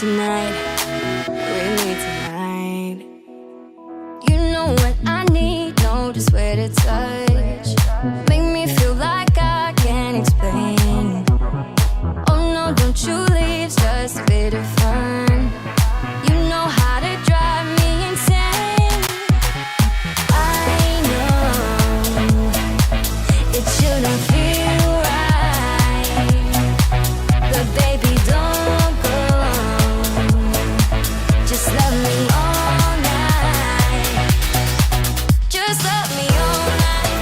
tonight. With me tonight. You know what I need, know just where to touch. Make me feel like I can't explain. Oh no, don't you leave, it's just a bit of fun. You know how to drive me insane. I know it shouldn't feel right, but baby don't go. Just love me all night. Just love me all night.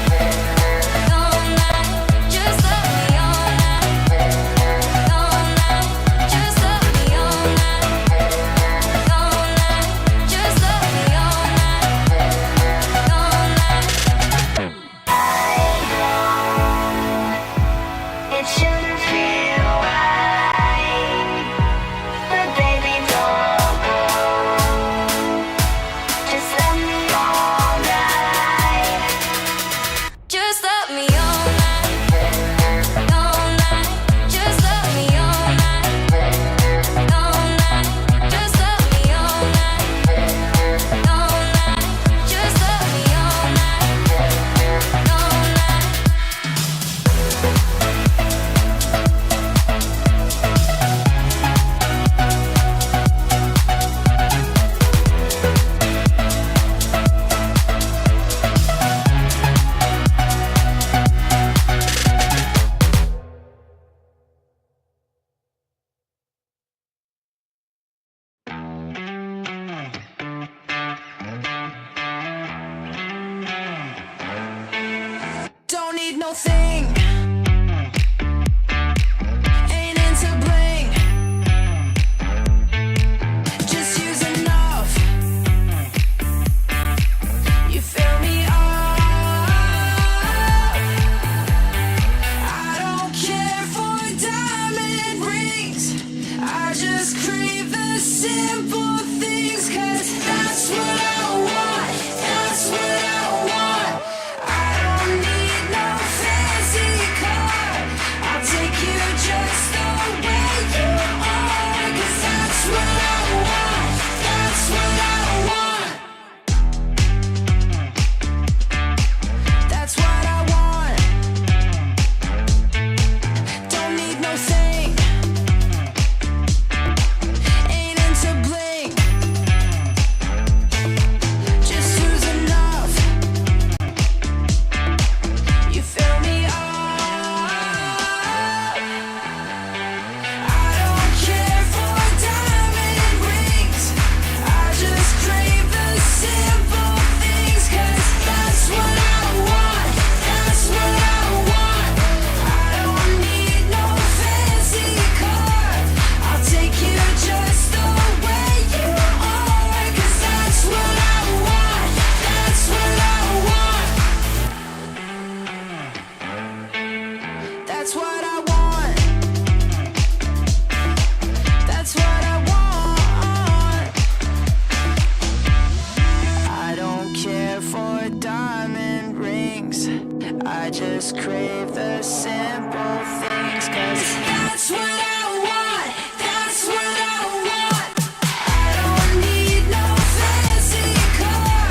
All night. Just love me all night. All night. Just love me all night. All night. Just love me all night. All night. It shouldn't feel right, but baby don't go. Just love me all night. Just love me all night. All night. Just love me all night. All night. Just love me all night. All night. Just love me all night. All night. Don't need no thing. Ain't into bling. Just use enough. You fill me up. I don't care for diamond rings. I just crave the simple things, 'cause that's what I want. That's what I want. I don't need no fancy car. I'll take you just the way you are, 'cause that's what I want. That's what I want. That's what I want. Don't need no thing. Ain't into bling. Just use enough. You fill me up. I don't care for diamond rings. I just crave the simple things, 'cause that's what I want. That's what I want. I don't need no fancy car. I'll take you just the way you are, 'cause that's what I want. That's what I want. That's what I want. That's what I want. I don't care for diamond rings. I just crave the simple things, 'cause that's what I want. That's what I want. I don't need no fancy car.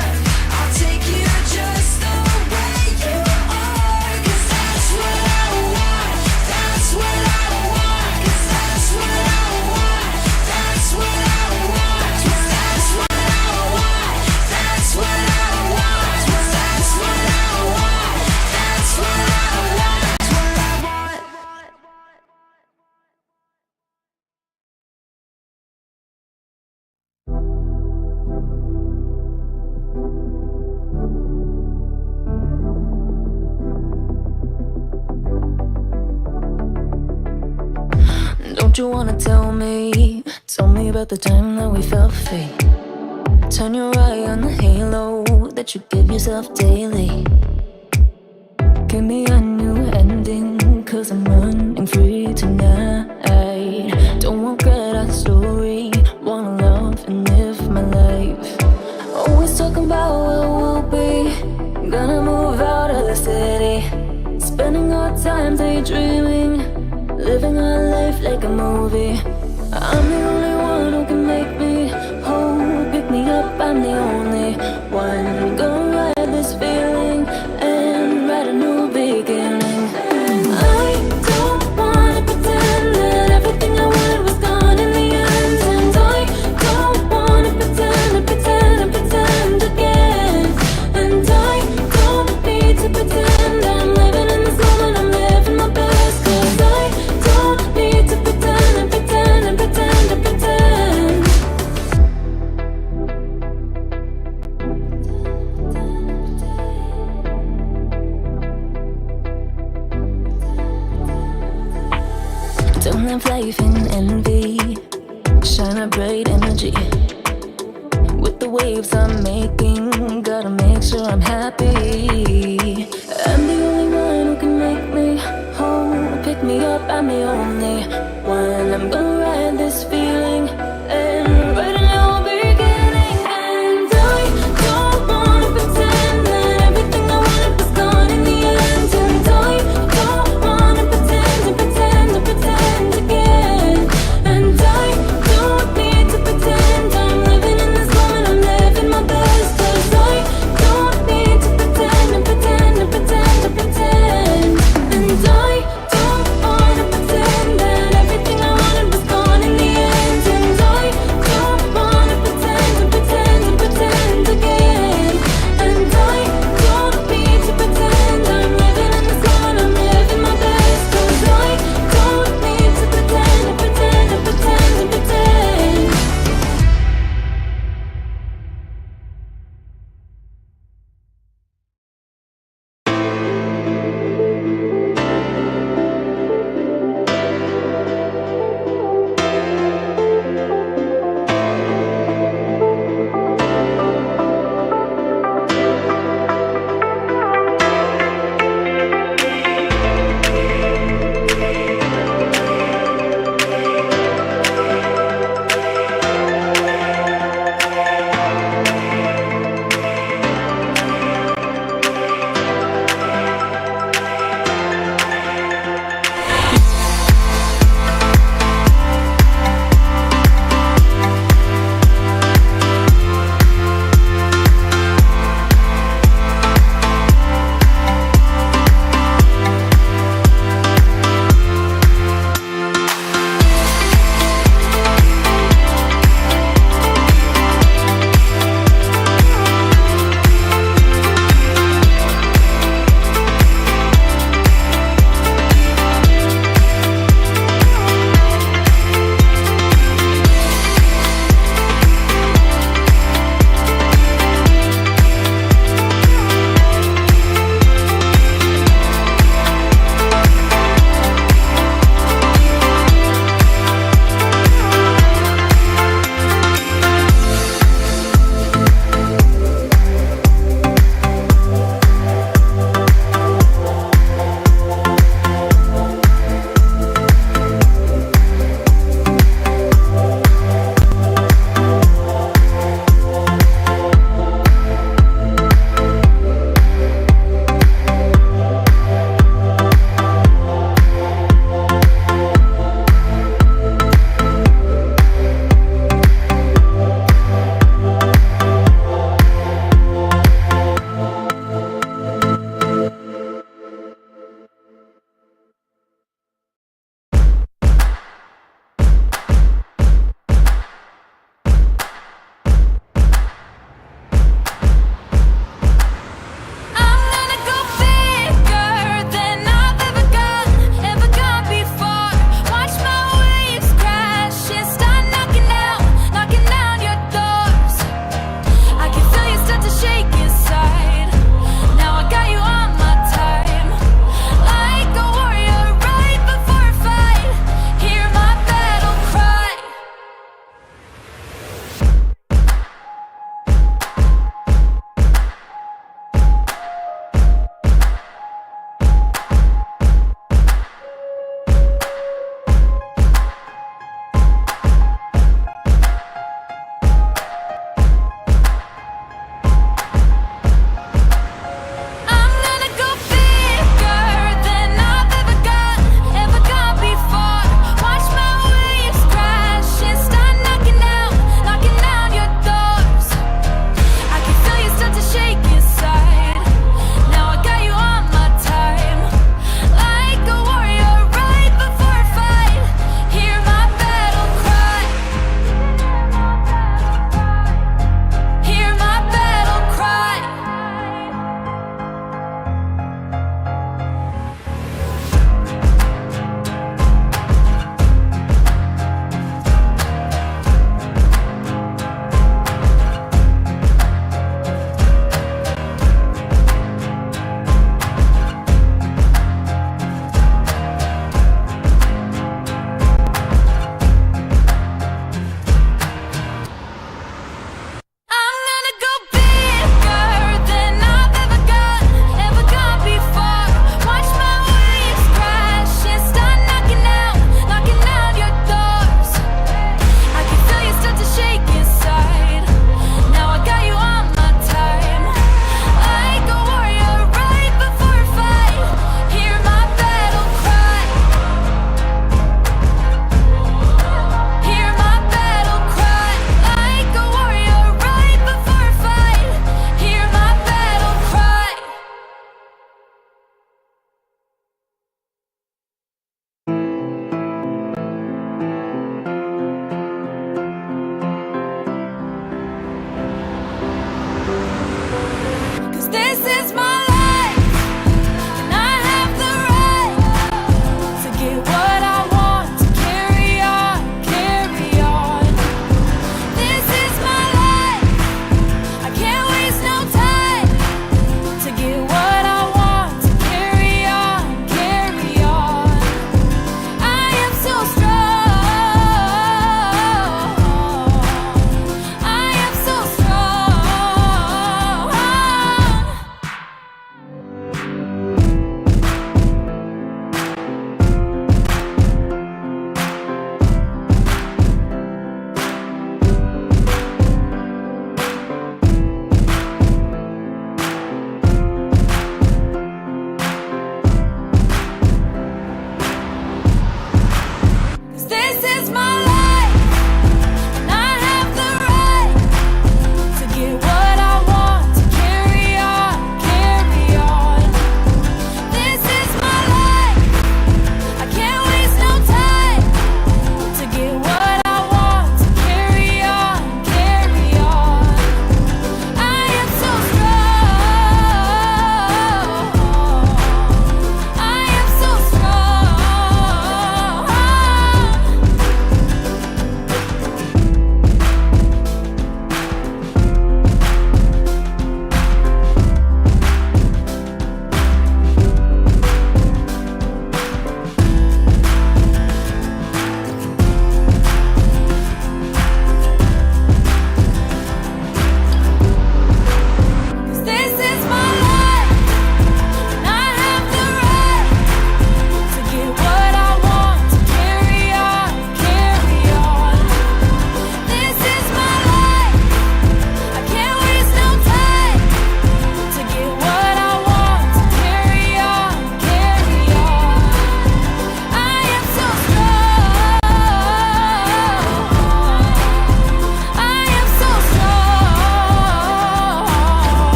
I'll take you just the way you are, 'cause that's what I want. That's what I want. 'Cause that's what I want. That's what I want. That's what I want. That's what I want. That's what I want. That's what I want. That's what I want. Don't you wanna tell me about the time that we felt fate? Turn your eye on the halo that you give yourself daily. Give me a new ending, 'cause I'm running free tonight. Don't want that story, wanna love and live my life. Always talking about where we'll be, gonna move out of the city. Spending our time daydreaming, living our life like a movie. I'm the only one who live life in envy. Shine a bright energy with the waves I'm making. Gotta make sure I'm happy. I'm the only one who can make me whole. Pick me up, I'm the only one. I'm gonna ride this feeling and right now we're beginning. And I don't wanna pretend that everything I wanted was gone in the end. And I don't wanna pretend again. And I don't need to pretend I'm living in this moment. I'm living my best. 'Cause I don't need to pretend.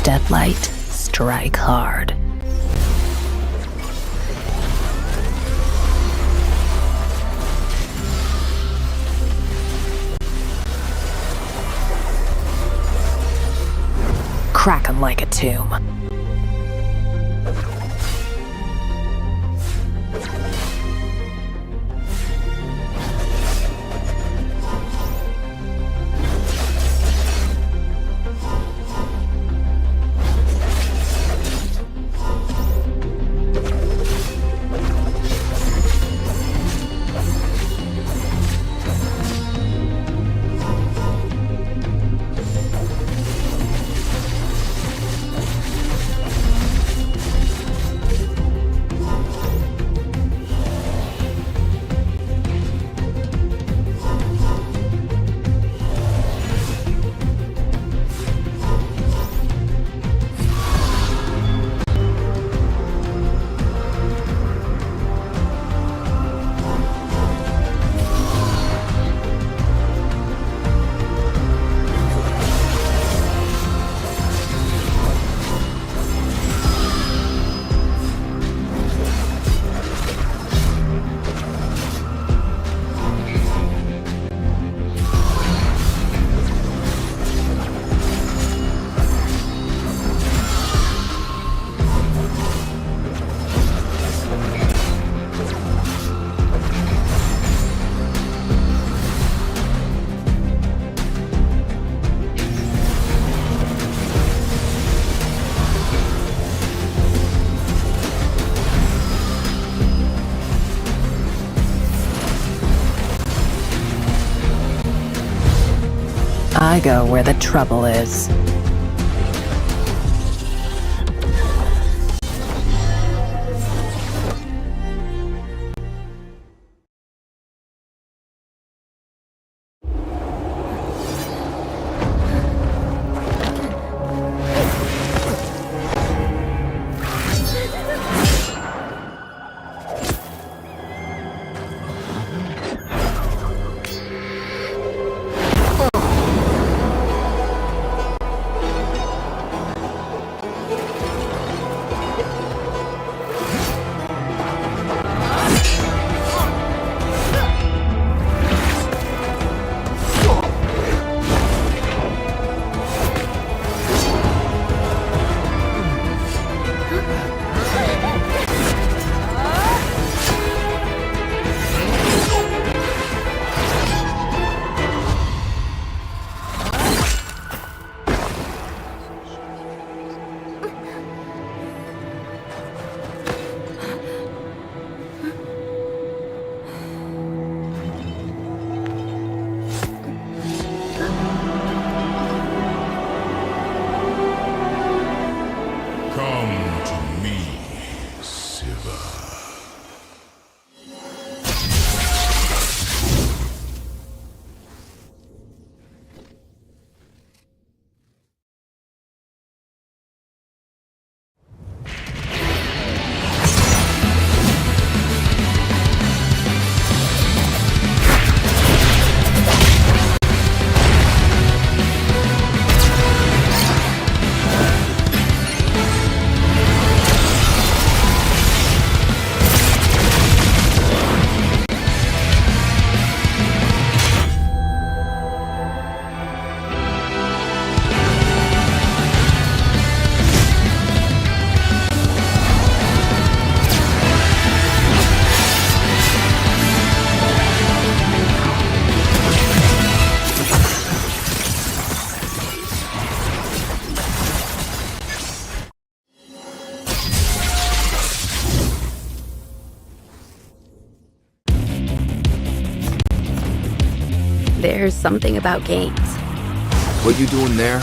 Deadlight, strike hard. Crack 'em like a tomb. I go where the trouble is. There's something about games. What you doing there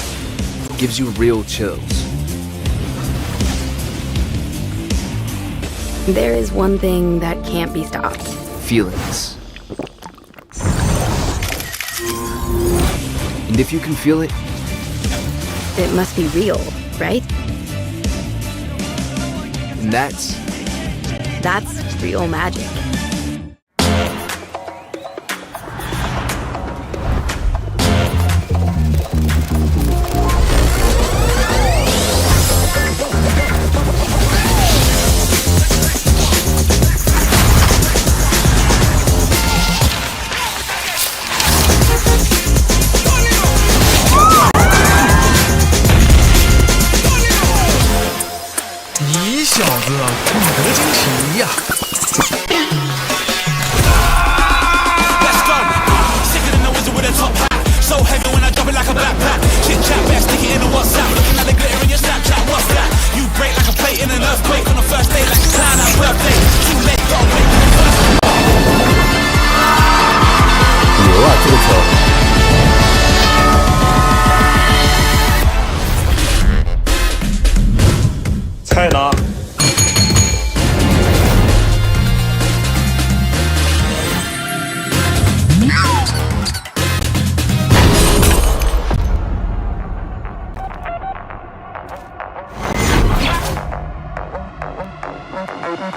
gives you real chills. There is one thing that can't be stopped. Feelings. And if you can feel it, It must be real, right? and that's real magic. Anything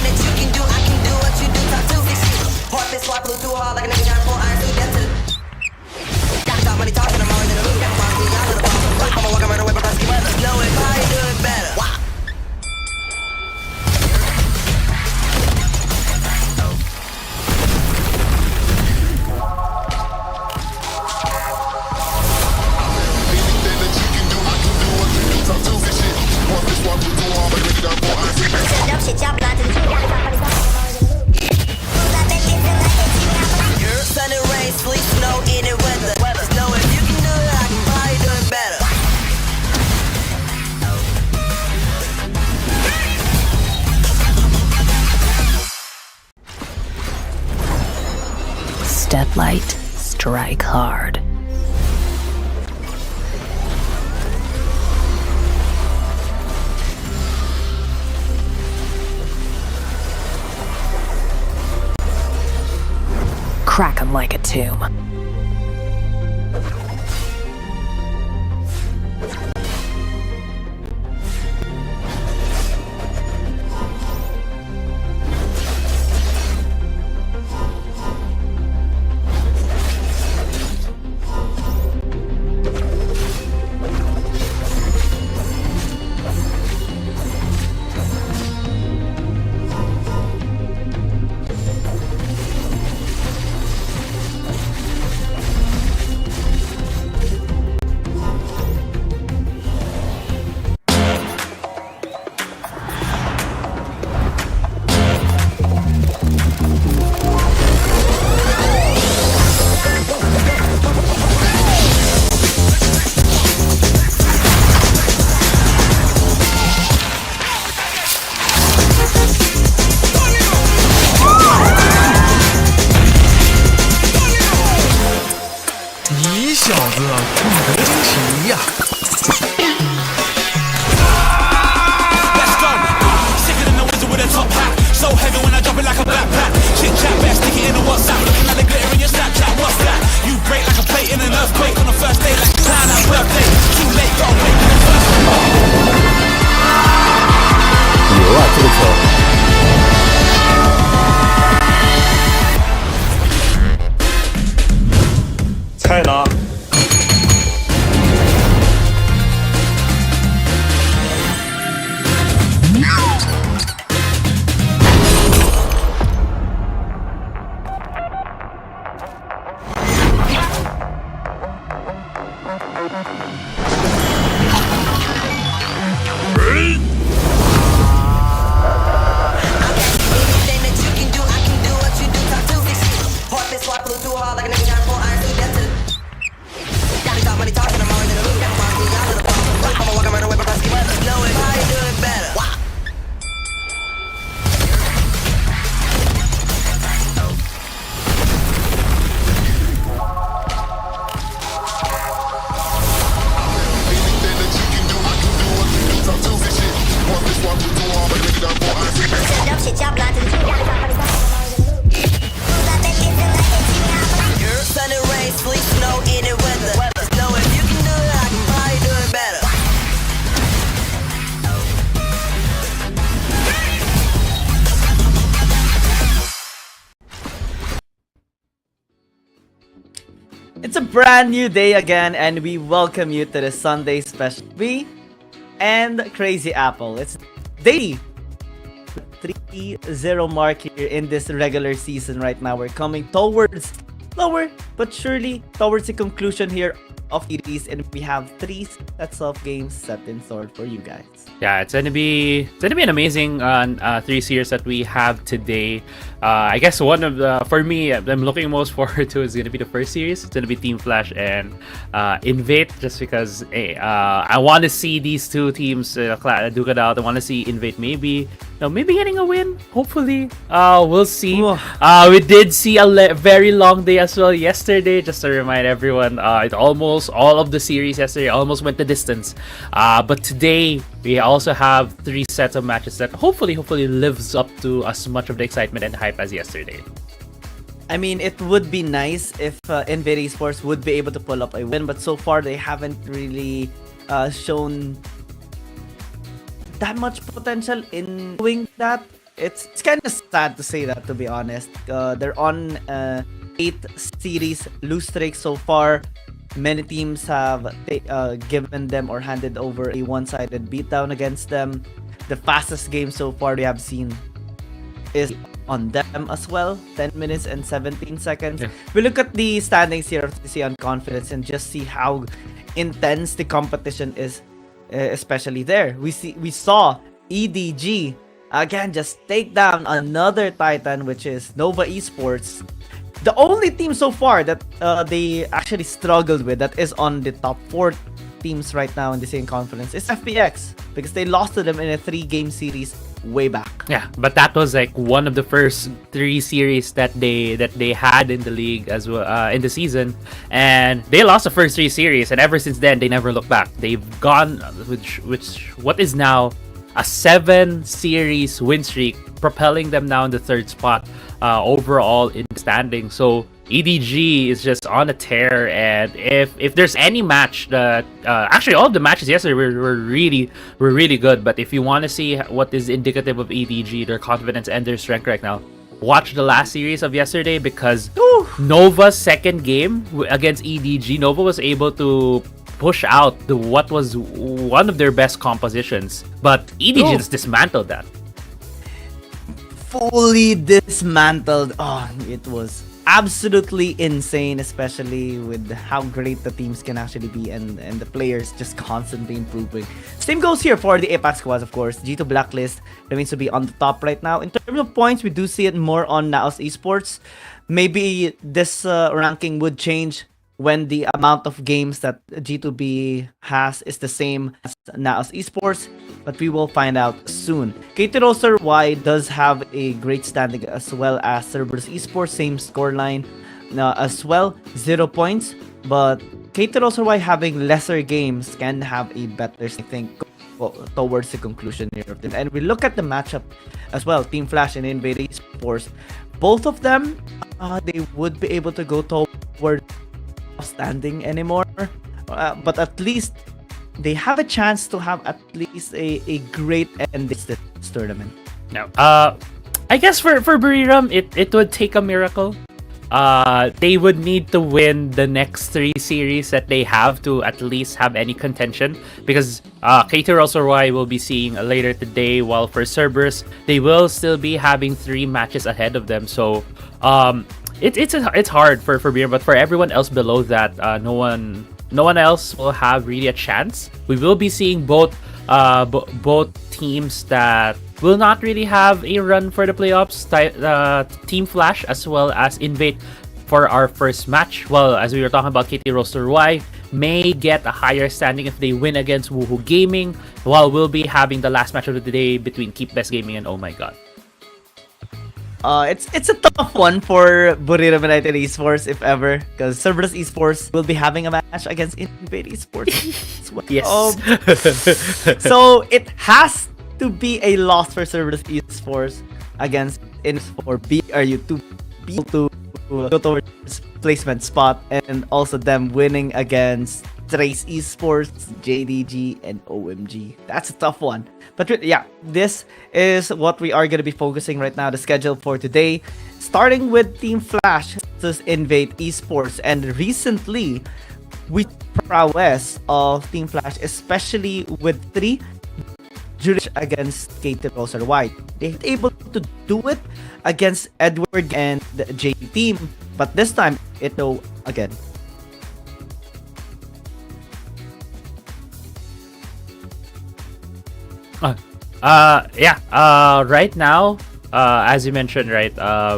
that you can do, I can do what you do. Talk to me. Heart been swiped blue too hard like a nigga got 4 irons. Do that too. Got to talk money talking. I'm always in the loop. Got my feet out of the box. I'ma walk around the way, but I see weather. Know it, I do it better. Wow. Sun and rain, sleet, snow, any weather. Just know if you can do it, I can probably do it better. Step light, strike hard. Crack 'em like a tomb. Let's go. Sicker than the wizard with a top hat. So heavy when I drop it like a backpack. Chit chat, best stick it in a WhatsApp. Looking at the glitter in your Snapchat. What's that? You break like a plate in an earthquake on the first day, like a clown at birthday. Too late, gotta wait for the first one. 牛啊，这个球！菜呢？Anything that you can do, I can do what you do. Talk to me. Heart been swiped blue too hard like a nigga got 4 irons. Do that too. Got to talk money talking. I'm always in the loop. Got my feet out of the box. I'ma walk around the way, but I see weather. Know it, I do it better. Wow. Sun and rain, sleet, snow, any weather. Just know if you can do it, I can probably do it better. It's a brand new day again, and we welcome you to the Sunday special. We and Crazy Apple. It's day 3-0 mark here in this regular season right now. We're coming towards lower but surely towards the conclusion here of series, and we have 3 sets of games set in store for you guys. Yeah, it's gonna be an amazing 3 series that we have today. I guess one of the, for me, I'm looking most forward to is gonna be the first series. It's gonna be Team Flash and Invade, just because I want to see these two teams duke it out. I want to see Invade maybe getting a win. Hopefully, we'll see. We did see a very long day as well yesterday. Just to remind everyone, it almost all of the series yesterday almost went the distance. But today we also have 3 sets of matches that hopefully lives up to as much of the excitement and hype as yesterday. I mean, it would be nice if INV Esports would be able to pull up a win, but so far they haven't really shown that much potential in doing that. It's kind of sad to say that, to be honest. They're on 8 series lose streak so far. Many teams have given them or handed over a one-sided beatdown against them. The fastest game so far we have seen is on them as well, 10 minutes and 17 seconds. Yeah. We look at the standings here of TC on Confidence and just see how intense the competition is, especially there. We saw EDG again just take down another Titan, which is Nova Esports. The only team so far that they actually struggled with that is on the top 4 teams right now in the same conference is FPX, because they lost to them in a 3-game series way back. Yeah, but that was like one of the first 3 series that they had in the league as well in the season, and they lost the first 3 series, and ever since then they never looked back. They've gone what is now a 7 series win streak, propelling them now in the 3rd spot overall in the standing. So EDG is just on a tear, and if there's any match that actually all of the matches yesterday were really good, but if you want to see what is indicative of EDG, their confidence and their strength right now, watch the last series of yesterday, because Nova's second game against EDG, Nova was able to push out what was one of their best compositions, but EDG just dismantled that. Fully dismantled. Oh, it was absolutely insane, especially with how great the teams can actually be, and the players just constantly improving. Same goes here for the APAC squads, of course. G2 Blacklist remains to be on the top right now. In terms of points, we do see it more on Naos Esports. Maybe this ranking would change when the amount of games that G2B has is the same as Naos Esports, but we will find out soon. KT.RY does have a great standing as well as Cerberus Esports, same scoreline as well, 0 points, but KT.RY having lesser games can have a better, I think, towards the conclusion here of this. And we look at the matchup as well, Team Flash and INV Esports. Both of them, they would be able to go toward standing anymore, but at least they have a chance to have at least a great end this tournament. Now, I guess for Buriram, it would take a miracle. They would need to win the next 3 series that they have to at least have any contention, because KT.RY will be seeing later today, while for Cerberus, they will still be having 3 matches ahead of them. So it's hard for Buriram, but for everyone else below that, no one else will have really a chance. We will be seeing both teams that will not really have a run for the playoffs, Team Flash as well as Invade for our first match. Well, as we were talking about, KT.RY may get a higher standing if they win against Woohoo Gaming, while we'll be having the last match of the day between Keep Best Gaming and Oh My God. It's a tough one for Buriram United Esports, if ever, because Cerberus Esports will be having a match against Invade Esports as well. Yes. So it has to be a loss for Cerberus Esports against for BRU to be able to go towards placement spot, and also them winning against Trace Esports, JDG, and OMG. That's a tough one. But yeah, this is what we are going to be focusing right now, the schedule for today. Starting with Team Flash versus Invade Esports. And recently, with prowess of Team Flash, especially with 3 against KT.RY. They were able to do it against Edward and the J team, but this time, ito again. Right now, as you mentioned, right,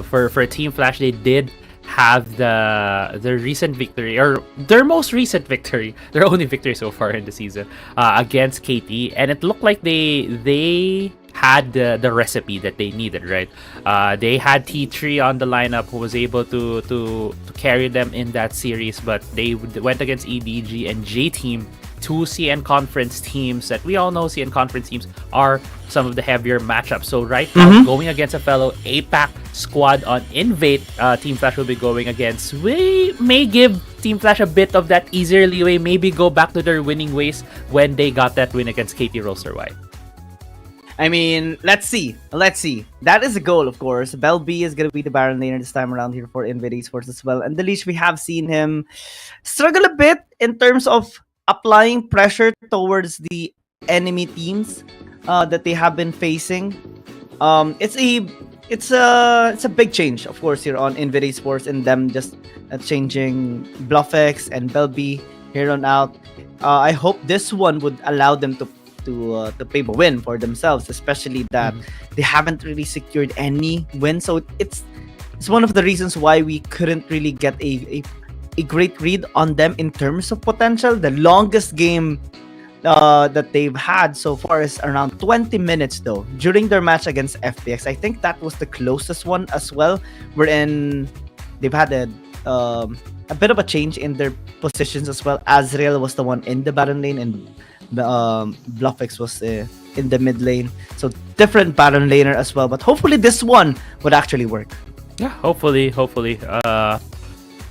for Team Flash, they did have the recent victory, or their most recent victory, their only victory so far in the season, against KT, and it looked like they had the recipe that they needed, right? They had T.RY on the lineup who was able to carry them in that series, but they went against EDG and J Team two CN conference teams that we all know CN conference teams are some of the heavier matchups. So right now, going against a fellow APAC squad on Invade, Team Flash will be going against. We may give Team Flash a bit of that easier leeway, maybe go back to their winning ways when they got that win against KT.RY. I mean, let's see. Let's see. That is a goal, of course. Bell B is going to be the Baron laner this time around here for INV Esports as well. And the leash, we have seen him struggle a bit in terms of applying pressure towards the enemy teams that they have been facing. It's a big change, of course, here on INV Esports, and them just changing BluffX and Bell B here on out. I hope this one would allow them to pave a win for themselves, especially that they haven't really secured any win. So it's one of the reasons why we couldn't really get a great read on them in terms of potential. The longest game that they've had so far is around 20 minutes though, during their match against FPX. I think that was the closest one as well, wherein they've had a bit of a change in their positions as well. Azrael was the one in the Baron lane, and BluffX was in the mid lane. So different Baron laner as well. But hopefully this one would actually work. Yeah, hopefully.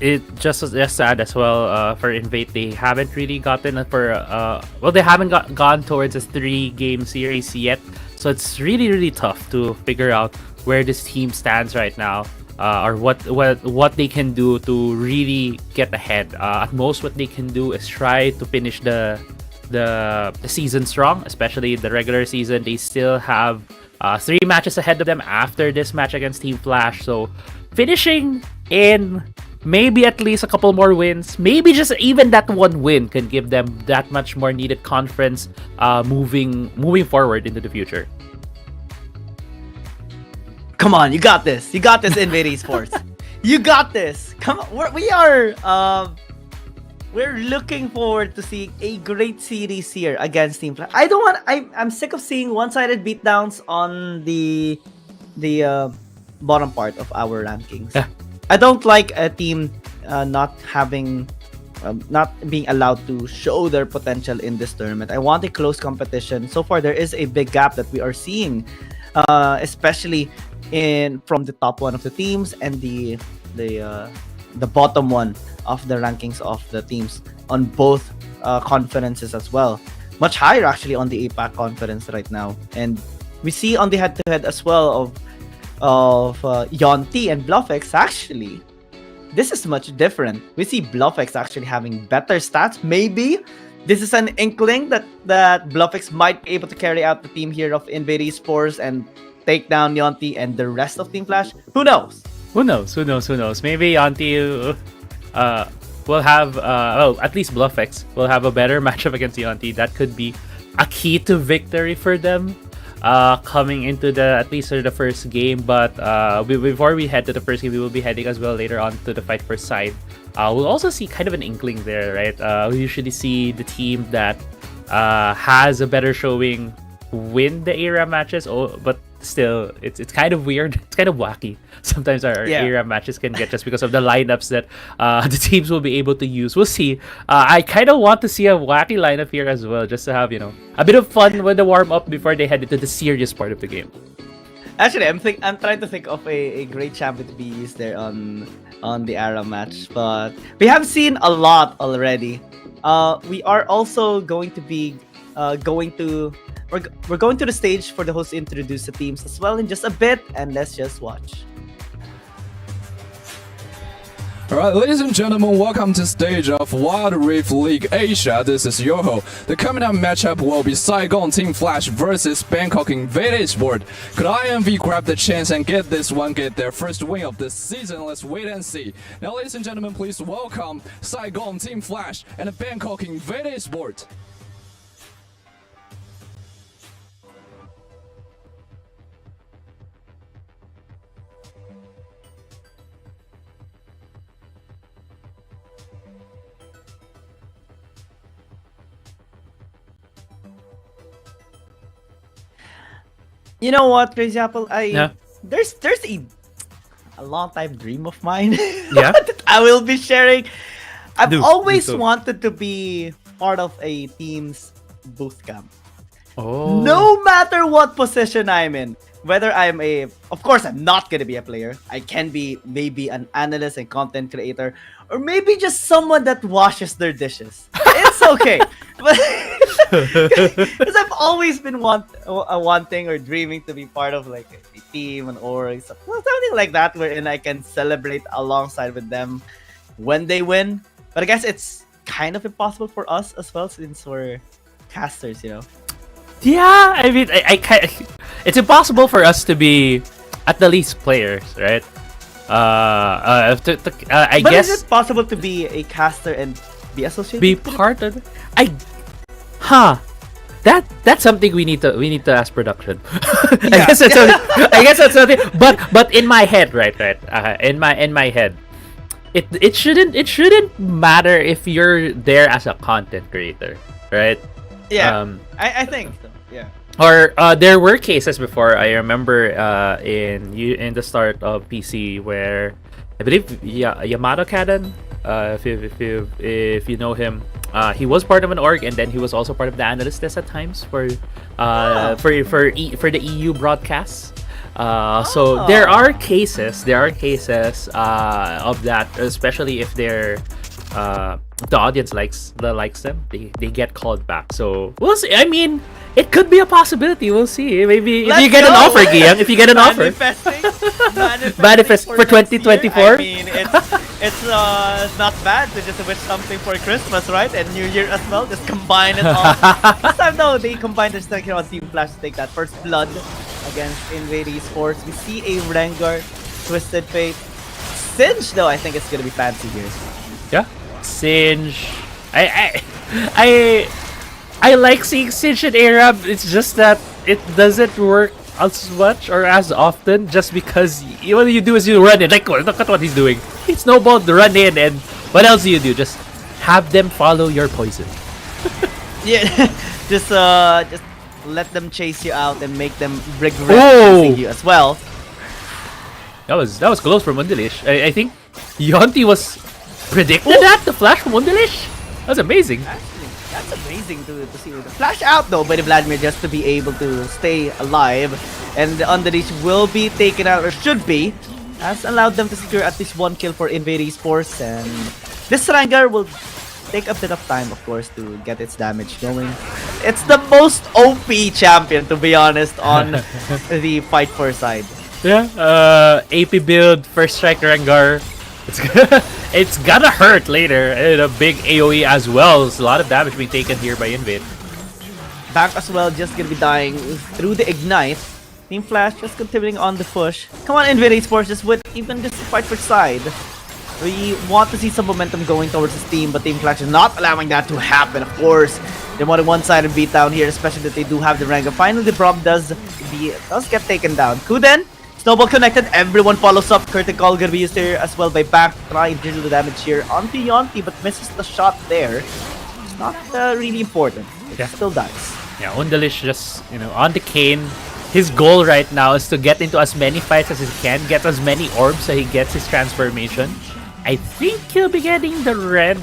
It just sad as well for Invade. They haven't really gotten they haven't gone towards a 3-game series yet. So it's really tough to figure out where this team stands right now. Or what they can do to really get ahead. At most, what they can do is try to finish the season strong, especially the regular season. They still have 3 matches ahead of them after this match against Team Flash. So finishing in maybe at least a couple more wins, maybe just even that one win can give them that much more needed confidence moving forward into the future. Come on, you got this. You got this, INV Esports. You got this. Come on, we're looking forward to seeing a great series here against Team Flash. I'm sick of seeing one-sided beatdowns on the bottom part of our rankings. Yeah. I don't like a team not being allowed to show their potential in this tournament. I want a close competition. So far, there is a big gap that we are seeing, especially from the top one of the teams and the bottom one of the rankings of the teams on both conferences as well. Much higher actually on the APAC conference right now. And we see on the head-to-head as well of Yonti and BluffX. Actually, this is much different. We see BluffX actually having better stats. Maybe this is an inkling that BluffX might be able to carry out the team here of INV Esports and take down Yonti and the rest of Team Flash. Who knows? Who knows? Maybe Yonti will have, at least BluffX will have a better matchup against Yonti. That could be a key to victory for them coming into at least the first game. But before we head to the first game, we will be heading as well later on to the Fight for Side. We'll also see kind of an inkling there, right? We usually see the team that has a better showing win the era matches, but still it's kind of weird. It's kind of wacky sometimes our era matches can get, just because of the lineups that the teams will be able to use. We'll see. I kind of want to see a wacky lineup here as well, just to have a bit of fun with the warm-up before they head into the serious part of the game. Actually, I'm trying to think of a great champion to be used there on the era match, but we have seen a lot already. We are also going to be we're going to the stage for the host to introduce the teams as well in just a bit, and let's just watch. Alright, ladies and gentlemen, welcome to stage of Wild Rift League Asia. This is Yoho. The coming up matchup will be Saigon Team Flash versus Bangkok INV Esports. Could INV grab the chance and get their first win of the season? Let's wait and see. Now, ladies and gentlemen, please welcome Saigon Team Flash and Bangkok INV Esports. You know what, Crazy Apple? There's a long time dream of mine that I will be sharing. I've always wanted to be part of a team's booth camp. Oh. No matter what position I'm in, whether of course, I'm not gonna be a player. I can be maybe an analyst and content creator, or maybe just someone that washes their dishes. It's okay. Because I've always been wanting or dreaming to be part of like a team, an org, something like that, wherein I can celebrate alongside with them when they win. But I guess it's kind of impossible for us as well, since we're casters, you know. Yeah, I mean, it's impossible for us to be at the least players, right? I But guess is it possible to be a caster and be associated? be with it? part of it. That's something we need to ask production. I guess that's something. But in my head, right, in my head, it shouldn't matter if you're there as a content creator, right? Yeah, I think so. Yeah. Or there were cases before. I remember in the start of PC where I believe Yamato Kaden, if you know him, he was part of an org, and then he was also part of the analyst desk at times for the EU broadcasts. So there are cases of that, especially if they're the audience likes them, they get called back. So we'll see. I mean, it could be a possibility. We'll see. Maybe if you get an offer, Guillaume. If you get an offer, manifest for 2024. I mean, it's not bad to just wish something for Christmas, right? And New Year as well. Just combine it all. This time though, they combined their strength here on Team Flash to take that first blood against INV Esports. We see a Rengar, Twisted Fate, Singe though. I think it's gonna be fancy here. Yeah, Singe. I like seeing Singe in Arab. It's just that it doesn't work as much or as often, just because what you do is you run in. Like, look at what he's doing. He snowballed the run in, and what else do you do? Just have them follow your poison. Yeah, just let them chase you out and make them regret chasing you as well. That was close for Mundilish. I think Yonti was predicted the flash from Mundilish. That's amazing. Actually, that's amazing to see. The flash out though by the Vladimir just to be able to stay alive, and the Underleash will be taken out, or should be, has allowed them to secure at least one kill for INV Esports, and this Rengar will take a bit of time, of course, to get its damage going. It's the most OP champion, to be honest, on the fight for side. Yeah, AP build, first strike Rengar. It's gonna hurt later, and a big AoE as well. There's a lot of damage being taken here by Invid. Back as well, just gonna be dying through the ignite. Team Flash just continuing on the push. Come on, INV Esports, just fight for side. We want to see some momentum going towards this team, but Team Flash is not allowing that to happen, of course. They want a one-sided beatdown here, especially that they do have the Rengar. Finally, the Braum does get taken down. Kuden, snowball connected, everyone follows up. Curtain Call gonna be used here as well by Back, trying to do the damage here onto Yonti, but misses the shot there. It's not really important. It still dies. Yeah, Undalish just, on the cane. His goal right now is to get into as many fights as he can, get as many orbs so he gets his transformation. I think he'll be getting the red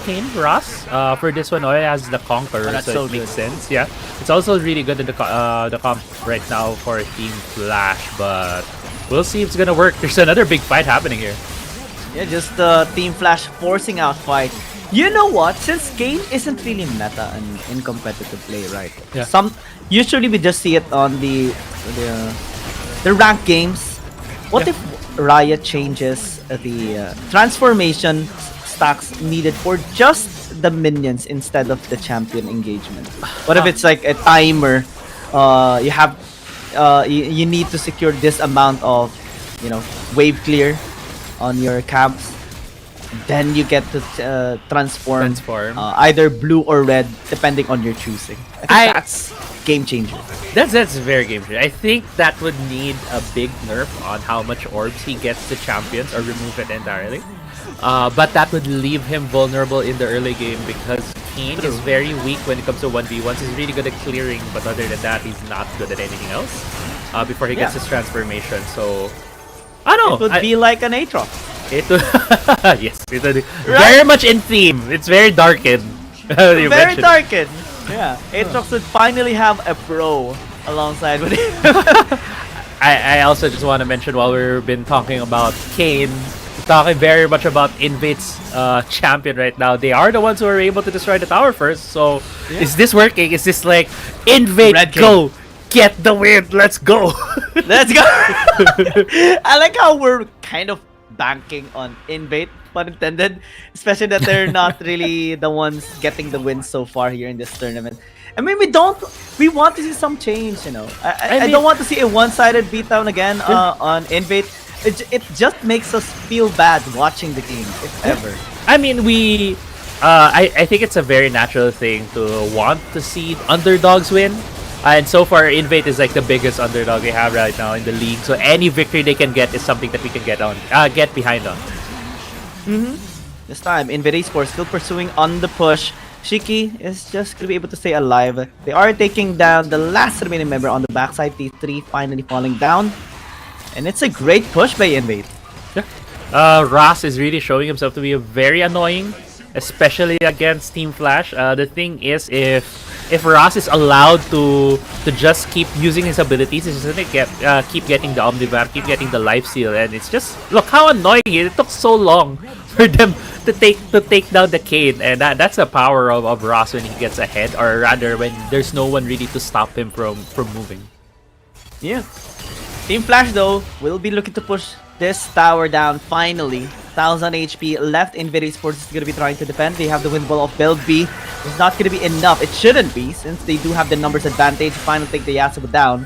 cane Ross for this one. He has the Conqueror, so it makes sense. Yeah, it's also really good in the comp right now for Team Flash, but we'll see if it's gonna work. There's another big fight happening here. Yeah, just Team Flash forcing out fight. You know what? Since game isn't really meta in competitive play, right? Yeah. Usually we just see it on the ranked games. What if Riot changes the transformation stacks needed for just the minions instead of the champion engagement? What if it's like a timer? You need to secure this amount of wave clear on your camps. Then you get to transform either blue or red depending on your choosing. I think that's game changer. That's very game changer. I think that would need a big nerf on how much orbs he gets to champions, or remove it entirely. But that would leave him vulnerable in the early game, because Kane is very weak when it comes to 1v1s. He's really good at clearing, but other than that, he's not good at anything else before he gets his transformation. So, I don't know. It would be like an Aatrox. Yes, it would, very much in theme. It's very darkened. You Very mentioned it. darkened. Yeah, Aatrox would finally have a pro alongside with him. I also just want to mention while we've been talking about Kane, talking very much about INV's champion right now. They are the ones who are able to destroy the tower first. So is this working? Is this like INV go? Get the win. Let's go. Let's go. I like how we're kind of banking on INV, pun intended, especially that they're not really the ones getting the win so far here in this tournament. I mean, we want to see some change, you know. I don't want to see a one-sided beatdown again on INV. It just makes us feel bad watching the game, if ever. I mean, I think it's a very natural thing to want to see underdogs win. And so far, Invade is like the biggest underdog they have right now in the league. So any victory they can get is something that we can get behind on. This time, Invade Esports still pursuing on the push. Shiki is just going to be able to stay alive. They are taking down the last remaining member on the backside. T3 finally falling down. And it's a great push by Invade. Yeah. Ross is really showing himself to be very annoying, especially against Team Flash. The thing is, if Ross is allowed to just keep using his abilities, he's just gonna keep getting the Omnivat, keep getting the life steal, and it's just look how annoying it took so long for them to take down the Kane, and that's the power of Ross when he gets ahead, or rather when there's no one really to stop him from moving. Yeah. Team Flash though will be looking to push this tower down finally. 1000 HP left. Invade Esports is going to be trying to defend. They have the win ball of build B. It's not going to be enough. It shouldn't be since they do have the numbers advantage. Finally take the Yasuo down.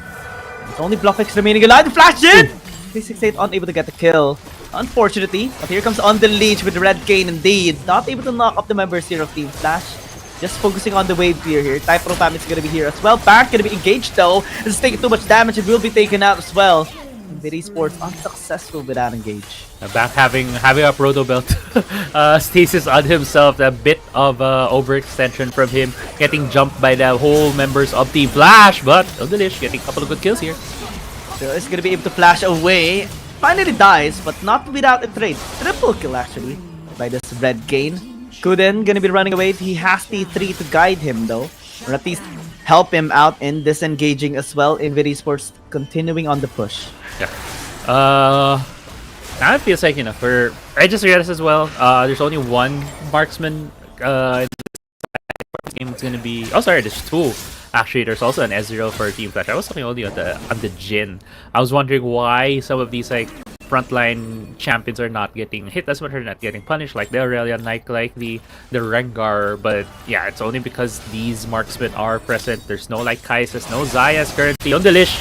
It's only BluffX remaining alive. The flash in! 368 unable to get the kill. Unfortunately, but here comes On the Leech with the Red Kane indeed. Not able to knock up the members here of Team Flash. Just focusing on the wave clear here. Typro Fam is going to be here as well. Back going to be engaged though. This is taking too much damage. It will be taken out as well. Invade Esports unsuccessful without engage. Back having a proto belt stasis on himself, a bit of overextension from him, getting jumped by the whole members of Team Flash, but Odelish getting a couple of good kills here. So he's gonna be able to flash away. Finally dies, but not without a trade. Triple kill actually by this Red Kane. Kuden gonna be running away. He has T3 to guide him though, or at least help him out in disengaging as well. Invade Esports continuing on the push. Yeah. Now it feels like, you know, I just realized as well, there's only one marksman in this game. It's gonna be, oh sorry, there's two. Actually, there's also an S0 for Team Flash. I was talking only on the Jin. I was wondering why some of these like frontline champions are not getting hit as much, or not getting punished, like the Aurelion Knight, like the Rengar. But yeah, it's only because these marksmen are present. There's no like Kai'Sas, no Zayas currently. On the Lish,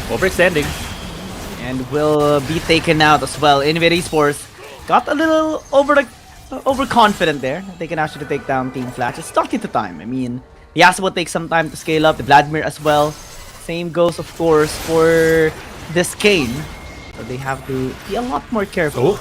overextending. And will be taken out as well. Invade Esports got a little overconfident there. They can actually take down Team Flash. It's talking to time. I mean, Yasuo will take some time to scale up. The Vladimir as well. Same goes, of course, for this Kane. So they have to be a lot more careful.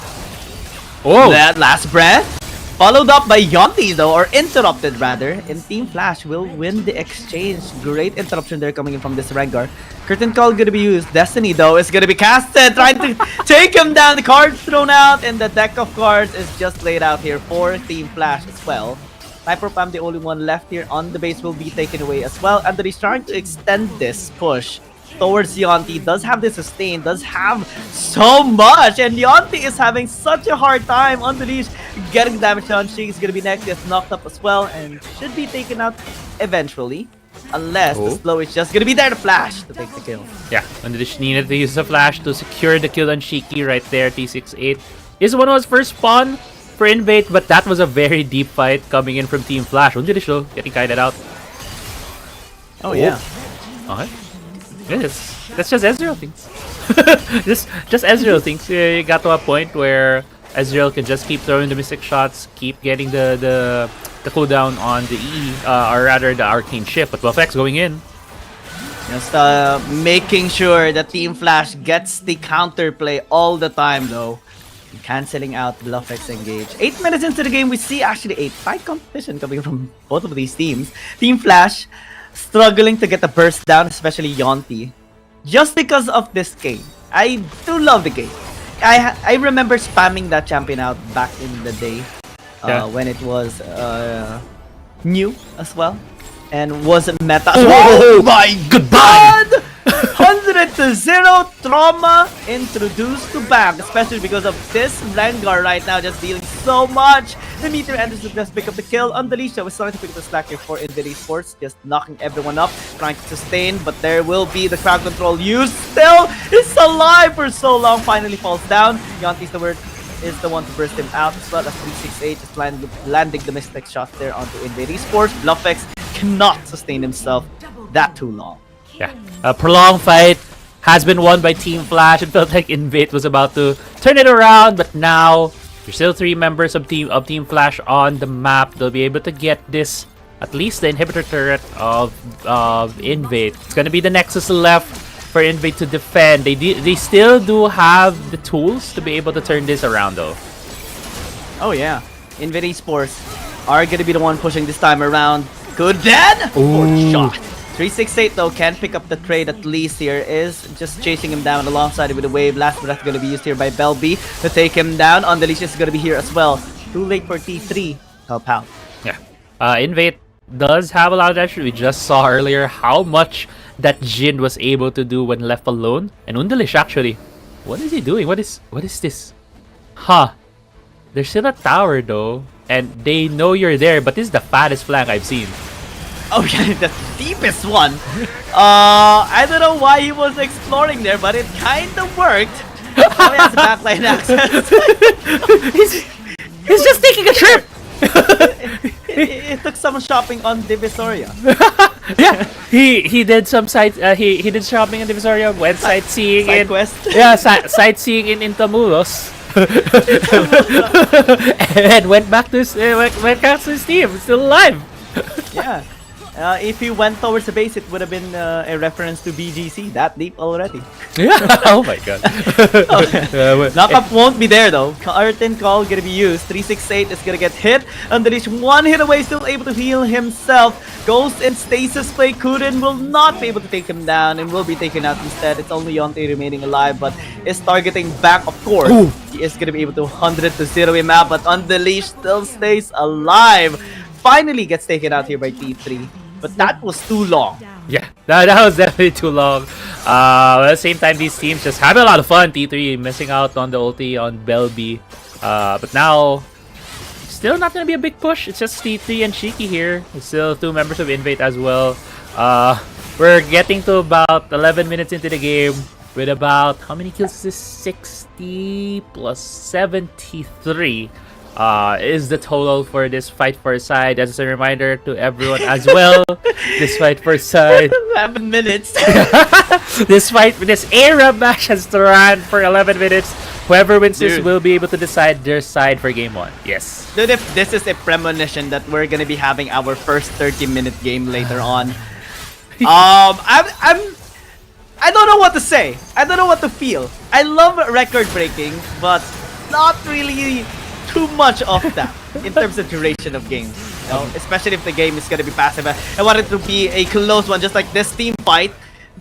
Oh! That last breath. Followed up by Yonti though, or interrupted rather. And Team Flash will win the exchange. Great interruption there coming in from this Rengar. Curtain Call gonna be used. Destiny though is gonna be casted, trying to take him down. The cards thrown out, and the deck of cards is just laid out here for Team Flash as well. Hyperpam, the only one left here on the base, will be taken away as well. And he's trying to extend this push towards Yonti. Does have the sustain, does have so much, and Yonti is having such a hard time on the leash, getting damage done. She's gonna be next, gets knocked up as well, and should be taken out eventually, unless the slow is just gonna be there to flash to take the kill. Yeah, and the needed to use the flash to secure the kill on Shiki right there. T68 is one of his first spawn for Invade, but that was a very deep fight coming in from Team Flash. On the show, getting kited out. Oh yeah. Okay. Yes, that's just Ezreal things. just Ezreal things. You got to a point where Ezreal can just keep throwing the mystic shots, keep getting the cooldown on the E, or rather the arcane shift. But BluffX going in. Just making sure that Team Flash gets the counterplay all the time though. Canceling out BluffX engage. 8 minutes into the game, we see actually a tight competition coming from both of these teams. Team Flash struggling to get the burst down, especially Yonti, just because of this game. I do love the game. I remember spamming that champion out back in the day when it was new as well and was meta. Oh my goodbye! god! 100-0 trauma introduced to back, especially because of this Rengar right now just dealing so much. The meteor enters to just pick up the kill. On the leash, we're starting to pick up the slack here for INV Esports, just knocking everyone up, trying to sustain, but there will be the crowd control used. Still, it's alive for so long, finally falls down. Yonti's the word is the one to burst him out as well as 368 just landing the mistake shot there onto INV Esports. BluffX cannot sustain himself that too long. Yeah, a prolonged fight has been won by Team Flash. It felt like Invade was about to turn it around, but now there's still 3 members of Team Flash on the map. They'll be able to get this, at least the inhibitor turret of Invade. It's gonna be the Nexus left for Invade to defend. They still do have the tools to be able to turn this around though. Oh yeah, INV Esports are gonna be the one pushing this time around. Good then! Good shot. 368 though can pick up the trade at least here, is just chasing him down alongside with a wave. Last breath going to be used here by Belby to take him down. On the leash is going to be here as well. Too late for T3 help out. Yeah, Invade does have a lot of damage. We just saw earlier how much that Jin was able to do when left alone. And Undalish actually, what is he doing? What is this? Huh, there's still a tower though, and they know you're there, but this is the fattest flank I've seen. Oh yeah, the deepest one. I don't know why he was exploring there, but it kind of worked. Oh, he has backline access. he's just taking a trip. it took some shopping on Divisoria. Yeah, he did some he did shopping in Divisoria, went sightseeing side in quest. Yeah, sightseeing in Intramuros. And went back to his team, still alive. Yeah. If he went towards the base, it would have been a reference to BGC. That deep already. Yeah. Oh my god. Knockup won't be there though. Curtain call gonna be used. 368 is gonna get hit. Underleash one hit away, still able to heal himself. Ghost in stasis play. Kuden will not be able to take him down and will be taken out instead. It's only Yonte remaining alive, but is targeting back, of course. Ooh. He is gonna be able to 100-0 him out, but Underleash still stays alive. Finally gets taken out here by T3. But that was too long. Yeah, that was definitely too long. At the same time, these teams just having a lot of fun. T3 missing out on the ulti on Belby. But now, still not going to be a big push. It's just T3 and Shiki here. It's still 2 members of Invade as well. We're getting to about 11 minutes into the game with about, how many kills is this? 60 plus 73. Is the total for this fight for side. As a reminder to everyone as well, this fight for side 11 minutes. this era match has to run for 11 minutes. Whoever wins this will be able to decide their side for game 1. Yes. Dude, if this is a premonition that we're gonna be having our first 30-minute game later on, I don't know what to say. I don't know what to feel. I love record breaking, but not really too much of that in terms of duration of games, you know? Especially if the game is gonna be passive. I want it to be a close one, just like this team fight.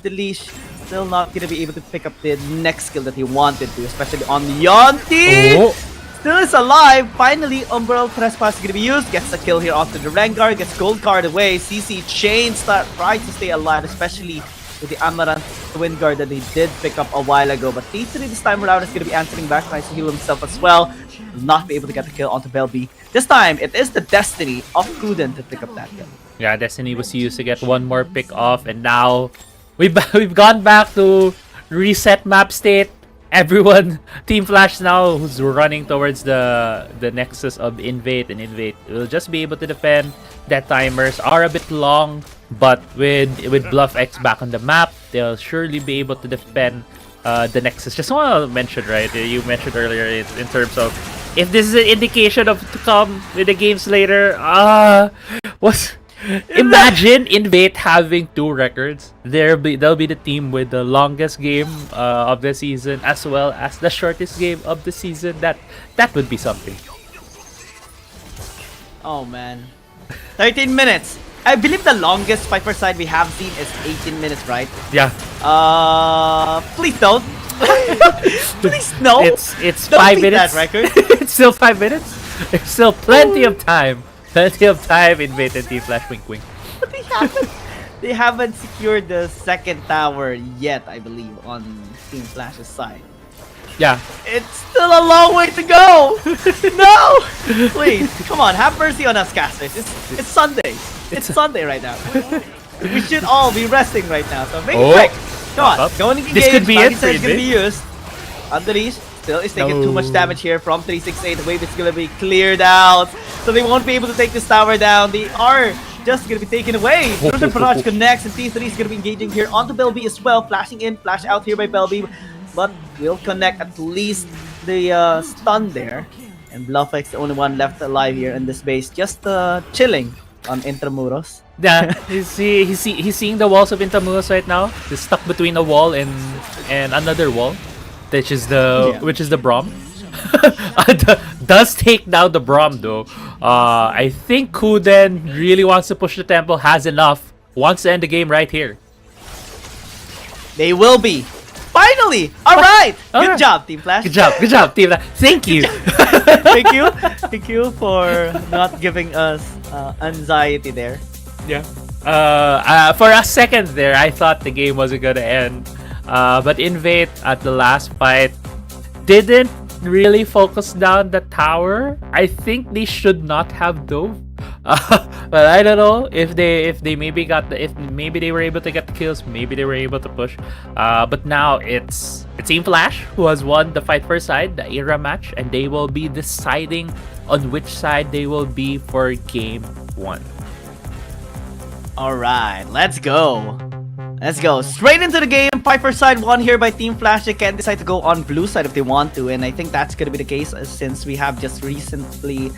The leash still not gonna be able to pick up the next skill that he wanted to, especially on Yonti. Oh. Still is alive. Finally, Umbral Trespass is gonna be used. Gets a kill here onto the Rengar. Gets gold card away. CC Chain tries to stay alive, especially with the Amaranth Twin Guard that they did pick up a while ago. But T3 this time around is gonna be answering back, tries to heal himself as well. Will not be able to get the kill onto Belby. This time, it is the destiny of Kuden to pick up that kill. Yeah, Destiny was used to get one more pick off, and now we've gone back to reset map state. Everyone, Team Flash now who's running towards the Nexus of Invade, and Invade will just be able to defend. That timers are a bit long, but with BluffX back on the map, they'll surely be able to defend the Nexus. Just want to mention, right? You mentioned earlier in terms of if this is an indication of to come with the games later. Imagine Invade having 2 records. They'll be the team with the longest game of the season as well as the shortest game of the season. That would be something. Oh man, 13 minutes. I believe the longest fight per side we have seen is 18 minutes, right? Yeah. Please don't. Please no. It's Don't 5 beat minutes. that record. It's still 5 minutes. There's still plenty of time Plenty of time, Invade and Team Flash, wink wink. But they haven't secured the second tower yet, I believe, on Team Flash's side. Yeah. It's still a long way to go! No! Please, come on, have mercy on us, casters. It's Sunday. It's Sunday right now. We should all be resting right now, so make it quick. Come on, go and engage. This could be it for It's gonna be used. Unleash still is taking too much damage here from 368. Wave is gonna be cleared out, so they won't be able to take this tower down. They are just gonna be taken away. The barrage connects, and T3 is gonna be engaging here onto Belby as well. Flashing in, flash out here by Belby, but will connect at least the stun there. And Bluffx, the only one left alive here in this base, just chilling on Intramuros. Yeah, he's seeing the walls of Intramuros right now. He's stuck between a wall and another wall, which is the Braum. Does take down the Braum though. I think Kuden really wants to push the tempo, has enough, wants to end the game right here. They will be. Finally! Alright! Good job, Team Flash. Good job, Team Flash. Thank you. Thank you for not giving us anxiety there. Yeah. For a second there, I thought the game wasn't gonna end. But Invade at the last fight didn't really focus down the tower. I think they should not have dove. But I don't know if they maybe maybe they were able to get the kills, maybe they were able to push. But now it's Team Flash who has won the fight first side, the era match, and they will be deciding on which side they will be for game 1. Alright, let's go. Let's go straight into the game. Piper side won here by Team Flash. They can decide to go on blue side if they want to, and I think that's gonna be the case since we have just recently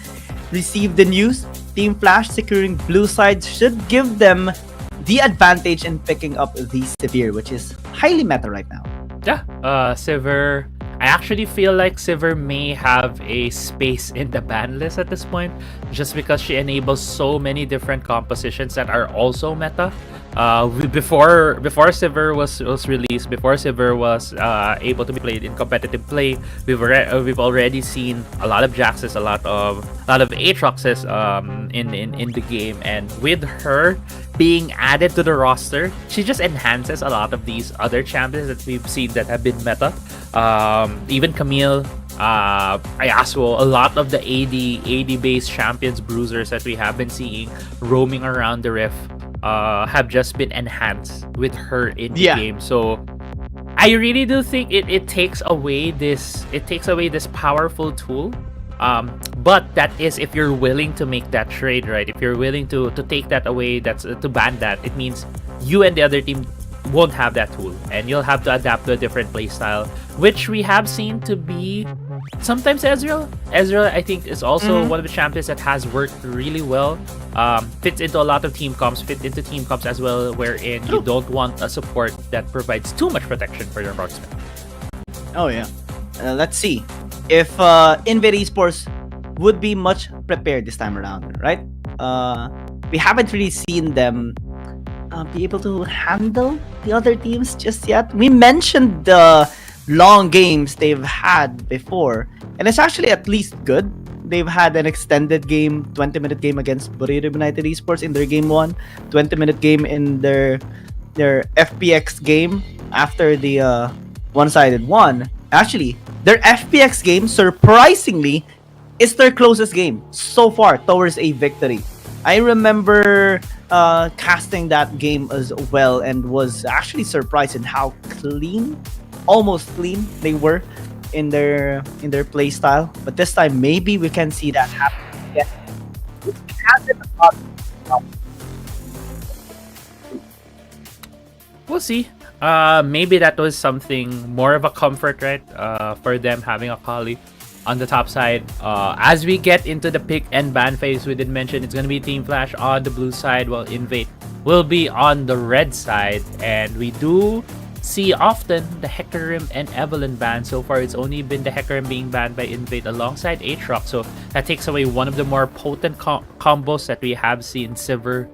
received the news. Team Flash securing blue side should give them the advantage in picking up the Severe, which is highly meta right now. Yeah, Sivir. I actually feel like Sivir may have a space in the ban list at this point, just because she enables so many different compositions that are also meta. Before Sivir was released, before Sivir was able to be played in competitive play, we've already seen a lot of Jaxes, a lot of Aatroxes in the game, and with her being added to the roster, she just enhances a lot of these other champions that we've seen that have been meta. Even Camille, Yasuo, a lot of the AD based champions, bruisers that we have been seeing roaming around the Rift have just been enhanced with her in the game. So I really do think it takes away this powerful tool. But that is if you're willing to make that trade, right? If you're willing to take that away, that's to ban that, it means you and the other team won't have that tool, and you'll have to adapt to a different playstyle, which we have seen to be sometimes Ezreal. Ezreal, I think, is also one of the champions that has worked really well. Fits into a lot of team comps, fit into team comps as well, wherein you don't want a support that provides too much protection for your marksman. Oh yeah. Let's see if INV Esports would be much prepared this time around, right? We haven't really seen them be able to handle the other teams just yet. We mentioned the long games they've had before, and it's actually at least good. They've had an extended game, 20-minute game against Burrito United Esports in their game 1, 20-minute game in their FPX game after the one-sided one. Actually, their FPX game, surprisingly, is their closest game so far towards a victory. I remember casting that game as well and was actually surprised in how clean, almost clean they were in their play style. But this time, maybe we can see that happen again. It hasn't a lot. We'll see. Maybe that was something more of a comfort, right? For them having a Kali on the top side. As we get into the pick and ban phase, we did mention it's going to be Team Flash on the blue side, while Invade will be on the red side. And we do see often the Hecarim and Evelyn banned. So far, it's only been the Hecarim being banned by Invade alongside Aatrox. So that takes away one of the more potent combos that we have seen Sivir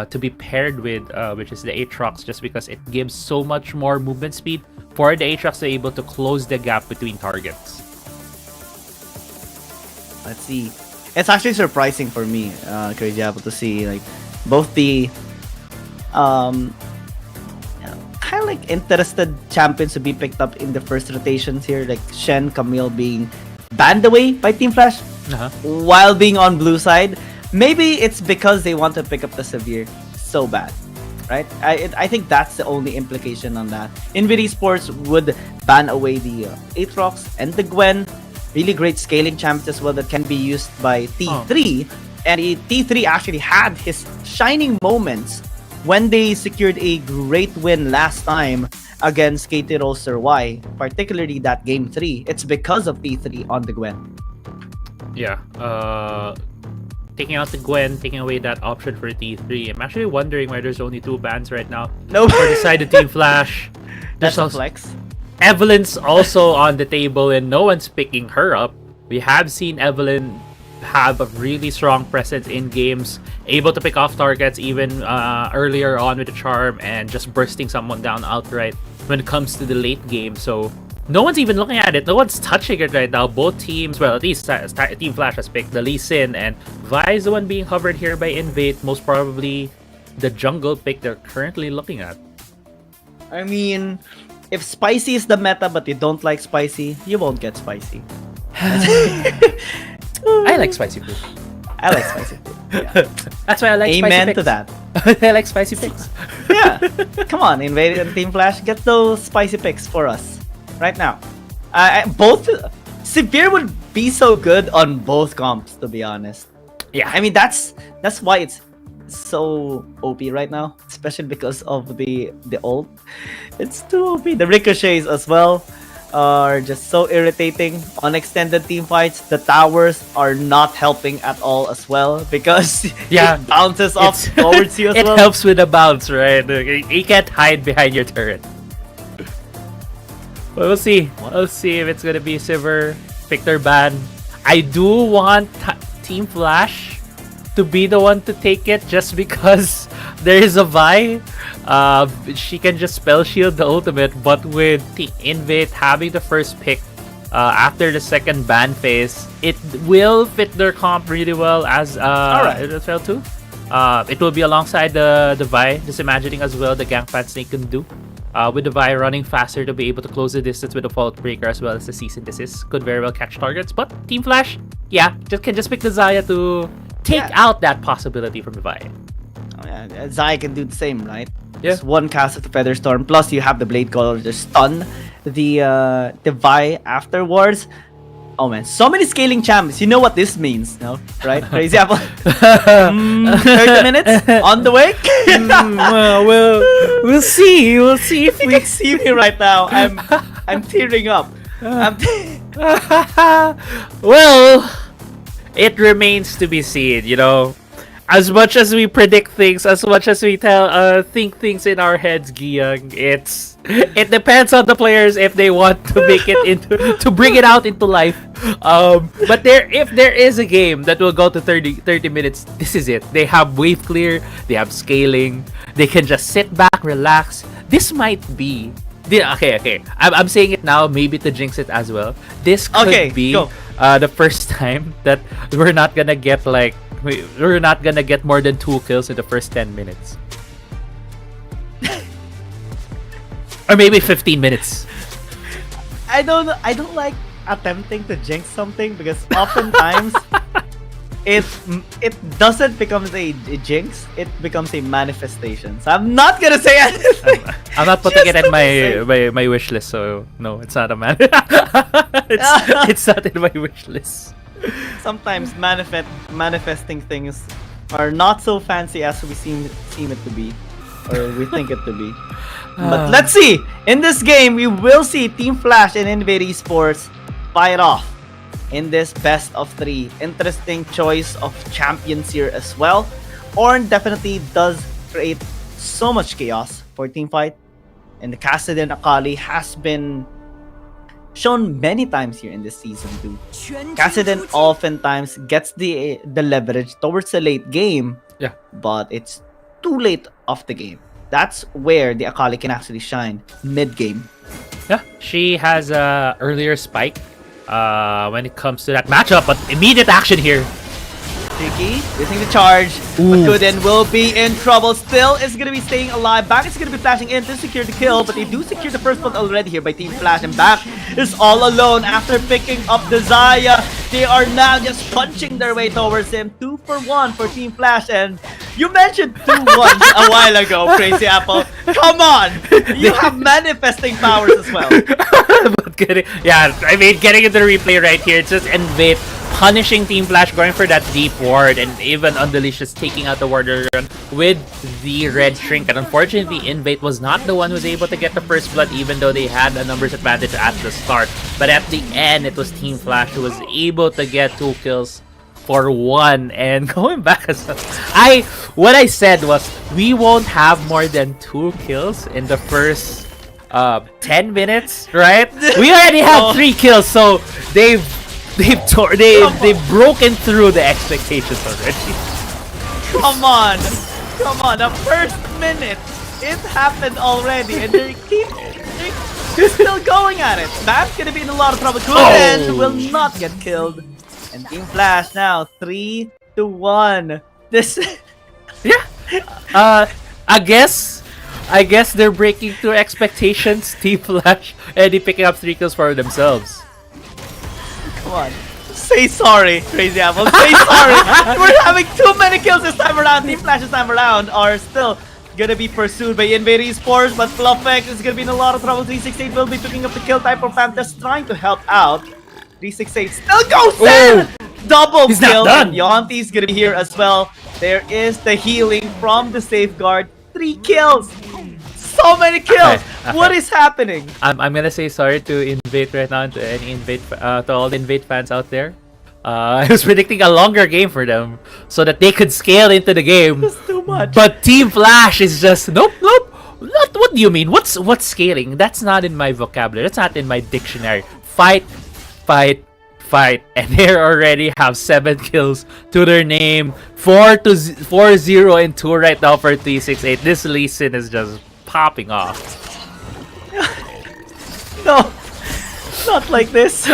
to be paired with, which is the Aatrox, just because it gives so much more movement speed for the Aatrox to be able to close the gap between targets. Let's see. it's actually surprising for me, Crazy Apple, to see like both the kind of like interested champions to be picked up in the first rotations here, like Shen, Camille being banned away by Team Flash while being on blue side. Maybe it's because they want to pick up the Severe so bad, right? I think that's the only implication on that. INV Esports would ban away the Aatrox and the Gwen. Really great scaling champions as well that can be used by T3. And T3 actually had his shining moments when they secured a great win last time against KT.RY, particularly that game 3. It's because of T3 on the Gwen. Yeah. Taking out the Gwen, taking away that option for T3. I'm actually wondering why there's only 2 bans right now. No. For the side of Team Flash. That's a flex. Evelyn's also on the table and no one's picking her up. We have seen Evelyn have a really strong presence in games, able to pick off targets even earlier on with the charm and just bursting someone down outright when it comes to the late game. So no one's even looking at it. No one's touching it right now. Both teams, well, at least Team Flash has picked the Lee Sin, and Vi is the one being covered here by Invade. Most probably the jungle pick they're currently looking at. I mean, if spicy is the meta but you don't like spicy, you won't get spicy. I like spicy food. I like spicy food. Yeah. That's why I like Amen spicy to that. I like spicy picks. Yeah. Come on, Invade and Team Flash, get those spicy picks for us right now. Both Severe would be so good on both comps, to be honest. Yeah. I mean, that's why it's so OP right now, especially because of the ult. It's too OP. The ricochets as well are just so irritating on extended team fights. The towers are not helping at all as well because it bounces off towards you as well. It helps with the bounce, right? You can't hide behind your turret. Well, we'll see. We'll see if it's gonna be Sivir, Victor ban. I do want Team Flash to be the one to take it just because there is a Vi. She can just spell shield the ultimate, but with the Invade having the first pick after the second ban phase, it will fit their comp really well as FL2. It will be alongside the Vi, just imagining as well the gank pants they can do. With the Vi running faster to be able to close the distance with the Fault Breaker as well as the Cease and Desist. Could very well catch targets, but Team Flash, can just pick the Xayah to take out that possibility from the Vi. Oh, yeah. Xayah can do the same, right? Yeah. Just one cast of the Feather Storm, plus you have the Blade Caller to stun the Vi afterwards. Oh man, so many scaling champs. You know what this means, no? Right? Crazy Apple. 30 minutes on the way. We'll see. We'll see if you can see me right now. I'm tearing up. Well, it remains to be seen, you know. As much as we predict things, as much as we think things in our heads, Giyang, it depends on the players if they want to make it to bring it out into life. But if there is a game that will go to 30 minutes, this is it. They have wave clear, they have scaling, they can just sit back, relax. This might be okay. I'm saying it now, maybe to jinx it as well. This could be the first time that we're not gonna get more than 2 kills in the first 10 minutes. Or maybe 15 minutes. I don't like attempting to jinx something because oftentimes it doesn't become a jinx, it becomes a manifestation. So I'm not gonna say anything. I'm not putting it in my wish list, so no, it's not a it's not in my wish list. Sometimes manifesting things are not so fancy as we seem it to be, or we think it to be. But let's see. In this game, we will see Team Flash and INV Esports fight off in this best of 3. Interesting choice of champions here as well. Ornn definitely does create so much chaos for team fight, and the Kassadin Akali has been shown many times here in this season too. Kassadin oftentimes gets the leverage towards the late game, but it's too late of the game. That's where the Akali can actually shine mid game. Yeah, she has a earlier spike when it comes to that matchup, but immediate action here Tricky using the charge, but Gooden will be in trouble. Still is gonna be staying alive. Back is gonna be flashing in to secure the kill, but they do secure the first one already here by Team Flash, and Back is all alone after picking up the Zaya. They are now just punching their way towards him. 2 for 1 for Team Flash, and you mentioned 2-1 a while ago, Crazy Apple. Come on! You have manifesting powers as well. But getting into the replay right here, it's just Invade punishing Team Flash, going for that deep ward, and even Unleash is taking out the warder run with the red shrink. And unfortunately, Invade was not the one who was able to get the first blood, even though they had a numbers advantage at the start. But at the end, it was Team Flash who was able to get 2 kills for 1. And going back as well, what I said was we won't have more than 2 kills in the first 10 minutes, right? We already have 3 kills, so they've broken through the expectations already. Come on, the first minute, it happened already, and they're still going at it. Back's gonna be in a lot of trouble. Gooden will not get killed, and Team Flash now 3-1. This, I guess they're breaking through expectations. Team Flash already picking up 3 kills for themselves. come on. Say sorry, Crazy Apple. Say sorry. We're having too many kills this time around. Team Flash this time around are still gonna be pursued by INV Esports, but Fluffex is gonna be in a lot of trouble. 368 will be picking up the kill. Type4Fam just trying to help out. 368 still goes in! Double He's kill. not done. Yonti's gonna be here as well. There is the healing from the safeguard. 3 kills. So many kills. Okay. What is happening? I'm gonna say sorry to Invade right now, to any Invade, to all the Invade fans out there. I was predicting a longer game for them so that they could scale into the game. That's too much. But Team Flash is just nope. What do you mean? What's scaling? That's not in my vocabulary. That's not in my dictionary. Fight, and they already have 7 kills to their name. 4-0 and 2 right now for 368. This Lee Sin is just popping off. No, not like this.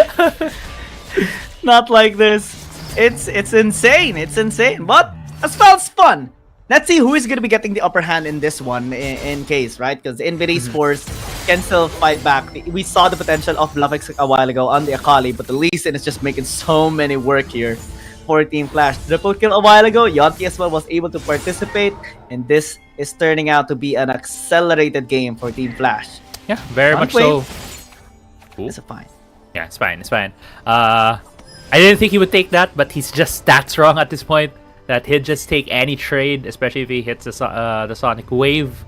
Not like this. It's insane. It's insane. But as well as fun. Let's see who is going to be getting the upper hand in this one in case, right? Because INV Esports can still fight back. We saw the potential of Bluffix a while ago on the Akali, but the Lee Sin is just making so many work here for Team Flash. Triple kill a while ago. Yonti as well was able to participate, and this is turning out to be an accelerated game for Team Flash. Yeah, very much so. It's fine. Yeah, it's fine. It's fine. I didn't think he would take that, but he's just that strong at this point that he'd just take any trade, especially if he hits the Sonic Wave.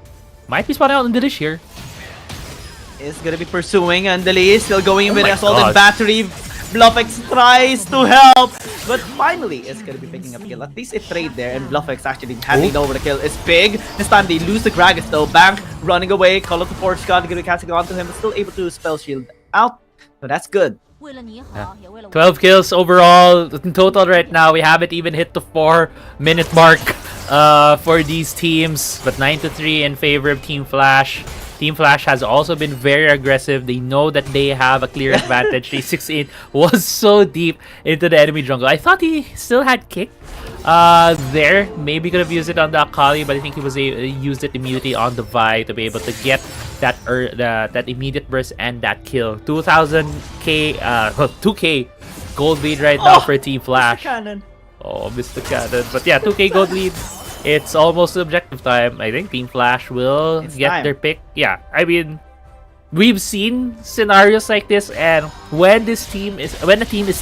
Might be spawning out in the dish here. Is gonna be pursuing, and the Lee is still going in with my Assault and God. Battery. Bluffix tries to help, but finally it's gonna be picking up kill. At least a trade there, and Bluffix actually handing over the kill is big. This time they lose the Gragas though. Bank running away. Call of the Forge God gonna be casting onto him, but still able to spell shield out. So that's good. 12 kills overall in total right now. We haven't even hit the 4-minute mark for these teams, but 9-3 in favor of Team Flash. Team Flash has also been very aggressive. They know that they have a clear advantage. 368 was so deep into the enemy jungle. I thought he still had kick there. Maybe could have used it on the Akali, but I think he was used it immediately on the Vi to be able to get that that immediate burst and that kill. 2k gold lead right now for Team Flash. Cannon. Oh, Mr. Cannon. But yeah, 2k gold lead. It's almost objective time. I think Team Flash will get their pick. Yeah, I mean, we've seen scenarios like this, and when a team is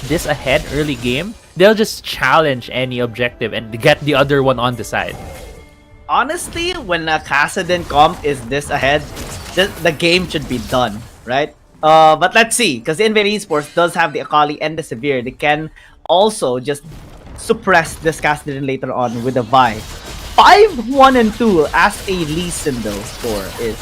this ahead early game, they'll just challenge any objective and get the other one on the side. Honestly, when a Kassadin comp is this ahead, the game should be done, right? But let's see, because INV Esports does have the Akali and the Severe. They can also just suppress this Kassadin later on with a Vi. 5-1-2 as a Lee Sin though score is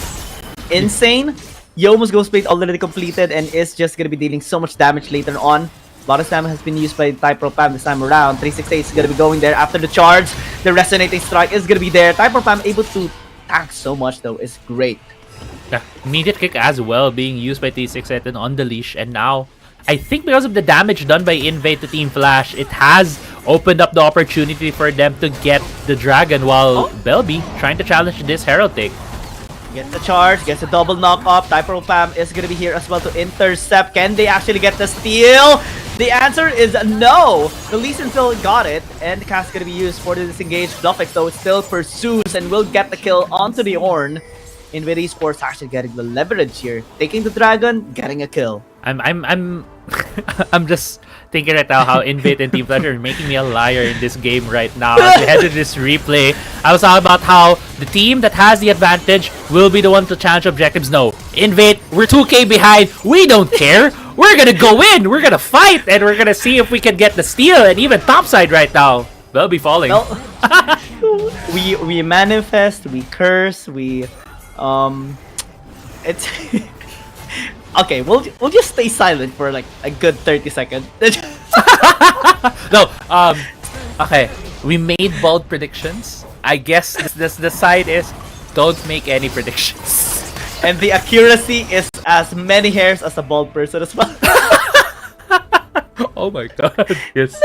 insane. Yomo's Ghost Blade already completed and is just gonna be dealing so much damage later on. A lot of stamina has been used by Type4Fam this time around. 368 is gonna be going there after the charge. The resonating strike is gonna be there. Type4Fam able to tank so much though is great. Yeah, immediate kick as well being used by 368 and on the leash, and now I think because of the damage done by Invade to Team Flash, it has opened up the opportunity for them to get the dragon while Belby trying to challenge this Herald take. Gets the charge, gets a double knock off. Typer Pam is gonna be here as well to intercept. Can they actually get the steal? The answer is no. The Lee Sin still got it, and the cast gonna be used for the disengaged. Bluffix though still pursues and will get the kill onto the Ornn. INV Esports actually getting the leverage here, taking the dragon, getting a kill. I'm just thinking right now how Invade and Team Flash are making me a liar in this game right now. As we head to this replay, I was talking about how the team that has the advantage will be the one to challenge objectives. No, Invade, we're 2k behind. We don't care. We're gonna go in. We're gonna fight, and we're gonna see if we can get the steal and even topside right now. They'll be falling. Well, we manifest, we curse, we it's okay, we'll just stay silent for like a good 30 seconds. No, okay, we made bold predictions. I guess the side is don't make any predictions. And the accuracy is as many hairs as a bald person as well. Oh my god, yes.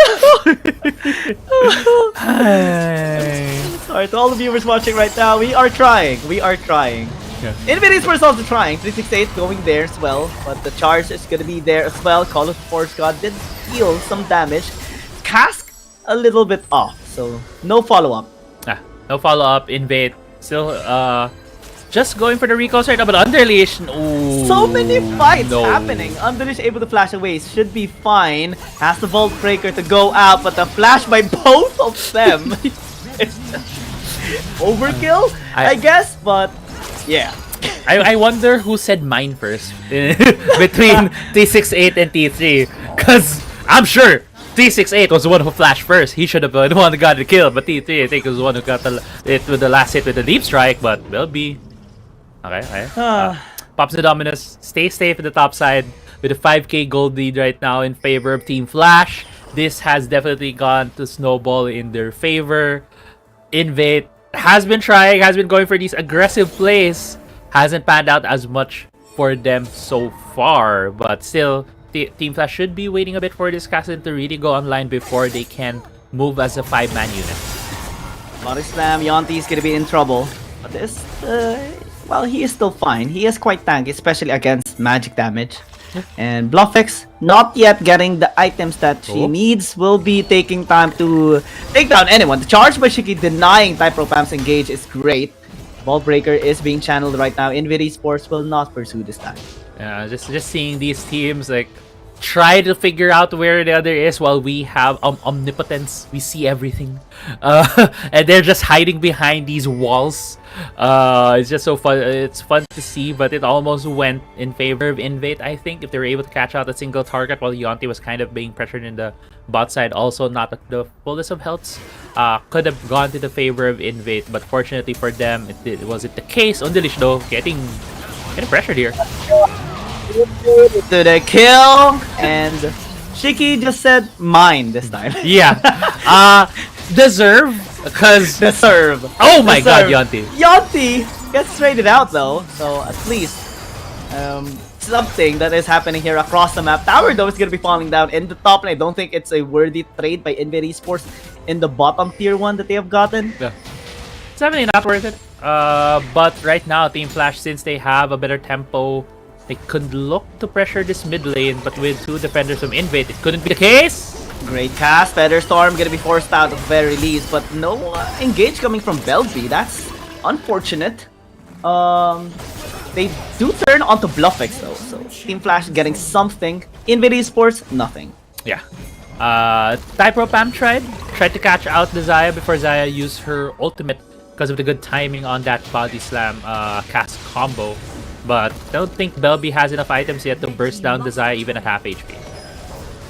Sorry to all the viewers watching right now, we are trying. Yeah. Infinity Sports also trying. 368 going there as well, but the charge is gonna be there as well. Call of Force God did deal some damage. Cask a little bit off, so no follow-up. No follow-up. Invade still just going for the recalls right now, but Underleash. Ooh, So many fights happening. Underleash able to flash away, should be fine. Has the Vault Breaker to go out, but the flash by both of them is overkill, I guess, but yeah. I wonder who said mine first between T68 and T3, because I'm sure T68 was the one who flashed first. He should have been the one who got the kill, but T3 I think was the one who got it with the last hit with the deep strike, but will be okay. Pops the Dominus, stay safe at the top side with a 5k gold lead right now in favor of Team Flash. This has definitely gone to snowball in their favor. Invade has been going for these aggressive plays. Hasn't panned out as much for them so far, but still, Team Flash should be waiting a bit for this castle to really go online before they can move as a 5-man unit. Body slam, Yonti is gonna be in trouble. But this, well, he is still fine. He is quite tanky, especially against magic damage. And Bluffix, not yet getting the items that she needs, will be taking time to take down anyone. The charge by Shiki denying Type Pam's engage is great. Ball Breaker is being channeled right now. INV Esports will not pursue this time. Yeah, just seeing these teams like try to figure out where the other is while we have omnipotence. We see everything, and they're just hiding behind these walls. It's just so fun. It's fun to see, but it almost went in favor of Invade. I think if they were able to catch out a single target while Yonti was kind of being pressured in the bot side, also not at the fullest of healths, could have gone to the favor of Invade. But fortunately for them, it wasn't the case. Underleash though getting pressured here. To the kill, and Shiki just said mine this time. Yeah, deserve. Oh my god, Yonti. Yonti gets traded out though, so at least something that is happening here across the map. Tower though is gonna be falling down in the top lane. I don't think it's a worthy trade by INV Esports in the bottom tier 1 that they have gotten. Yeah. It's definitely not worth it. But right now, Team Flash, since they have a better tempo, they could look to pressure this mid lane, but with 2 defenders from Invade, it couldn't be the case. Great cast, Featherstorm gonna be forced out at the very least, but no engage coming from Belby. That's unfortunate. They do turn onto Bluffix though, so Team Flash getting something. INV Esports, nothing. Yeah. Type Pam tried to catch out the Xayah before Xayah used her ultimate because of the good timing on that body slam cast combo. But I don't think Belby has enough items yet to burst down the Xayah even at half HP.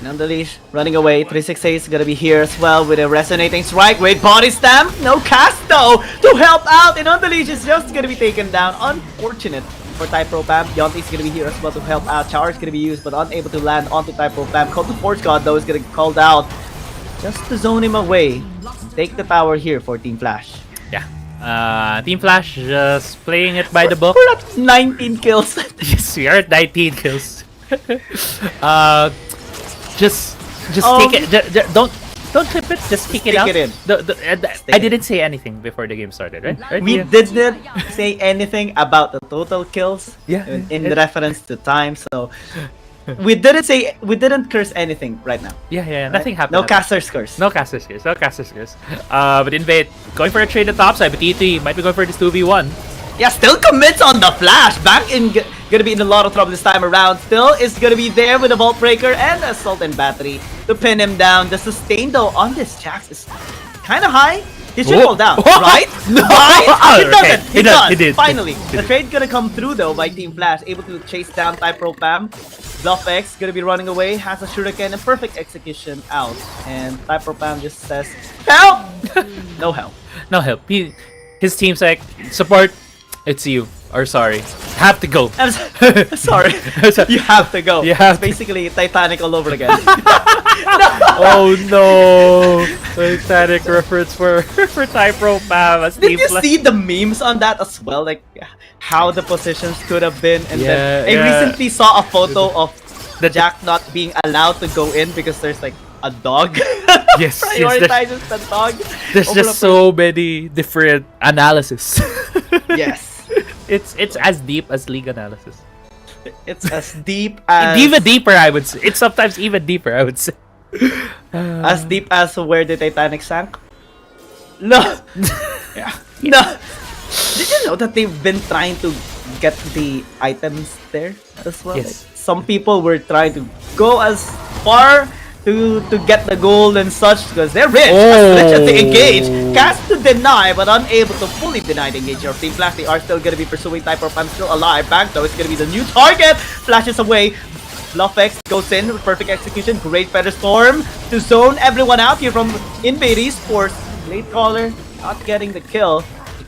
Underleash running away. 368 is gonna be here as well with a resonating strike. Great body stamp. No cast though to help out, and Underleash is just gonna be taken down. Unfortunate for Type Pam. Yonti is gonna be here as well to help out. Charge is gonna be used but unable to land onto Type Pam. Call to Force God though is gonna get called out just to zone him away. Take the tower here for Team Flash. Yeah. Team Flash just playing it by the book. We're at 19 kills. Yes, we are at 19 kills. Just take it. Don't Don't clip it. Just kick it Stick out. it in. I didn't say anything before the game started, right? We didn't say anything about the total kills. Yeah. In reference to time, so we didn't curse anything right now. Yeah. Nothing happened. No caster's curse. No caster's curse. But Invade going for a trade at top side, but T3 might be going for this 2v1. Yeah, still commits on the flash. Back in, gonna be in a lot of trouble this time around. Still is gonna be there with a Vault Breaker and Assault and Battery to pin him down. The sustain though on this Jax is kind of high. He should fall down, right? Right? It doesn't. It does. It did. Finally, the trade gonna come through though by Team Flash, able to chase down Type-Pro Pam. Bluff X gonna be running away, has a shuriken and perfect execution out. And Type-Pro Pam just says, "Help!" No help. No help. His team's like, support, it's you. Or sorry. Have to go. I'm sorry. You have to go. You have it's basically Titanic all over again. Oh no! Titanic reference for Type-Pro Pam as Did you Team see the memes on that as well? Like how the positions could have been, and then I recently saw a photo of the Jack not being allowed to go in because there's like a dog. Yes, prioritizes the dog. There's just so many different analysis. Yes. It's as deep as league analysis. It's as deep as Even deeper, I would say. It's sometimes even deeper, I would say. as deep as where the Titanic sank. No. Yeah. No. Did you know that they've been trying to get the items there as well? Yes. Like, some people were trying to go as far to get the gold and such because they're rich. As rich as they engage. Cast to deny but unable to fully deny the engage of Team Flash. They are still going to be pursuing Type-Pro Pam still alive. Bank though is going to be the new target. Flashes away. Bluff X goes in with perfect execution. Great Feather Storm to zone everyone out here from Invade Esports. Late caller not getting the kill.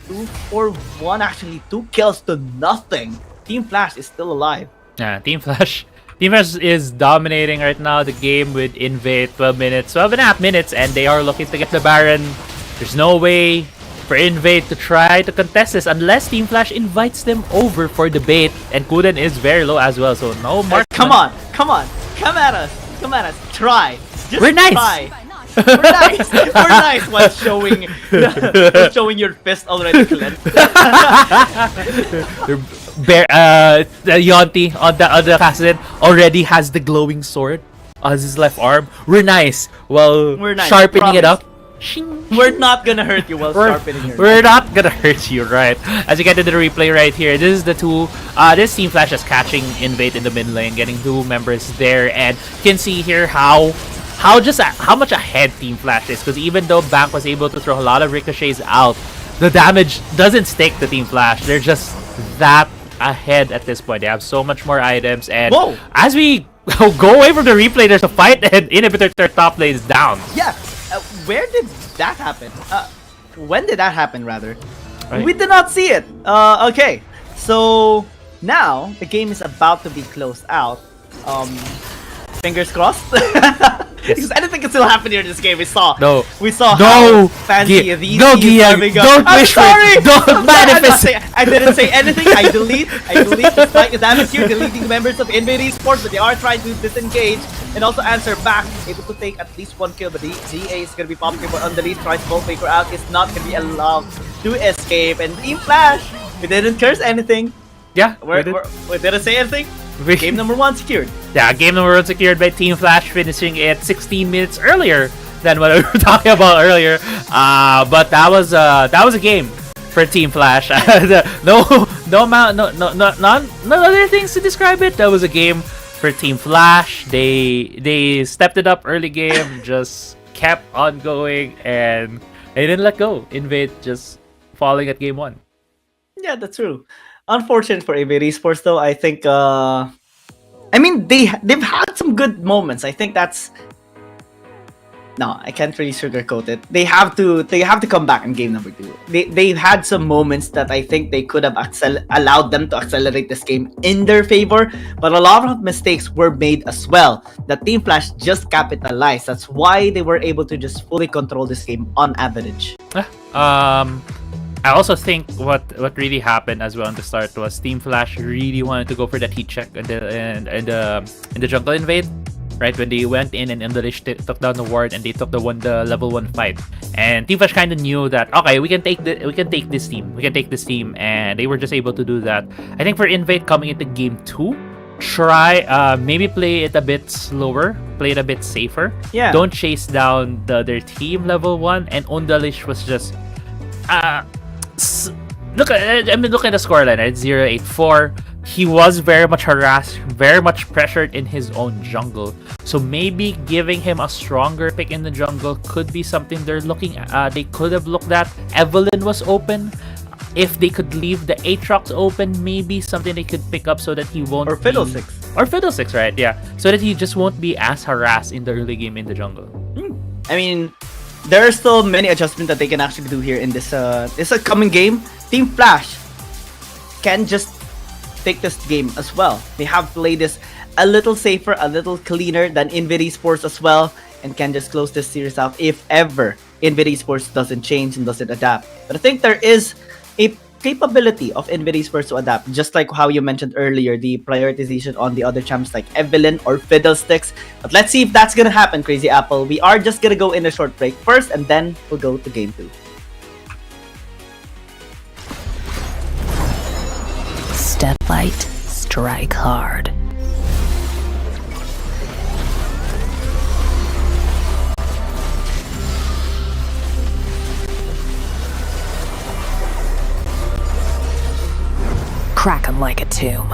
2-4-1 actually. 2 kills to nothing. Team Flash is still alive. Yeah, Team Flash is dominating right now the game with Invade. 12 and a half minutes, and they are looking to get the Baron. There's no way for Invade to try to contest this unless Team Flash invites them over for debate, and Kuden is very low as well, so no mark. Come on, come at us, try. Just We're nice. Try. We're nice. We're nice while showing your fist already clenched. The Yonti on the Kassadin already has the glowing sword as his left arm. We're nice. Well, We're nice, sharpening it up. We're not gonna hurt you while sharpening your We're not gonna hurt you, right? As you get to the replay right here, this is the two. This Team Flash is catching Invade in the mid lane, getting 2 members there, and you can see here how much ahead Team Flash is. Because even though Bank was able to throw a lot of ricochets out, the damage doesn't stick to Team Flash. They're just that ahead at this point. They have so much more items, and as we go away from the replay, there's a fight, and Inhibitor top lane is down. Yeah. Where did that happen? When did that happen, rather? Right. We did not see it. Okay. So now the game is about to be closed out. Fingers crossed. Because anything can still happen here in this game. We saw how fancy these teams are being. Don't wish for it. Don't manifest. I didn't say anything. I delete despite the damage here, deleting members of Invade Esports, but they are trying to disengage and also answer back, able to take at least 1 kill, but the GA is going to be popping but on the lead, tries to Vault Breaker out, is not going to be allowed to escape, and Team Flash, we didn't curse anything. Yeah, we didn't say anything. Game number 1 secured. Yeah, game number 1 secured by Team Flash, finishing it 16 minutes earlier than what we were talking about earlier. But that was a game for Team Flash. no other things to describe it. That was a game for Team Flash. They stepped it up early game, just kept on going, and they didn't let go. Invade just falling at game 1. Yeah, that's true. Unfortunate for Invade Esports though. I think I mean they've had some good moments. I think that's no, I can't really sugarcoat it. They have to come back in game number 2. They've had some moments that I think they could have allowed them to accelerate this game in their favor, but a lot of mistakes were made as well that Team Flash just capitalized. That's why they were able to just fully control this game on average. I also think what really happened as well in the start was Team Flash really wanted to go for that heat check in the jungle invade. right? When they went in and Undalish took down the ward and they took the level 1 fight. And Team Flash kind of knew that, okay, we can take this team, and they were just able to do that. I think for Invade coming into game 2, try maybe play it a bit slower, play it a bit safer. Yeah. Don't chase down their team level 1, and Undalish was just look at the scoreline, right? 0-8-4. He was very much harassed, very much pressured in his own jungle. So maybe giving him a stronger pick in the jungle could be something they're looking at. They could have looked at. Evelyn was open. If they could leave the Aatrox open, maybe something they could pick up so that he won't. Or Fiddlesticks. Or Fiddlesticks, right? Yeah. So that he just won't be as harassed in the early game in the jungle. I mean, there are still many adjustments that they can actually do here in this upcoming game. Team Flash can just take this game as well. They have played this a little safer, a little cleaner than INV Esports as well, and can just close this series out if ever INV Esports doesn't change and doesn't adapt. But I think there is a capability of INV Esports to adapt, just like how you mentioned earlier, the prioritization on the other champs like Evelyn or Fiddlesticks. But let's see if that's gonna happen, Crazy Apple. We are just gonna go in a short break first, and then we'll go to game 2. Step light, strike hard. Crack 'em like a tomb.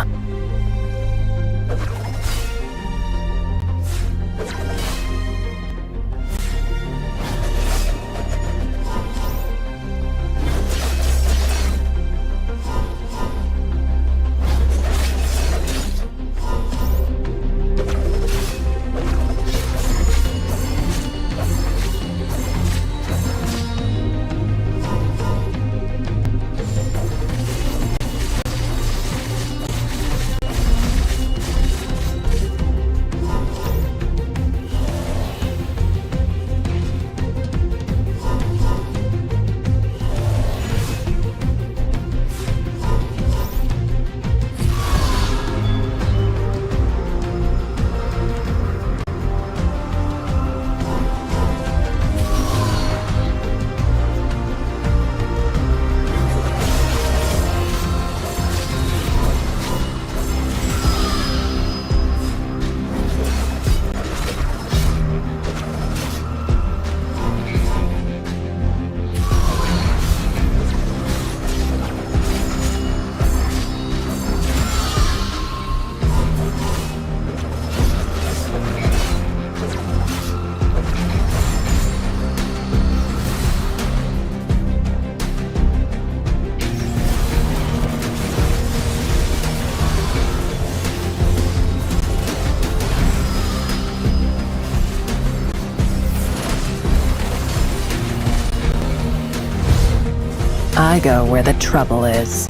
I go where the trouble is.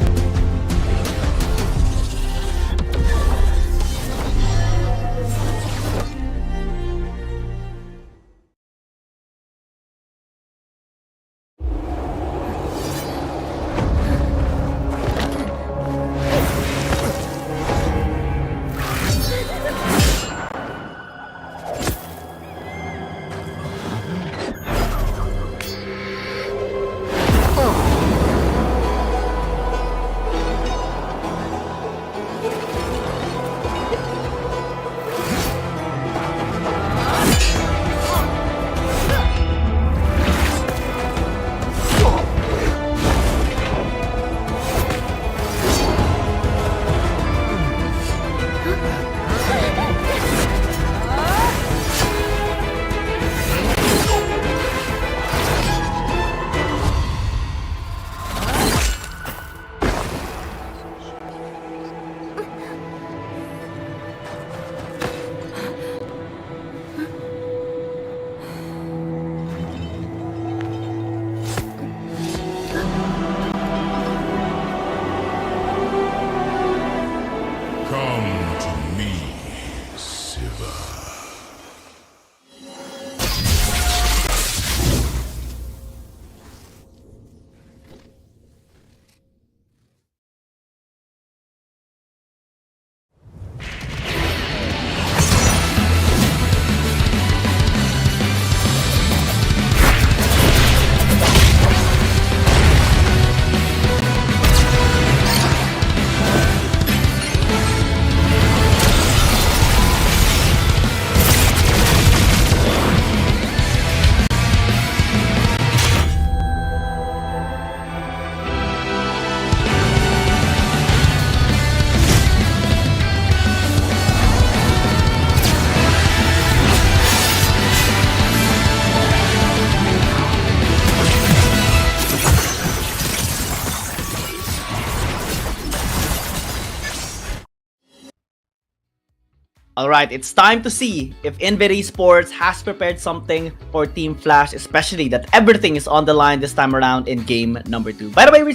Alright, it's time to see if INV Esports has prepared something for Team Flash, especially that everything is on the line this time around in game number 2. By the way, we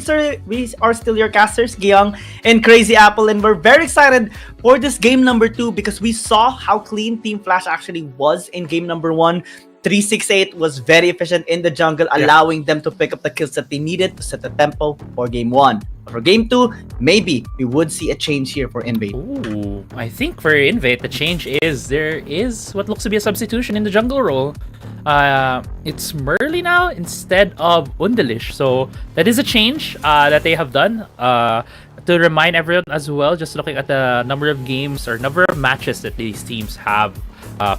are still your casters, Giyang and Crazy Apple, and we're very excited for this game number 2 because we saw how clean Team Flash actually was in game number 1. 368 was very efficient in the jungle, allowing them to pick up the kills that they needed to set the tempo for game 1. But for game 2, maybe we would see a change here for Invade. Ooh, I think for Invade, the change is there is what looks to be a substitution in the jungle role. It's Merly now instead of Undelish. So that is a change that they have done. To remind everyone as well, just looking at the number of games or number of matches that these teams have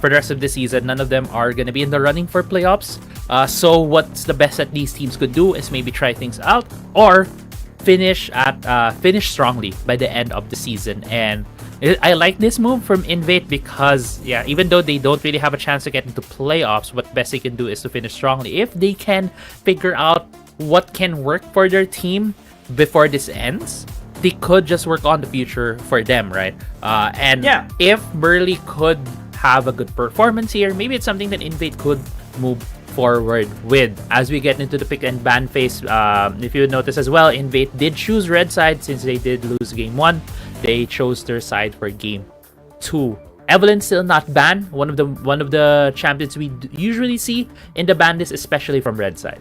for the rest of the season, none of them are going to be in the running for playoffs. So what's the best that these teams could do is maybe try things out or finish strongly by the end of the season. And I like this move from Invade because, yeah, even though they don't really have a chance to get into playoffs, what best they can do is to finish strongly. If they can figure out what can work for their team before this ends, they could just work on the future for them, right? If Burley could have a good performance here, maybe it's something that Invade could move forward with as we get into the pick and ban phase. If you notice as well, Invade did choose red side since they did lose game 1. They chose their side for game 2. Evelyn still not banned. One of the champions we usually see in the ban list, especially from red side.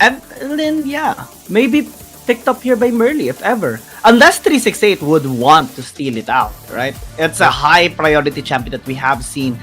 Evelyn, yeah, maybe picked up here by Merly, if ever. Unless 368 would want to steal it out, right? It's a high priority champion that we have seen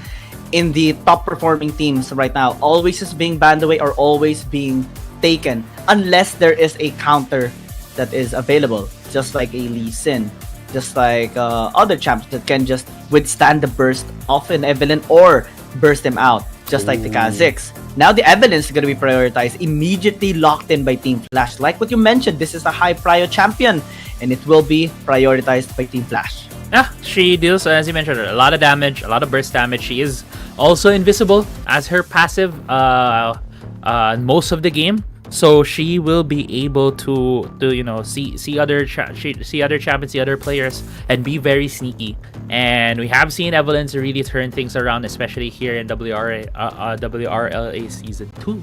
in the top performing teams right now. Always is being banned away or always being taken unless there is a counter that is available. Just like a Lee Sin. Just like other champions that can just withstand the burst of an Evelyn or burst them out. Just like the Kha'Zix. Now the Evelyn's going to be prioritized, immediately locked in by Team Flash. Like what you mentioned, this is a high prio champion and it will be prioritized by Team Flash. Yeah, she deals, as you mentioned, a lot of damage, a lot of burst damage. She is also invisible as her passive most of the game. So she will be able to see other champions, see other players, and be very sneaky. And we have seen Evelyn's really turn things around, especially here in WRL-A Season 2.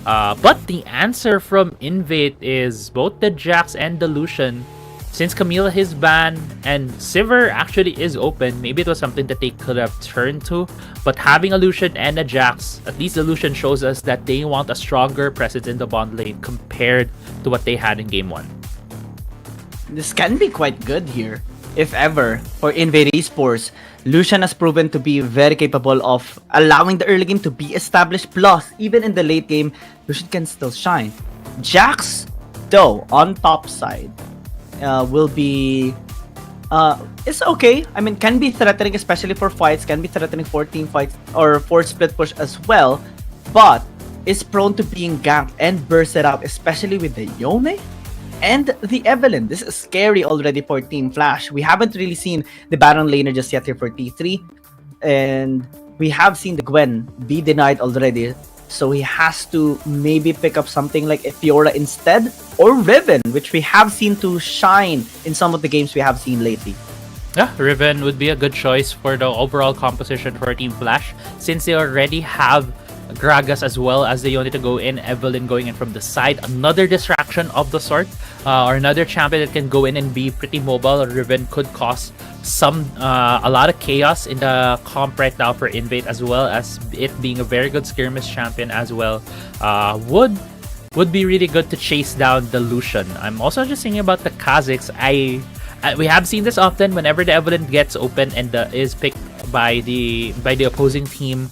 But the answer from Invade is both the Jax and the Lucian. Since Camila is banned and Sivir actually is open, maybe it was something that they could have turned to. But having a Lucian and a Jax, at least the Lucian shows us that they want a stronger presence in the bond lane compared to what they had in game 1. This can be quite good here, if ever, for Invade Esports. Lucian has proven to be very capable of allowing the early game to be established. Plus, even in the late game, Lucian can still shine. Jax, though, on top side, will be it's okay. I mean, can be threatening, especially for fights, can be threatening for team fights or for split push as well, but is prone to being ganked and bursted out, especially with the Yone and the Evelyn. This is scary already for Team Flash. We haven't really seen the Baron laner just yet here for T3, and we have seen the Gwen be denied already. So he has to maybe pick up something like a Fiora instead, or Riven, which we have seen to shine in some of the games we have seen lately. Yeah, Riven would be a good choice for the overall composition for Team Flash, since they already have Gragas as well as the unit to go in, Evelyn going in from the side, another distraction of the sort, or another champion that can go in and be pretty mobile. Riven could cause a lot of chaos in the comp right now for Invade, as well as it being a very good skirmish champion as well. Would be really good to chase down the Lucian. I'm also just thinking about the Kha'Zix. We have seen this often whenever the Evelyn gets open and is picked by the opposing team.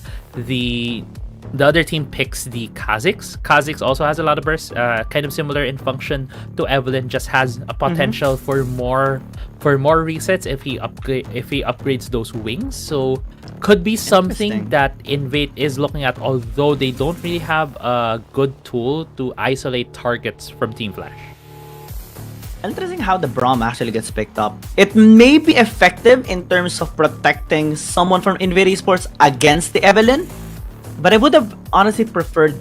The other team picks the Kha'Zix. Kha'Zix also has a lot of burst, kind of similar in function to Evelyn, just has a potential for more resets if he upgrades those wings. So could be something that Invade is looking at, although they don't really have a good tool to isolate targets from Team Flash. Interesting how the Braum actually gets picked up. It may be effective in terms of protecting someone from Invade Esports against the Evelyn, but I would have honestly preferred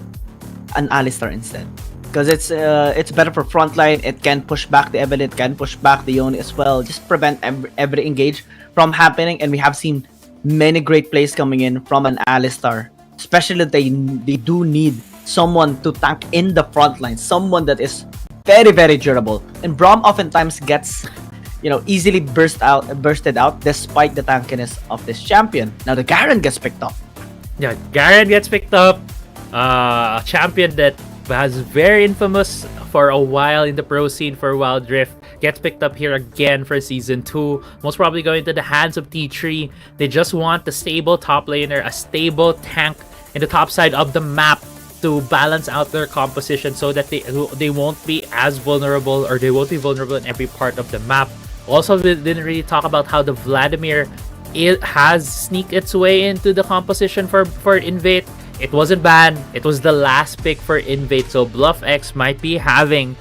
an Alistar instead. because it's better for frontline. It can push back the Evelyn, it can push back the Yone as well. Just prevent every engage from happening. And we have seen many great plays coming in from an Alistar, especially they do need someone to tank in the front line, someone that is very, very durable. And Braum oftentimes gets, easily bursted out despite the tankiness of this champion. Now the Garen gets picked up. Yeah, Garen gets picked up. A champion that was very infamous for a while in the pro scene for Wild Rift gets picked up here again for season 2. Most probably going to the hands of T3. They just want a stable top laner, a stable tank in the top side of the map to balance out their composition so that they won't be as vulnerable, or they won't be vulnerable in every part of the map. Also, we didn't really talk about how the Vladimir has sneaked its way into the composition for Invade. It wasn't banned. It was the last pick for Invade, so BluffX might be having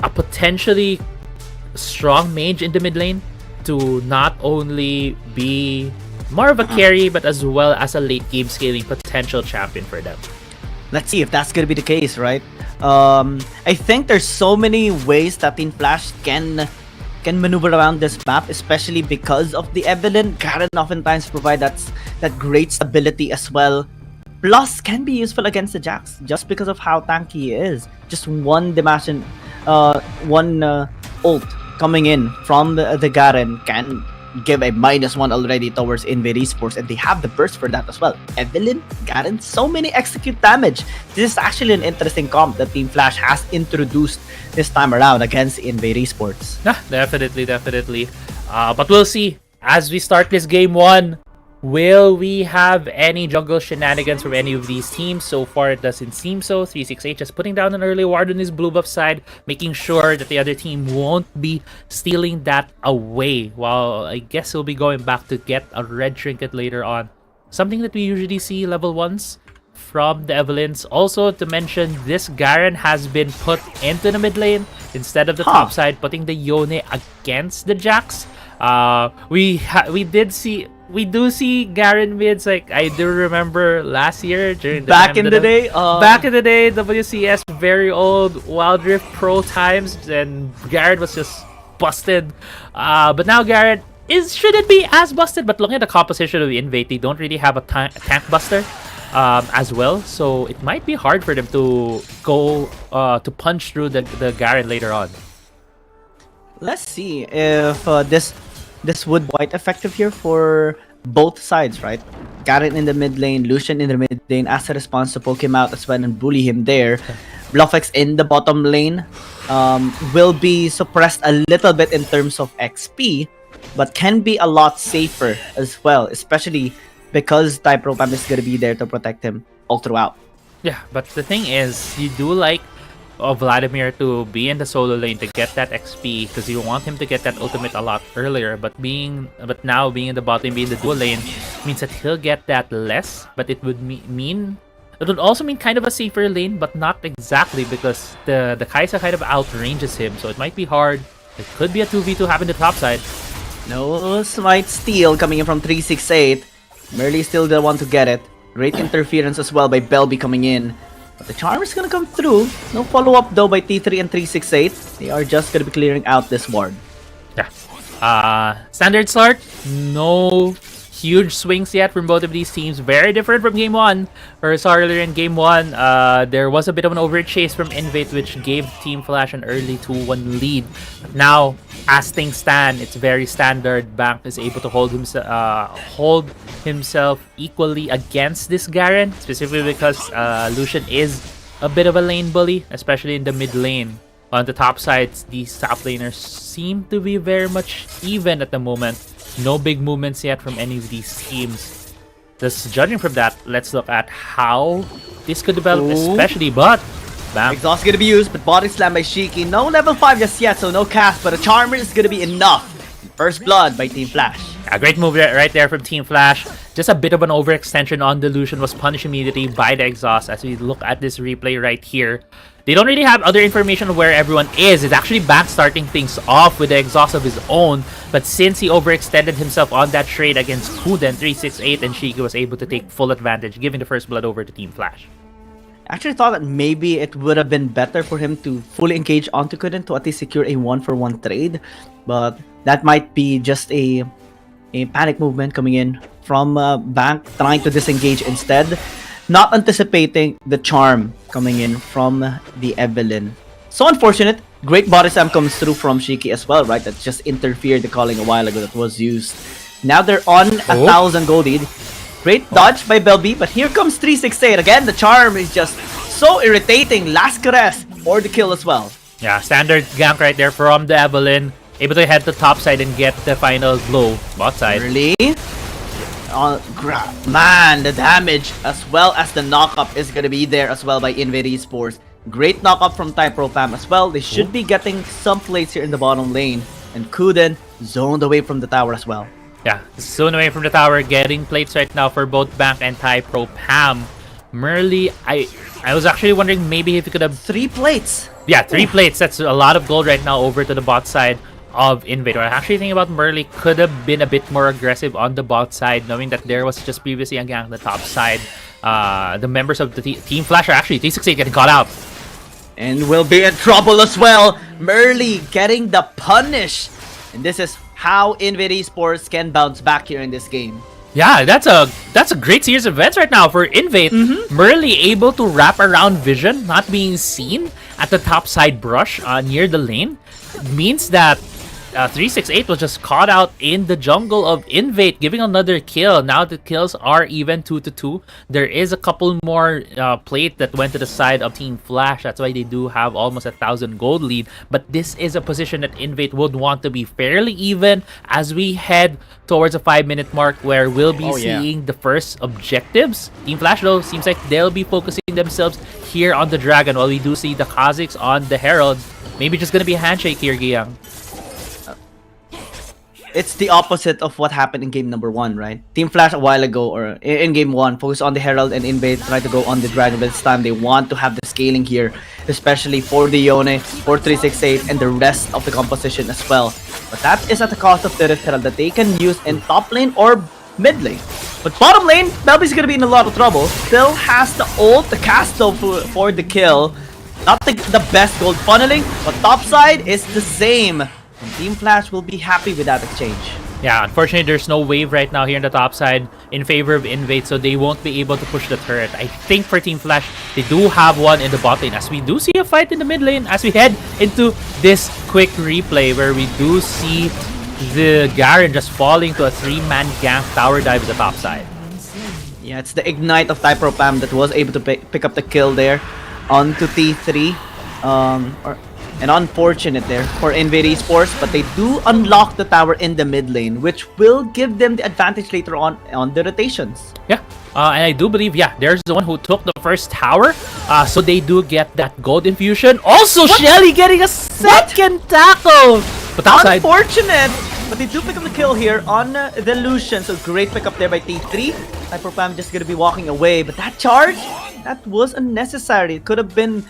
a potentially strong mage in the mid lane to not only be more of a carry, but as well as a late game scaling potential champion for them. Let's see if that's gonna be the case, right? I think there's so many ways that Team Flash can maneuver around this map, especially because of the Evelyn. Garen oftentimes provide that great stability as well. Plus, can be useful against the Jax just because of how tanky he is. Just one Damascene, ult coming in from the Garen can give a -1 already towards INV Esports, and they have the burst for that as well. Evelyn, Garen, so many execute damage. This is actually an interesting comp that Team Flash has introduced this time around against INV Esports. Yeah, definitely. But we'll see as we start this game 1. Will we have any jungle shenanigans from any of these teams? So far, it doesn't seem so. 368 just putting down an early ward on his blue buff side, making sure that the other team won't be stealing that away. While I guess he'll be going back to get a red trinket later on. Something that we usually see level 1s from the Evelyns. Also, to mention, this Garen has been put into the mid lane instead of the top side, putting the Yone against the Jax. We do see Garen mids. Like, I do remember last year during the back in the day, WCS, very old Wild Rift Pro times, and Garen was just busted. But now Garen shouldn't be as busted. But looking at the composition of the Invade, they don't really have a tank buster as well, so it might be hard for them to go to punch through the Garen later on. Let's see if this would quite effective here for both sides, right? Garen in the mid lane, Lucian in the mid lane as a response to poke him out as well and bully him there. BluffX in the bottom lane will be suppressed a little bit in terms of XP, but can be a lot safer as well, especially because Type Pam is going to be there to protect him all throughout. Yeah, but the thing is, you do like Vladimir to be in the solo lane to get that XP, because you want him to get that ultimate a lot earlier. But now being in the bottom, being in the dual lane, means that he'll get that less. But it would also mean kind of a safer lane, but not exactly, because the Kai'Sa kind of outranges him. So it might be hard. It could be a 2v2 happening to the top side. No smite steal coming in from 368. Merely still the one to get it. Great interference as well by Belby coming in. But the charm is gonna come through. No follow-up though by T3 and 368. They are just gonna be clearing out this ward. Yeah. Standard start. No huge swings yet from both of these teams. Very different from game 1. Or earlier in game 1, there was a bit of an overchase from Invade, which gave Team Flash an early 2-1 lead. Now, as things stand, it's very standard. Bank is able to hold himself equally against this Garen, specifically because Lucian is a bit of a lane bully, especially in the mid lane. On the top sides, these top laners seem to be very much even at the moment. No big movements yet from any of these teams. Just judging from that, let's look at how this could develop, especially, but bam. Exhaust gonna be used, but body slam by Shiki. No level 5 just yet, so no cast, but a charmer is gonna be enough. First blood by Team Flash. A great move right there from Team Flash. Just a bit of an overextension on the Lucian, was punished immediately by the exhaust. As we look at this replay right here, they don't really have other information of where everyone is. It's actually back starting things off with the exhaust of his own. But since he overextended himself on that trade against Kuden 368, and Shiki was able to take full advantage, giving the first blood over to Team Flash. I actually thought that maybe it would have been better for him to fully engage onto Kuden to at least secure a 1-for-1 trade. But that might be just a panic movement coming in from Bank, trying to disengage instead. Not anticipating the charm coming in from the Evelyn. So unfortunate. Great body slam comes through from Shiki as well, right? That just interfered the calling a while ago that was used. Now they're on 1,000 gold lead. Great dodge by Belby, but here comes 368. Again, the charm is just so irritating. Last caress or the kill as well. Yeah, standard gank right there from the Evelyn. Able to head to top side and get the final blow bot side. Really? Man, the damage as well as the knockup is going to be there as well by INV Esports. Great knockup from Type-R Pam as well. They should be getting some plates here in the bottom lane. And Kuden zoned away from the tower as well. Yeah, soon away from the tower, getting plates right now for both Bank and Type-R Pam. Merly, I was actually wondering maybe if he could have 3 plates. Yeah, 3 plates. That's a lot of gold right now over to the bot side of Invader. I actually think about Merly could have been a bit more aggressive on the bot side, knowing that there was just previously a gank on the top side. The members of the Team Flash are actually 368 getting caught out. And will be in trouble as well. Merly getting the punish. And this is how INV Esports can bounce back here in this game. Yeah, that's a great series of events right now for Invade. Merly able to wrap around vision, not being seen at the top side brush near the lane. It means that 368 was just caught out in the jungle of Invade, giving another kill. Now the kills are even 2-2. There is a couple more plate that went to the side of Team Flash. That's why they do have almost 1,000 gold lead. But this is a position that Invade would want to be fairly even as we head towards a 5-minute mark where we'll be seeing the first objectives. Team Flash though seems like they'll be focusing themselves here on the Dragon, while we do see the Kha'Zix on the Herald. Maybe just gonna be a handshake here, Giyang. It's the opposite of what happened in game number 1, right? Team Flash a while ago, or in game 1, focused on the Herald and Invade, try to go on the Dragon. But this time they want to have the scaling here, especially for the Yone, for 368, and the rest of the composition as well. But that is at the cost of the Rift Herald that they can use in top lane or mid lane. But bottom lane, Belby's gonna be in a lot of trouble. Still has the ult, the cast though for the kill. Not the best gold funneling, but top side is the same. And Team Flash will be happy with that exchange. Yeah, unfortunately, there's no wave right now here on the top side in favor of Invade, so they won't be able to push the turret. I think for Team Flash, they do have one in the bot lane, as we do see a fight in the mid lane as we head into this quick replay where we do see the Garen just falling to a 3-man gank tower dive at the top side. Yeah, it's the Ignite of Type-R Pam that was able to pick up the kill there onto T3. And unfortunate there for INV Esports, but they do unlock the tower in the mid lane, which will give them the advantage later on the rotations. Yeah, and I do believe, there's the one who took the first tower, so they do get that gold infusion. Also, Shelly getting a second tackle! But outside, unfortunate! But they do pick up the kill here on the Lucian, so great pick up there by T3. Type-R Pam just gonna be walking away, but that charge, that was unnecessary. It could have been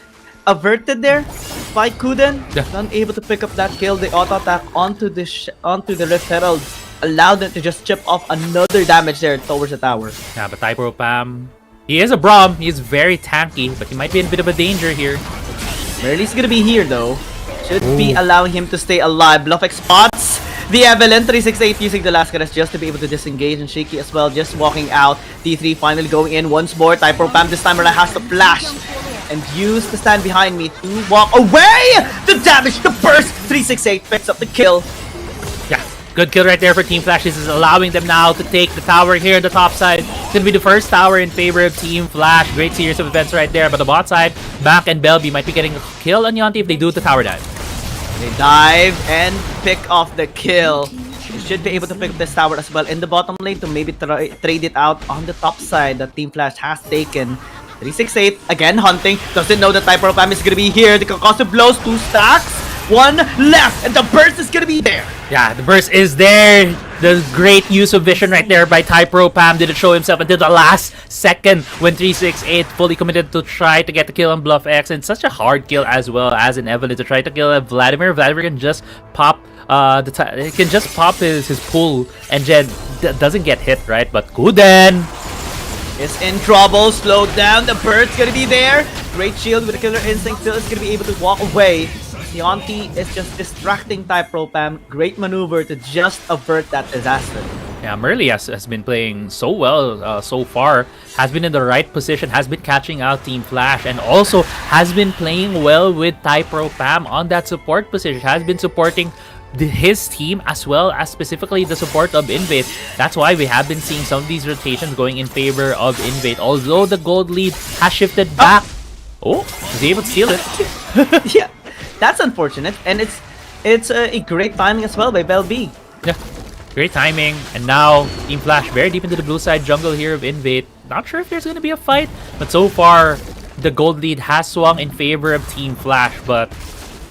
averted there by Kuden. Unable to pick up that kill. The auto attack onto the Rift Herald allowed them to just chip off another damage there towards the tower. Yeah, but Type-R Pam, he is a Braum. He is very tanky, but he might be in a bit of a danger here. Merely's gonna be here though. Should be allowing him to stay alive. Bluffx spots the Evelyn. 368 using the last caress just to be able to disengage, and Shaky as well just walking out. T3 finally going in once more. Type-R Pam this time around has to flash and use the stand behind me to walk away! The damage, the burst! 368 picks up the kill. Yeah, good kill right there for Team Flash. This is allowing them now to take the tower here on the top side. It's gonna be the first tower in favor of Team Flash. Great series of events right there. But the bot side, Bank and Belby might be getting a kill on Yonti if they do the tower dive. They dive and pick off the kill. They should be able to pick up this tower as well in the bottom lane to maybe trade it out on the top side that Team Flash has taken. 368 again hunting, doesn't know that Type-R Pam is gonna be here. The concussive blows, 2 stacks, 1 left, and the burst is gonna be there. Yeah, the burst is there. The great use of vision right there by Type-R Pam didn't show himself until the last second when 368 fully committed to try to get the kill on Bluffx, and such a hard kill as well as an Evelyn to try to kill Vladimir. Vladimir can just pop he can just pop his pull and then doesn't get hit, right? But Kuden, is in trouble. Slowed down. The bird's gonna be there. Great shield with a killer instinct. Still is gonna be able to walk away. Deonti is just distracting Type-Pro Pam. Great maneuver to just avert that disaster. Yeah, Merly has been playing so well so far. Has been in the right position, has been catching out Team Flash, and also has been playing well with Type-Pro Pam on that support position. Has been supporting his team as well as specifically the support of Invade. That's why we have been seeing some of these rotations going in favor of Invade. Although the gold lead has shifted back. Oh, he's able to steal it. Yeah, that's unfortunate, and it's a great timing as well by Bell-B. Yeah, great timing. And now Team Flash very deep into the blue side jungle here of Invade. Not sure if there's going to be a fight, but so far the gold lead has swung in favor of Team Flash. But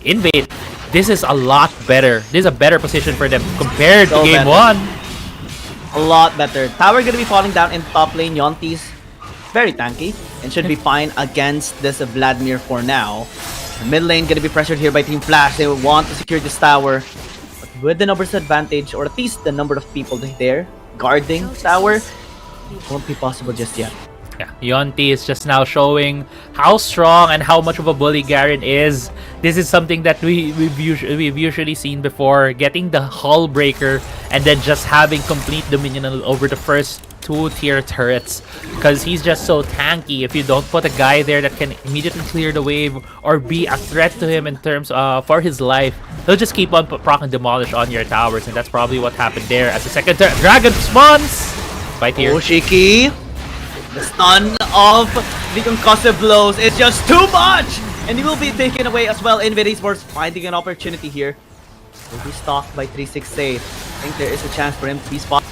Invade, this is a lot better. This is a better position for them compared to game one. A lot better. Tower gonna be falling down in top lane. Yonti's very tanky and should be fine against this Vladimir for now. The mid lane gonna be pressured here by Team Flash. They want to secure this tower, but with the numbers advantage, or at least the number of people there guarding tower, won't be possible just yet. Yeah, Yonti is just now showing how strong and how much of a bully Garen is. This is something that we've usually seen before, getting the hull breaker and then just having complete dominion over the first 2-tier turrets, because he's just so tanky. If you don't put a guy there that can immediately clear the wave or be a threat to him in terms for his life, he'll just keep on proc and demolish on your towers, and that's probably what happened there as the second dragon spawns right here. Oh, Shiki! The stun of the concussive blows is just too much! And he will be taken away as well. Invade Esports finding an opportunity here. Will be stalked by 368. I think there is a chance for him to be spotted.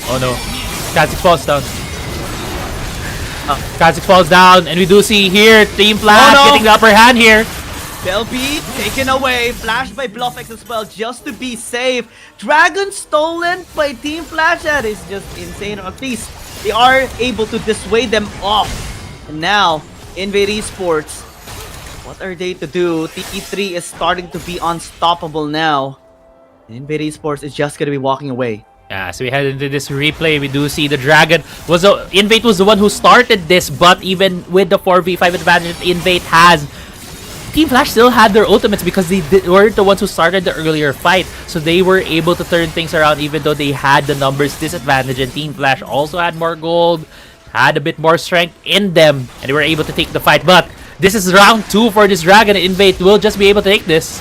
Oh no. Kha'Zix falls down. Kha'Zix falls down, and we do see here Team Flash getting the upper hand here. Bell-B taken away, flashed by Bluffex as well, just to be safe. Dragon stolen by Team Flash. That is just insane. Or at least they are able to dissuade them off. And now, Invade Esports, what are they to do? TE3 is starting to be unstoppable now. Invade Esports is just going to be walking away. Yeah, so we head into this replay. We do see the Dragon Invade was the one who started this, but even with the 4v5 advantage Invade has, Team Flash still had their ultimates because they weren't the ones who started the earlier fight. So they were able to turn things around even though they had the numbers disadvantage. And Team Flash also had more gold, had a bit more strength in them, and they were able to take the fight. But this is round 2 for this Dragon. Invade will just be able to take this.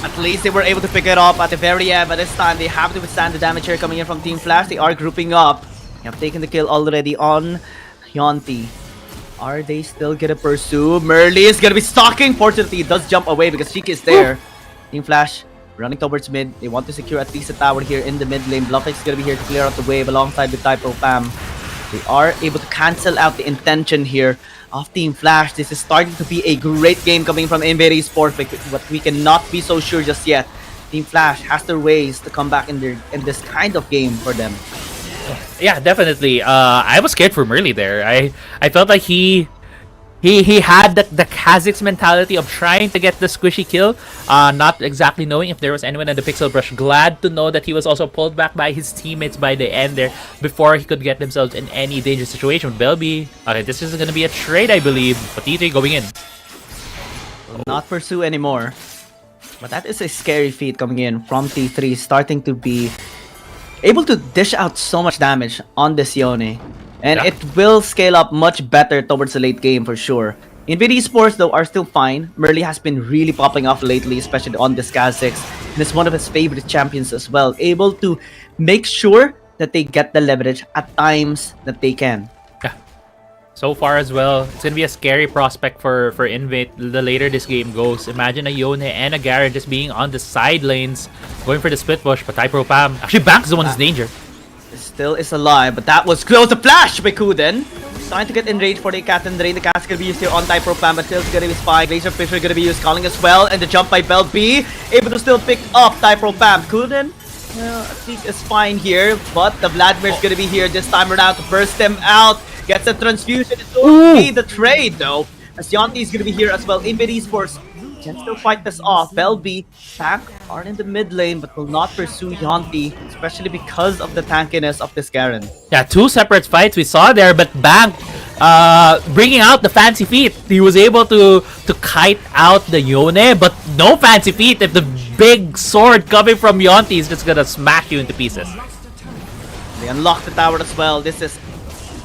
At least they were able to pick it up at the very end, but this time they have to withstand the damage here coming in from Team Flash. They are grouping up. They have taken the kill already on Yonti. Are they still gonna pursue? Merly is gonna be stalking. Fortunately, he does jump away because Sheik is there. Team Flash running towards mid. They want to secure at least a tower here in the mid lane. Bluffex is gonna be here to clear out the wave alongside with Type-Pro Pam. They are able to cancel out the intention here of Team Flash. This is starting to be a great game coming from Invade Esports, but we cannot be so sure just yet. Team Flash has their ways to come back in this kind of game for them. Yeah, definitely. I was scared for Merly there. I felt like he had the Kha'Zix mentality of trying to get the squishy kill, not exactly knowing if there was anyone in the pixel brush. Glad to know that he was also pulled back by his teammates by the end there before he could get themselves in any dangerous situation with Bell-B. Okay, this is going to be a trade, I believe. But T3 going in. Will not pursue anymore. But that is a scary feat coming in from T3, starting to be able to dish out so much damage on this Yone. And it will scale up much better towards the late game for sure. Invade Esports though are still fine. Merly has been really popping off lately, especially on this Kha'Zix. And it's one of his favorite champions as well. Able to make sure that they get the leverage at times that they can. Yeah. So far as well, it's gonna be a scary prospect for Invade the later this game goes. Imagine a Yone and a Garen just being on the side lanes, going for the split push, but Type-Pro Pam actually backs the one in danger. Still is alive, but that was close. The flash by Kuden. Trying to get in range for the Cat.R.Y. The cat's gonna be used here on Type-Pro Pam, but still gonna be spy. Laser Fisher gonna be used, calling as well, and the jump by Bell-B. Able to still pick up Type-Pro Pam. Kuden, at least is fine here, but the Vladimir's gonna be here this time around to burst them out. Gets a transfusion. It's going to be the trade though, as Yonti is gonna be here as well. Invade Esports can still fight this off. Belby, Tank are in the mid lane but will not pursue Yonti, especially because of the tankiness of this Garen. Yeah, two separate fights we saw there, but Bang bringing out the fancy feet. He was able to kite out the Yone, but no fancy feet if the big sword coming from Yonti is just gonna smack you into pieces. They unlock the tower as well. This is,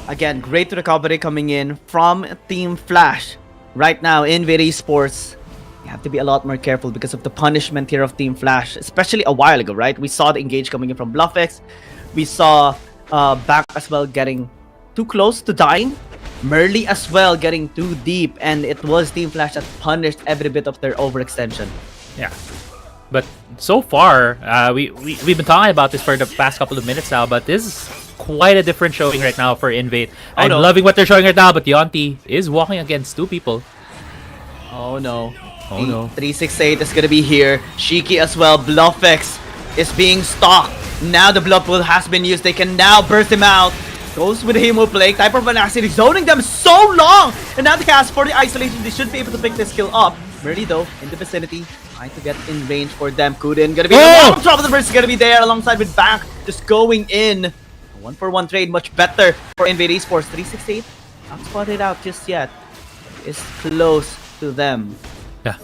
again, great recovery coming in from Team Flash. Right now, INV Esports, you have to be a lot more careful because of the punishment here of Team Flash, especially a while ago, right? We saw the engage coming in from BluffX. We saw Back as well getting too close to dying. Merly as well getting too deep, and it was Team Flash that punished every bit of their overextension. Yeah. But so far, we've been talking about this for the past couple of minutes now, but this is quite a different showing right now for Invade. I'm loving what they're showing right now, but Yonti is walking against two people. Oh no. Oh no. 368 is gonna be here. Shiki as well. BluffX is being stalked. Now the bluff pool has been used. They can now burst him out. Goes with Hemo Plague. Type-R actually zoning them so long. And now the cast for the isolation. They should be able to pick this kill up. Merly though, in the vicinity, trying to get in range for them. Kuden gonna be the top of the burst, gonna be there alongside with Back. Just going in. A 1-for-1 trade, much better for Invade Esports. 368, not spotted out just yet. Is close to them. Yeah.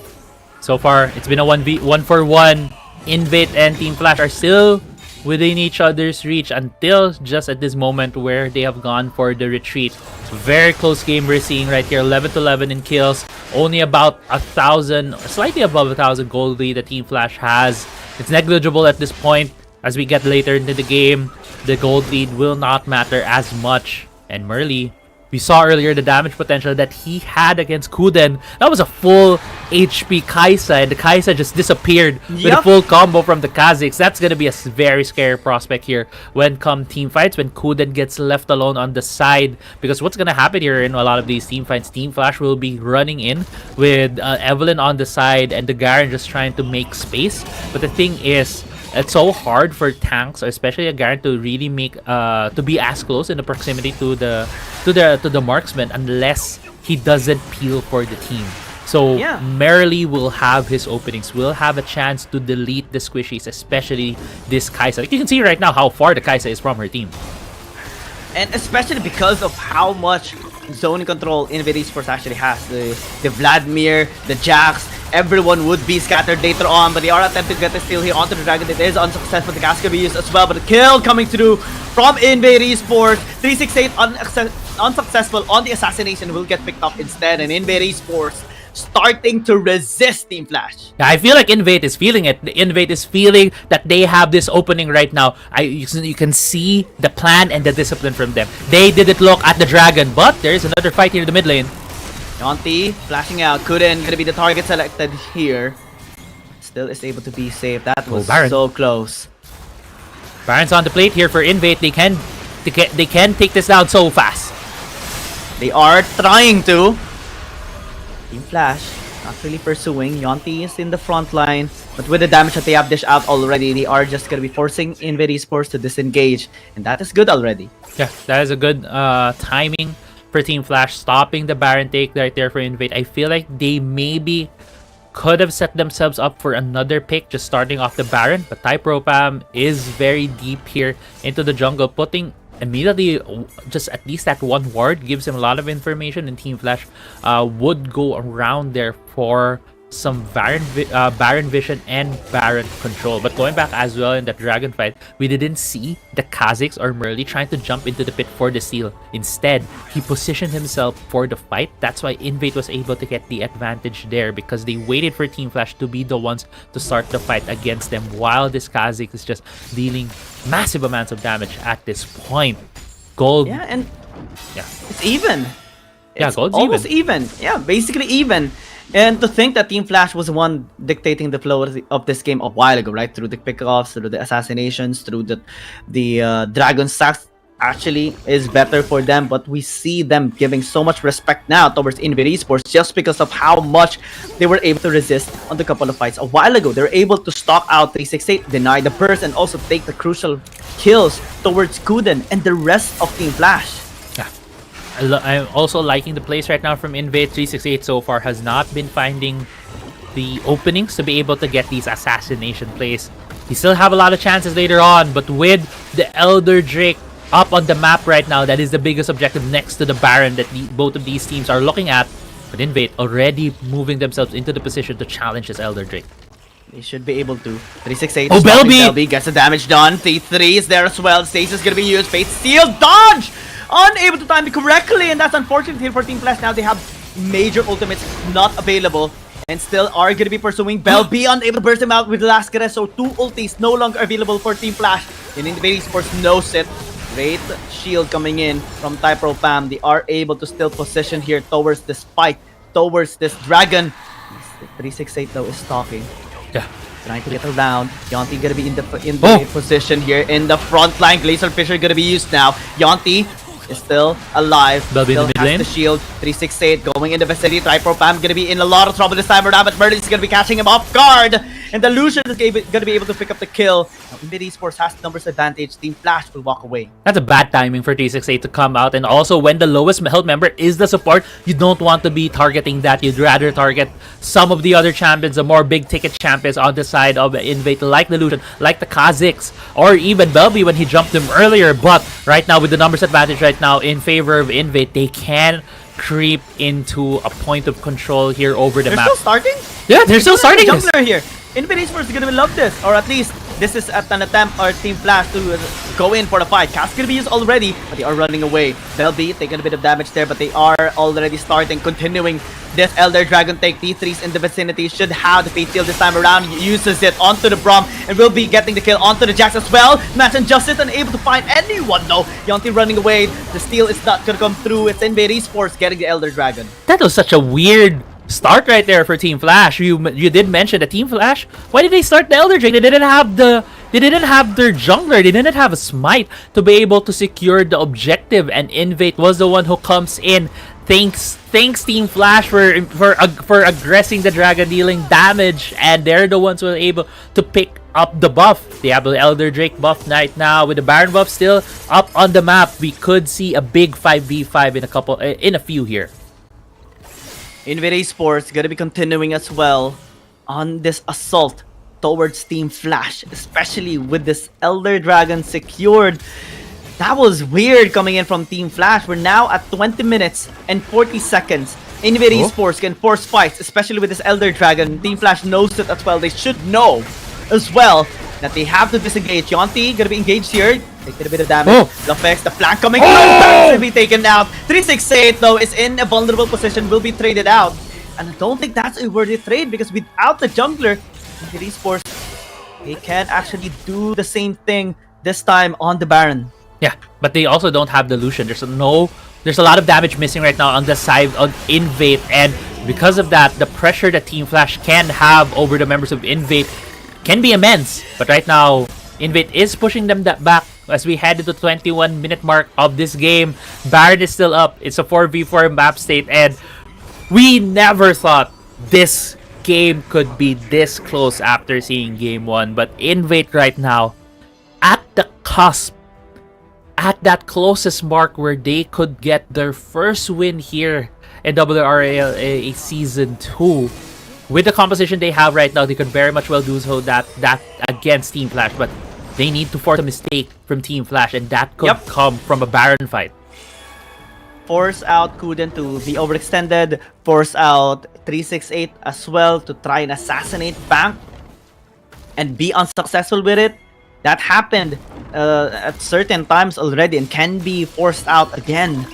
So far, it's been a 1-for-1. Invade and Team Flash are still within each other's reach until just at this moment where they have gone for the retreat. It's a very close game we're seeing right here. 11-11 in kills. Only about 1,000, slightly above 1,000 gold lead that Team Flash has. It's negligible at this point. As we get later into the game, the gold lead will not matter as much. And Merly, we saw earlier the damage potential that he had against Kuden. That was a full HP Kai'Sa, and the Kai'Sa just disappeared with a full combo from the Kazakhs. That's going to be a very scary prospect here when come team fights, when Kuden gets left alone on the side. Because what's going to happen here in a lot of these team fights, Team Flash will be running in with Evelyn on the side and the Garen just trying to make space. But the thing is, it's so hard for tanks, especially a Garen, to really make to be as close in the proximity to the marksman unless he doesn't peel for the team. So Merrily will have his openings, will have a chance to delete the squishies, especially this Kai'Sa. Like you can see right now how far the Kai'Sa is from her team. And especially because of how much zoning control INV Esports actually has. The Vladimir, the Jax, everyone would be scattered later on, but they are attempting to get the steal here onto the Dragon. It is unsuccessful. The gas can be used as well, but the kill coming through from INV Esports. 368 unsuccessful on the assassination, will get picked up instead, and INV Esports starting to resist Team Flash. Yeah, I feel like Invade is feeling it. Invade is feeling that they have this opening right now. You can see the plan and the discipline from them. They didn't look at the Dragon, but there is another fight here in the mid lane. Yonti flashing out. Kuden gonna be the target selected here. Still is able to be safe. That was so close. Baron's on the plate here for Invade. They can take this down so fast. They are trying to. Team Flash not really pursuing. Yonti is in the front line, but with the damage that they have dished out already, they are just gonna be forcing INV Esports to disengage, and that is good already. Yeah, that is a good timing for Team Flash, stopping the Baron take right there for Invade. I feel like they maybe could have set themselves up for another pick, just starting off the Baron, but Type-R is very deep here into the jungle, putting immediately just at least that one ward gives him a lot of information, and Team Flash would go around there for some Baron vision and Baron control. But going back as well in that Dragon fight, we didn't see the Kazakhs or Merly trying to jump into the pit for the steal. Instead, he positioned himself for the fight. That's why Invade was able to get the advantage there, because they waited for Team Flash to be the ones to start the fight against them, while this Kazakh is just dealing massive amounts of damage at this point. Gold. Yeah, and it's even. It's gold's almost even. Yeah, basically even. And to think that Team Flash was the one dictating the flow of this game a while ago, right? Through the pickoffs, through the assassinations, through the Dragon Stacks, actually is better for them. But we see them giving so much respect now towards INV Esports just because of how much they were able to resist on the couple of fights a while ago. They're able to stalk out 368, deny the burst, and also take the crucial kills towards Kuden and the rest of Team Flash. I'm also liking the plays right now from Invade. 368 so far has not been finding the openings to be able to get these assassination plays. You still have a lot of chances later on, but with the Elder Drake up on the map right now, that is the biggest objective next to the Baron that both of these teams are looking at. But INV already moving themselves into the position to challenge this Elder Drake. They should be able to. 368. Oh, Belby gets the damage done. T3 is there as well. Stasis is gonna be used. Fate Steel dodge! Unable to time it correctly, and that's unfortunate here for Team Flash. Now they have major ultimates not available and still are gonna be pursuing Belby, unable to burst him out with the last caress. So 2 ultis no longer available for Team Flash. And INV Esports knows it. Great shield coming in from KT.RY Fam. They are able to still position here towards the spike, towards this dragon. 368 though is stalking. Yeah. Trying to get around. Yonti gonna be in the position here in the front line. Glacier Fisher gonna be used now. Yonti is still alive. Belby in Still the mid has lane. the shield. 368 going in the vicinity. KT.RY Fam gonna be in a lot of trouble this time around, but Murder is gonna be catching him off guard. And the Lucian is gonna be able to pick up the kill. Now, INV Esports has numbers advantage. Team Flash will walk away. That's a bad timing for 368 to come out, and also when the lowest health member is the support, you don't want to be targeting that. You'd rather target some of the other champions, the more big ticket champions on the side of INV, like the Lucian, like the Kha'Zix, or even Belby when he jumped him earlier. But right now with the numbers advantage right now in favor of INV, they can creep into a point of control here over the They're map. still starting? Yeah, they're still starting this. Jungler here. INV Esports is gonna love this, or at least this is at an attempt or Team Flash to go in for the fight. Cast gonna be used already, but they are running away. Belby taking a bit of damage there, but they are already starting, continuing this Elder Dragon take. T3's in the vicinity, should have the Fate Seal this time around. He uses it onto the Braum and will be getting the kill onto the Jax as well. Match and Justice unable to find anyone though. Yonti running away. The steal is not gonna come through. It's INV Esports getting the Elder Dragon. That was such a weird start right there for Team Flash. You did mention that Team Flash. Why did they start the Elder Drake? They didn't have their jungler. They didn't have a smite to be able to secure the objective, and INV was the one who comes in. Thanks Team Flash for aggressing the dragon, dealing damage, and they're the ones who are able to pick up the buff. They have the Elder Drake buff right now with the Baron buff still up on the map. We could see a big 5v5 in a few here. INV Esports gonna be continuing as well on this assault towards Team Flash, especially with this Elder Dragon secured. That was weird coming in from Team Flash. We're now at 20 minutes and 40 seconds. INV Esports can force fights, especially with this Elder Dragon. Team Flash knows it as well. They should know as well that they have to disengage. Yonti gonna be engaged here. Taking a bit of damage. Lafex, the flank coming through. That's to be taken out. 368 though is in a vulnerable position, will be traded out. And I don't think that's a worthy trade because without the jungler, INV Esports, they can actually do the same thing this time on the Baron. Yeah, but they also don't have the Lucian. There's a lot of damage missing right now on the side of INV, and because of that, the pressure that Team Flash can have over the members of INV can be immense. But right now, INV is pushing them back as we head to the 21-minute mark of this game. Baron is still up. It's a 4v4 map state, and we never thought this game could be this close after seeing game 1. But INV right now, at the cusp, at that closest mark where they could get their first win here in WRL-A Season 2. With the composition they have right now, they could very much well do so that against Team Flash. But they need to force a mistake from Team Flash, and that could come from a Baron fight. Force out Kuden to be overextended. Force out 368 as well to try and assassinate Bank and be unsuccessful with it. That happened at certain times already and can be forced out again.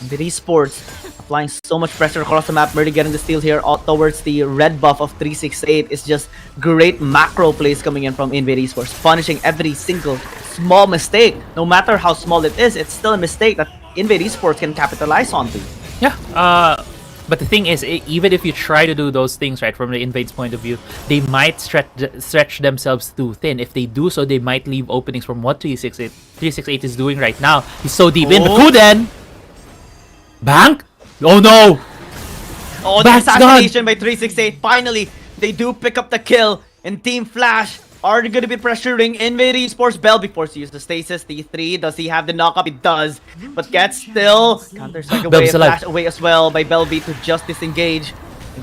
The Esports applying so much pressure across the map. Murdy getting the steal here towards the red buff of 368 is just great macro plays coming in from INV Esports, punishing every single small mistake. No matter how small it is, it's still a mistake that INV Esports can capitalize onto. Yeah, but the thing is, even if you try to do those things right from the Invade's point of view, they might stretch themselves too thin. If they do so, they might leave openings from what 368 is doing right now. He's so deep in the Kuden. Bank? Oh no! Oh, the assassination by 368. Finally, they do pick up the kill. And Team Flash are going to be pressuring INV Esports. Belby forced to use the stasis. T3, does he have the knockup? He does. But gets still counter-strike away. Flash away as well by Belby to just disengage.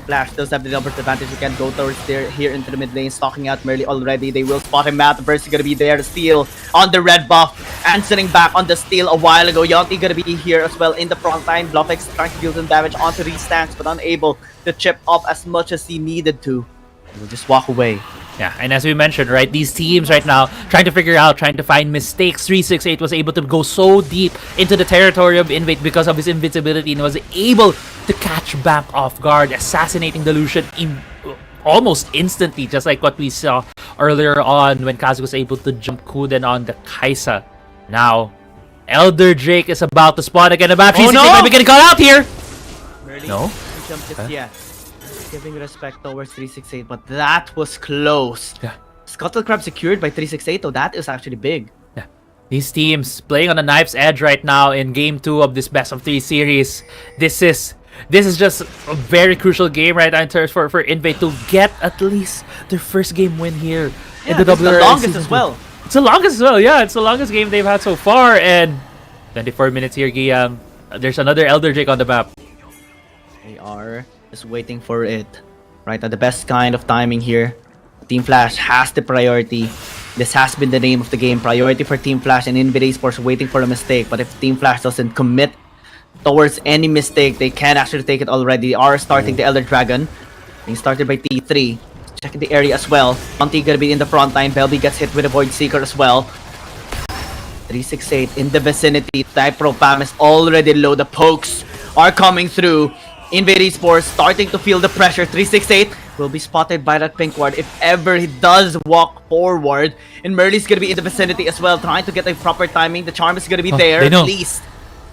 Flash does have the numbers advantage. We can go towards there here into the mid lane, stalking out Merly already. They will spot him out. The burst is gonna be there to steal on the red buff, answering back on the steal a while ago. Yonti gonna be here as well in the front line. Bluffix trying to deal some damage onto these tanks, but unable to chip up as much as he needed to. He will just walk away. Yeah, and as we mentioned, right, these teams right now trying to find mistakes. 368 was able to go so deep into the territory of Invade because of his invincibility and was able to catch back off guard, assassinating the Lucian almost instantly, just like what we saw earlier on when Kazu was able to jump Kuden on the Kaisa. Now, Elder Drake is about to spawn again. About 368 might be getting called out here. Merly, No? he jumped it, yeah. Giving respect towards 368, but that was close. Yeah. Scuttle Crab secured by 368, though that is actually big. Yeah. These teams playing on a knife's edge right now in game 2 of this best of 3 series. This is just a very crucial game right now in terms for Invade to get at least their first game win here in the WRL. The longest as well. It's the longest as well, yeah. It's the longest game they've had so far, and 24 minutes here, Giyang. There's another Elder Drake on the map. They are just waiting for it. Right now, the best kind of timing here. Team Flash has the priority. This has been the name of the game. Priority for Team Flash and INV Esports waiting for a mistake. But if Team Flash doesn't commit towards any mistake, they can actually take it already. They are starting the Elder Dragon. Being started by T3. Checking the area as well. Monty gonna be in the front line. Belby gets hit with a Void Seeker as well. 368 in the vicinity. Type Pro Fam is already low. The pokes are coming through. INV Esports starting to feel the pressure. 368 will be spotted by that pink ward if ever he does walk forward. And Merly's gonna be in the vicinity as well, trying to get a proper timing. The charm is gonna be there at least,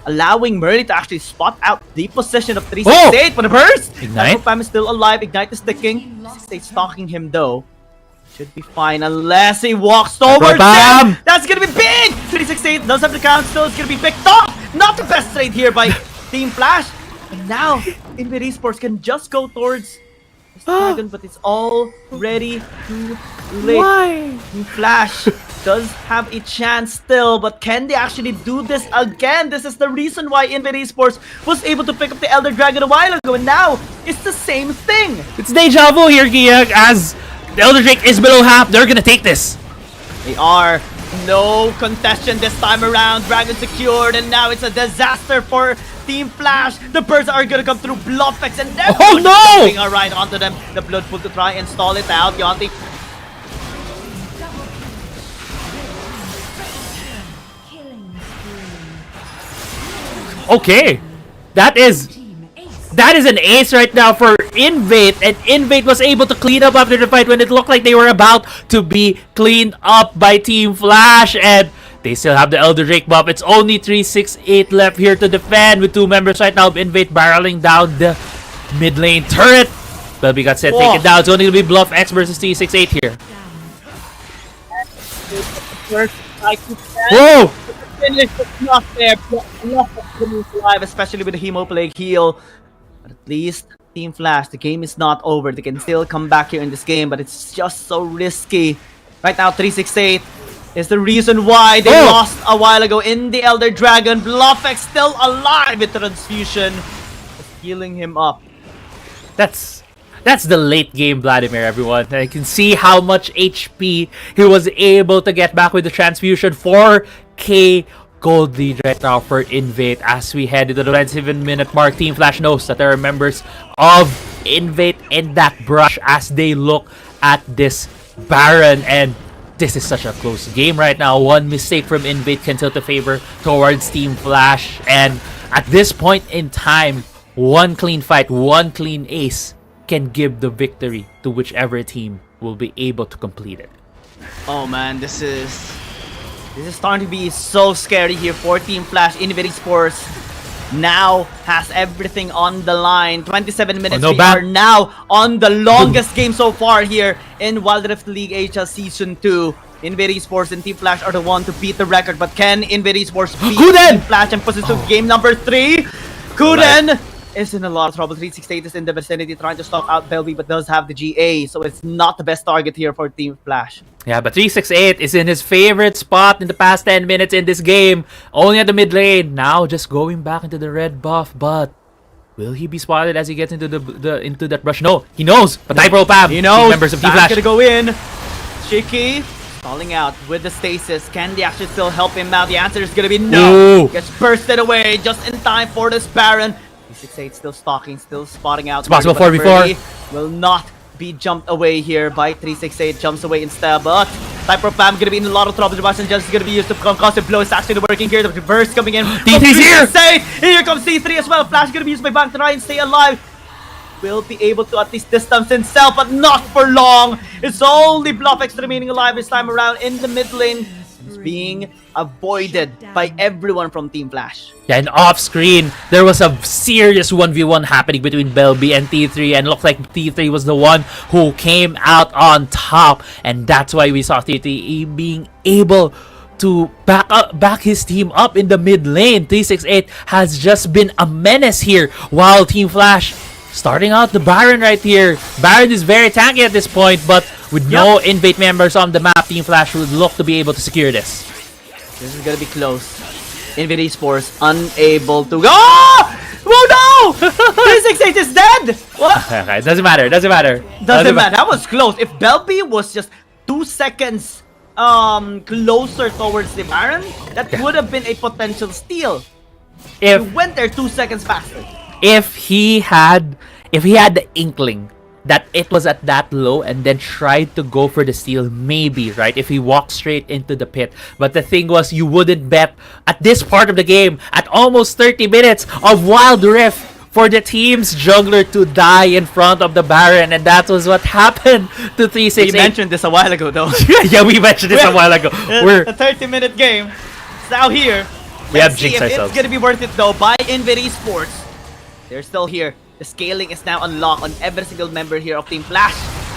allowing Merly to actually spot out the position of 368 for the burst. Ignite. Fam is still alive. Ignite is sticking. 368 stalking him though. Should be fine unless he walks towards him. That's gonna be big. 368 does have the count still. It's gonna be picked up. Not the best trade here by Team Flash. And now, INV Esports can just go towards this dragon, but it's already too late. Why? Team Flash does have a chance still, but can they actually do this again? This is the reason why INV Esports was able to pick up the Elder Dragon a while ago, and now it's the same thing. It's deja vu here, Giyang, as the Elder Drake is below half. They're gonna take this. They are. No contestation this time around. Dragon secured, and now it's a disaster for Team Flash. The birds are gonna come through Bluffix, and everyone's jumping right onto them. The Blood Pool to try and stall it out. Yonti. Okay, that is an ace right now for Invade, and Invade was able to clean up after the fight when it looked like they were about to be cleaned up by Team Flash, and they still have the Elder Drake buff. It's only 368 left here to defend with 2 members right now of Invade barreling down the mid lane turret. Belby got set, taken down. It's only going to be Bluff X versus 368 here. Whoa! Finish was not there. Alive, especially with the Hemoplague heal. But at least Team Flash, the game is not over. They can still come back here in this game, but it's just so risky. Right now, 368 is the reason why they lost a while ago in the Elder Dragon. Bluffx still alive with Transfusion. Just healing him up. That's the late game Vladimir, everyone. I can see how much HP he was able to get back with the Transfusion. 4K gold lead right now for Invade as we head into the 27-minute mark. Team Flash knows that there are members of Invade in that brush as they look at this Baron, and this is such a close game right now. One mistake from Invade can tilt the favor towards Team Flash, and at this point in time, one clean fight, one clean ace can give the victory to whichever team will be able to complete it. Oh man, this is starting to be so scary here for Team Flash. INV Esports now has everything on the line. 27 minutes. We are now on the longest game so far here in Wild Rift League Asia Season 2. INV Esports and Team Flash are the one to beat the record, but can INV Esports beat Team Flash and push it to game number 3? Kuden is in a lot of trouble. 368 is in the vicinity trying to stop out Belby, but does have the GA, so it's not the best target here for Team Flash. Yeah, but 368 is in his favorite spot in the past 10 minutes in this game. Only at the mid lane. Now just going back into the red buff, but Will he be spotted as he gets into the into that brush? No, he knows. But Typro Pam, He knows. members of Team That's Flash. gonna go in. Shaky falling out with the stasis. Can they actually still help him out? The answer is gonna be no. Ooh. Gets bursted away just in time for this Baron. 368 still stalking, still spotting out. It's possible Murdy, but 4v4. Murdy will not be jumped away here by 368. Jumps away instead, but Typro Pam gonna be in a lot of trouble. Sebastian just gonna be used to concussive blow. It's actually working here. The reverse coming in. T3's here! Here comes T3 as well. Flash gonna be used by Bank to try and stay alive. Will be able to at least distance himself, but not for long. It's only BluffX remaining alive this time around in the mid lane. It's being avoided by everyone from Team Flash. Yeah, and off screen, there was a serious 1v1 happening between Belby and T3, and looked like T3 was the one who came out on top, and that's why we saw T3 being able to back his team up in the mid lane. 368 has just been a menace here, while Team Flash starting out the Baron right here. Baron is very tanky at this point, but with no invade members on the map, Team Flash would look to be able to secure this. This is gonna be close. INV Esports unable to go. Oh no! 368 is dead! What? Okay, doesn't matter, doesn't matter. Doesn't matter. That was close. If Belby was just 2 seconds closer towards the Baron, that would have been a potential steal. He went there 2 seconds faster. If he had the inkling that it was at that low and then tried to go for the steal, maybe, right? If he walked straight into the pit. But the thing was, you wouldn't bet at this part of the game, at almost 30 minutes of Wild Rift, for the team's jungler to die in front of the Baron, and that was what happened to 368. We mentioned this a while ago, though. Yeah, we mentioned this a while ago. We're a 30-minute game. It's now here. We have Let's see jinxed if ourselves. it's gonna be worth it though by INV Esports. They're still here. The scaling is now unlocked on every single member here of Team Flash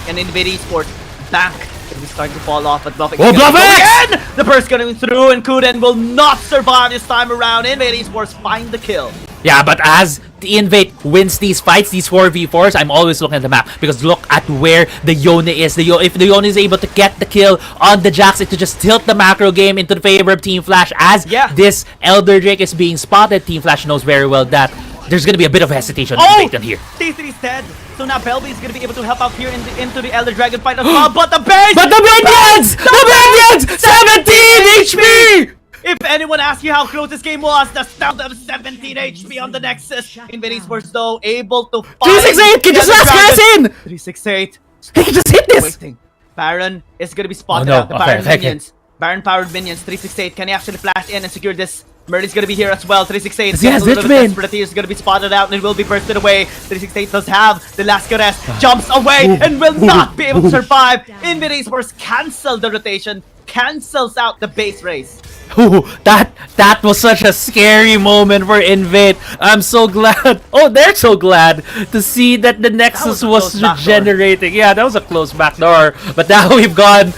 and INV Esports. Bank gonna be starting to fall off, but BluffX Oh, is gonna go BluffX! again! The burst going through, and Kuden will not survive this time around. INV Esports find the kill. Yeah, but as the Invade wins these fights, these 4v4s, I'm always looking at the map, because look at where the Yone is. If the Yone is able to get the kill on the Jax, it to just tilt the macro game into the favor of Team Flash. As this Elder Drake is being spotted, Team Flash knows very well that there's gonna be a bit of hesitation on Invade here. T3's dead. So now Belby is gonna be able to help out here into the Elder Dragon fight as well. But the base! But the minions! The minions! 17 HP! If anyone asks you how close this game was, the sound of 17 HP on the Nexus. INV Esports though able to find 368! Can just last guys in! 368. He can just hit this! Waiting. Baron is gonna be spotted Oh, no. out. The Okay, Baron okay. minions. Baron powered minions. 368. Can he actually flash in and secure this? Murdy's gonna be here as well. 368 Yes, a little it's bit been. desperate. He is gonna be spotted out and it will be bursted away. 368 does have the last caress. Jumps away and will not be able to survive. INV Esports cancel the rotation. Cancels out the base race. Ooh, that was such a scary moment for Invade. I'm so glad. Oh, they're so glad to see that the Nexus was regenerating. Yeah, that was a close backdoor. But now we've gone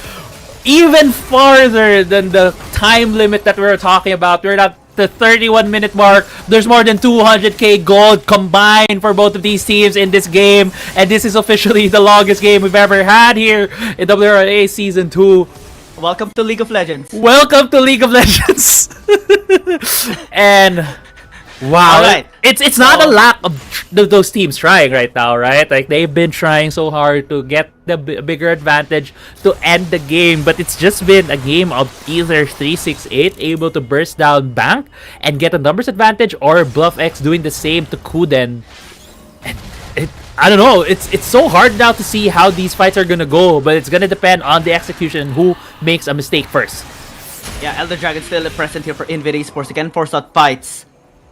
even farther than the time limit that we were talking about. We're at the 31-minute mark. There's more than 200k gold combined for both of these teams in this game. And this is officially the longest game we've ever had here in WRL-A Season 2. Welcome to League of Legends. Welcome to League of Legends. And wow, Alright. it's not a lack of those teams trying right now, right? Like they've been trying so hard to get the bigger advantage to end the game, but it's just been a game of either 368 able to burst down Bank and get a numbers advantage, or BluffX doing the same to Kuden. And I don't know, it's so hard now to see how these fights are gonna go, but it's gonna depend on the execution and who makes a mistake first. Yeah, Elder Dragon still present here for INV Esports. Again, force out fights.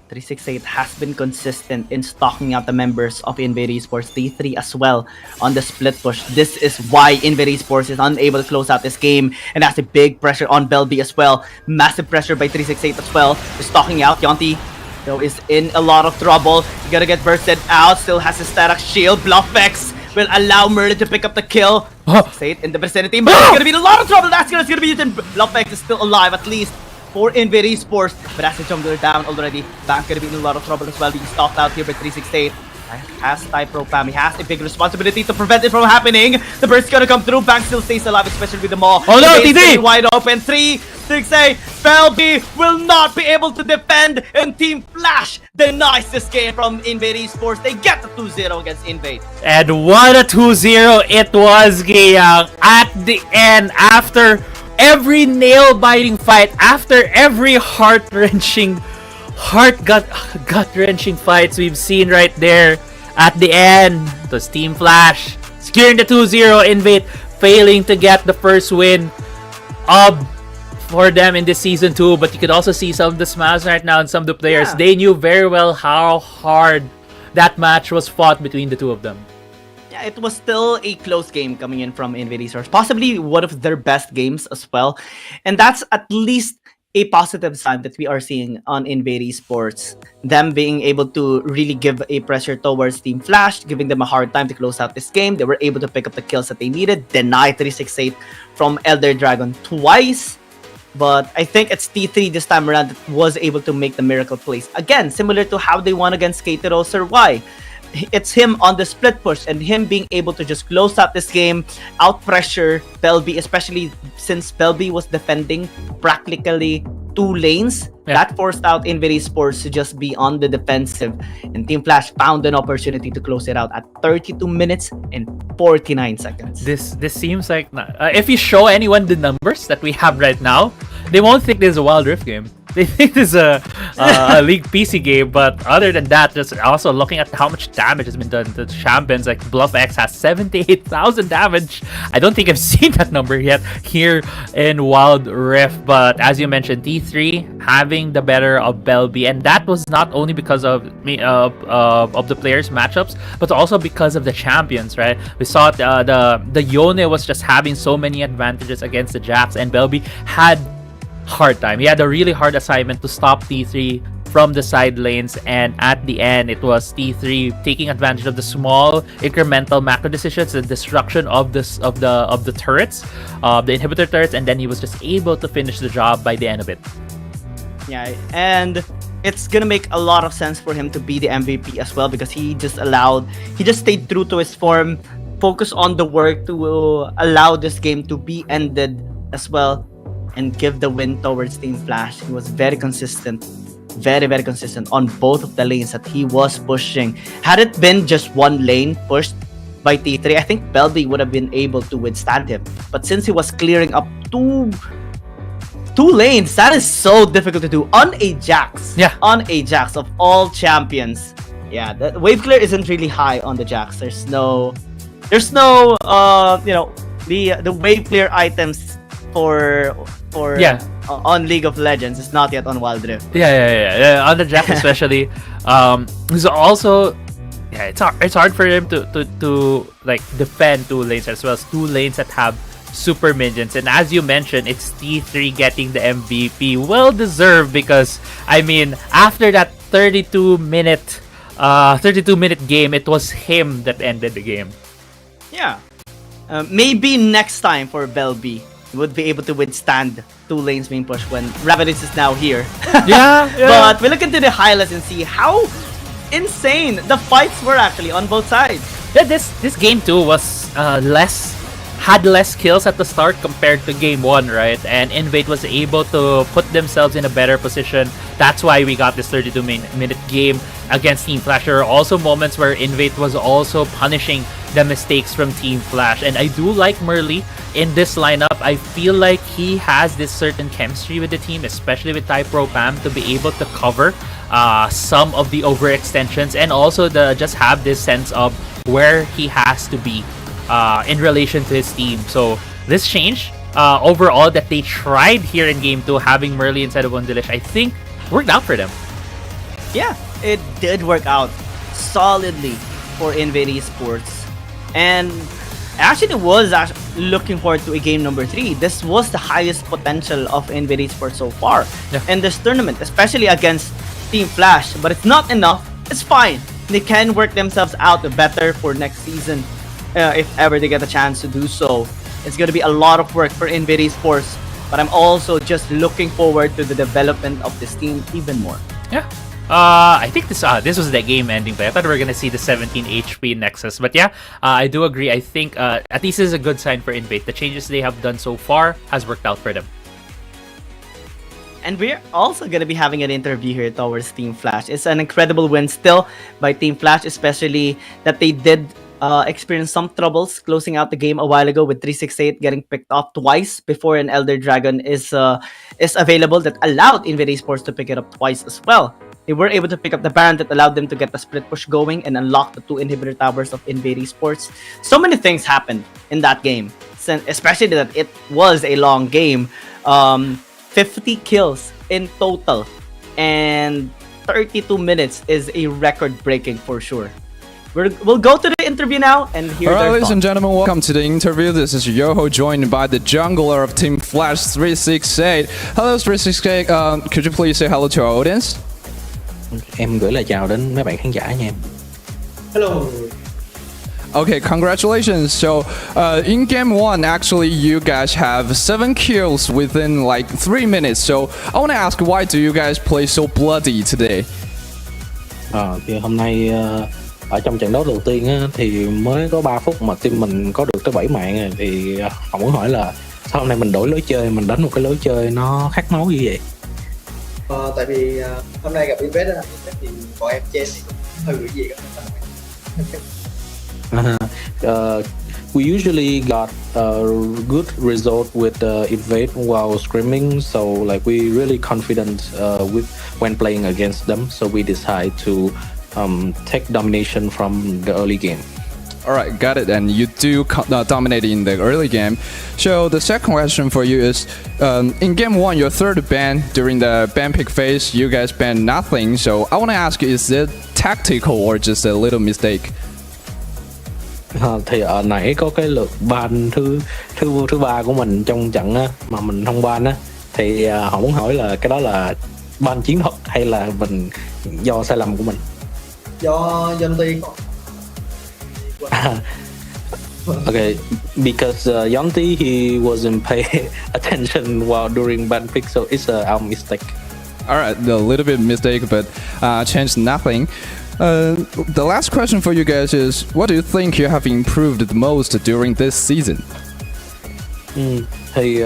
368 has been consistent in stalking out the members of INV Esports. T3 as well on the split push. This is why INV Esports is unable to close out this game, and that's a big pressure on Belby as well. Massive pressure by 368 as well. They're stalking out Yonti. Though is in a lot of trouble. He's gonna get bursted out. Still has his static shield. BluffX will allow Merlin to pick up the kill. Say it in the vicinity. Merlin's gonna be in a lot of trouble. That's gonna be used. BluffX is still alive, at least for INV Esports. But as the jungler down already, Bank gonna be in a lot of trouble as well. Being stalked out here by 368. Has Typro Pam. He has a big responsibility to prevent it from happening. The burst gonna come through. Bank still stays alive, especially with the maul. Oh no, The base T3! is wide open. 3 6-8. Belby will not be able to defend, and Team Flash denies this game from Invade Esports. They get the 2-0 against Invade. And what a 2-0 it was, Giyang. At the end, after every nail-biting fight, after every gut-wrenching fights we've seen right there, at the end, it was Team Flash securing the 2-0, Invade failing to get the first win for them in this season 2. But you could also see some of the smiles right now and some of the players. Yeah. They knew very well how hard that match was fought between the two of them. Yeah, it was still a close game coming in from Invade Esports. Possibly one of their best games as well. And that's at least a positive sign that we are seeing on Invade Esports. Them being able to really give a pressure towards Team Flash, giving them a hard time to close out this game. They were able to pick up the kills that they needed, deny 368 from Elder Dragon twice. But I think it's T3 this time around that was able to make the miracle plays. Again, similar to how they won against KT.RY. It's him on the split push and him being able to just close out this game, out pressure Belby, especially since Belby was defending practically 2 lanes. Yeah. That forced out Invade Esports to just be on the defensive, and Team Flash found an opportunity to close it out at 32 minutes and 49 seconds. This seems like if you show anyone the numbers that we have right now, they won't think this is a Wild Rift game. They think this is a League PC game, but other than that, just also looking at how much damage has been done to champions, like BluffX has 78,000 damage. I don't think I've seen that number yet here in Wild Rift, but as you mentioned, T3 having the better of Belby, and that was not only because of the players' matchups, but also because of the champions, right? We saw the Yone was just having so many advantages against the Jax, and Belby had hard time. He had a really hard assignment to stop T3 from the side lanes, and at the end it was T3 taking advantage of the small incremental macro decisions, the destruction of the turrets, the inhibitor turrets, and then he was just able to finish the job by the end of it. Yeah, and it's gonna make a lot of sense for him to be the MVP as well, because he just stayed true to his form, focus on the work to allow this game to be ended as well, and give the win towards Team Flash. He was very consistent, very consistent on both of the lanes that he was pushing. Had it been just one lane pushed by T3, I think Belby would have been able to withstand him. But since he was clearing up two lanes, that is so difficult to do on a Jax. Yeah. On a Jax of all champions. Yeah, the wave clear isn't really high on the Jax. There's no the wave clear items for on League of Legends is not yet on Wild Rift. Yeah. On the Jack especially, there's also it's hard for him to like defend 2 lanes as well as 2 lanes that have super minions. And as you mentioned, it's T3 getting the MVP, well deserved, because I mean after that 32 minute game, it was him that ended the game. Yeah, maybe next time for Belby would be able to withstand 2 lanes being pushed when Ravenous is now here. Yeah. But we look into the highlights and see how insane the fights were actually on both sides. Yeah, this game 2 was had less kills at the start compared to game 1, right? And Invade was able to put themselves in a better position. That's why we got this 32-minute game against Team Flash. There are also moments where Invade was also punishing the mistakes from Team Flash. And I do like Merly in this lineup. I feel like he has this certain chemistry with the team, especially with Type-Pro Pam, to be able to cover some of the overextensions, and also just have this sense of where he has to be in relation to his team. So this change overall that they tried here in game 2, having Merly instead of Undilish, I think worked out for them. Yeah, it did work out solidly for Invade Esports. And actually was looking forward to a game number 3. This was the highest potential of Invade Esports so far in this tournament, especially against Team Flash. But it's not enough. It's fine. They can work themselves out better for next season if ever they get a chance to do so. It's going to be a lot of work for Invade Esports, but I'm also just looking forward to the development of this team even more. Yeah. I think this was the game ending play. I thought we were gonna see the 17 HP Nexus, but yeah, I do agree. I think at least this is a good sign for Invade. The changes they have done so far has worked out for them. And we're also going to be having an interview here towards Team Flash. It's an incredible win still by Team Flash, especially that they did experience some troubles closing out the game a while ago with 368 getting picked off twice before an Elder Dragon is available that allowed INV Esports to pick it up twice as well. They were able to pick up the Baron that allowed them to get the split push going and unlock the 2 inhibitor towers of INV Esports. So many things happened in that game, especially that it was a long game. 50 kills in total, and 32 minutes is a record breaking for sure. We'll go to the interview now and hear Alright, their ladies and thoughts. gentlemen, welcome to the interview. This is Yoho, joined by the jungler of Team Flash 368. Hello 368, could you please say hello to our audience? Em gửi lời chào đến mấy bạn khán giả nha em. Hello. Okay, congratulations. So, in game 1, actually, you guys have 7 kills within like 3 minutes. So, I want to ask, why do you guys play so bloody today? Thì hôm nay ở trong trận đấu đầu tiên á, thì mới có 3 phút mà team mình có được tới 7 mạng rồi. Thì họ muốn hỏi là sao hôm nay mình đổi lối chơi, mình đánh một cái lối chơi nó khác máu như vậy? Tại vì hôm nay gặp Invest thì bọn em chơi thì cũng hơi bị gì We usually got a good result with invade while scrimming, so like we really confident when playing against them. So we decide to take domination from the early game. Alright, got it. And you do dominate in the early game. So the second question for you is, in game 1, your third ban, during the ban pick phase, you guys banned nothing. So I want to ask, is it tactical or just a little mistake? Thì ở nãy có cái lượt ban thứ ba của mình trong trận á, mà mình không ban á, thì họ muốn hỏi là cái đó là ban chiến thuật hay là mình do sai lầm của mình? Do dân ti còn. Okay, because Yonti he wasn't pay attention while during ban pick, so it's our mistake. Alright, a little bit mistake, but changed nothing. The last question for you guys is, what do you think you have improved the most during this season? Thì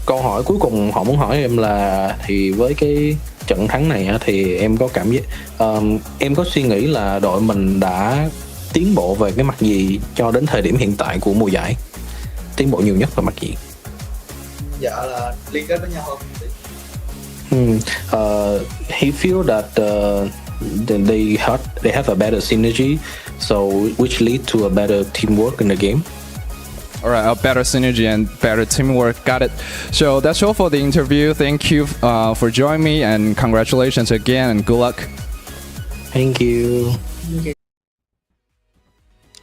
câu hỏi cuối cùng họ muốn hỏi em là thì với cái trận thắng này thì em có cảm giác em có suy nghĩ là đội mình đã tiến bộ về cái mặt gì cho đến thời điểm hiện tại của mùa giải, tiến bộ nhiều nhất về mặt gì? Dạ là liên kết với nhau hơn. He feel that they have a better synergy, so which lead to a better teamwork in the game. Alright, a better synergy and better teamwork. Got it. So that's all for the interview. Thank you for joining me, and congratulations again and good luck. Thank you.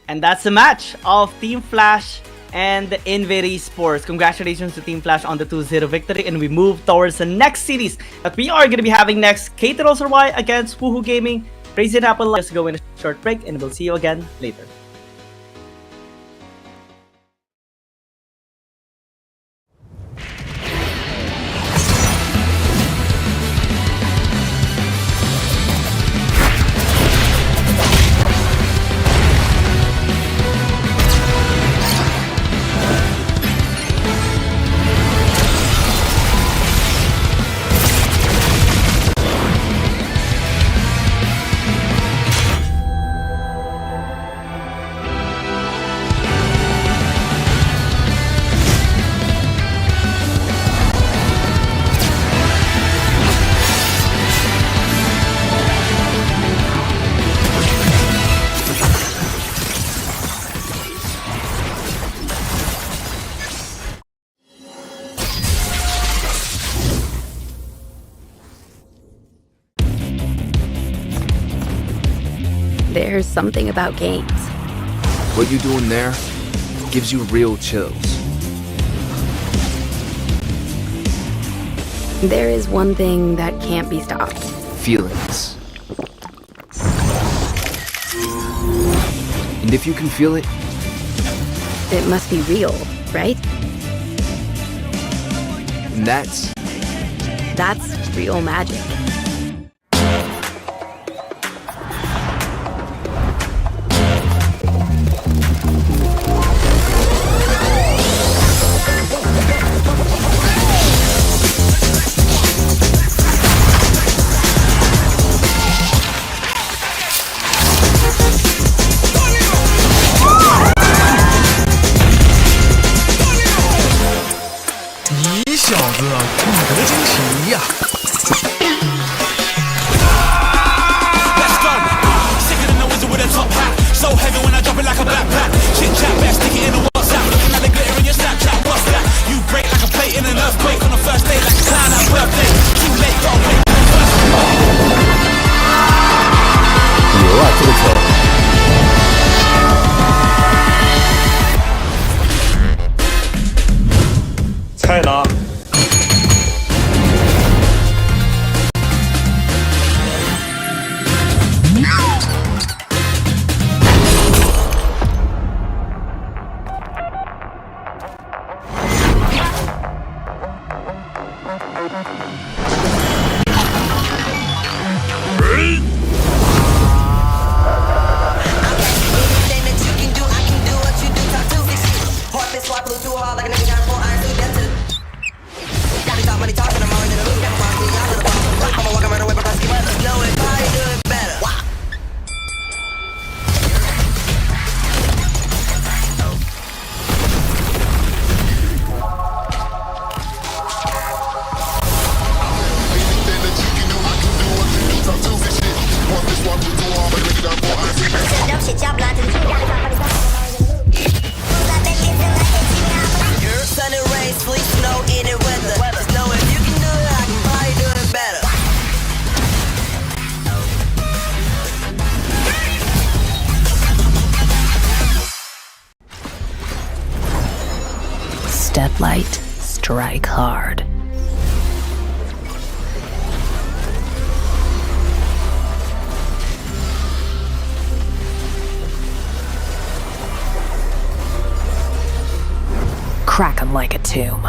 And that's the match of Team Flash and the INV Esports. Congratulations to Team Flash on the 2-0 victory, and we move towards the next series that we are going to be having next. KT.RY against Woohoo Gaming. Praise it up. Let's go in a short break, and we'll see you again later. There's something about games. What you're doing there gives you real chills. There is one thing that can't be stopped. Feelings. And if you can feel it, It must be real, right? and that's real magic. Step light, strike hard. Crack 'em like a tomb.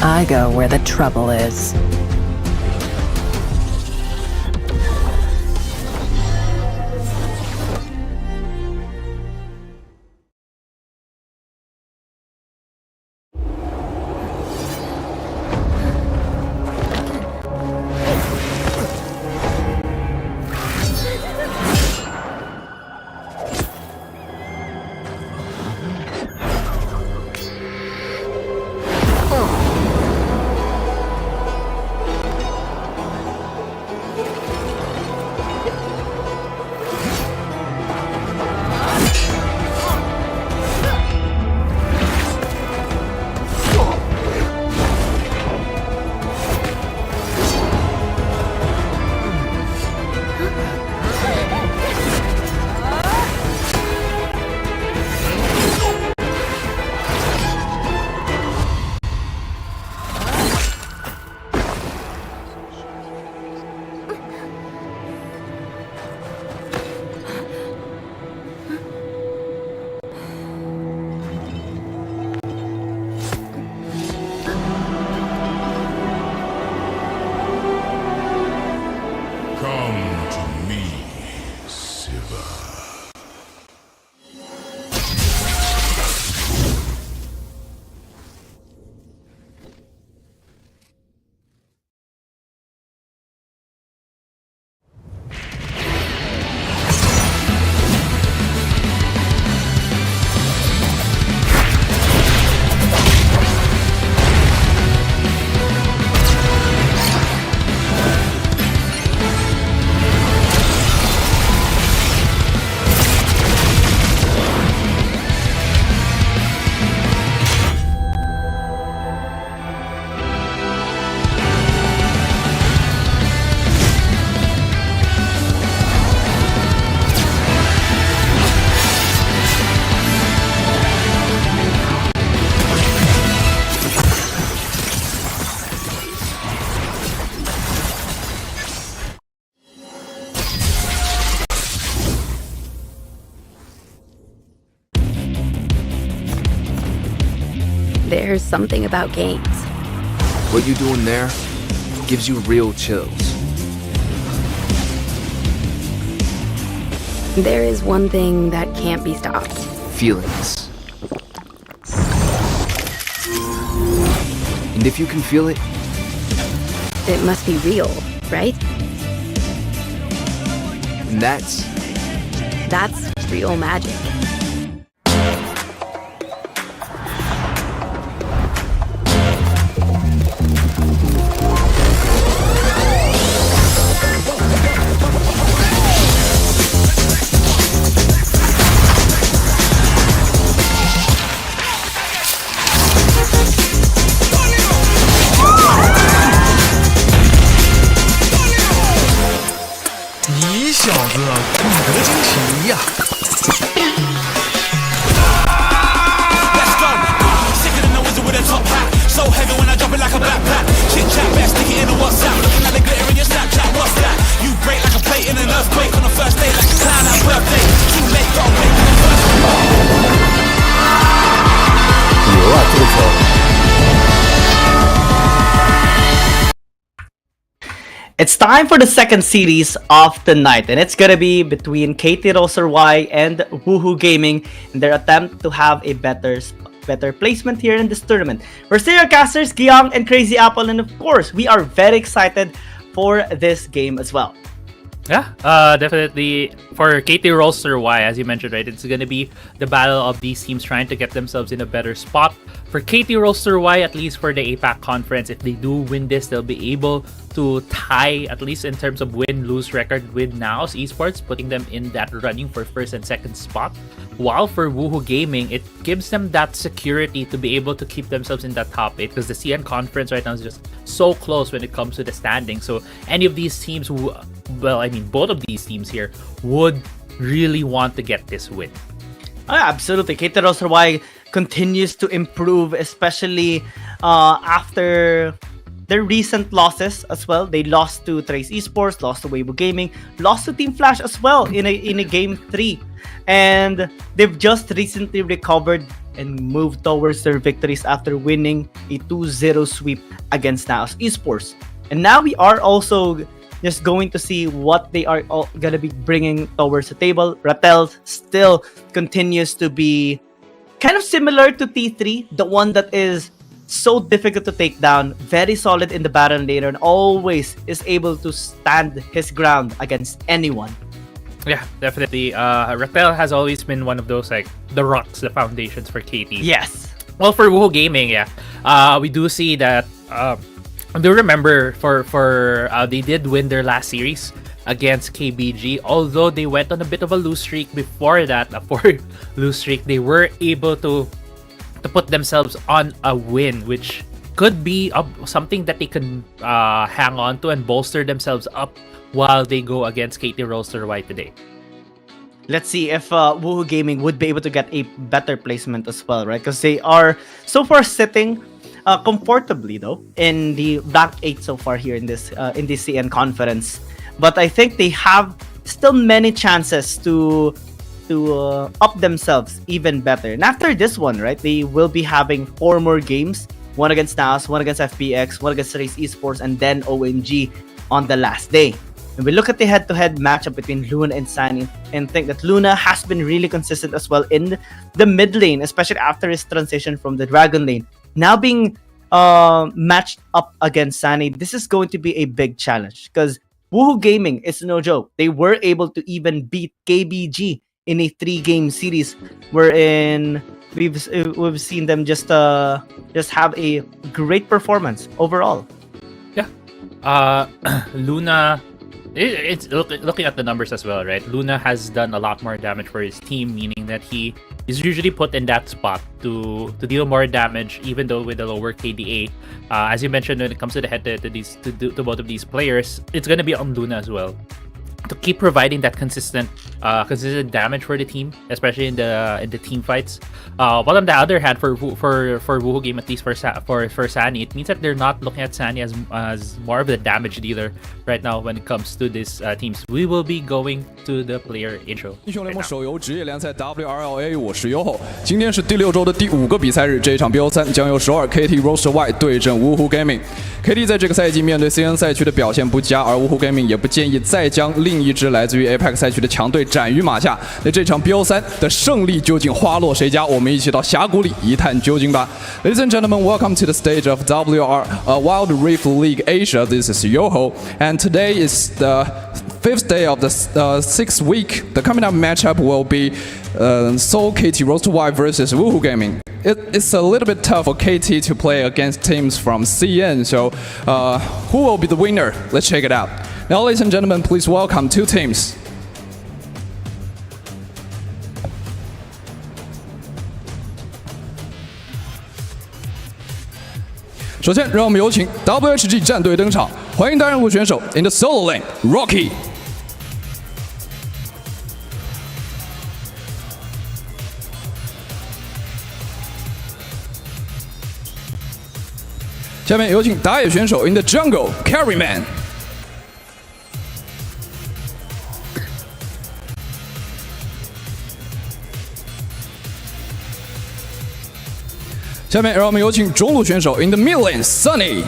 I go where the trouble is. There's something about games. What you're doing there gives you real chills. There is one thing that can't be stopped. Feelings. And if you can feel it, it must be real, right? And that's real magic. It's time for the second series of the night, and it's gonna be between KT.RY and Woohoo Gaming in their attempt to have a better placement here in this tournament. We're Stereocasters, Giyang, and Crazy Apple, and of course, we are very excited for this game as well. Yeah, definitely for KT.RY, as you mentioned, right? It's gonna be the battle of these teams trying to get themselves in a better spot. For KT.RY, at least for the APAC conference, if they do win this, they'll be able to tie, at least in terms of win-lose record, with Naos Esports, putting them in that running for first and second spot. While for Woohoo Gaming, it gives them that security to be able to keep themselves in that top 8, because the CN conference right now is just so close when it comes to the standing. So any of these teams who, well, I mean, both of these teams here would really want to get this win. Oh, yeah, absolutely. KT.RY continues to improve, especially after their recent losses as well. They lost to Trace Esports, lost to Weibo Gaming, lost to Team Flash as well in a game 3. And they've just recently recovered and moved towards their victories after winning a 2-0 sweep against Naos Esports. And now we are also just going to see what they are gonna be bringing towards the table. Rattel still continues to be kind of similar to T3, the one that is so difficult to take down, very solid in the Baron laner, and always is able to stand his ground against anyone. Yeah, definitely. Rattel has always been one of those, like, the rocks, the foundations for KT. Yes. Well, for Woohoo Gaming, yeah, we do see that. I do remember for they did win their last series against KBG, although they went on a bit of a lose streak before that. A 4 lose streak, they were able to put themselves on a win, which could be something that they can hang on to and bolster themselves up while they go against KT.RY today. Let's see if Woohoo Gaming would be able to get a better placement as well, right? Because they are so far sitting comfortably though in the rank 8 so far here in this CN conference. But I think they have still many chances to up themselves even better. And after this one, right, they will be having 4 more games: one against Naos, one against FPX, one against Race Esports, and then OMG on the last day. And we look at the head-to-head matchup between Luna and Sunny and think that Luna has been really consistent as well in the mid lane, especially after his transition from the Dragon lane. Now being matched up against Sunny, this is going to be a big challenge because Woohoo Gaming is no joke. They were able to even beat KBG in a 3-game series, wherein we've seen them just have a great performance overall. Yeah, Luna. It's looking at the numbers as well, right? Luna has done a lot more damage for his team, meaning that he is usually put in that spot to deal more damage, even though with a lower KDA. As you mentioned, when it comes to the head to both of these players, it's gonna be on Luna as well to keep providing that consistent damage for the team, especially in the team fights. But on the other hand, for Woohoo Game, at least for Sunny, it means that they're not looking at Sunny as more of the damage dealer right now when it comes to these teams. We will be going to the player intro. 英雄联盟手游职业联赛 WRL-A， 我是优后。今天是第6周的第5个比赛日，这一场 BO3 将由首尔 KT.RY 对阵芜湖 Gaming。KT 在这个赛季面对 CN 赛区的表现不佳，而芜湖 Gaming 也不建议再将另一支来自于 APAC 赛区的强队斩于马下。那这场 BO3 的胜利究竟花落谁家？我们一起到峡谷里一探究竟吧。Ladies and gentlemen, welcome to the stage of Wild Rift League Asia. This is Yoho, and today is the 5th day of the 6th week. The coming up matchup will be Seoul KT.RY versus Woohoo Gaming. It's a little bit tough for KT to play against teams from CN, so who will be the winner? Let's check it out. Now, ladies and gentlemen, please welcome 2 teams. 首先，让我们有请 WHG 战队登场，欢迎单人组选手 in the solo lane Rocky。下面有请打野选手 in the jungle Carry Man。下面让我们有请中路选手 in the mid lane Sunny。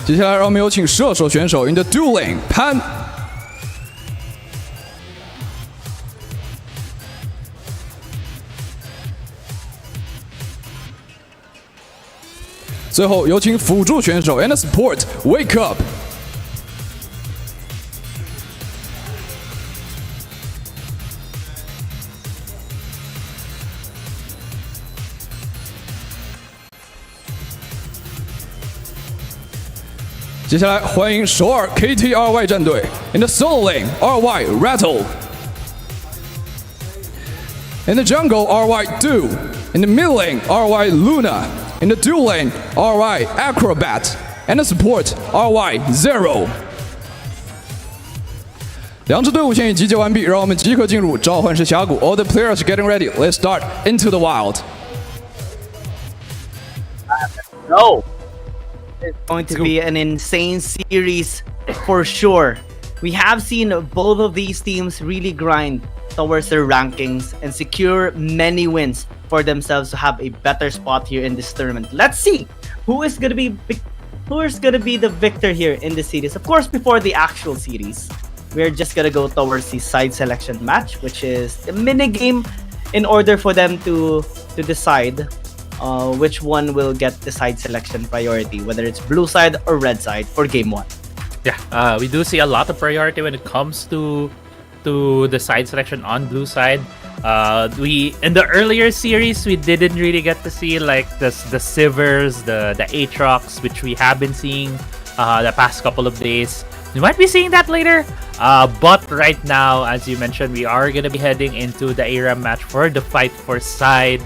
接下来让我们有请射手选手 in the dueling 潘。最后有请辅助选手 and support wake up。接下来欢迎首尔 KT.RY 战队 in the solo lane RY Rattle in the jungle RY Do in the mid lane RY Luna in the dual lane RY Acrobat and the support RY Zero。两支队伍现已集结完毕，让我们即刻进入召唤师峡谷。All the players getting ready. Let's start into the wild. No. It's going to be an insane series for sure. We have seen both of these teams really grind towards their rankings and secure many wins for themselves to have a better spot here in this tournament. Let's see who is gonna be the victor here in this series. Of course, before the actual series, we're just gonna go towards the side selection match, which is a mini game in order for them to decide which one will get the side selection priority, whether it's blue side or red side for game 1. Yeah, we do see a lot of priority when it comes to the side selection on blue side. We in the earlier series we didn't really get to see like the Sivers, the Aatrox, which we have been seeing the past couple of days. We might be seeing that later. But right now, as you mentioned, we are gonna be heading into the ARAM match for the fight for side.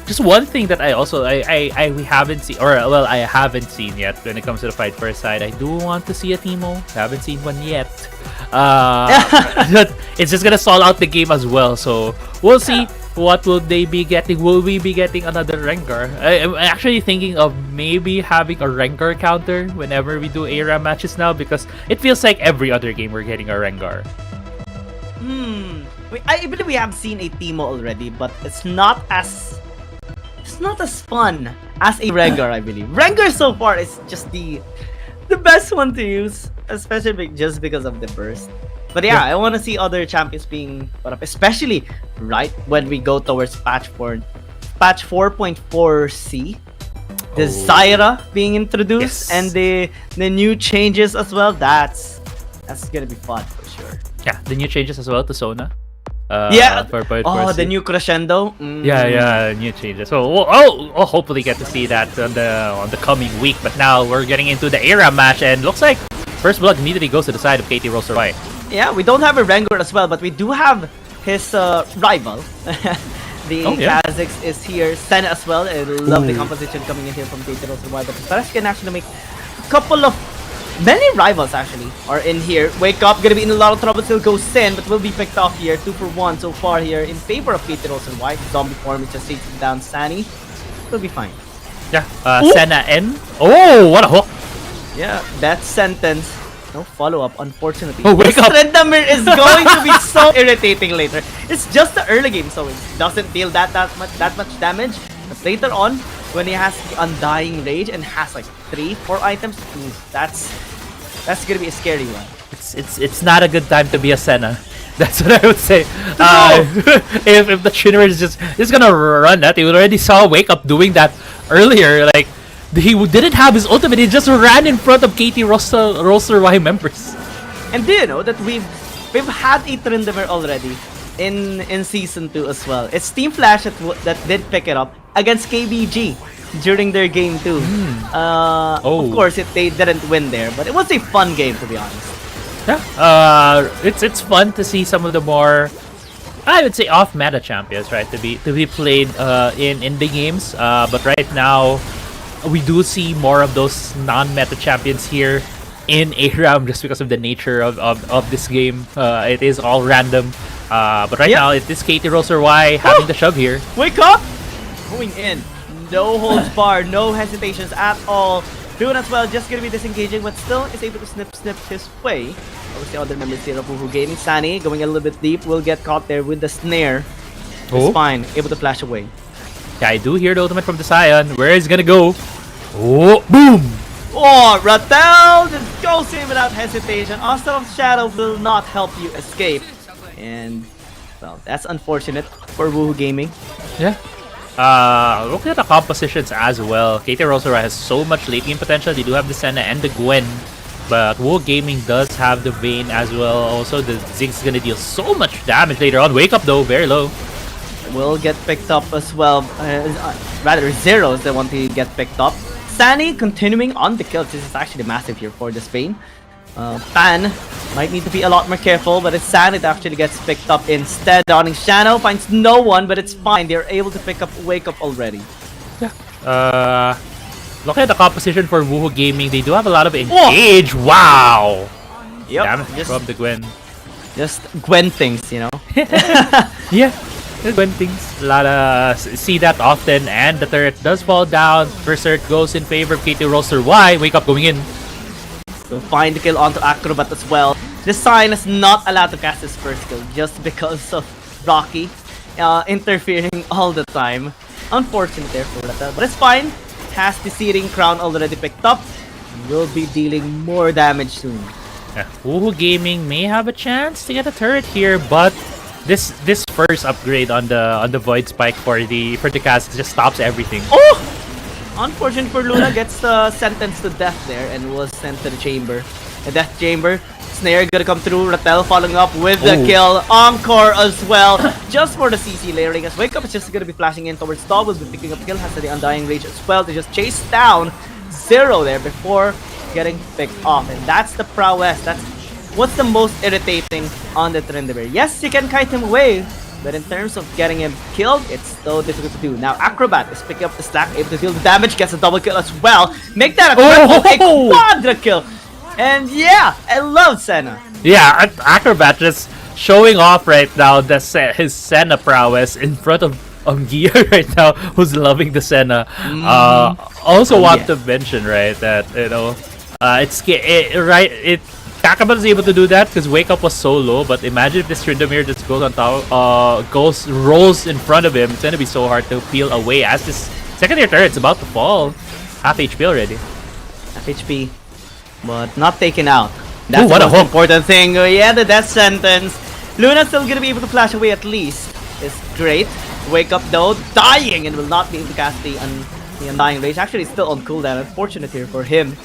Just one thing that we haven't seen, or well, I haven't seen yet when it comes to the fight for side. I do want to see a Teemo. Haven't seen one yet. It's just gonna stall out the game as well. So we'll see what will they be getting. Will we be getting another Rengar? I'm actually thinking of maybe having a Rengar counter whenever we do ARAM matches now, because it feels like every other game we're getting a Rengar. I believe we have seen a Teemo already, but it's not as fun as a Rengar, I believe. Rengar so far is just the best one to use, especially just because of the burst. But yeah, I want to see other champions being put up, especially right when we go towards patch 4.4C. The Zyra being introduced, and the new changes as well. That's gonna be fun for sure. Yeah, the new changes as well to Sona. The new crescendo. Yeah, new changes. So we'll hopefully get to see that on the coming week. But now we're getting into the ARAM match, and looks like first blood immediately goes to the side of KT.RY. Yeah, we don't have a Rengar as well, but we do have his rival. Kha'Zix is here. Senna as well. I love the composition coming in here from KT.RY. But Paras can actually make a couple of many rivals actually are in here. Wake up, gonna be in a lot of trouble. Still goes Sin, but will be picked off here. 2 for 1 so far here in favor of KT.RY. Zombie form is just taking down Sunny. Will be fine. Yeah, Senna N. Oh, what a hook! Yeah, that sentence. No follow-up, unfortunately. Oh, wake up! Tryndamere is going to be so irritating later. It's just the early game, so it doesn't deal that much damage. But later on, when he has the Undying Rage and has like 3-4 items, that's gonna be a scary one. It's not a good time to be a Senna. That's what I would say. If the Tryndamere is just gonna run that, we already saw Wake Up doing that earlier. Like he didn't have his ultimate, he just ran in front of KT.RY members. And do you know that we've had a Tryndamere already in season 2 as well? It's Team Flash that did pick it up against KBG during their game 2. Of course, they didn't win there, but it was a fun game to be honest. Yeah, it's fun to see some of the more, I would say, off-meta champions, right, to be played in the games. But right now, we do see more of those non-meta champions here in ARAM just because of the nature of this game. It is all random. But right now, it is KT.RY having the shove here. Wake up! Going in. No holds barred, no hesitations at all. Doing as well, just gonna be disengaging, but still is able to snip his way. Obviously, other members here of Woohoo Gaming. Sunny going a little bit deep, will get caught there with the snare. It's fine, able to flash away. Yeah, I do hear the ultimate from the Sion. Where is it gonna go? Oh, boom! Oh, Rattel just goes in without hesitation. Onslaught of Shadow will not help you escape. And, well, that's unfortunate for Woohoo Gaming. Yeah. Looking at the compositions as well, KT.RY has so much late game potential. They do have the Senna and the Gwen, but Woohoo Gaming does have the Vayne as well. Also, the Zig's gonna deal so much damage later on. Wake Up though, very low. Will get picked up as well. Rather, Zero is the one to get picked up. Sunny continuing on the kill. This is actually massive here for this Vayne. Fan might need to be a lot more careful, but it's San it actually gets picked up instead. Dawning Shadow finds no one, but it's fine. They're able to pick up Wake Up already. Yeah. Looking at the composition for Woohoo Gaming, they do have a lot of engage. Oh! Wow. Yep. Damage from the Gwen. Just Gwen things, you know. Yeah. The Gwen things. A lot of see that often, and the turret does fall down. First turret goes in favor of KT.RY. Wake Up going in. So find the kill onto Acrobat as well. The Sign is not allowed to cast his first kill just because of Rocky interfering all the time. Unfortunate there for that, but it's fine. Has the Searing Crown already picked up. Will be dealing more damage soon. Yeah. Woohoo Gaming may have a chance to get a turret here, but this first upgrade on the Void Spike for the cast just stops everything. Oh! Unfortunate for Luna, gets sentenced to death there and was sent to the chamber. The death chamber. Snare gonna come through. Rattel following up with the kill. Encore as well. Just for the CC layering as Wake Up is just gonna be flashing in towards Dog. Will be picking up the kill. Has the Undying Rage as well to just chase down Zero there before getting picked off. And that's the prowess. That's what's the most irritating on the Tryndamere. Yes, you can kite him away, but in terms of getting him killed, it's so difficult to do. Now, Acrobat is picking up the slack, able to deal the damage, gets a double kill as well. Make that a quadra kill. And yeah, I love Senna. Yeah, Acrobat just showing off right now his Senna prowess in front of OMG right now, who's loving the Senna. Also want to mention, right, that, you know, Acrobat is able to do that because Wake Up was so low, but imagine if this Tryndamere just goes on top, rolls in front of him. It's gonna be so hard to peel away as this second tier turret's about to fall. Half HP already. Half HP, but not taken out. That's what the a most hook. important thing. Yeah, the death sentence. Luna's still gonna be able to flash away at least. It's great. Wake Up though, dying and will not be able to cast the Undying Rage. Actually, it's still on cooldown. Unfortunate here for him.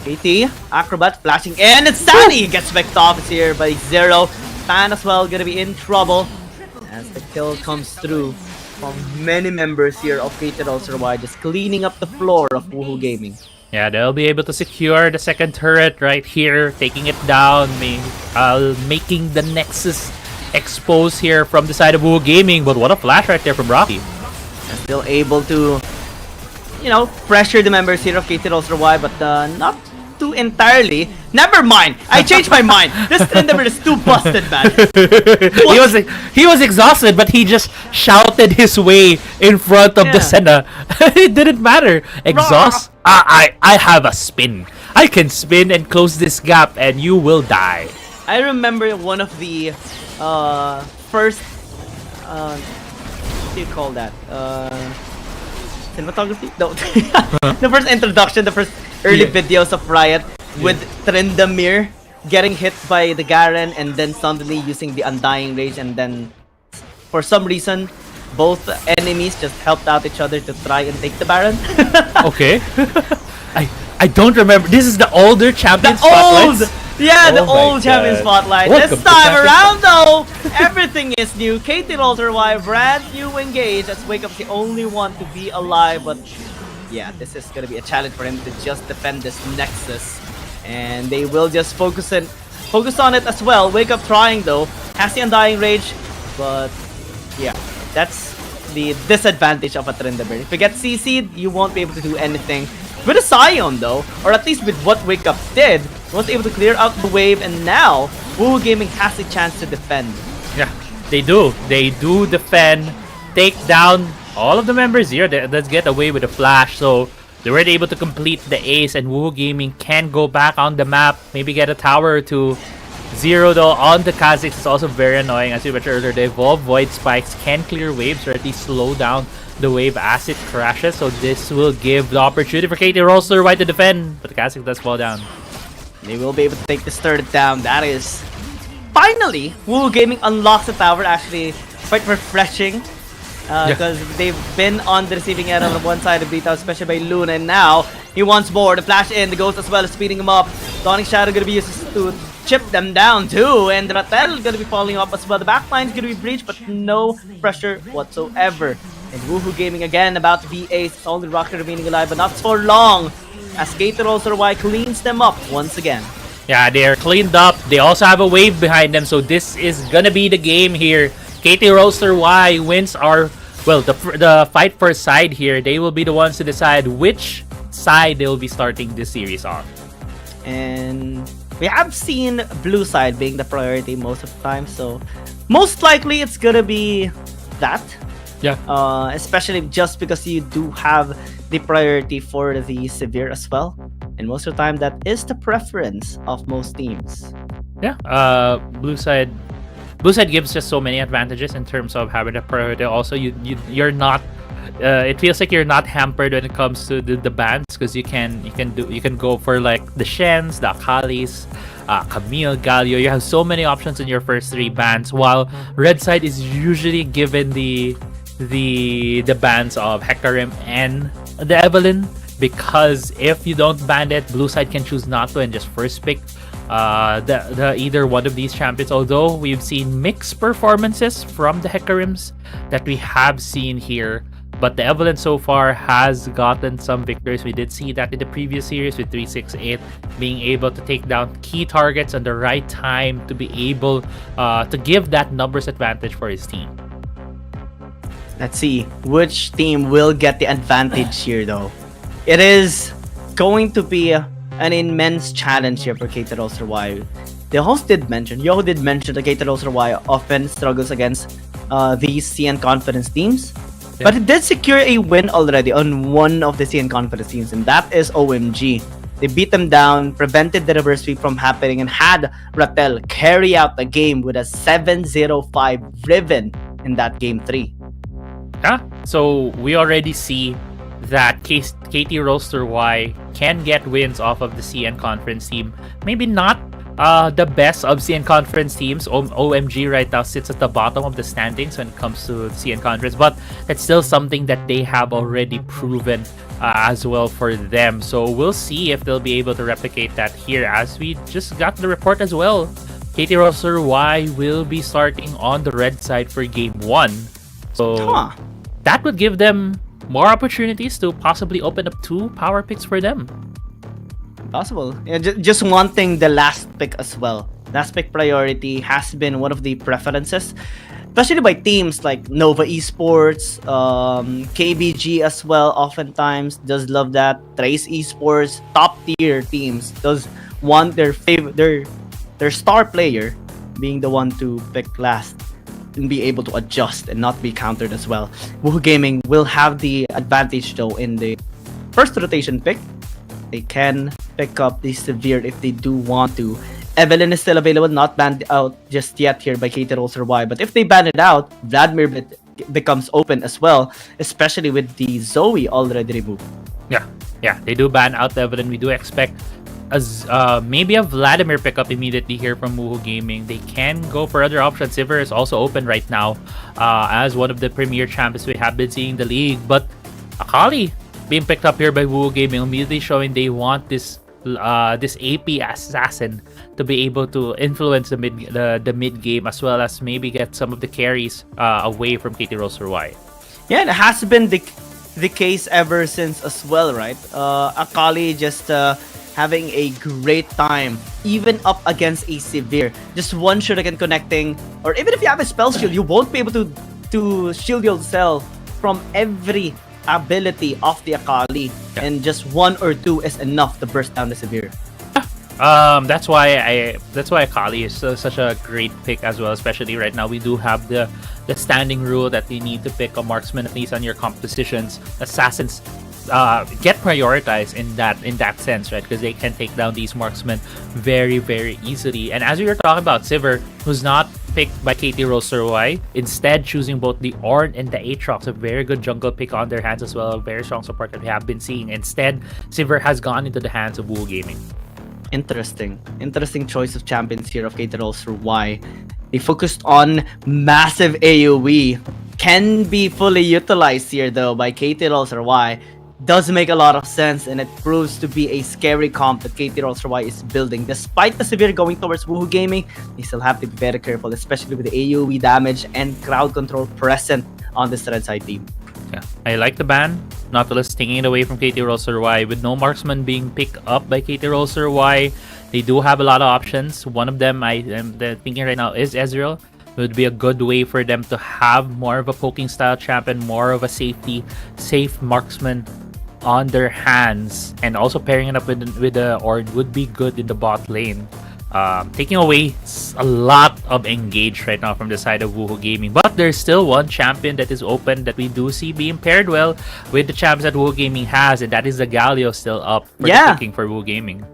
KT, Acrobat flashing in, and Sunny gets picked off here by Zero. Fan as well gonna be in trouble as the kill comes through from many members here of KT.RY, just cleaning up the floor of Woohoo Gaming. Yeah, they'll be able to secure the second turret right here, taking it down, making the Nexus exposed here from the side of Woohoo Gaming. But what a flash right there from Rocky. And still able to, you know, pressure the members here of KT.RY, but not too entirely. Never mind. I changed my mind. This Tryndamere is too busted, man. he was exhausted, but he just shouted his way in front of the Senna. It didn't matter. Exhaust. I have a spin. I can spin and close this gap, and you will die. I remember one of the first what do you call that? Cinematography? No. The first introduction, the first early videos of Riot with Tryndamere getting hit by the Garen and then suddenly using the Undying Rage, and then for some reason both enemies just helped out each other to try and take the Baron. Okay. I don't remember. This is the older champion spotlights. Yeah, the old champion spotlight. This time around though, everything is new. KT.RY brand new engage as Wake Up's the only one to be alive, but yeah, this is gonna be a challenge for him to just defend this Nexus. And they will just focus on it as well. Wake Up trying though, has the Undying Rage, but yeah, that's the disadvantage of a Tryndamere. If you get CC'd, you won't be able to do anything. With a Scion though, or at least with what Wake Up did, was able to clear out the wave, and now Woohoo Gaming has a chance to defend. Yeah, they do. They do defend, take down all of the members here. Let's get away with a flash. So they weren't able to complete the ace, and Woohoo Gaming can go back on the map, maybe get a tower or two. Zero though on the Kha'Zix is also very annoying. As you mentioned earlier, the Evolved Void Spikes can clear waves or at least slow down the wave as it crashes. So this will give the opportunity for KT.RY to defend, but the Kha'Zix does fall down. They will be able to take this third down. That is finally Woohoo Gaming unlocks the tower. Actually, quite refreshing because they've been on the receiving end on one side of beat out, especially by Luna, and now he wants more. The flash in, the Ghost as well is speeding him up. Dawning Shadow gonna be used to chip them down too, and Rattel gonna be falling off as well. The backline is gonna be breached, but no pressure whatsoever. And Woohoo Gaming again about to be ace. Only Rocket remaining alive, but not for long, as KT.RY cleans them up once again. Yeah, they're cleaned up. They also have a wave behind them, so this is gonna be the game here. KT.RY wins the fight for side here. They will be the ones to decide which side they will be starting this series on. And we have seen blue side being the priority most of the time, so most likely it's gonna be that. Yeah. Especially just because you do have the priority for the severe as well, and most of the time that is the preference of most teams. Yeah. Blue side gives just so many advantages in terms of having a priority. Also, you're not. It feels like you're not hampered when it comes to the bans, because you can go for like the Shens, the Akalis, Camille, Galio. You have so many options in your first 3 bans, while red side is usually given the bans of Hecarim and the Evelyn, because if you don't ban it, blue side can choose not to and just first pick the either one of these champions. Although we've seen mixed performances from the Hecarims that we have seen here, but the Evelyn so far has gotten some victories. We did see that in the previous series with 368 being able to take down key targets at the right time to be able to give that numbers advantage for his team. Let's see which team will get the advantage here, though. It is going to be an immense challenge here for KT.RY. The host did mention, Yoho did mention that KT.RY often struggles against these CN Confidence teams. Yeah. But it did secure a win already on one of the CN Confidence teams, and that is OMG. They beat them down, prevented the reverse sweep from happening, and had Rattel carry out the game with a 7-0-5 Riven in that game 3. Yeah, so we already see that KT.RY can get wins off of the CN Conference team. Maybe not the best of CN Conference teams. OMG right now sits at the bottom of the standings when it comes to CN Conference, but it's still something that they have already proven as well for them. So we'll see if they'll be able to replicate that here, as we just got the report as well. KT.RY will be starting on the red side for game 1. So that would give them more opportunities to possibly open up 2 power picks for them. Possible. Yeah, just wanting the last pick as well. Last pick priority has been one of the preferences, especially by teams like Nova Esports, KBG as well. Oftentimes does love that. Trace Esports, top tier teams does want their star player being the one to pick last and be able to adjust and not be countered as well. Woohoo Gaming will have the advantage though in the first rotation pick. They can pick up the severe if they do want to. Evelyn is still available, not banned out just yet here by KT.RY, but if they ban it out, Vladimir becomes open as well, especially with the Zoe already removed. Yeah, they do ban out Evelyn. We do expect maybe a Vladimir pickup immediately here from Woohoo Gaming. They can go for other options. Sivir is also open right now as one of the premier champions we have been seeing in the league. But Akali being picked up here by Woohoo Gaming, immediately showing they want this AP assassin to be able to influence the mid game, as well as maybe get some of the carries away from KT.RY. Yeah, it has been the case ever since as well, right? Akali just having a great time, even up against a severe. Just one shot again connecting, or even if you have a spell shield, you won't be able to shield yourself from every ability of the Akali, and just 1 or 2 is enough to burst down the severe. That's why Akali is such a great pick as well. Especially right now, we do have the standing rule that you need to pick a marksman at least on your compositions. Assassins get prioritized in that sense, right? Because they can take down these marksmen very, very easily. And as we were talking about, Sivir, who's not pick by KT.RY, instead choosing both the Ornn and the Aatrox, a very good jungle pick on their hands as well, a very strong support that we have been seeing. Instead, Sivir has gone into the hands of Woohoo Gaming. Interesting choice of champions here of KT.RY. They focused on massive AoE. Can be fully utilized here though by KT.RY. Does make a lot of sense, and it proves to be a scary comp that KT.RY is building. Despite the Sivir going towards Woohoo Gaming, they still have to be very careful, especially with the AoE damage and crowd control present on this red side team. Yeah, I like the ban. Nautilus taking it away from KT.RY. With no marksman being picked up by KT.RY, they do have a lot of options. One of them I am thinking right now is Ezreal. It would be a good way for them to have more of a poking style champion, more of a safe marksman on their hands, and also pairing it up with the Ornn would be good in the bot lane. Taking away a lot of engage right now from the side of Woohoo Gaming, but there's still one champion that is open that we do see being paired well with the champs that Woohoo Gaming has, and that is the Galio still up for the picking for Woohoo Gaming.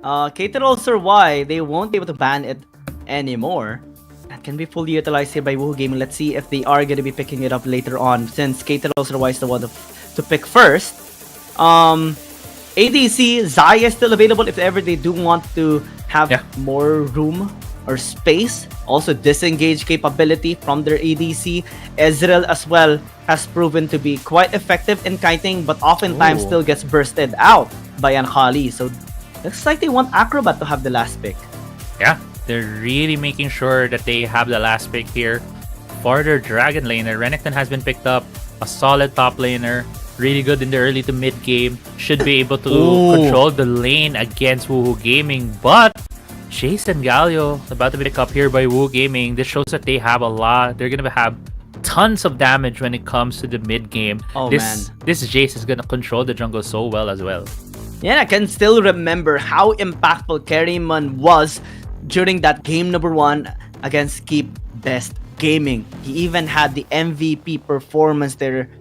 KT.RY, they won't be able to ban it anymore. That can be fully utilized here by Woohoo Gaming. Let's see if they are going to be picking it up later on, since KT.RY is the one to pick first. ADC, Xayah is still available if ever they do want to have more room or space. Also disengage capability from their ADC. Ezreal as well has proven to be quite effective in kiting, but oftentimes still gets bursted out by Ankhali. So looks like they want Acrobat to have the last pick. Yeah, they're really making sure that they have the last pick here for their Dragon laner. Renekton has been picked up, a solid top laner. Really good in the early to mid game. Should be able to control the lane against Woohoo Gaming. But Jace and Galio about to be picked up here by Woohoo Gaming. This shows that they have a lot. They're gonna have tons of damage when it comes to the mid game. This Jace is gonna control the jungle so well as well. Yeah, I can still remember how impactful Kerryman was during that game number 1 against Keep Best Gaming. He even had the MVP performance there,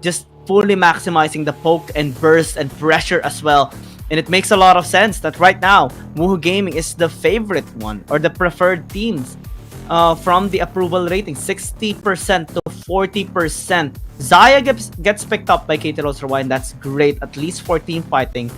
just fully maximizing the poke and burst and pressure as well. And it makes a lot of sense that right now Woohoo Gaming is the favorite one, or the preferred teams from the approval rating, 60% to 40%. Xayah gets picked up by KT.RY, and that's great, at least for team fighting.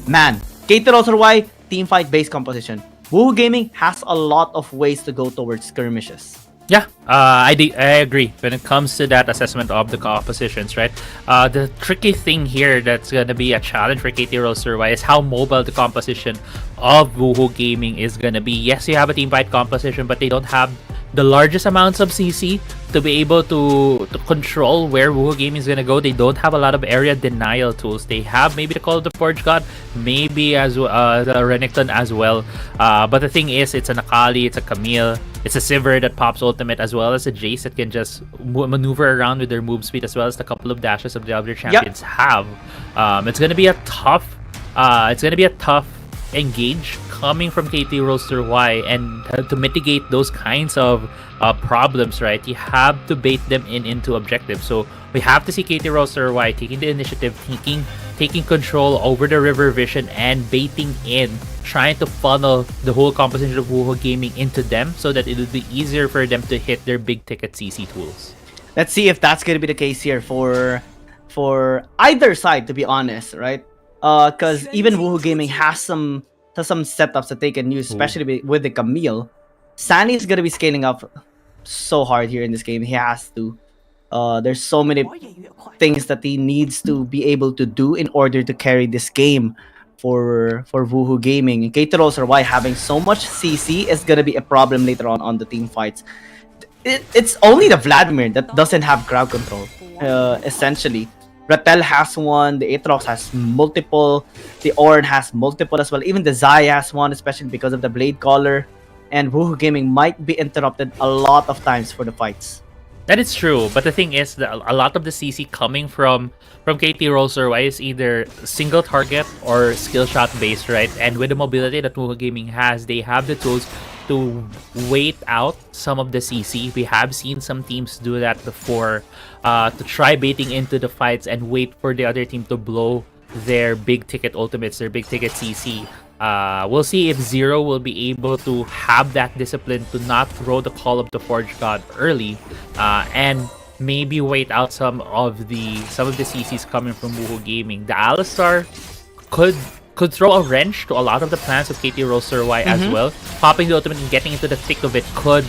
Man, KT.RY team fight based composition. Woohoo Gaming has a lot of ways to go towards skirmishes. Yeah, I agree when it comes to that assessment of the compositions, right? The tricky thing here that's going to be a challenge for KT.RY is how mobile the composition of Woohoo Gaming is going to be. Yes, you have a team fight composition, but they don't have the largest amounts of CC to be able to control where Woohoo Gaming is going to go. They don't have a lot of area denial tools. They have maybe the Call of the Forge God, maybe as the Renekton as well. But the thing is, it's an Akali, it's a Camille, it's a Sivir that pops ultimate, as well as a Jace that can just maneuver around with their move speed, as well as the couple of dashes of the other champions have. It's gonna be a tough engage coming from KT.RY, and to mitigate those kinds of problems, right, you have to bait them into objectives. So we have to see KT.RY taking the initiative, taking control over the river vision and baiting in, trying to funnel the whole composition of Woohoo Gaming into them so that it will be easier for them to hit their big ticket CC tools. Let's see if that's going to be the case here for either side, to be honest, right? Because even Woohoo Gaming has some setups that they can use, especially with the Camille. Sunny is going to be scaling up so hard here in this game. He has to. There's so many things that he needs to be able to do in order to carry this game for Woohoo Gaming. And KT.RY having so much CC is going to be a problem later on the team fights. It's only the Vladimir that doesn't have crowd control, essentially. Ratel has one, the Aatrox has multiple, the Ornn has multiple as well, even the Xayah has one, especially because of the Blade Caller, and Woohoo Gaming might be interrupted a lot of times for the fights. That is true, but the thing is that a lot of the CC coming from KT.RY is either single target or skill shot based, right? And with the mobility that Woohoo Gaming has, they have the tools to wait out some of the CC. We have seen some teams do that before, to try baiting into the fights and wait for the other team to blow their big ticket ultimates, their big ticket CC. We'll see if Zero will be able to have that discipline to not throw the Call of the Forge God early, and maybe wait out some of the CCs coming from Woohoo Gaming. The Alistar could throw a wrench to a lot of the plans of KT.RY as well. Popping the ultimate and getting into the thick of it could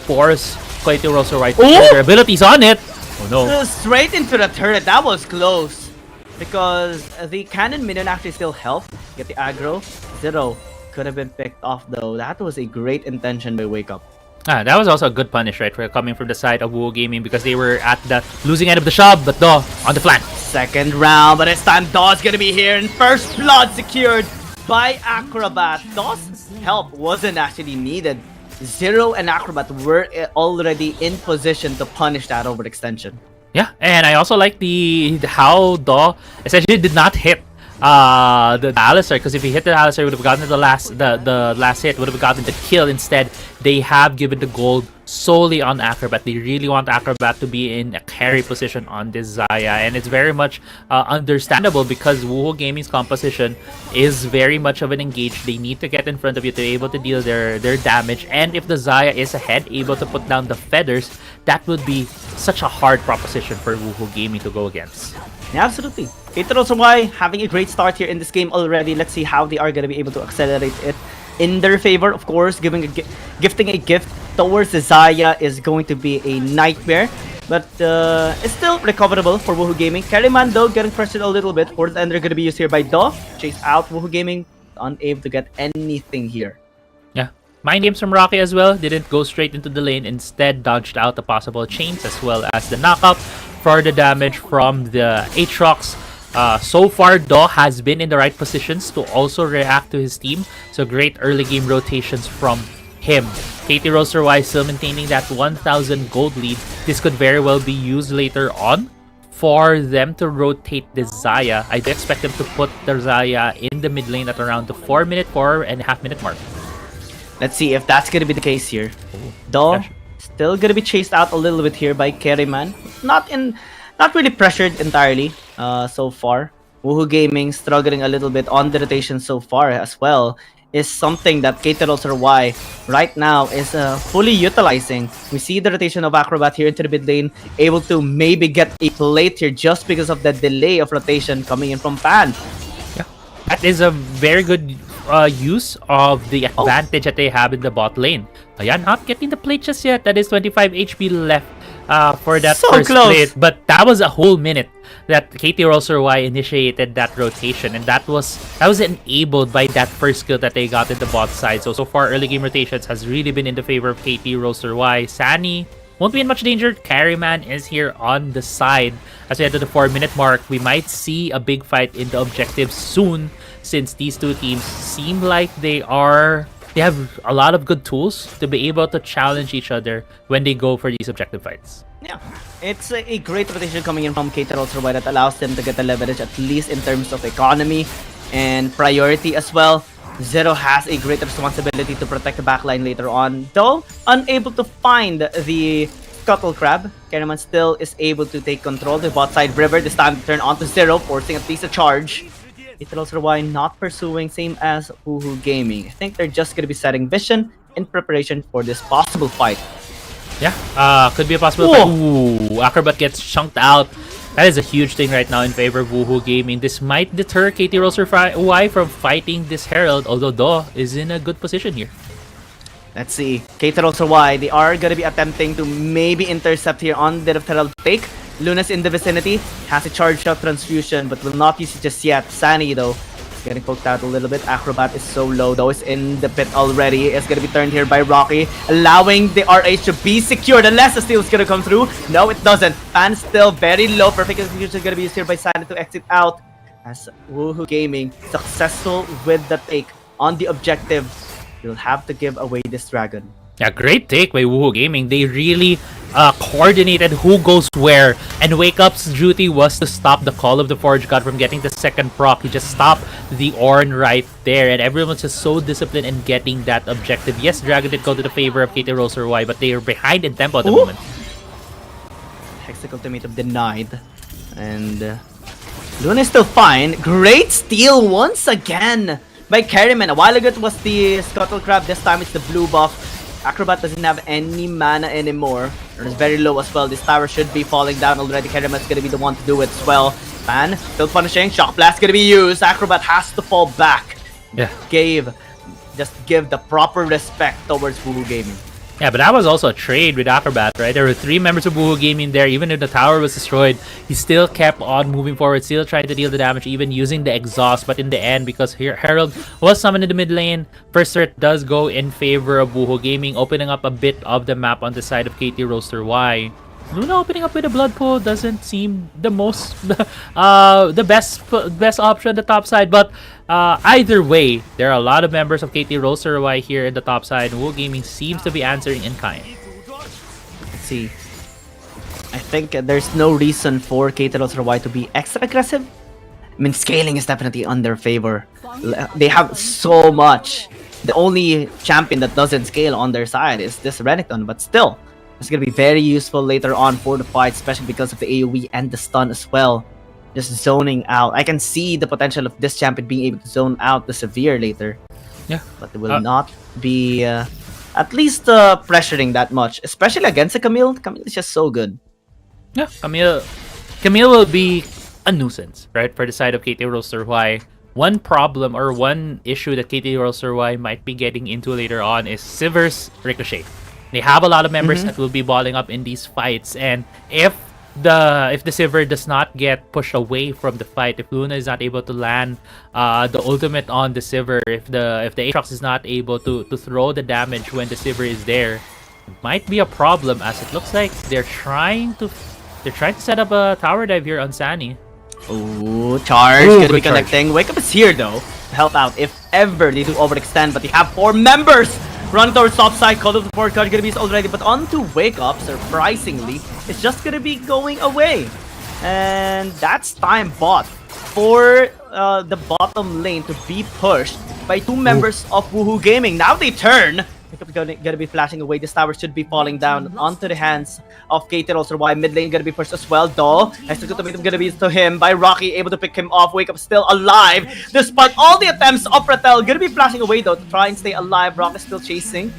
force KT.RY to show their abilities on it. Oh no. Straight into the turret. That was close. Because the cannon minion actually still helped get the aggro. Zero could have been picked off though. That was a great intention by Wake Up. That was also a good punish, right, for coming from the side of Woohoo Gaming, because they were at the losing end of the shop, but Do on the flank. Second round, but this time Do's gonna be here, and first blood secured by Acrobat. Do's help wasn't actually needed. Zero and Acrobat were already in position to punish that overextension. Yeah, and I also like how Do essentially did not hit the Alistar, because if he hit the Alistar, would have gotten the last hit, would have gotten the kill. Instead, they have given the gold solely on Acrobat. They really want Acrobat to be in a carry position on this Xayah, and it's very much understandable, because Woohoo Gaming's composition is very much of an engage. They need to get in front of you to be able to deal their damage, and if the Xayah is ahead, able to put down the feathers, that would be such a hard proposition for Woohoo Gaming to go against. Yeah, absolutely. KT.RY having a great start here in this game already. Let's see how they are going to be able to accelerate it in their favor. Of course, gifting a gift towards the Xayah is going to be a nightmare. But it's still recoverable for Woohoo Gaming. Carryman though getting pressured a little bit. Fourth ender going to be used here by Do. Chase out Woohoo Gaming. Unable to get anything here. Yeah. Mind games from Rocky as well. Didn't go straight into the lane. Instead, dodged out the possible chains as well as the knockout for the damage from the Aatrox. So far, Do has been in the right positions to also react to his team. So great early game rotations from him. KT.RY still maintaining that 1,000 gold lead. This could very well be used later on for them to rotate the Xayah. I do expect them to put the Xayah in the mid lane at around the 4.5 minute mark. Let's see if that's going to be the case here. Do still going to be chased out a little bit here by Carryman. Not really pressured entirely so far. Woohoo Gaming struggling a little bit on the rotation so far as well is something that KT.RY right now is fully utilizing. We see the rotation of Acrobat here into the mid lane, able to maybe get a plate here just because of the delay of rotation coming in from Pan. Yeah, that is a very good use of the advantage that they have in the bot lane. Yeah, not getting the plate just yet. That is 25 HP left for that first plate. But that was a whole minute that KT.RY initiated that rotation, and that was enabled by that first skill that they got in the bot side. So far, early game rotations has really been in the favor of KT.RY. Sunny won't be in much danger. Carryman is here on the side. As we head to the 4-minute mark, we might see a big fight in the objectives soon, since these two teams seem like they have a lot of good tools to be able to challenge each other when they go for these objective fights. Yeah, it's a great rotation coming in from KT.RY that allows them to get the leverage, at least in terms of economy and priority as well. Zero has a great responsibility to protect the backline later on, though unable to find the Scuttle Crab. Carryman still is able to take control of the bot side river, this time to turn on to Zero, forcing at least a charge. KT.RY not pursuing, same as Woohoo Gaming. I think they're just going to be setting vision in preparation for this possible fight. Yeah, could be a possible fight. Ooh, Acrobat gets chunked out. That is a huge thing right now in favor of Woohoo Gaming. This might deter KT.RY from fighting this Herald, although Do is in a good position here. Let's see. KT.RY, they are going to be attempting to maybe intercept here on the Herald take. Luna's in the vicinity, has a charge shot transfusion, but will not use it just yet. Sunny though, is getting poked out a little bit. Acrobat is so low though, is in the pit already. It's gonna be turned here by Rocky, allowing the RH to be secured unless the steal is gonna come through. No, it doesn't. Fan still very low. Perfect execution is gonna be used here by Sunny to exit out. As Woohoo Gaming successful with the take on the objective, you'll have to give away this dragon. Yeah, great take by Woohoo Gaming. They really coordinated who goes where, and Wake Up's duty was to stop the Call of the Forge God from getting the second proc. He just stopped the Ornn right there, and everyone was just so disciplined in getting that objective. Yes, Dragon did go to the favor of KT.RY, but they are behind in tempo at the moment. Hexic Ultimatum denied, and Luna is still fine. Great steal once again by KT.RY. A while ago it was the Scuttle Crab, this time it's the blue buff. Acrobat doesn't have any mana anymore. It's very low as well. This tower should be falling down already. KT.RY is gonna be the one to do it as well. Fan still punishing. Shock Blast gonna be used. Acrobat has to fall back. Yeah. Just give the proper respect towards Woohoo Gaming. Yeah, but that was also a trade with Acrobat, right? There were 3 members of Woohoo Gaming there. Even if the tower was destroyed, he still kept on moving forward, still trying to deal the damage, even using the exhaust. But in the end, because here Herald was summoned in the mid lane, first threat does go in favor of Woohoo Gaming, opening up a bit of the map on the side of KT.RY. Luna opening up with a blood pool doesn't seem the most the best option on the top side, but either way, there are a lot of members of KT.RY here in the top side. Woohoo Gaming seems to be answering in kind. Let's see. I think there's no reason for KT.RY to be extra aggressive. I mean, scaling is definitely on their favor. They have so much. The only champion that doesn't scale on their side is this Renekton, but still, it's going to be very useful later on for the fight, especially because of the AoE and the stun as well. Just zoning out. I can see the potential of this champion being able to zone out the Severe later. Yeah. But it will not be at least pressuring that much, especially against a Camille. Camille is just so good. Yeah, Camille will be a nuisance, right, for the side of KT.RY. One problem or one issue that KT.RY might be getting into later on is Sivir's Ricochet. They have a lot of members that will be balling up in these fights, and if the Sivir does not get pushed away from the fight, if Luna is not able to land the ultimate on the Sivir, if the Aatrox is not able to throw the damage when the Sivir is there, it might be a problem, as it looks like they're trying to set up a tower dive here on Sunny. Ooh, charge. Gonna be connecting. Wake Up is here though to help out if ever they do overextend, but they have 4 members running towards top side. Call of the 4 card gonna be already, but onto Wake Up, surprisingly, it's just gonna be going away. And that's time bought for the bottom lane to be pushed by 2 members of Woohoo Gaming. Now they turn. Wake Up gonna be flashing away. This tower should be falling down onto the hands of KT.RY. Mid lane gonna be pushed as well, though. Extra ultimatum gonna be to him by Rocky, able to pick him off. Wake Up still alive despite all the attempts of Ratel. Gonna be flashing away though to try and stay alive. Rocky still chasing.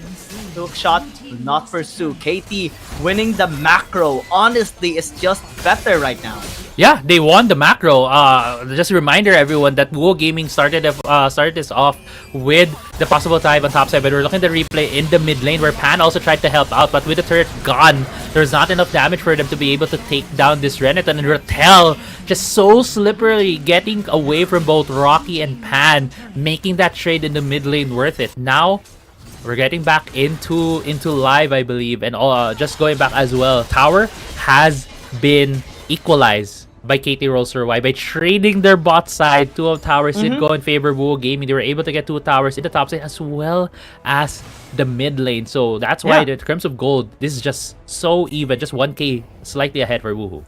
Hook shot, not pursue. KT winning the macro, honestly, is just better right now. Yeah, they won the macro. Just a reminder, everyone, that Woohoo Gaming started this off with the possible dive on top side, but we're looking at the replay in the mid lane where Pan also tried to help out, but with the turret gone, there's not enough damage for them to be able to take down this Renekton, and Ratel just so slippery, getting away from both Rocky and Pan, making that trade in the mid lane worth it. Now, we're getting back into live, I believe, and just going back as well. Tower has been equalized by KT.RY by trading their bot side. 2 of towers did go in favor of Woohoo Gaming. They were able to get 2 towers in the top side as well as the mid lane. So that's why the Crimson Gold, this is just so even, just 1k slightly ahead for Woohoo.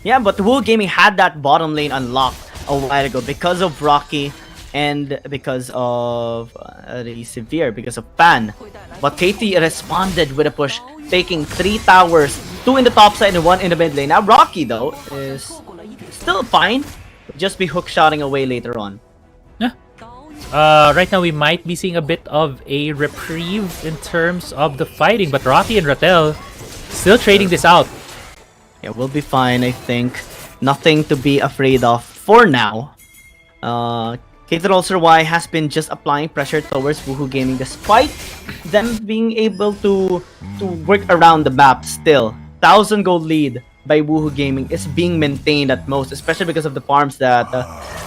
Yeah, but Woohoo Gaming had that bottom lane unlocked a while ago because of Rocky and because of the Severe, because of Pan. But KT responded with a push, taking 3 towers, 2 in the top side and 1 in the mid lane. Now Rocky though is still fine, just be hook-shotting away later on. Yeah. Right now we might be seeing a bit of a reprieve in terms of the fighting, but Rocky and Ratel still trading this out. Yeah, we'll be fine, I think. Nothing to be afraid of for now. KT.RY has been just applying pressure towards Woohoo Gaming despite them being able to work around the map still. 1,000 gold lead by Woohoo Gaming is being maintained at most, especially because of the farms that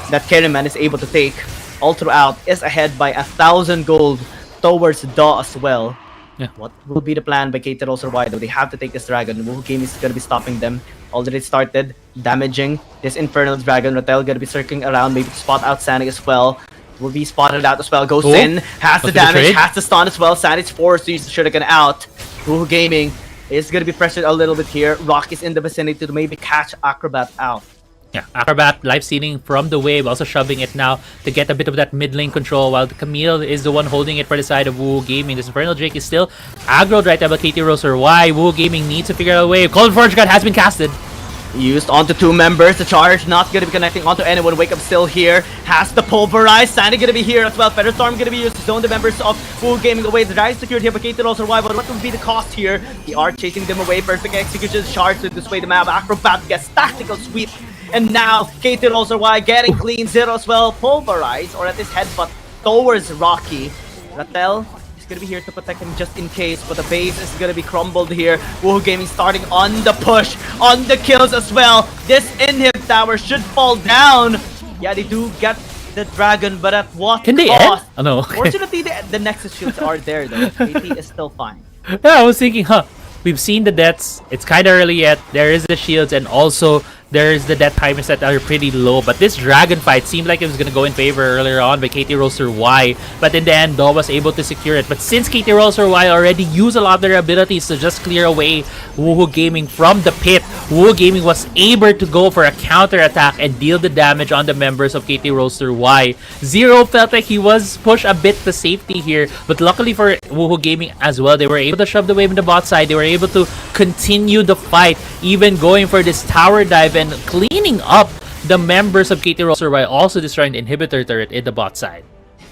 KT.RY is able to take all throughout. Is ahead by 1,000 gold towards DAW as well. Yeah. What will be the plan by KT.RY though? They have to take this dragon. Woohoo Gaming is gonna be stopping them. Already started damaging this Infernal Dragon. Ratel gonna be circling around, maybe to spot out Sanic as well. Will be spotted out as well. Goes in, has the damage, has the stun as well. Sanic's forced to use the Shuriken out. Woohoo Gaming is gonna be pressured a little bit here. Rock is in the vicinity to maybe catch Acrobat out. Yeah, Acrobat life stealing from the wave, also shoving it now to get a bit of that mid lane control, while Camille is the one holding it for the side of Woohoo Gaming. This Infernal Drake is still aggroed right now by KT.RY. Woohoo Gaming needs to figure out a way. Cold Forge God has been casted. Used onto two members. The charge not gonna be connecting onto anyone. Wake Up still here. Has the pulverize. Sandy gonna be here as well. Featherstorm gonna be used to zone the members of Full Gaming away. The drive secured here, but KT.RY survive. But what will be the cost here? They are chasing them away. Perfect execution. Charge to display the map. Acrobat gets tactical sweep. And now KT.RY getting clean. Zero as well. Pulverize or at his headbutt towards Rocky. Ratel is gonna be here to protect him just in case, but the base is gonna be crumbled here. Woohoo Gaming starting on the push, on the kills as well. This inhib tower should fall down. Yeah, they do get the dragon, but at what Can they cost? end? Oh no. Fortunately, the Nexus shields are there though. KT is still fine. Yeah, I was thinking, we've seen the deaths. It's kind of early yet. There is the shields, and also there's the death timers that are pretty low. But this dragon fight seemed like it was gonna go in favor earlier on by KT.RY. But in the end, Do was able to secure it. But since KT.RY already used a lot of their abilities to just clear away Woohoo Gaming from the pit, Woohoo Gaming was able to go for a counter attack and deal the damage on the members of KT.RY. Zero felt like he was pushed a bit to safety here, but luckily for Woohoo Gaming as well, they were able to shove the wave in the bot side. They were able to continue the fight, even going for this tower dive and cleaning up the members of KT.RY, also destroying the inhibitor turret in the bot side.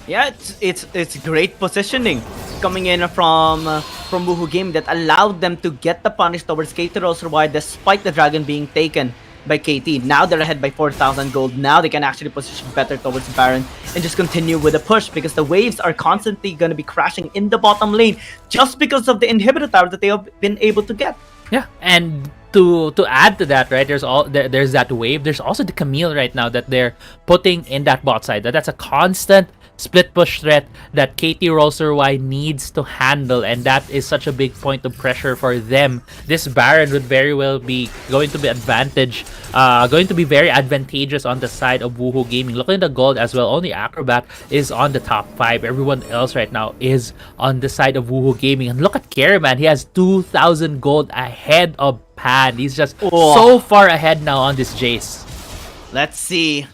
Yeah, it's great positioning coming in from Woohoo Gaming that allowed them to get the punish towards KT.RY despite the dragon being taken by KT. Now they're ahead by 4,000 gold. Now they can actually position better towards Baron and just continue with the push because the waves are constantly going to be crashing in the bottom lane just because of the inhibitor tower that they have been able to get. Yeah, and to add to that, right, there's that wave. There's also the Camille right now that they're putting in that bot side. That's a constant split push threat that KT.RY needs to handle, and that is such a big point of pressure for them. This Baron would very well be going to be very advantageous on the side of Woohoo Gaming. Look at the gold as well. Only Acrobat is on the top 5. Everyone else right now is on the side of Woohoo Gaming. And look at KT.RY, man. He has 2,000 gold ahead of Pan. He's just so far ahead now on this Jace. Let's see.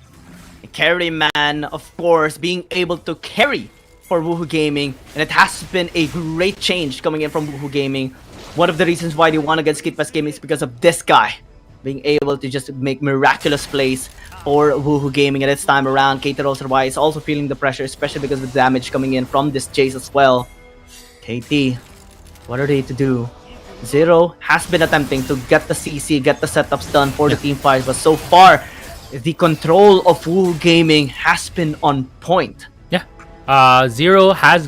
Carry man, of course, being able to carry for Woohoo Gaming, and it has been a great change coming in from Woohoo Gaming. One of the reasons why they want to get Skid Pass Gaming is because of this guy being able to just make miraculous plays for Woohoo Gaming. And this time around, KT.RY is also feeling the pressure, especially because of the damage coming in from this Jace as well. KT, what are they to do? Zero has been attempting to get the CC, get the setups done for the team fights, but so far, the control of Woohoo Gaming has been on point. Yeah. Zero has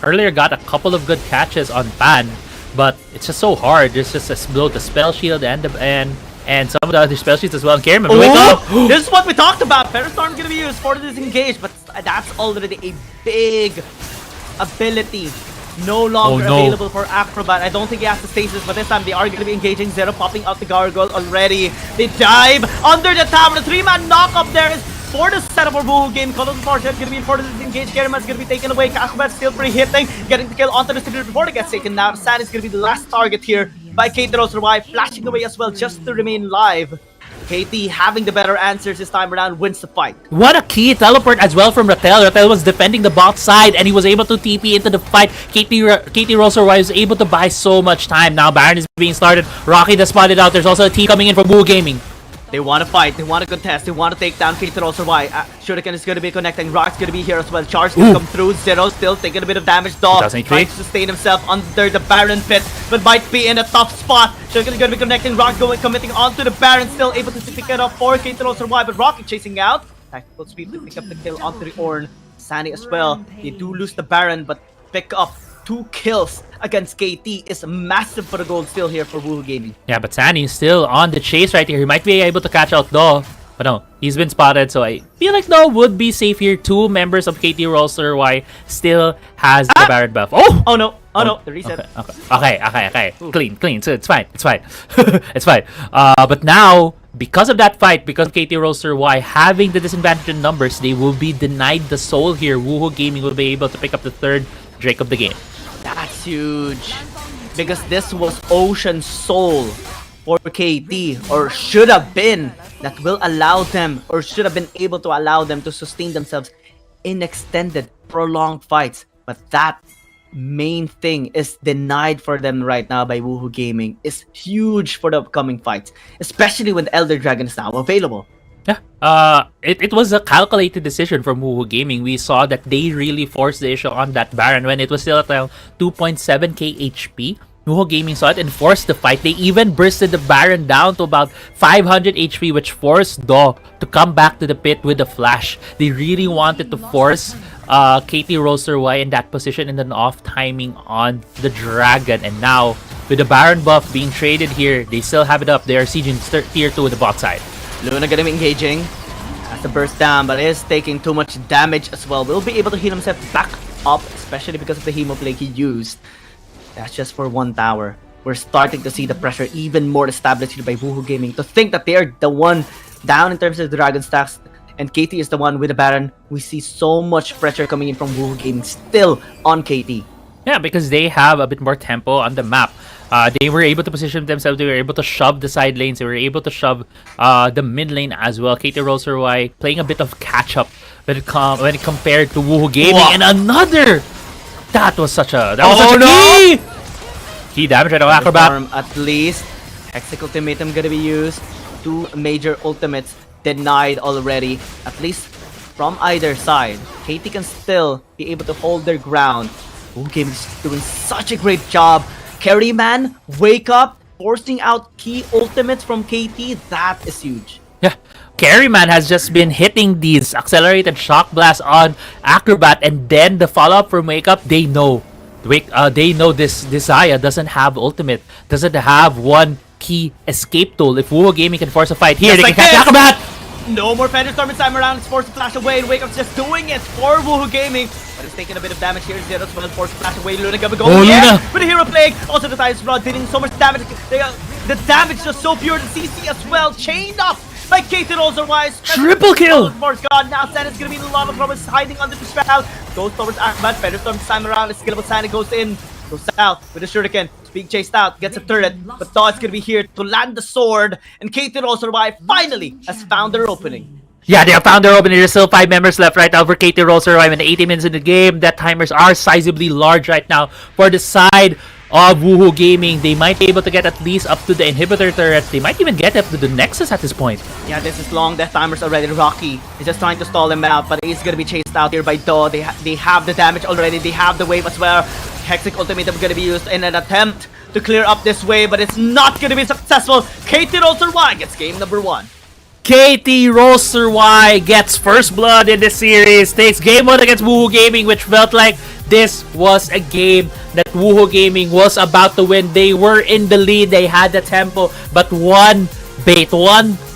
earlier got a couple of good catches on Pan, but it's just so hard. There's just the spell shield and some of the other spell shields as well. Karen, wake up! This is what we talked about. Featherstorm gonna be used for the disengage, but that's already a big ability. No longer available for Acrobat. I don't think he has the stasis, but this time they are going to be engaging. Zero popping out the gargoyle already. They dive under the tower. The 3-man knock up there is for the setup for Woohoo Game. Colossus Fortune going to be for the disengage. Kerriman is going to be taken away. Acrobat still pretty hitting, getting the kill onto the distributor before they get taken now. San is going to be the last target here by KT.RY, flashing away as well just to remain live. KT having the better answers this time around wins the fight. What a key teleport as well from Ratel. Ratel was defending the bot side and he was able to TP into the fight. KT.RY was able to buy so much time. Now Baron is being started. Rocky just spotted out. There's also a team coming in from Woohoo Gaming. They want to fight, they want to contest, they want to take down KT.RY. Shuriken is going to be connecting, Rock's going to be here as well. Charge going to come through, Zero still taking a bit of damage. Dog trying to sustain himself under the Baron pit, but might be in a tough spot. Shuriken is going to be connecting, Rock committing onto the Baron, still able to pick it up for KT.RY, but Rocky chasing out. Tactical speed to pick up the kill onto the Ornn. Sani as well, they do lose the Baron, but pick up 2 kills against KT is massive for the gold still here for Woohoo Gaming. Yeah, but Sani is still on the chase right here. He might be able to catch out Do, but no, he's been spotted, so I feel like Do would be safe here. 2 members of KT.RY still has the Baron buff. Oh no, the reset. Okay. Clean. So it's fine. It's fine. But now, because of that fight, because of KT.RY having the disadvantage in numbers, they will be denied the soul here. Woohoo Gaming will be able to pick up the 3rd Drake of the game. That's huge, because this was Ocean's soul for KT, or should have been, that will allow them, or should have been able to allow them to sustain themselves in extended, prolonged fights. But that main thing is denied for them right now by Woohoo Gaming is huge for the upcoming fights, especially when the Elder Dragon is now available. Yeah, it was a calculated decision from Woohoo Gaming. We saw that they really forced the issue on that Baron when it was still at 2.7k HP. Woohoo Gaming saw it and forced the fight. They even bursted the Baron down to about 500 HP, which forced Do to come back to the pit with a flash. They really wanted to force KT.RY in that position and then off timing on the Dragon. And now, with the Baron buff being traded here, they still have it up. They are sieging tier 2 with the bot side. Luna gonna be engaging. Has to burst down, but is taking too much damage as well. Will be able to heal himself back up, especially because of the Hemoplague he used. That's just for one tower. We're starting to see the pressure even more established here by Woohoo Gaming. To think that they are the one down in terms of the Dragon stacks, and KT is the one with the Baron. We see so much pressure coming in from Woohoo Gaming still on KT. Yeah, because they have a bit more tempo on the map. They were able to position themselves. They were able to shove the side lanes. They were able to shove the mid lane as well. KT.RY playing a bit of catch up when it compared to Woohoo Gaming. Wow. And another. That was such a key damage right now. Acrobat. At least Hexic Ultimatum gonna be used. 2 major ultimates denied already. At least from either side. KT can still be able to hold their ground. Woohoo Gaming is doing such a great job. Carry man, wake up, forcing out key ultimates from KT. That is huge. Yeah, Carry man has just been hitting these accelerated shock blasts on Acrobat, and then the follow up from Wake Up. They know, this Zaya doesn't have ultimate, doesn't have one key escape tool. If Woohoo Gaming can force a fight here, they can catch Acrobat. No more Thunderstorm this time around. It's forced to flash away, and Wake Up's just doing it for Woohoo Gaming. But it's taking a bit of damage here. Zero's well forced to flash away. Luna gonna go Luna with a Hero Plague. Also the Tides Rod dealing so much damage. The damage is so pure. The CC as well. Chained up by KT.RY. Triple kill! For God, now Sandy's gonna be in a lot of trouble, hiding under the spell. Goes towards Acrobat. Thunderstorm this time around. It's skillable. Sandy goes in. Goes out with a shuriken. Being chased out, gets a turret, but Todd's gonna be here to land the sword, and KT.RY finally has found their opening. Yeah, they have found their opening. There's still 5 members left right now for KT.RY and 80 minutes in the game. That timers are sizably large right now for the side of Woohoo Gaming. They might be able to get at least up to the inhibitor turret. They might even get up to the Nexus at this point. Yeah, this is long. Death timer's already. Rocky is just trying to stall him out, but he's gonna be chased out here by Do. They have the damage already. They have the wave as well. Hexic Ultimatum gonna be used in an attempt to clear up this wave, but it's not gonna be successful. KT.RY gets game number 1. KT.RY gets first blood in this series, takes game 1 against Woohoo Gaming, which felt like this was a game that Woohoo Gaming was about to win. They were in the lead, they had the tempo, but one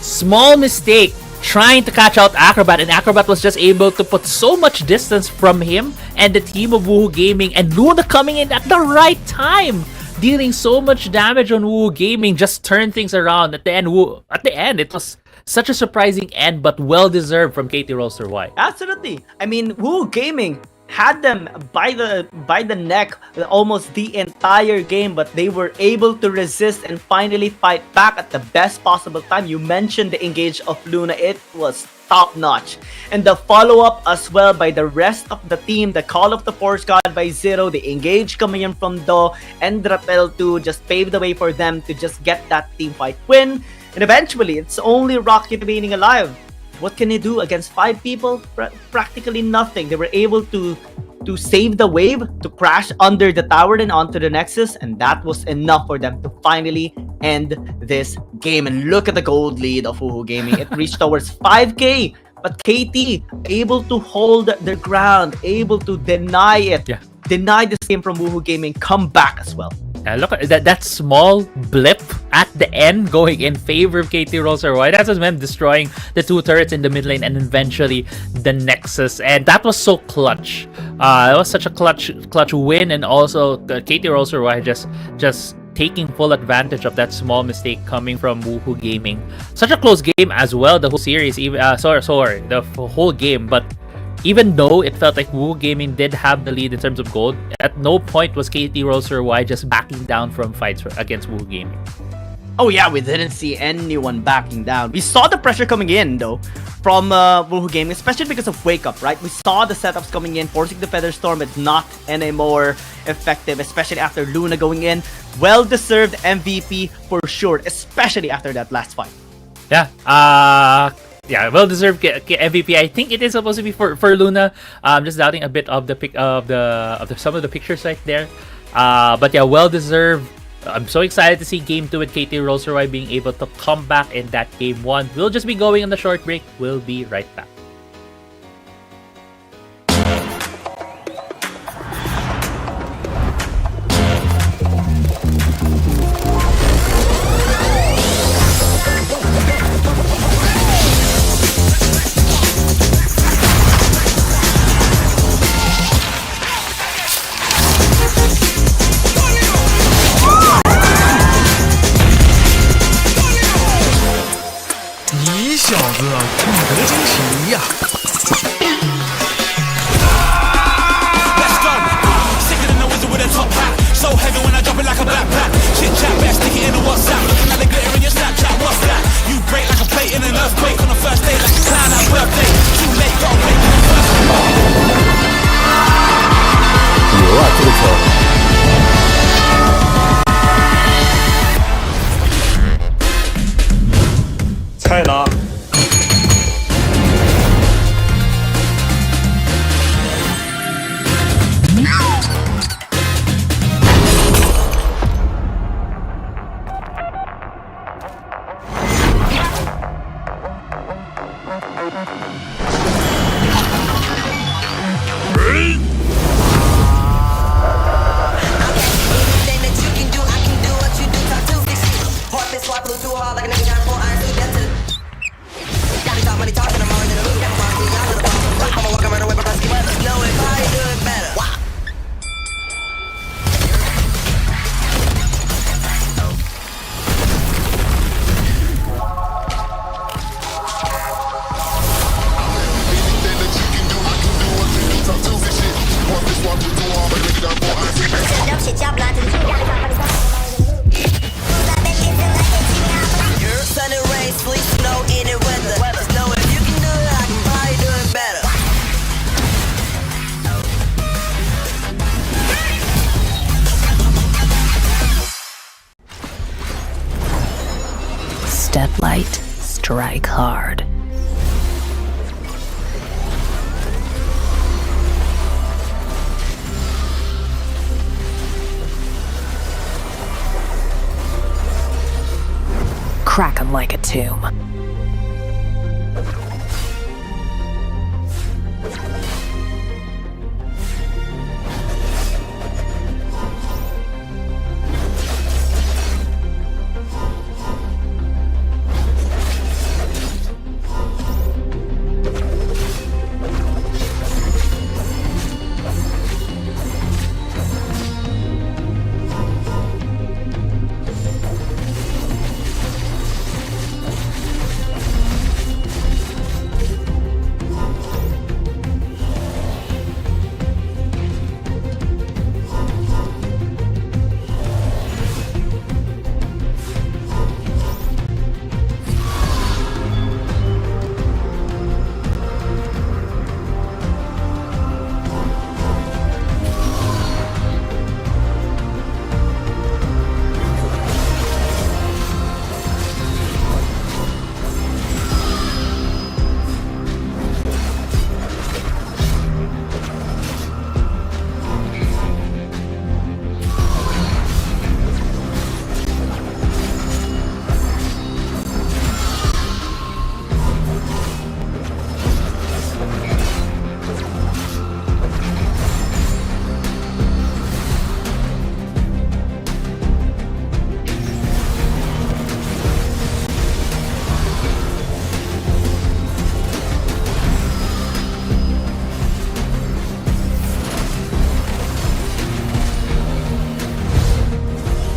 small mistake trying to catch out Acrobat, and Acrobat was just able to put so much distance from him and the team of Woohoo Gaming, and Luna coming in at the right time, dealing so much damage on Woohoo Gaming, just turned things around. At the end, it was such a surprising end, but well-deserved from KT.RY. Absolutely. I mean, Woohoo Gaming had them by the neck almost the entire game, but they were able to resist and finally fight back at the best possible time. You mentioned the engage of Luna. It was top-notch. And the follow-up as well by the rest of the team, the Call of the Force God by Zero, the engage coming in from Do, and Rappel2 just paved the way for them to just get that team fight win. And eventually, it's only Rocky remaining alive. What can he do against 5 people? Practically nothing. They were able to save the wave, to crash under the tower and onto the Nexus, and that was enough for them to finally end this game. And look at the gold lead of Woohoo Gaming. It reached towards 5k, but KT able to hold their ground, able to deny it. Yeah. Deny this game from Woohoo Gaming, come back as well. Look at that small blip at the end going in favor of KT.RY. That's just them destroying the 2 turrets in the mid lane and eventually the Nexus. And that was so clutch. It was such a clutch win, and also the KT.RY just taking full advantage of that small mistake coming from Woohoo Gaming. Such a close game as well, the whole series. The whole game, but even though it felt like Woohoo Gaming did have the lead in terms of gold, at no point was KT.RY just backing down from fights against Woohoo Gaming. Oh yeah, we didn't see anyone backing down. We saw the pressure coming in though from Woohoo Gaming, especially because of Wake Up, right? We saw the setups coming in, forcing the Feather Storm, but not any more effective, especially after Luna going in. Well-deserved MVP for sure, especially after that last fight. Yeah, yeah, well-deserved MVP. I think it is supposed to be for Luna. I'm just doubting a bit of the some of the pictures right there. But yeah, well-deserved. I'm so excited to see Game 2 with KT.RY being able to come back in that Game 1. We'll just be going on the short break. We'll be right back. Let's go. Sicker than the wizard with a top hat. So heavy when I drop it like a backpack. Chit chat, best stick it in a WhatsApp. Looking at the glitter in your Snapchat. What's that? You break like a plate in an earthquake on the first day, like a clown at birthday. Too late, gotta wait for the first one. 牛啊，这个球！菜呢？Step light, strike hard. Crack 'em like a tomb.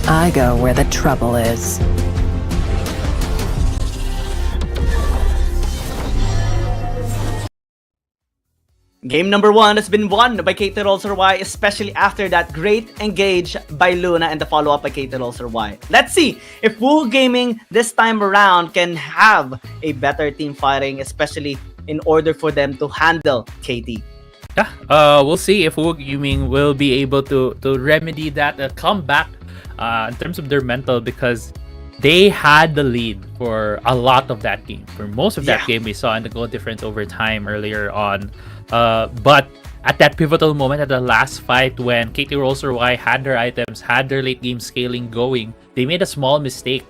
I go where the trouble is. Game number 1 has been won by KT.RY, especially after that great engage by Luna and the follow-up by KT.RY. Let's see if Woohoo Gaming this time around can have a better team fighting, especially in order for them to handle KT. Yeah, we'll see if Woohoo Gaming will be able to remedy that, come back in terms of their mental, because they had the lead for a lot of that game. For most of that game, we saw in the goal difference over time earlier on. But at that pivotal moment, at the last fight, when KT.RY had their items, had their late game scaling going, they made a small mistake.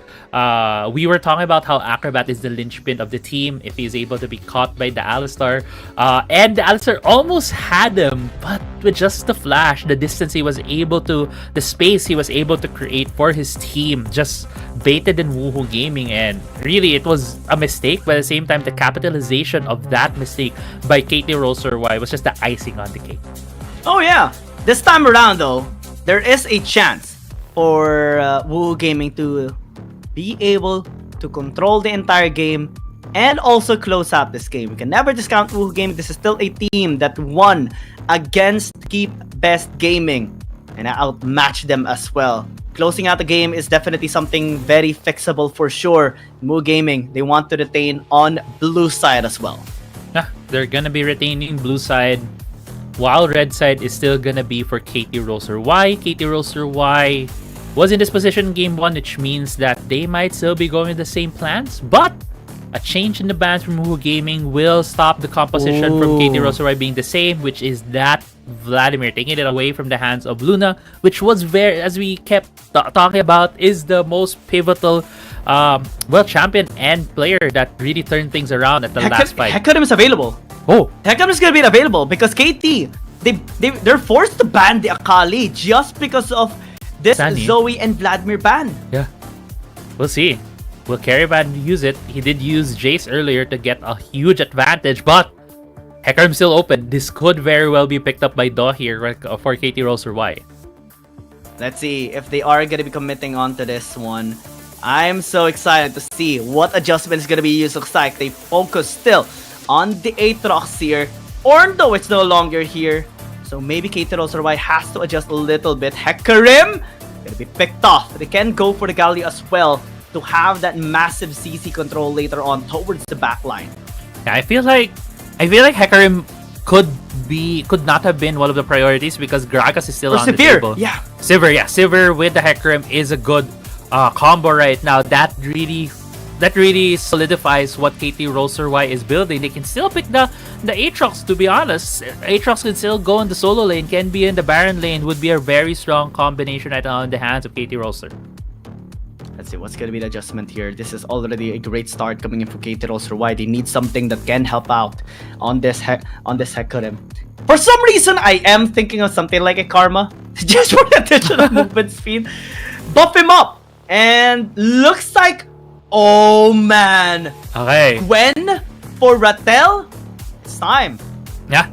We were talking about how Acrobat is the linchpin of the team if he's able to be caught by the Alistar. And the Alistar almost had him, but with just the flash, the distance he was able to, the space he was able to create for his team, just baited in Woohoo Gaming. And really, it was a mistake, but at the same time, the capitalization of that mistake by KT.RY was just the icing on the cake. Oh yeah, this time around though, there is a chance for Woohoo Gaming to be able to control the entire game and also close out this game. We can never discount Woohoo Gaming. This is still a team that won against Keep Best Gaming and outmatched them as well. Closing out the game is definitely something very fixable for sure. Woohoo Gaming, they want to retain on blue side as well. Yeah, they're gonna be retaining blue side, while red side is still gonna be for KT.RY. KT.RY was in this position in game 1, which means that they might still be going with the same plans, but a change in the bans from Woohoo Gaming will stop the composition from KT.RY being the same, which is that Vladimir taking it away from the hands of Luna, which was very, as we kept talking about, is the most pivotal champion and player that really turned things around at the last fight. Hecarim is available. Oh, Hecarim is gonna be available because KT, they're forced to ban the Akali just because of this Sunny. Zoe and Vladimir ban. Yeah, we'll see. Will KT.RY use it? He did use Jace earlier to get a huge advantage, but Hecarim still open. This could very well be picked up by Do here for KT.RY. Let's see if they are gonna be committing on to this one. I'm so excited to see what adjustment is gonna be used. Looks like they focus still on the Aatrox here, or though it's no longer here. So maybe KT.RY has to adjust a little bit. Hecarim gonna be picked off. They can go for the Galio as well to have that massive CC control later on towards the backline. Yeah, I feel like Hecarim could not have been one of the priorities because Gragas is still on the table. Yeah. Sivir with the Hecarim is a good combo right now. That really solidifies what KT.RY is building. They can still pick the Aatrox, to be honest. Aatrox can still go in the solo lane, can be in the Baron lane, would be a very strong combination right now in the hands of KT.RY. Let's see what's gonna be the adjustment here. This is already a great start coming in from KT.RY. They need something that can help out on this Hecarim. For some reason, I am thinking of something like a Karma, just for the additional movement speed. Buff him up, and looks like, oh man, okay, Gwen for Rattel. It's time. Yeah,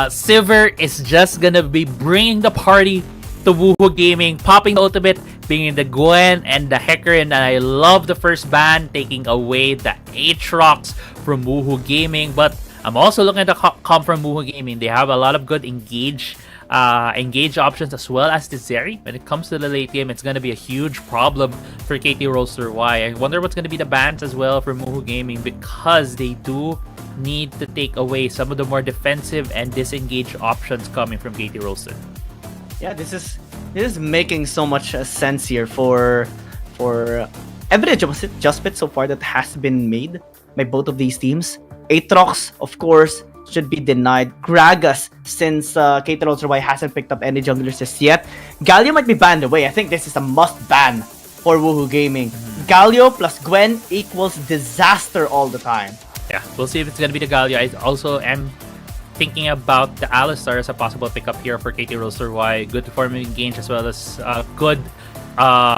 Sivir is just gonna be bringing the party to Woohoo Gaming, popping the ultimate, bringing the Gwen and the Hecarim, and I love the first ban, taking away the Aatrox from Woohoo Gaming. But I'm also looking at the comp from Woohoo Gaming. They have a lot of good engage options as well as the Zeri. When it comes to the late game, it's going to be a huge problem for KT.RY. I wonder what's going to be the bans as well for Woohoo Gaming, because they do need to take away some of the more defensive and disengaged options coming from KT.RY. Yeah, this is making so much sense here for every adjustment so far that has been made by both of these teams. Aatrox, of course, should be denied. Gragas, since KT.RY hasn't picked up any junglers just yet. Galio might be banned away. I think this is a must ban for Woohoo Gaming. Galio plus Gwen equals disaster all the time. Yeah, we'll see if it's gonna be the Galio. I also am thinking about the Alistar as a possible pickup here for KT.RY. Good farming engage as well as good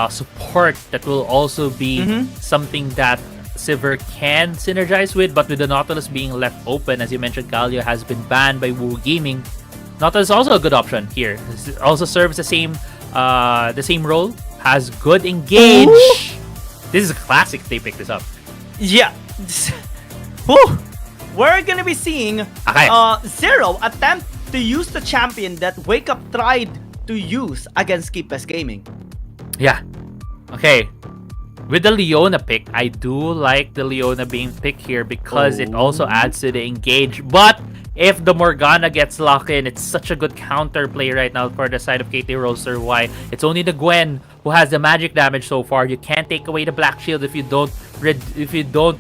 support that will also be something that Sivir can synergize with, but with the Nautilus being left open, as you mentioned, Galio has been banned by Woohoo Gaming. Nautilus is also a good option here. This also serves the same role, has good engage. Ooh. This is a classic if they pick this up. Yeah. Whew. we're gonna be seeing Zero attempt to use the champion that Wake Up tried to use against Keepest Gaming. Yeah. Okay. With the Leona pick, I do like the Leona being picked here because it also adds to the engage. But if the Morgana gets locked in, it's such a good counter play right now for the side of KT.RY. It's only the Gwen who has the magic damage so far. You can't take away the Black Shield if you don't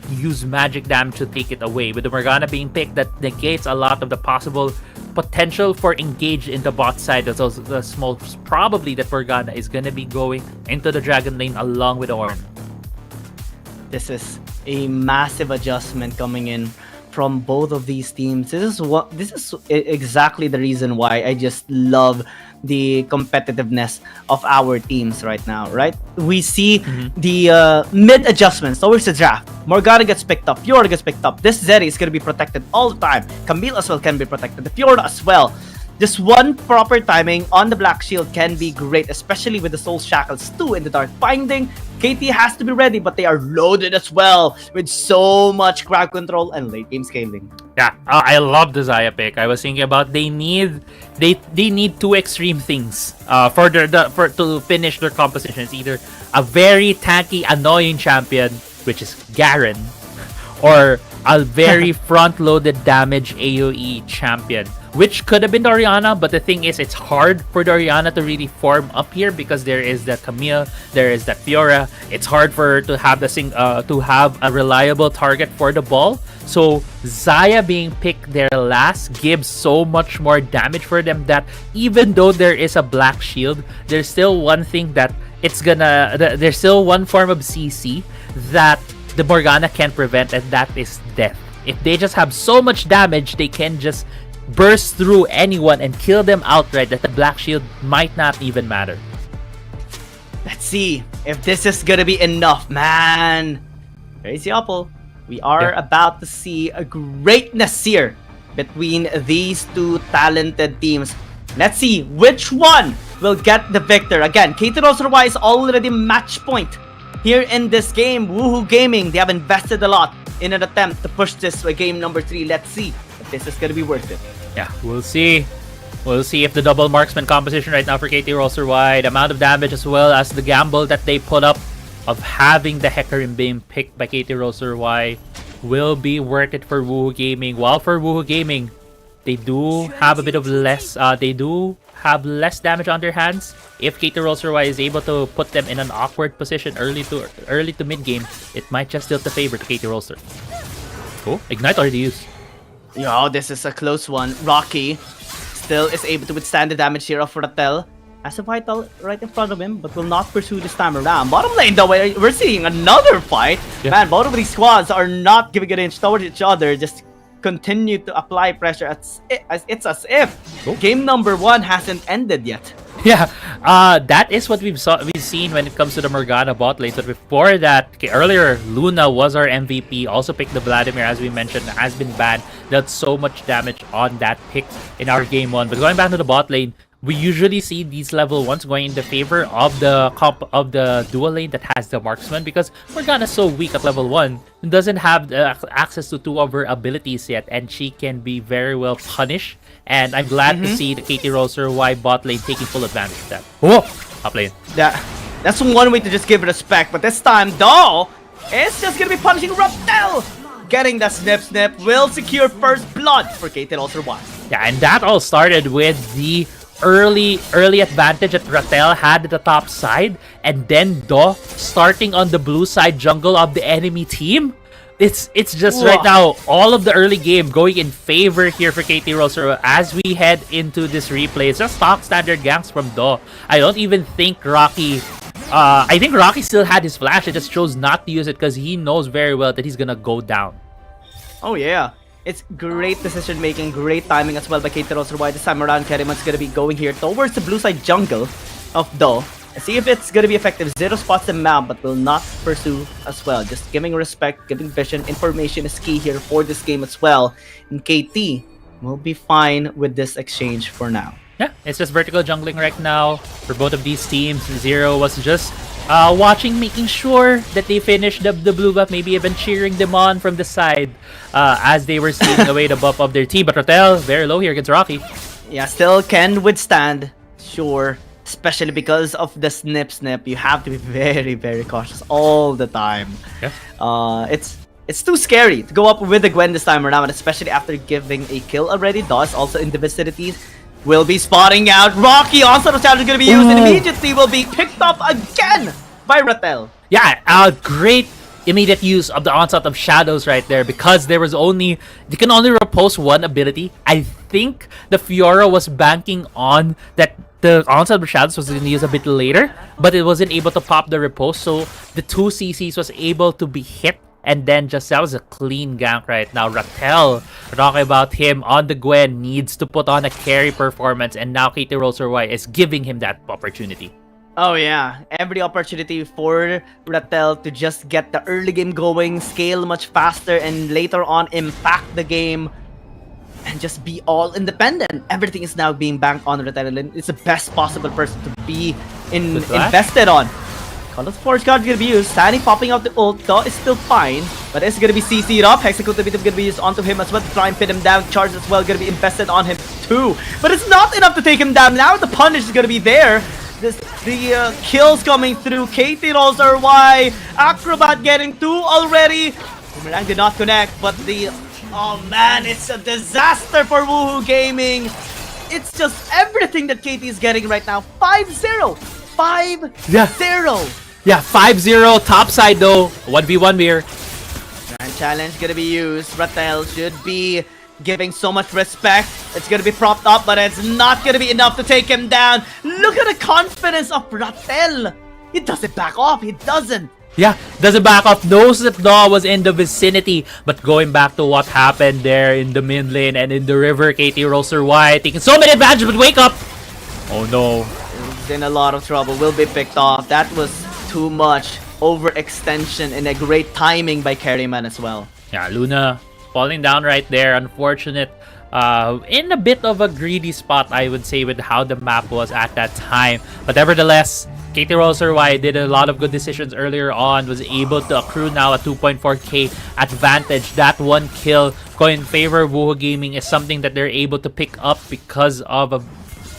use magic damage to take it away. With the Morgana being picked, that negates a lot of the possible potential for engage in the bot side. That's also the small probably that Morgana is gonna be going into the Dragon lane along with Ornn. This is a massive adjustment coming in from both of these teams. This is exactly the reason why I just love the competitiveness of our teams right now, right? We see the mid adjustments towards the draft. Morgana gets picked up, Fiora gets picked up. This Zeri is going to be protected all the time. Camille as well can be protected, the Fiora as well. Just one proper timing on the Black Shield can be great, especially with the Soul Shackles 2 in the Dark Binding. KT has to be ready, but they are loaded as well with so much crowd control and late game scaling. Yeah, I love the Xayah pick. I was thinking about they need two extreme things to finish their composition. It's either a very tanky, annoying champion, which is Garen, or a very front-loaded damage AoE champion, which could have been the Orianna, but the thing is, it's hard for the Orianna to really form up here because there is that Camille, there is that Fiora. It's hard for her to have to have a reliable target for the ball. So Xayah being picked there last gives so much more damage for them that even though there is a Black Shield, there's still one thing that there's still one form of CC that the Morgana can prevent, and that is death. If they just have so much damage, they can just burst through anyone and kill them outright, that the Black Shield might not even matter. Let's see if this is gonna be enough, man. Crazy Apple, we are about to see a greatness here between these two talented teams. Let's see which one will get the victor. Again, KT.RY is already match point here in this game. Woohoo Gaming, they have invested a lot in an attempt to push this to game number 3. Let's see if this is gonna be worth it. Yeah, we'll see. We'll see if the double marksman composition right now for KT.RY, the amount of damage as well as the gamble that they put up of having the Hecarim being picked by KT.RY will be worth it for Woohoo Gaming. While for Woohoo Gaming, they do have a bit of less damage on their hands. If KT.RY is able to put them in an awkward position early to mid game, it might just tilt the favor to KT.RY. Cool. Ignite already used. Yo, this is a close one. Rocky still is able to withstand the damage here of Ratel. Has a Vital right in front of him, but will not pursue this time around. Bottom lane, though, we're seeing another fight. Yeah. Man, both of these squads are not giving an inch towards each other. Just continue to apply pressure. It's as if game number 1 hasn't ended yet. Yeah, that is what we've seen when it comes to the Morgana bot lane. But before that, earlier, Luna was our MVP. Also picked the Vladimir, as we mentioned, has been banned. That's so much damage on that pick in our game 1. But going back to the bot lane, we usually see these level 1s going in the favor of the dual lane that has the marksman, because Morgana's so weak at level 1 and doesn't have access to 2 of her abilities yet, and she can be very well punished. And I'm glad to see the KT.RY bot lane taking full advantage of that. Whoa! Top lane. Yeah, that's one way to just give respect, but this time, though, it's just gonna be punishing Ratel! Getting the snip will secure first blood for KT.RY. Yeah, and that all started with the early advantage that Ratel had at the top side, and then Do starting on the blue side jungle of the enemy team. It's just right now all of the early game going in favor here for KT.RY as we head into this replay. It's just stock standard ganks from Do. I don't even think Rocky I think Rocky still had his flash. He just chose not to use it because he knows very well that he's gonna go down. Oh yeah, it's great decision making, great timing as well by KT.RY. This time around, Keriman's gonna be going here towards the blue side jungle of Do. See if it's gonna be effective. Zero spots him out, but will not pursue as well. Just giving respect, giving vision. Information is key here for this game as well. And KT will be fine with this exchange for now. Yeah, it's just vertical jungling right now for both of these teams. Zero was just watching, making sure that they finish the blue buff, maybe even cheering them on from the side as they were seeing away the buff of their team. But Ratel, very low here against Rocky. Yeah, still can withstand, sure. Especially because of the snip. You have to be very, very cautious all the time. Yeah. It's too scary to go up with the Gwen this time around, especially after giving a kill already. DOS also in the vicinities will be spotting out. Rocky onslaught of challenge is going to be used and immediately will be picked up again by Ratel. Yeah, great immediate use of the onslaught of shadows right there, because you can only repulse one ability. I think the Fiora was banking on that the onslaught of shadows was going to use a bit later, but it wasn't able to pop the repulse, so the 2 CCs was able to be hit. And then that was a clean gank right now. Ratel, talking about him on the Gwen, needs to put on a carry performance, and now KT.RY is giving him that opportunity. Oh yeah, every opportunity for Ratel to just get the early game going, scale much faster, and later on impact the game and just be all independent. Everything is now being banked on Ratel, and it's the best possible person to be invested on. Color's Forge Guard is gonna be used. Stanny popping out the ult, though is still fine, but it's gonna be CC'd up. Hexecute bit gonna be used onto him as well to try and pin him down. Charge as well gonna be invested on him too, but it's not enough to take him down. Now the punish is gonna be there. The kills coming through. KT.RY, Acrobat getting 2 already. Boomerang did not connect, but oh man, it's a disaster for Woohoo Gaming. It's just everything that KT is getting right now. 5-0. 5-0. Yeah, 5-0, top side though, 1v1 mirror. Grand challenge gonna be used. Ratel should be giving so much respect. It's gonna be propped up, but it's not gonna be enough to take him down. Look at the confidence of Ratel. He doesn't back off, he doesn't. Yeah, doesn't back off, knows that Daw was in the vicinity, but going back to what happened there in the mid lane and in the river, KT.RY taking so many advantages, but wake up! Oh no. He's in a lot of trouble, will be picked off. That was too much overextension and a great timing by Carryman as well. Yeah, Luna falling down right there, unfortunate. In a bit of a greedy spot, I would say, with how the map was at that time. But nevertheless, KT.RY did a lot of good decisions earlier on, was able to accrue now a 2.4k advantage. That one kill going in favor of Woohoo Gaming is something that they're able to pick up because of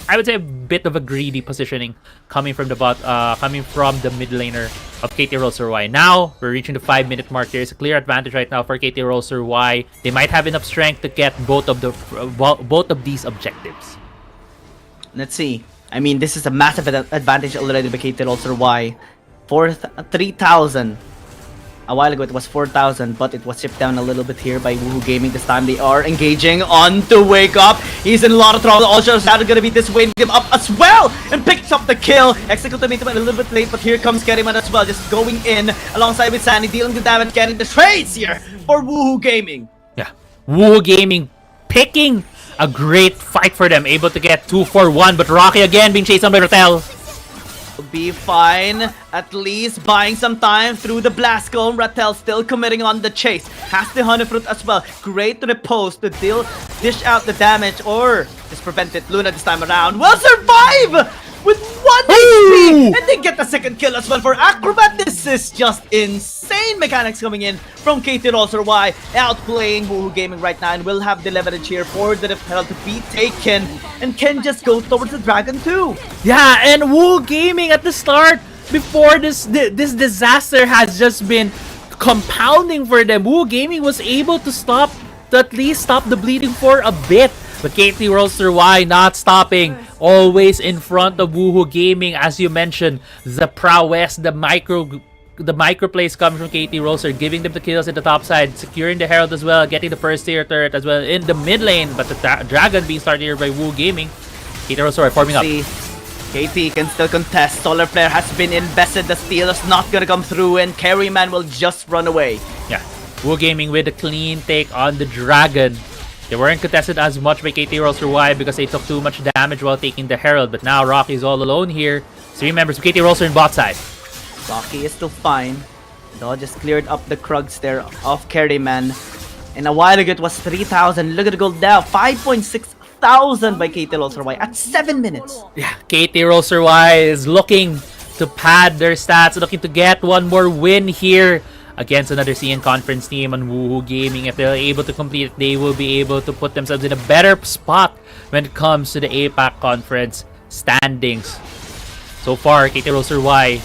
I would say a bit of a greedy positioning coming from the mid laner of KT.RY. Now we're reaching the 5-minute mark. There is a clear advantage right now for KT.RY. They might have enough strength to get both of these objectives. Let's see. I mean, this is a massive advantage already by KT.RY. 3,000. A while ago it was 4,000, but it was chipped down a little bit here by Woohoo Gaming. This time they are engaging on to wake up. He's in a lot of trouble. Also, Shadow gonna be this way, him up as well, and picks up the kill. Executed him a little bit late, but here comes Kerryman as well, just going in alongside with Sandy, dealing the damage, getting the trades here for Woohoo Gaming. Yeah, Woohoo Gaming picking a great fight for them, able to get 2-4-1, but Rocky again being chased on by Ratel. Be fine, at least buying some time through the blast cone. Ratel still committing on the chase, has the honey fruit as well. Great repose to dish out the damage or just prevent it. Luna this time around will survive with 1 HP, and they get the second kill as well for Acrobat. This is just insane mechanics coming in from KT.RY, outplaying Woohoo Gaming right now, and will have the leverage here for the Herald to be taken and can just go towards the Dragon too. Yeah, and Woohoo Gaming at the start, before this disaster has just been compounding for them, Woohoo Gaming was able to at least stop the bleeding for a bit. But KT.RY not stopping, always in front of Woohoo Gaming. As you mentioned, the prowess, the micro plays coming from KT.RY, giving them the kills in the top side, securing the Herald as well, getting the first tier turret as well in the mid lane. But the Dragon being started here by Woohoo Gaming. KT.RY forming up. KT can still contest. Solar Flare has been invested. The steal is not gonna come through, and Carryman will just run away. Yeah, Woohoo Gaming with a clean take on the Dragon. They weren't contested as much by KT.RY because they took too much damage while taking the Herald. But now Rocky's all alone here. 3 members of KT.RY in bot side. Rocky is still fine. Though just cleared up the Krugs there of Carryman. And a while ago it was 3,000. Look at the gold now. 5.6 thousand by KT.RY at 7 minutes. Yeah, KT.RY is looking to pad their stats, looking to get one more win here against another CN Conference team on Woohoo Gaming. If they're able to complete it, they will be able to put themselves in a better spot when it comes to the APAC Conference standings. So far, KT.RY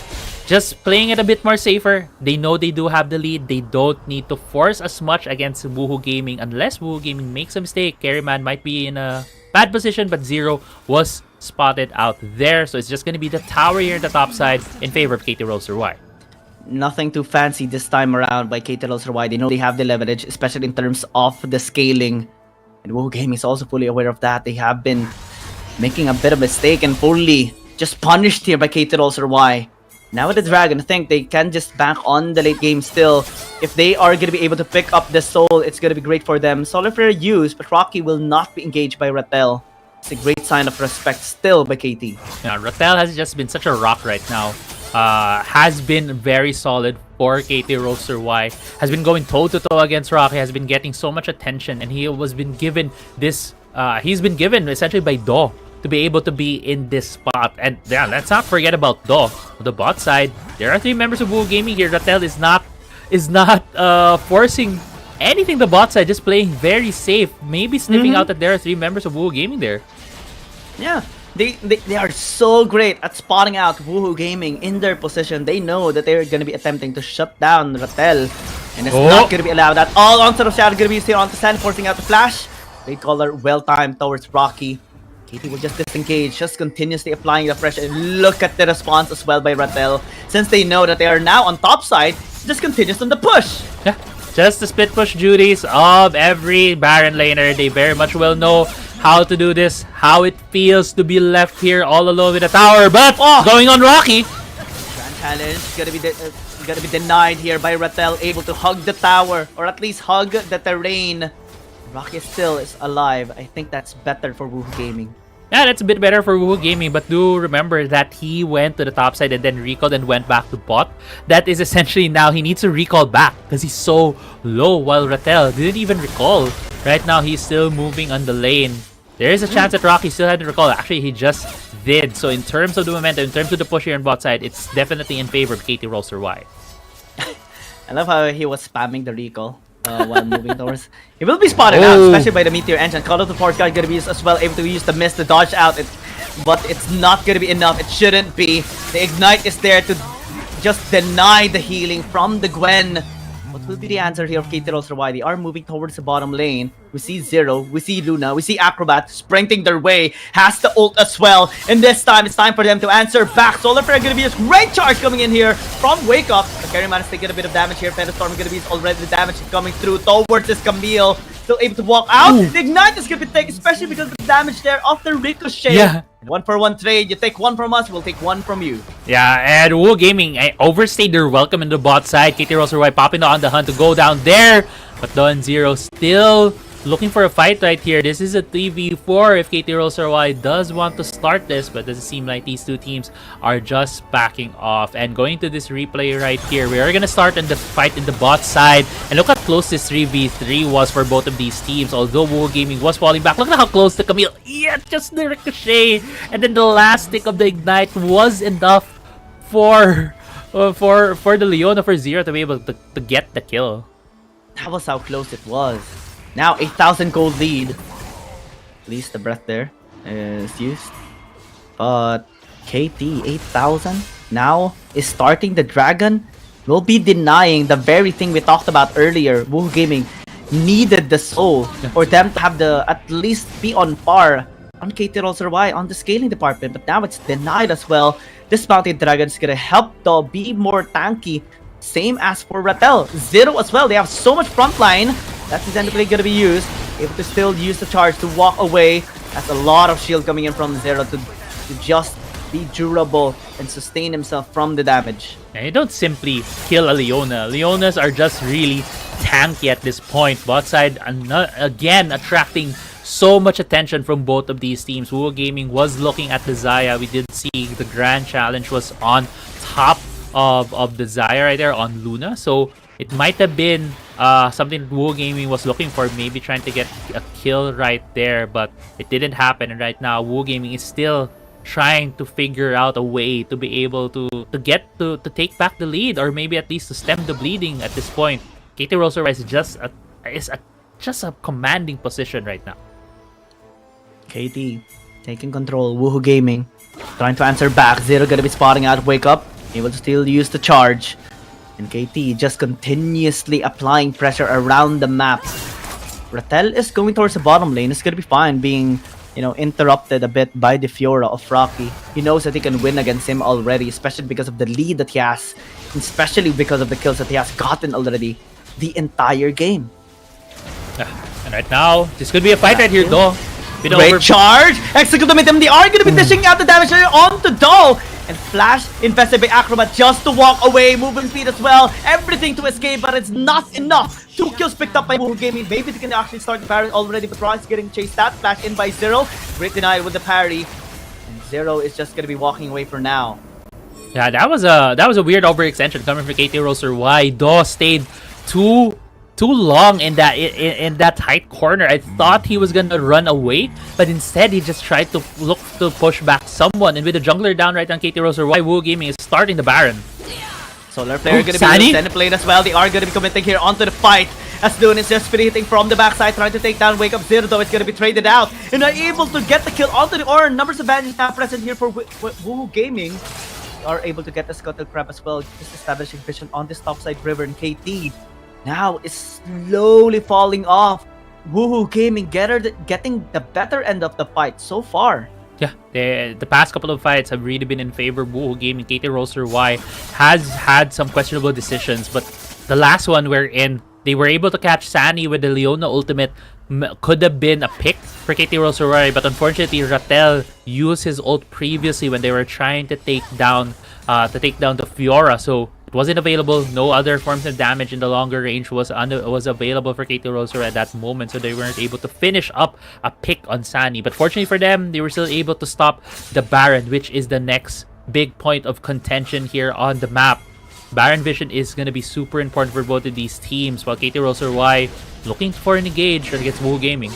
just playing it a bit more safer. They know they do have the lead. They don't need to force as much against Woohoo Gaming unless Woohoo Gaming makes a mistake. Carryman might be in a bad position, but Zero was spotted out there. So it's just going to be the tower here in the top side in favor of KT.RY. Nothing too fancy this time around by KT.RY. They know they have the leverage, especially in terms of the scaling. And Woohoo Gaming is also fully aware of that. They have been making a bit of a mistake and fully just punished here by KT.RY. Now with the Dragon, I think they can just bank on the late game still. If they are going to be able to pick up the soul, it's going to be great for them. Solar Flare used, but Rocky will not be engaged by Rattel. It's a great sign of respect still by KT. Yeah, Rattel has just been such a rock right now. Has been very solid for KT.RY. Has been going toe-to-toe against Rocky. Has been getting so much attention. And he was been given this... he's been given essentially by Do to be able to be in this spot. And yeah, let's not forget about Do. On the bot side, there are 3 members of Woohoo Gaming here. Rattel is not forcing anything the bot side, just playing very safe. Maybe sniffing out that there are 3 members of Woohoo Gaming there. Yeah, they are so great at spotting out Woohoo Gaming in their position. They know that they're going to be attempting to shut down Rattel. And it's not going to be allowed. That all onset of shadow going to be used here onto Sand, forcing out the flash. Great color, well timed towards Rocky. KT will just disengage, just continuously applying the pressure. And look at the response as well by Rattel. Since they know that they are now on top side, just continues on the push. Yeah, just the split push duties of every Baron laner. They very much well know how to do this, how it feels to be left here all alone with a tower. But going on Rocky. Grand challenge gonna be denied here by Rattel, able to hug the tower or at least hug the terrain. Rocky still is alive. I think that's better for Woohoo Gaming. Yeah, that's a bit better for Woohoo Gaming, but do remember that he went to the top side and then recalled and went back to bot. That is essentially now he needs to recall back because he's so low, while Rattel didn't even recall. Right now, he's still moving on the lane. There is a chance that Rocky still hadn't recalled. Actually, he just did. So in terms of the momentum, in terms of the push here on bot side, it's definitely in favor of KT.RY. I love how he was spamming the recall while moving towards. He will be spotted out, especially by the Meteor Engine. Call of the Force Guard gonna be used as well, able to use the mist to dodge out. But it's not gonna be enough. It shouldn't be. The Ignite is there to just deny the healing from the Gwen. What will be the answer here of KT.RY? They are moving towards the bottom lane. We see Zero, we see Luna, we see Acrobat sprinting their way. Has the ult as well. And this time, it's time for them to answer back. Solar Flare gonna be a great charge coming in here from Wake Up. The Carryman is taking a bit of damage here. Storm gonna be already the damage is coming through towards this Camille. Still able to walk out. The Ignite is gonna be taken, especially because of the damage there of the Ricochet. Yeah. 1-for-1 trade. You take 1 from us, we'll take 1 from you. Yeah, and Woohoo Gaming overstayed their welcome in the bot side. KT.RY popping on the hunt to go down there. But Don Zero still looking for a fight right here. This is a 3v4 if KT.RY does want to start this, but doesn't seem like these two teams are just backing off. And going to this replay right here, we are going to start in the fight in the bot side. And look how close this 3v3 was for both of these teams. Although Woohoo Gaming was falling back, look at how close the Camille. Yeah, just the Ricochet. And then the last tick of the Ignite was enough for the Leona for Zero to be able to get the kill. That was how close it was. Now 8,000 gold lead. At least the breath there is used. But KT 8,000 now is starting the Dragon. Will be denying the very thing we talked about earlier. Woohoo Gaming needed the soul for them to have the at least be on par on KT.RY on the scaling department. But now it's denied as well. This Mountain Dragon is gonna help to be more tanky. Same as for Rattel. Zero as well. They have so much frontline. That's essentially going to be used. Able to still use the charge to walk away. That's a lot of shield coming in from Zero to just be durable and sustain himself from the damage. Yeah, you don't simply kill a Leona. Leonas are just really tanky at this point. Bot side, again, attracting so much attention from both of these teams. Woohoo Gaming was looking at the Xayah. We did see the Grand Challenge was on top of the Xayah right there on Luna. So it might have been something Woohoo Gaming was looking for, maybe trying to get a kill right there, but it didn't happen. And right now, Woohoo Gaming is still trying to figure out a way to be able to take back the lead, or maybe at least to stem the bleeding at this point. KT.RY is just a commanding position right now. KT taking control. Woohoo Gaming trying to answer back. Zero gonna be spotting out. Wake up. Able to still use the charge. And KT just continuously applying pressure around the map. Rattel is going towards the bottom lane. It's gonna be fine being, interrupted a bit by the Fiora of Rocky. He knows that he can win against him already, especially because of the lead that he has, especially because of the kills that he has gotten already the entire game. And right now, this could be a fight right here, though. Great charge! Execute the They are gonna be dishing out the damage onto Do! And Flash invested by Acrobat just to walk away, moving speed as well, everything to escape, but it's not enough. 2 kills picked up by Woohoo Gaming. Maybe they can actually start the parry already, but Ron's getting chased out. Flash in by Zero. Great denied with the parry. And Zero is just gonna be walking away for now. Yeah, that was a weird overextension coming from KT.RY. Do stayed too long in that tight corner. I thought he was gonna run away, but instead he just tried to look to push back someone. And with the jungler down right on KT.RY, Woohoo Gaming is starting the Baron. Solar player gonna be extended plane as well. They are gonna be committing here onto the fight. As Dune is just hitting from the backside, trying to take down Wake Up Zero, though it's gonna be traded out. And are able to get the kill onto the Aura. Numbers advantage now present here for Woohoo Gaming. Are able to get the Scuttle Crab as well, just establishing vision on this topside river, and KT now is slowly falling off. Woohoo Gaming getting the better end of the fight so far. Yeah, the past couple of fights have really been in favor of Woohoo Gaming. KT.RY has had some questionable decisions, but the last one wherein they were able to catch Sunny with the Leona ultimate could have been a pick for KT.RY, but unfortunately Rattel used his ult previously when they were trying to take down the Fiora, so it wasn't available. No other forms of damage in the longer range was available for KT.RY at that moment, so they weren't able to finish up a pick on Sunny. But fortunately for them, they were still able to stop the Baron, which is the next big point of contention here on the map. Baron vision is going to be super important for both of these teams, while KT.RY looking for an engage against Woohoo Gaming.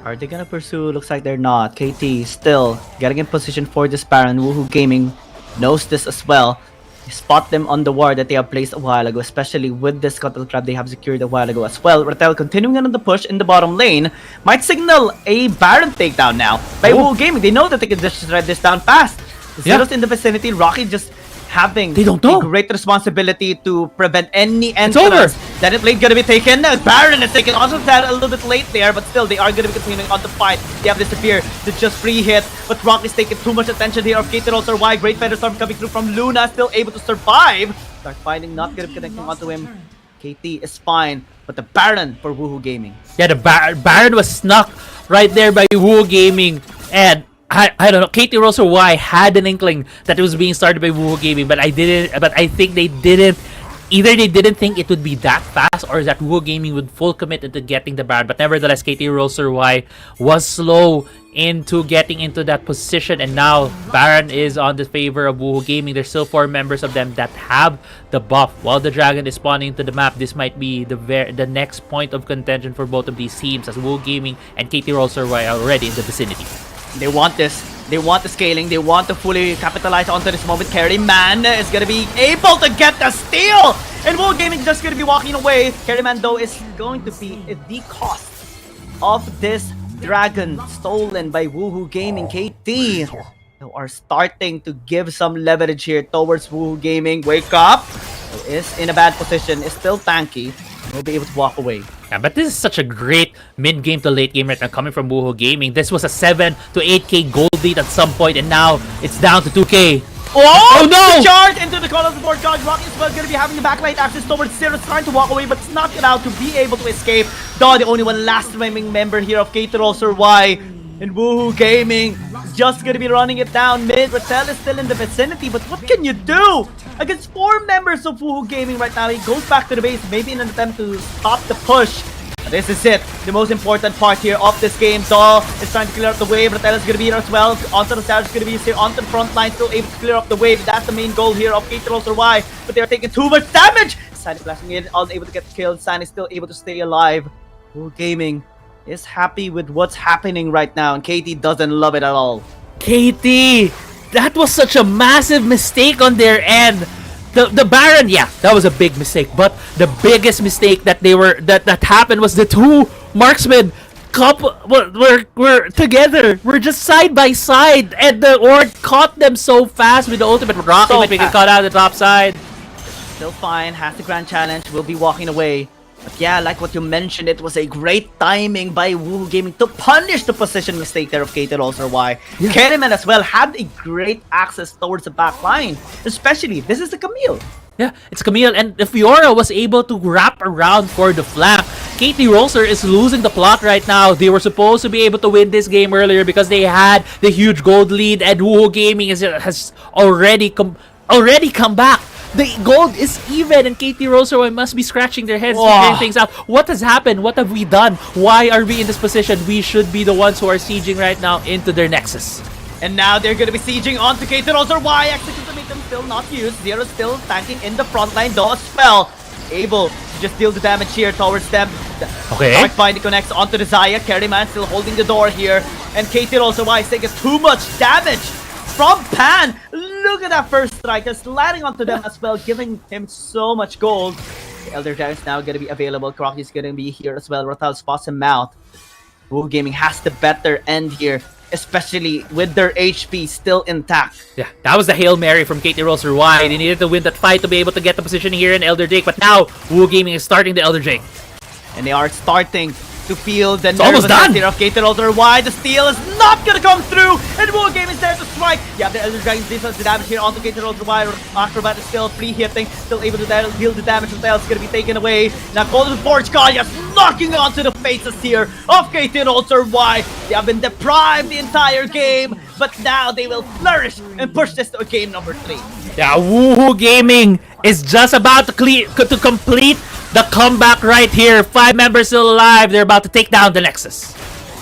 Are they gonna pursue? Looks like they're not. KT still getting in position for this Baron. Woohoo Gaming knows this as well. They spot them on the ward that they have placed a while ago, especially with this Scuttle Crab they have secured a while ago as well. Rattel continuing on the push in the bottom lane might signal a Baron takedown now by Woohoo Gaming. They know that they can just shred this down fast. Zero's in the vicinity. Rocky just having a great responsibility to prevent any entrance. Then it lane gonna be taken. Baron is taken. Also that a little bit late there, but still they are gonna be continuing on the fight. They have disappeared to just free hit, but Rocky's taking too much attention here of KT.RY. Great Feather Storm coming through from Luna, still able to survive. Dark Finding not gonna be connecting onto him. KT is fine, but the Baron for Woohoo Gaming. Yeah, the Baron was snuck right there by Woohoo Gaming, and I don't know. KT.RY had an inkling that it was being started by Woohoo Gaming, but I think they didn't. Either they didn't think it would be that fast, or that Woohoo Gaming would full commit into getting the Baron. But nevertheless, KT.RY was slow into getting into that position, and now Baron is on the favor of Woohoo Gaming. There's still 4 members of them that have the buff, while the Dragon is spawning into the map. This might be the next point of contention for both of these teams, as Woohoo Gaming and KT.RY are already in the vicinity. They want this. They want the scaling. They want to fully capitalize onto this moment. Carryman is going to be able to get the steal. And Woohoo Gaming just going to be walking away. Carryman, though, is going to be at the cost of this dragon stolen by Woohoo Gaming. KT they are starting to give some leverage here towards Woohoo Gaming. Wake up. Is in a bad position. Is still tanky. Will be able to walk away. Yeah, but this is such a great mid-game to late-game right now coming from Woohoo Gaming. This was a 7 to 8k gold lead at some point, and now it's down to 2k. Oh no! Charge into the corner of the board. Charge Rocky is well going to be having the backlight access towards Zero, trying to walk away, but it's not allowed to be able to escape. Daw, the only one last remaining member here of KT.RY. And Woohoo Gaming just gonna be running it down mid. Rattel is still in the vicinity, but what can you do against 4 members of Woohoo Gaming right now? He goes back to the base, maybe in an attempt to stop the push. This is it, the most important part here of this game. Daw is trying to clear up the wave. Rattel is gonna be here as well. Onto the side is gonna be here onto the front line, still able to clear up the wave. That's the main goal here of KT.RY, but they are taking too much damage. Sunny flashing in, unable to get killed. Sunny still able to stay alive. Woohoo Gaming is happy with what's happening right now, and KT doesn't love it at all. KT that was such a massive mistake on their end. The Baron, yeah, that was a big mistake. But the biggest mistake that happened was the two marksmen were together. We're just side by side, and the Ord caught them so fast with the ultimate rocket. So we can cut out the top side. Still fine, has the grand challenge, will be walking away. But yeah, like what you mentioned, it was a great timing by Woohoo Gaming to punish the position mistake there of KT.RY. Yeah. Kerryman as well had a great access towards the back line. Especially, this is the Camille. Yeah, it's Camille, and the Fiora was able to wrap around for the flank. KT.RY is losing the plot right now. They were supposed to be able to win this game earlier because they had the huge gold lead, and Woohoo Gaming has already come back. The gold is even, and KT.RY must be scratching their heads, figuring things out. What has happened? What have we done? Why are we in this position? We should be the ones who are sieging right now into their nexus. And now they're going to be sieging onto KT.RY. Execution still not used. Zero still tanking in the front line, though as well. Able to just deal the damage here towards them. Okay. Dark Binding connects onto the Xayah. Kerryman still holding the door here. And KT.RY is taking too much damage from Pan. Look at that first strike, just landing onto them as well, giving him so much gold. The Elder Dragon is now going to be available. Crocky is going to be here as well. Rotal spots him out. Woohoo Gaming has the better end here, especially with their HP still intact. Yeah, that was the Hail Mary from KT.RY. They needed to win that fight to be able to get the position here in Elder Drake, but now Woohoo Gaming is starting the Elder Drake. And they are starting to feel the almost done here of KT.RY. The steal is not gonna come through, and Woohoo Gaming is there to strike. Yeah, the Elder Dragon defense the damage here onto KT.RY. Acrobat is still free hitting, still able to deal the damage. Rotel is gonna be taken away. Now Golden Forge Gallias knocking onto the faces here of KT.RY. They have been deprived the entire game, but now they will flourish and push this to a game number 3. Yeah, Woohoo Gaming is just about to complete the comeback right here. 5 members still alive. They're about to take down the Nexus.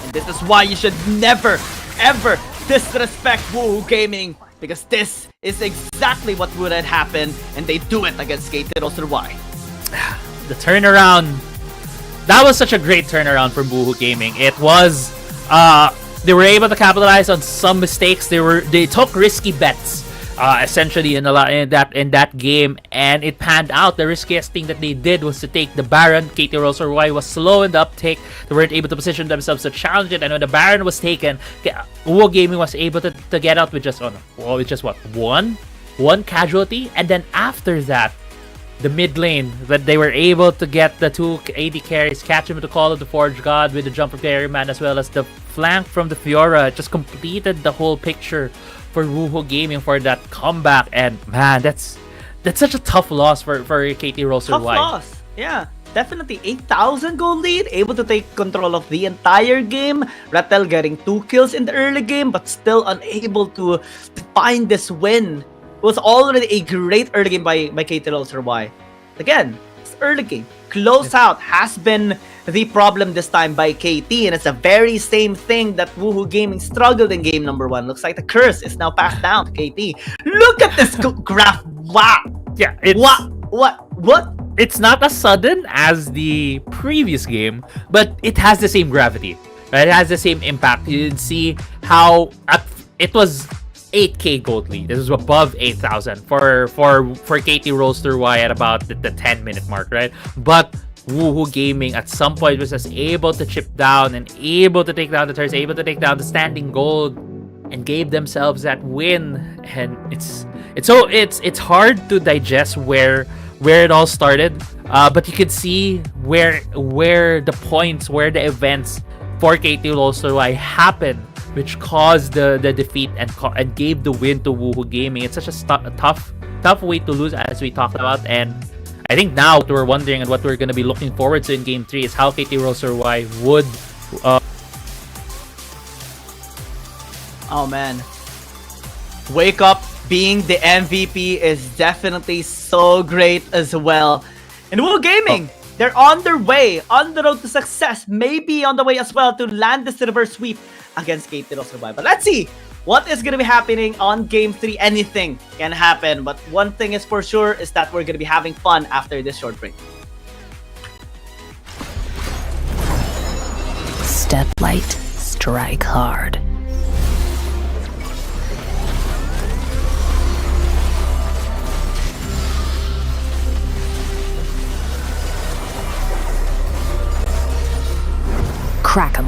And this is why you should never, ever disrespect Woohoo Gaming, because this is exactly what would have happened, and they do it against KT.RY. The turnaround. That was such a great turnaround from Woohoo Gaming. It was, they were able to capitalize on some mistakes. They took risky bets. Essentially in that game, and it panned out. The riskiest thing that they did was to take the Baron. KT.RY was slow in the uptake. They weren't able to position themselves to challenge it, and when the Baron was taken, Woohoo Gaming was able to get out with just one casualty, and then after that, the mid lane, that they were able to get the 2 AD carries, catch him with the Call of the Forge God with the jump from Kerryman, as well as the flank from the Fiora. It just completed the whole picture for Woohoo Gaming for that comeback. And man, that's such a tough loss for KT.RY. Tough loss, yeah, definitely. 8,000 gold lead, able to take control of the entire game. Rattel getting 2 kills in the early game, but still unable to find this win. It was already a great early game by KT.RY. Again, it's early game. Close out has been the problem this time by KT, and it's the very same thing that Woohoo Gaming struggled in game number 1. Looks like the curse is now passed down to KT. Look at this graph. Wow. Yeah. What? It's not as sudden as the previous game, but it has the same gravity. Right? It has the same impact. You can see how it was 8k gold lead. This was above 8,000 for KT.RY at about the 10-minute mark, right? But Woohoo Gaming at some point was just able to chip down and able to take down the turrets, able to take down the standing gold, and gave themselves that win. And it's hard to digest where it all started, but you could see where the events for KT.RY happened, which caused the defeat and gave the win to Woohoo Gaming. It's such a tough way to lose, as we talked about. And I think now what we're wondering and what we're going to be looking forward to in Game 3 is how KT.RY would... Oh man. Wake Up being the MVP is definitely so great as well. And Woohoo Gaming, they're on their way, on the road to success, maybe on the way as well to land this reverse sweep against KT.RY. But let's see what is going to be happening on Game 3. Anything can happen, but one thing is for sure is that we're going to be having fun after this short break. Step light, strike hard.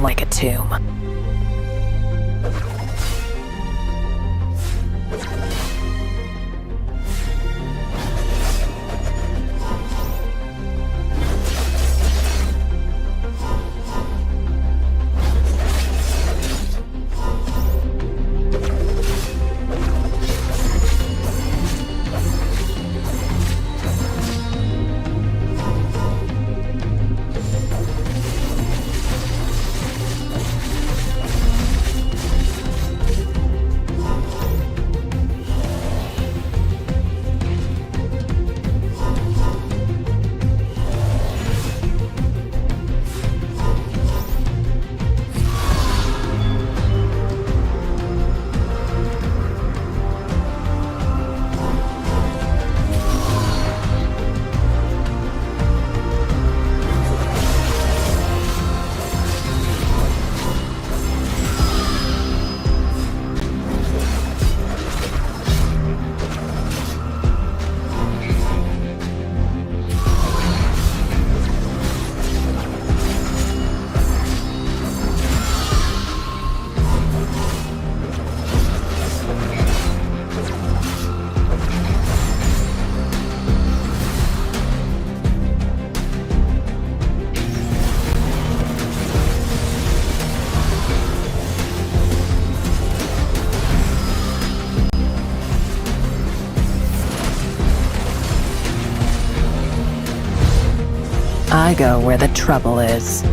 like a tomb. I go where the trouble is.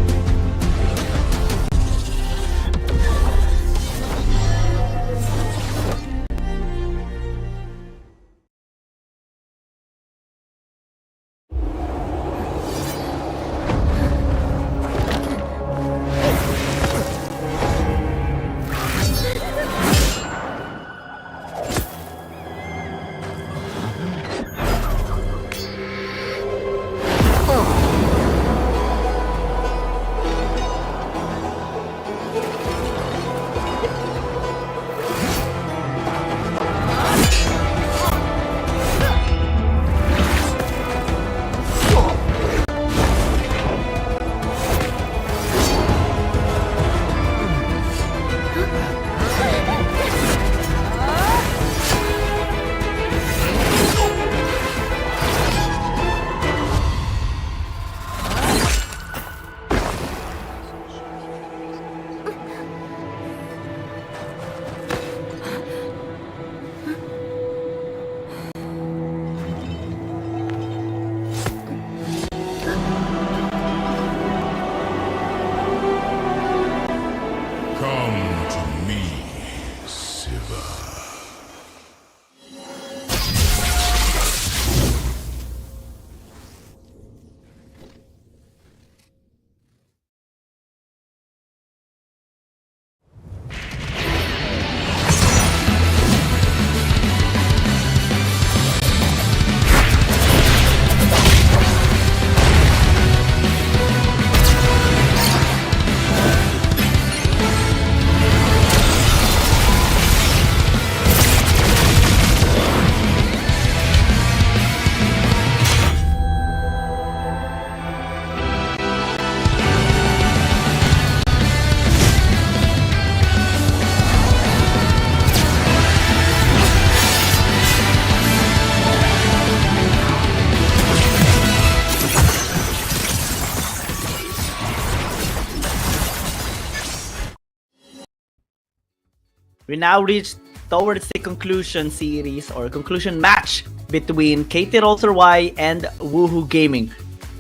We now reach towards the conclusion series or conclusion match between KT.RY and Woohoo Gaming.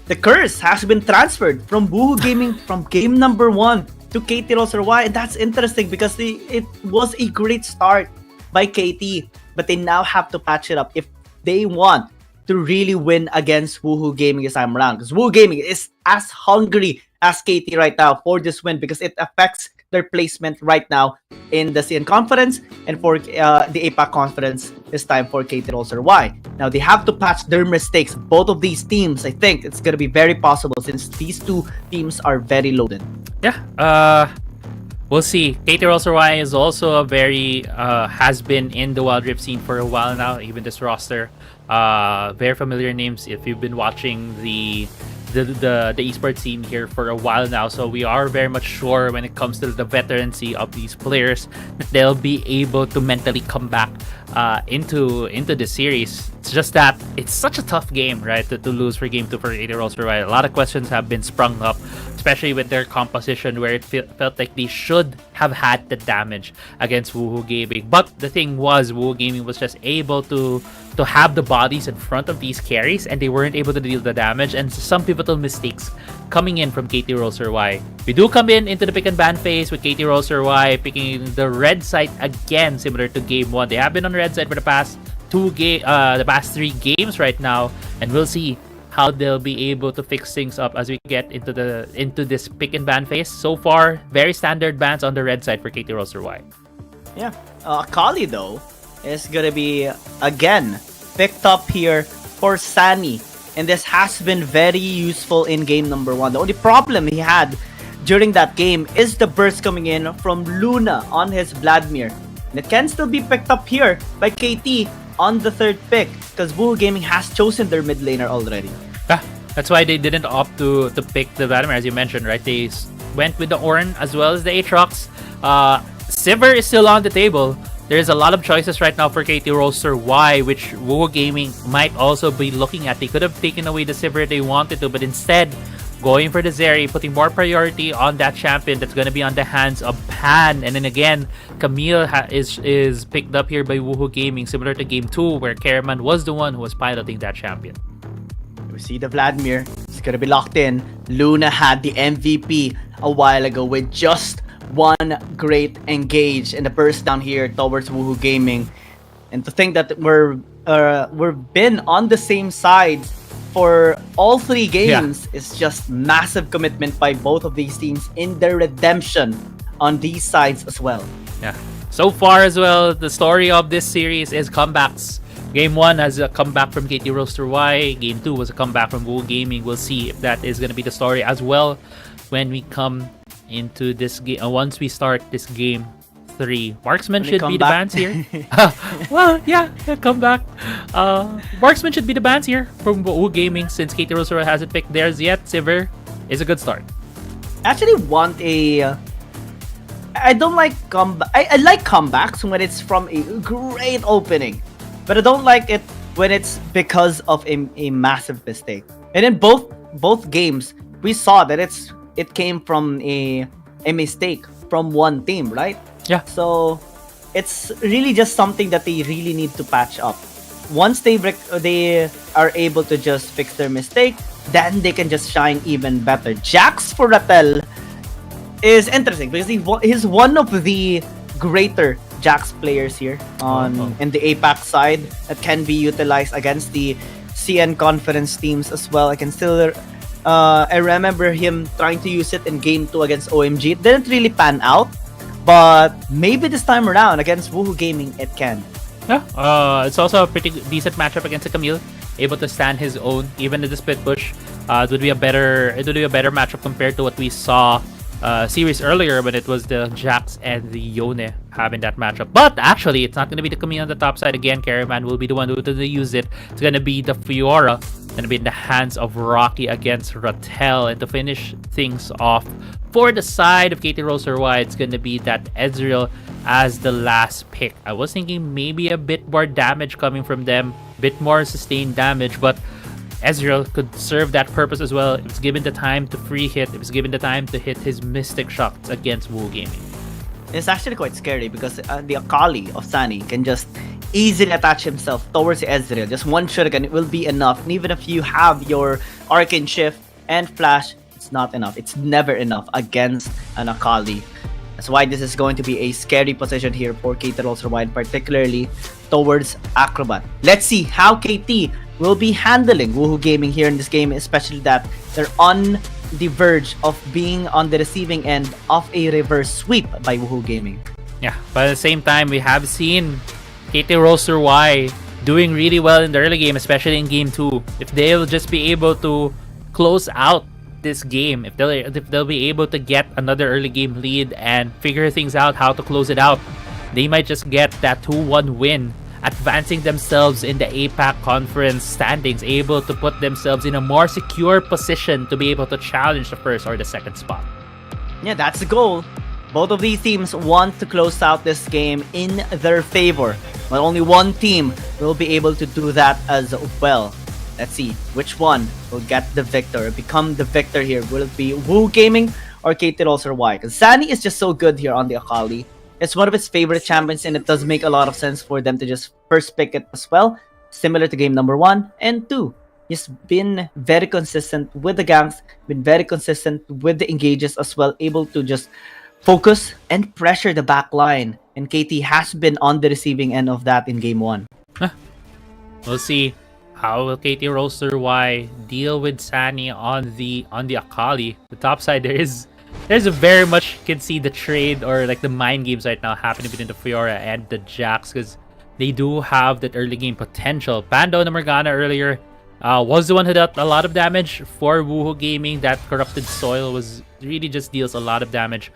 The curse has been transferred from Woohoo Gaming from game number 1 to KT.RY, and that's interesting because it was a great start by KT, but they now have to patch it up if they want to really win against Woohoo Gaming this time around. Because Woohoo Gaming is as hungry as KT right now for this win because it affects their placement right now in the CN Conference, and for the APAC Conference this time for KT.RY. Now they have to patch their mistakes. Both of these teams, I think it's going to be very possible since these two teams are very loaded. Yeah, we'll see. KT.RY is also a very has been in the Wild Rift scene for a while now. Even this roster, very familiar names if you've been watching the the esports scene here for a while now, so we are very much sure when it comes to the veterancy of these players that they'll be able to mentally come back into the series. It's just that it's such a tough game, right, to lose for game 2 for KT.RY. A lot of questions have been sprung up, especially with their composition, where it felt like they should have had the damage against Woohoo Gaming. But the thing was, Woohoo Gaming was just able to have the bodies in front of these carries, and they weren't able to deal the damage, and some pivotal mistakes coming in from KT.RY. We do come into the pick and ban phase with KT.RY picking the red side again, similar to game 1. They have been on the red side for the past 3 games right now, and we'll see how they'll be able to fix things up as we get into this pick and ban phase. So far, very standard bans on the red side for KT.RY. Yeah, Akali though is gonna be again picked up here for Sunny, and this has been very useful in game number 1. The only problem he had during that game is the burst coming in from Luna on his Vladimir, and it can still be picked up here by KT on the 3rd pick, because Woohoo Gaming has chosen their mid laner already. That's why they didn't opt to pick the Vladimir, as you mentioned, right? They went with the Ornn as well as the Aatrox. Sivir is still on the table. There's a lot of choices right now for KT.RY, which Woohoo Gaming might also be looking at. They could have taken away the Sivir they wanted to, but instead going for the Zeri, putting more priority on that champion that's going to be on the hands of Pan. And then again, Camille is picked up here by Woohoo Gaming, similar to game 2, where Karaman was the one who was piloting that champion. We see the Vladimir. It's gonna be locked in. Luna had the MVP a while ago with just one great engage in the burst down here towards Woohoo Gaming. And to think that we've been on the same side for all 3 games is just massive commitment by both of these teams in their redemption on these sides as well. Yeah. So far as well, the story of this series is comebacks. Game 1 has a comeback from KT.RY. Game 2 was a comeback from Woohoo Gaming. We'll see if that is going to be the story as well when we come into this game. Once we start this game 3, Marksman should be the bans here. Well, yeah, comeback. Marksman should be the bans here from Woohoo Gaming, since KT.RY hasn't picked theirs yet. Sivir is a good start. I actually want I don't like I like comebacks when it's from a great opening, but I don't like it when it's because of a massive mistake. And in both games, we saw that it came from a mistake from one team, right? Yeah. So it's really just something that they really need to patch up. Once they are able to just fix their mistake, then they can just shine even better. Jax for Rattel is interesting because he's one of the greater Jax players here in the APAC side that can be utilized against the CN conference teams as well. I remember him trying to use it in game 2 against OMG. It didn't really pan out, but maybe this time around against Woohoo Gaming it can. Yeah, it's also a pretty decent matchup against Camille, able to stand his own even in the split push. It would be a better matchup compared to what we saw series earlier when it was the Jax and the Yone having that matchup. But actually, it's not going to be the Camille on the top side again. Caraman will be the one who will use it. It's going to be the Fiora, going to be in the hands of Rocky against Rattel. And to finish things off, for the side of KT.RY, it's going to be that Ezreal as the last pick. I was thinking maybe a bit more damage coming from them, bit more sustained damage, but Ezreal could serve that purpose as well. It was given the time to free hit. It was given the time to hit his mystic shots against Woohoo Gaming. It's actually quite scary because the Akali of Sunny can just easily attach himself towards the Ezreal. Just one shuriken will be enough. And even if you have your Arcane Shift and Flash, it's not enough. It's never enough against an Akali. That's why this is going to be a scary position here for KT.RY, particularly towards Acrobat. Let's see how KT will be handling Woohoo Gaming here in this game, especially that they're on the verge of being on the receiving end of a reverse sweep by Woohoo Gaming. Yeah, but at the same time, we have seen KT.RY doing really well in the early game, especially in game 2. If they'll just be able to close out this game, if they'll be able to get another early game lead and figure things out how to close it out, they might just get that 2-1 win advancing themselves in the APAC conference standings, able to put themselves in a more secure position to be able to challenge the first or the second spot. Yeah, that's the goal. Both of these teams want to close out this game in their favor, but only one team will be able to do that as well. Let's see which one will get the victor, become the victor here. Will it be Woo Gaming or KT.RY? Because Sunny is just so good here on the Akali. It's one of his favorite champions, and it does make a lot of sense for them to just first pick it as well, similar to game number 1 and 2. He's been very consistent with the ganks, been very consistent with the engages as well, able to just focus and pressure the back line. And KT has been on the receiving end of that in game 1. We'll see how will KT.RY deal with Sunny on the Akali. The top side, there's a very much, you can see the trade or like the mind games right now happening between the Fiora and the Jax, because they do have that early game potential. Pando and Morgana earlier was the one who dealt a lot of damage for Woohoo Gaming. That corrupted soil was really just deals a lot of damage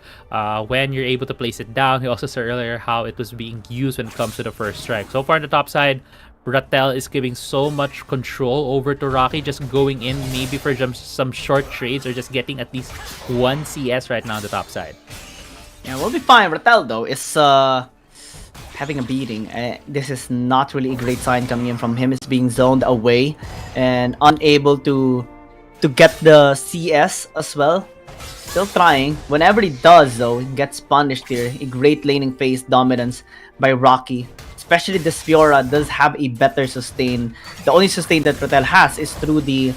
when you're able to place it down. He also said earlier how it was being used when it comes to the first strike. So far on the top side, Rattel is giving so much control over to Rocky, just going in maybe for some short trades or just getting at least 1 CS right now on the top side. Yeah, we'll be fine. Rattel though is having a beating. This is not really a great sign coming in from him. Is being zoned away and unable to get the CS as well. Still trying. Whenever he does though, he gets punished here. A great laning phase dominance by Rocky. Especially this Fiora does have a better sustain. The only sustain that Rattel has is through the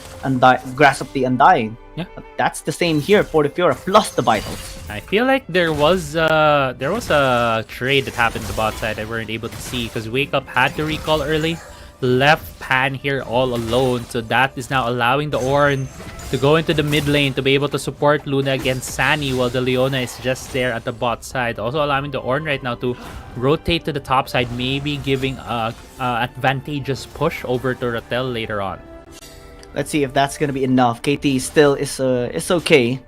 Grasp of the Undying. Yeah, but that's the same here for the Fiora plus the Vitals. I feel like there was a trade that happened to the bot side I weren't able to see because Wake Up had to recall early, left Pan here all alone, so that is now allowing the Ornn to go into the mid lane to be able to support Luna against Sunny while the Leona is just there at the bot side. Also allowing the Ornn right now to rotate to the top side, maybe giving a advantageous push over to Rattel later on. Let's see if that's gonna be enough. KT still is okay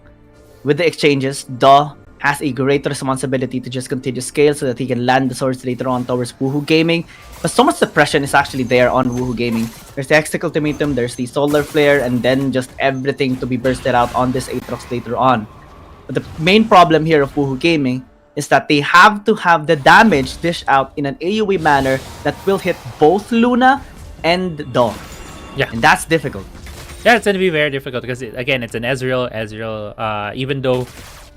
with the exchanges. Daw has a great responsibility to just continue scale so that he can land the swords later on towards Woohoo Gaming. But so much suppression is actually there on Woohoo Gaming. There's the Hextech Ultimatum, there's the Solar Flare, and then just everything to be bursted out on this Aatrox later on. But the main problem here of Woohoo Gaming is that they have to have the damage dished out in an AoE manner that will hit both Luna and Daw. Yeah. And that's difficult. Yeah, it's going to be very difficult because, again, it's an Ezreal. Ezreal, even though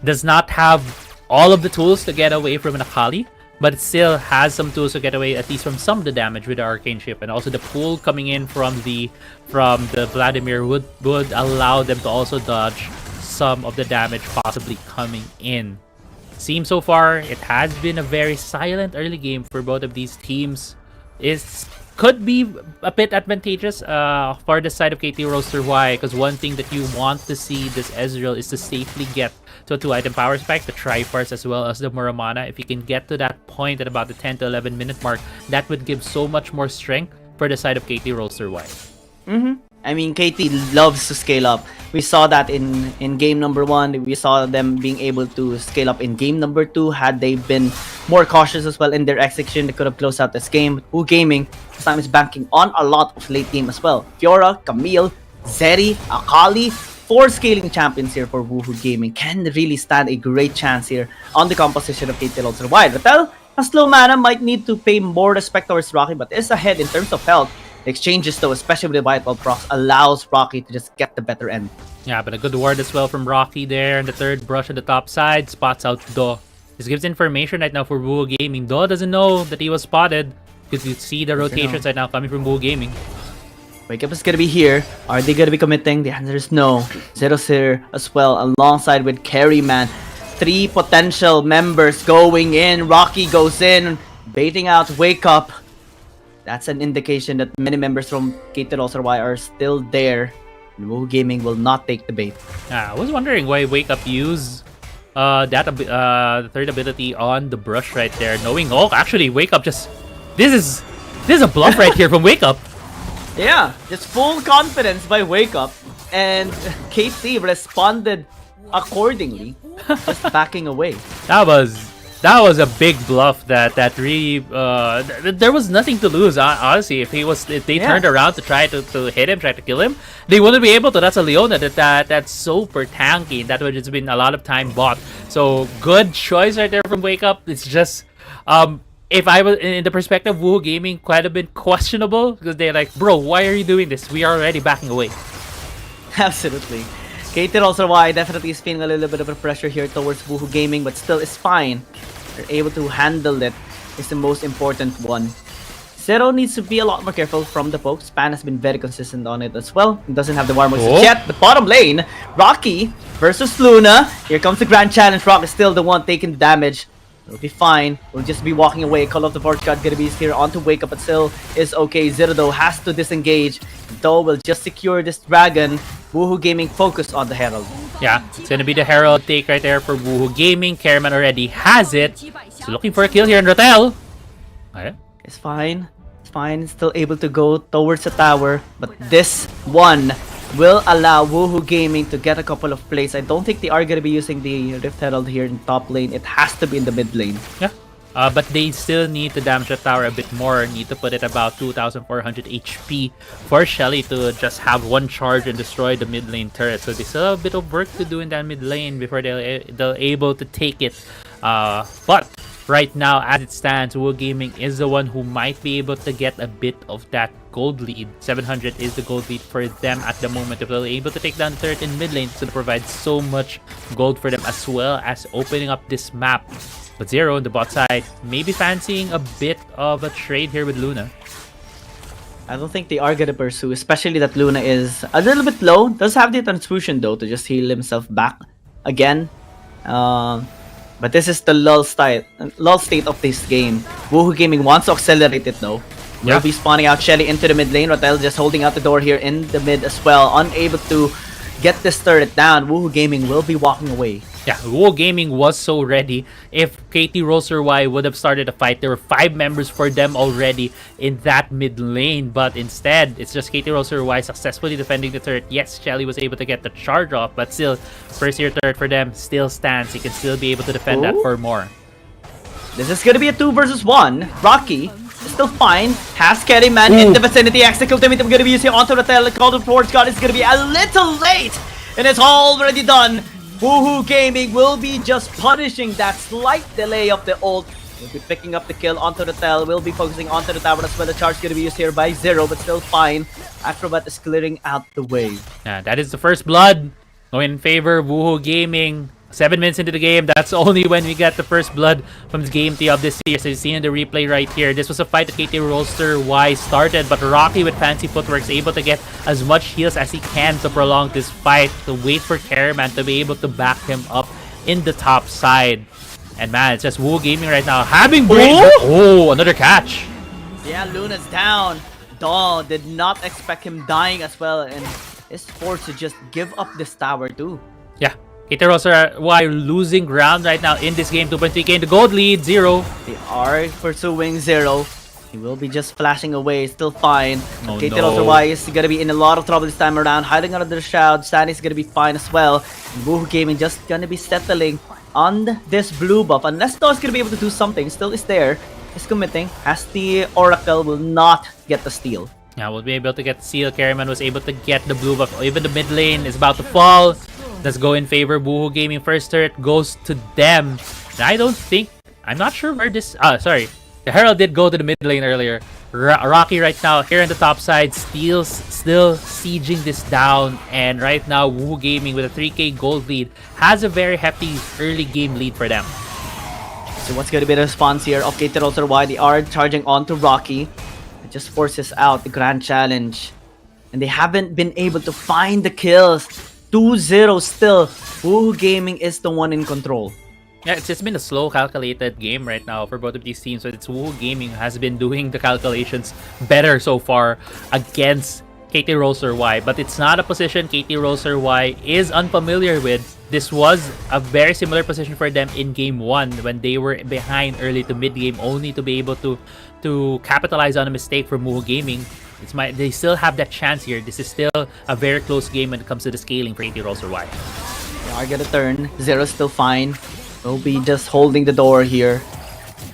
does not have all of the tools to get away from an Akali, but it still has some tools to get away at least from some of the damage with the Arcane Ship, and also the pool coming in from the Vladimir would allow them to also dodge some of the damage possibly coming in. Seems so far it has been a very silent early game for both of these teams. Could be a bit advantageous for the side of KT.RY, because one thing that you want to see this Ezreal is to safely get to a 2-item power spike, the Triforce as well as the Muramana. If you can get to that point at about the 10 to 11 minute mark, that would give so much more strength for the side of KT.RY. I mean, KT loves to scale up. We saw that in game number 1. We saw them being able to scale up in game number 2. Had they been more cautious as well in their execution, they could have closed out this game. Woo Gaming this time is banking on a lot of late game as well. Fiora, Camille, Zeri, Akali, 4 scaling champions here for Woohoo Gaming can really stand a great chance here on the composition of KT.RY. Rattel, a slow mana, might need to pay more respect towards Rocky, but is ahead in terms of health. The exchanges though, especially with the Vital Procs, allows Rocky to just get the better end. Yeah, but a good ward as well from Rocky there. And the third brush on the top side spots out Daw. This gives information right now for Woo Gaming. Daw doesn't know that he was spotted because you see the rotations right now coming from Woo Gaming. Wake Up is gonna be here. Are they gonna be committing? The answer is no. Zero's here as well, alongside with Carry Man. 3 potential members going in. Rocky goes in, baiting out Wake Up. That's an indication that many members from KT.RY are still there. And Woo Gaming will not take the bait. I was wondering why Wake Up used the third ability on the brush right there, knowing actually Wake Up just this is a bluff right here from Wake Up. Yeah, just full confidence by Wake Up, and KT responded accordingly, just backing away. That was That was a big bluff that really there was nothing to lose, honestly. If they turned around to try to hit him, try to kill him, they wouldn't be able to. That's a Leona that's super tanky. That would just been a lot of time bought. So good choice right there from Wake Up. It's just if I was in the perspective, Woohoo Gaming quite a bit questionable because they're like, bro, why are you doing this? We are already backing away. Absolutely. KT.RY definitely is feeling a little bit of a pressure here towards Woohoo Gaming, but still is fine. They're able to handle it is the most important one. Zero needs to be a lot more careful from the poke. Span has been very consistent on it as well. He doesn't have the warm yet. But bottom lane, Rocky versus Luna. Here comes the grand challenge. Rock is still the one taking the damage. It'll be fine. We'll just be walking away. Call of the Forge God gonna be here onto Wake Up, but still is okay. Zero though has to disengage. Though will just secure this dragon. Woohoo Gaming focus on the Herald. Yeah, it's gonna be the Herald take right there for Woohoo Gaming. K.R.Y already has it. So looking for a kill here in Rotel. Okay. It's fine. It's fine. Still able to go towards the tower. But this one will allow Woohoo Gaming to get a couple of plays. I don't think they are going to be using the Rift Herald here in top lane. It has to be in the mid lane. Yeah. But they still need to damage the tower a bit more. Need to put it about 2,400 HP for Shelly to just have one charge and destroy the mid lane turret. So they still have a bit of work to do in that mid lane before they're able to take it. But right now, as it stands, Woohoo Gaming is the one who might be able to get a bit of that gold lead. 700 is the gold lead for them at the moment. If they're able to take down the turret in mid lane, it's going to provide so much gold for them as well as opening up this map. But Zero on the bot side, maybe fancying a bit of a trade here with Luna. I don't think they are going to pursue, especially that Luna is a little bit low. Does have the transfusion though to just heal himself back again. But this is the lull state of this game. Woohoo Gaming wants to accelerate it though. Will be spawning out Shelly into the mid lane. Rotel just holding out the door here in the mid as well. Unable to get this turret down. Woohoo Gaming will be walking away. Yeah, Woohoo Gaming was so ready. If KT.RY would have started a fight, there were 5 members for them already in that mid lane. But instead, it's just KT.RY successfully defending the turret. Yes, Shelly was able to get the charge off, but still, first year turret for them still stands. He can still be able to defend that for more. This is gonna be a 2 versus 1. Rocky is still fine. Has Carry Man in the vicinity. Exec ultimate I'm gonna be using onto Rotel. Call of Forge God is gonna be a little late. And it's already done. Woohoo Gaming will be just punishing that slight delay of the ult. Will be picking up the kill onto the Rotel. Will be focusing onto the tower as well. The charge gonna be used here by Zero, but still fine. Acrobat is clearing out the way. Yeah, that is the first blood going in favor of Woohoo Gaming. 7 minutes into the game, that's only when we get the first blood from the game 3 of this series. So you see in the replay right here, this was a fight that KT.RY started, but Rocky with fancy footwork is able to get as much heals as he can to prolong this fight, to wait for K.R.Y to be able to back him up in the top side. And man, it's just Woohoo Gaming right now having another catch. Yeah, Luna's down. Dawn did not expect him dying as well, and is forced to just give up this tower too. Yeah. KT.RY losing ground right now in this game. 2.3k in the gold lead. Zero. They are pursuing Zero. He will be just flashing away. Still fine. KT.RY is gonna be in a lot of trouble this time around. Hiding under the shroud. Sandy's gonna be fine as well. Woohoo Gaming just gonna be settling on this blue buff. Unless Dawn's gonna be able to do something. Still is there. Is committing. As the Oracle will not get the steal. Yeah, we'll be able to get the steal. K.R.Y was able to get the blue buff. Even the mid lane is about to fall. Let's go in favor. Woohoo Gaming first turret goes to them. And I'm not sure where this... sorry. The Herald did go to the mid lane earlier. Rocky right now here on the top side. Still sieging this down. And right now, Woohoo Gaming with a 3k gold lead has a very hefty early game lead for them. So what's going to be the response here of KT.RY? They are charging on to Rocky. It just forces out the grand challenge. And they haven't been able to find the kills. 2-0 still. Woohoo Gaming is the one in control. Yeah, it's just been a slow calculated game right now for both of these teams. So it's Woohoo Gaming has been doing the calculations better so far against KT.RY. But it's not a position KT.RY is unfamiliar with. This was a very similar position for them in game 1 when they were behind early to mid game, only to be able to capitalize on a mistake from Woohoo Gaming. They still have that chance here. This is still a very close game when it comes to the scaling for KT.RY. They are gonna turn. Zero's still fine. Obi just holding the door here.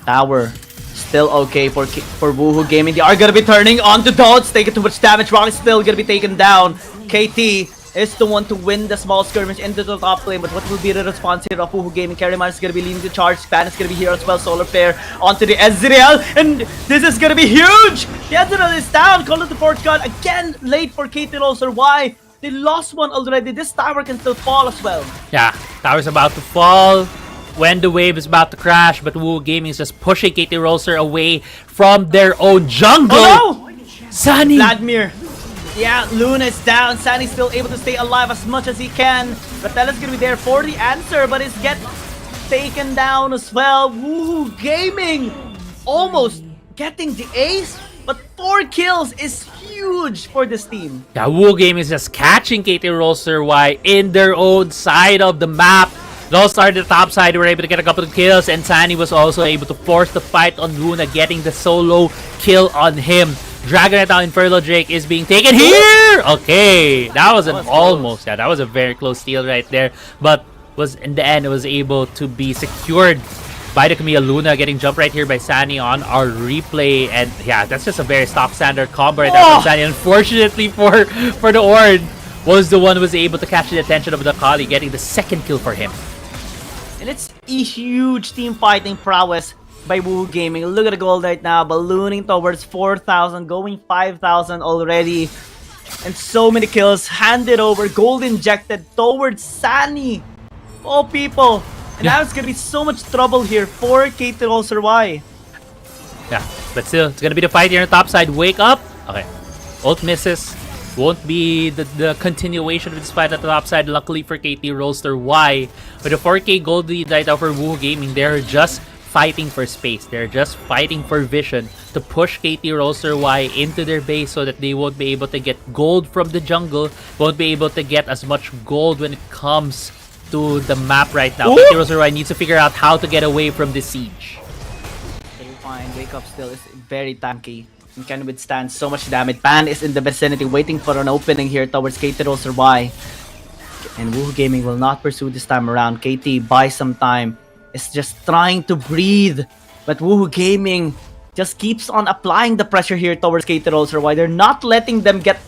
Tower still okay for Woohoo Gaming. They are gonna be turning on the dots, taking too much damage. Rock is still gonna be taken down. KT is the one to win the small skirmish into the top lane, but what will be the response here of Woohoo Gaming? Carryman is gonna be leading the charge. Span is gonna be here as well. Solar Flare onto the Ezreal, and this is gonna be huge. The Ezreal is down. Call of the Forge God again, late for KT.RY. They lost one already. This tower can still fall as well. Yeah, tower's about to fall when the wave is about to crash, but Woohoo Gaming is just pushing KT.RY away from their own jungle. Oh no! Sunny! Vladimir. Yeah, Luna is down. Sunny's still able to stay alive as much as he can. Ratella's gonna be there for the answer, but it's get taken down as well. Woohoo Gaming almost getting the ace, but 4 kills is huge for this team. Yeah, Woohoo Gaming is just catching KT.RY in their own side of the map. Those started the top side, were able to get a couple of kills, and Sunny was also able to force the fight on Luna, getting the solo kill on him. Dragon Knight Inferno Drake is being taken here! Okay, that was an almost, yeah, that was a very close steal right there. But was in the end, it was able to be secured by the Camille. Luna getting jumped right here by Sunny on our replay. And yeah, that's just a very stock standard combo right there from Sunny. Unfortunately for the Ord, was the one who was able to catch the attention of the Kali, getting the second kill for him. And it's a huge team fighting prowess by Woohoo Gaming. Look at the gold right now, ballooning towards 4,000, going 5,000 already. And so many kills handed over, gold injected towards Sunny. Oh, people. And now it's gonna be so much trouble here for KT.RY. Yeah, but still, it's gonna be the fight here on the top side. Wake up. Okay, ult misses. Won't be the continuation of this fight at the top side. Luckily for KT.RY, with a 4K gold lead right now for Woohoo Gaming, they're just fighting for space. They're just fighting for vision to push KT.RY into their base so that they won't be able to get gold from the jungle, won't be able to get as much gold when it comes to the map right now. KT.RY needs to figure out how to get away from the siege. Very fine. Wake up still is very tanky and can withstand so much damage. Pan is in the vicinity waiting for an opening here towards KT.RY. And Woohoo Gaming will not pursue this time around. KT buys some time. Is just trying to breathe. But Woohoo Gaming just keeps on applying the pressure here towards KT.RY. They're not letting them get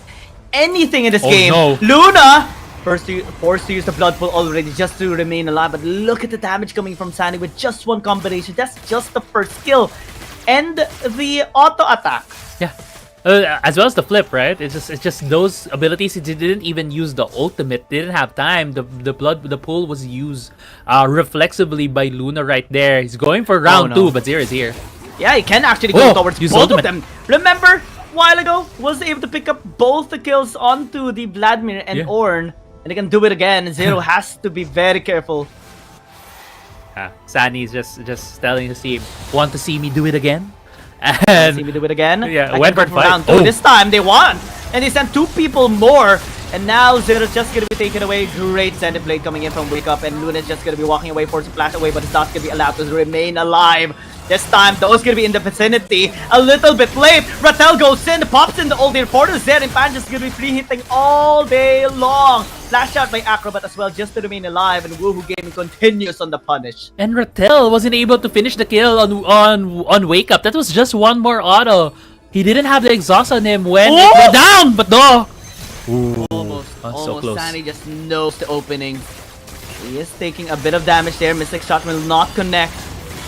anything in this game. No. Luna! Forced to use the blood pool already just to remain alive. But look at the damage coming from Sunny with just one combination. That's just the first kill. And the auto attack. Yeah. As well as the flip, right? It's just those abilities. It didn't even use the ultimate. Didn't have time. The pool was used reflexively by Luna right there. He's going for round 2, but Zero is here. Yeah, he can actually go towards both ultimate. of them. Remember, a while ago, was able to pick up both the kills onto the Vladimir and Ornn. And they can do it again. Zero has to be very careful. Sunny's just telling the team, want to see me do it again? And see me do it again? Yeah, went for round 2. This time they won. And they sent 2 people more. And now Zero's just gonna be taken away. Great Sended Blade coming in from Wake Up. And Luna's just gonna be walking away, forcing Flash away, but it's not gonna be allowed to remain alive. This time, those gonna be in the vicinity. A little bit late. Rattel goes in, pops in the old air portals there, and Pan just gonna be free hitting all day long. Flash out by Acrobat as well, just to remain alive, and Woohoo Gaming continues on the punish. And Rattel wasn't able to finish the kill on Wake Up. That was just one more auto. He didn't have the exhaust on him when it went down, but no. Almost so close. Sunny just knows the opening. He is taking a bit of damage there. Mystic Shot will not connect.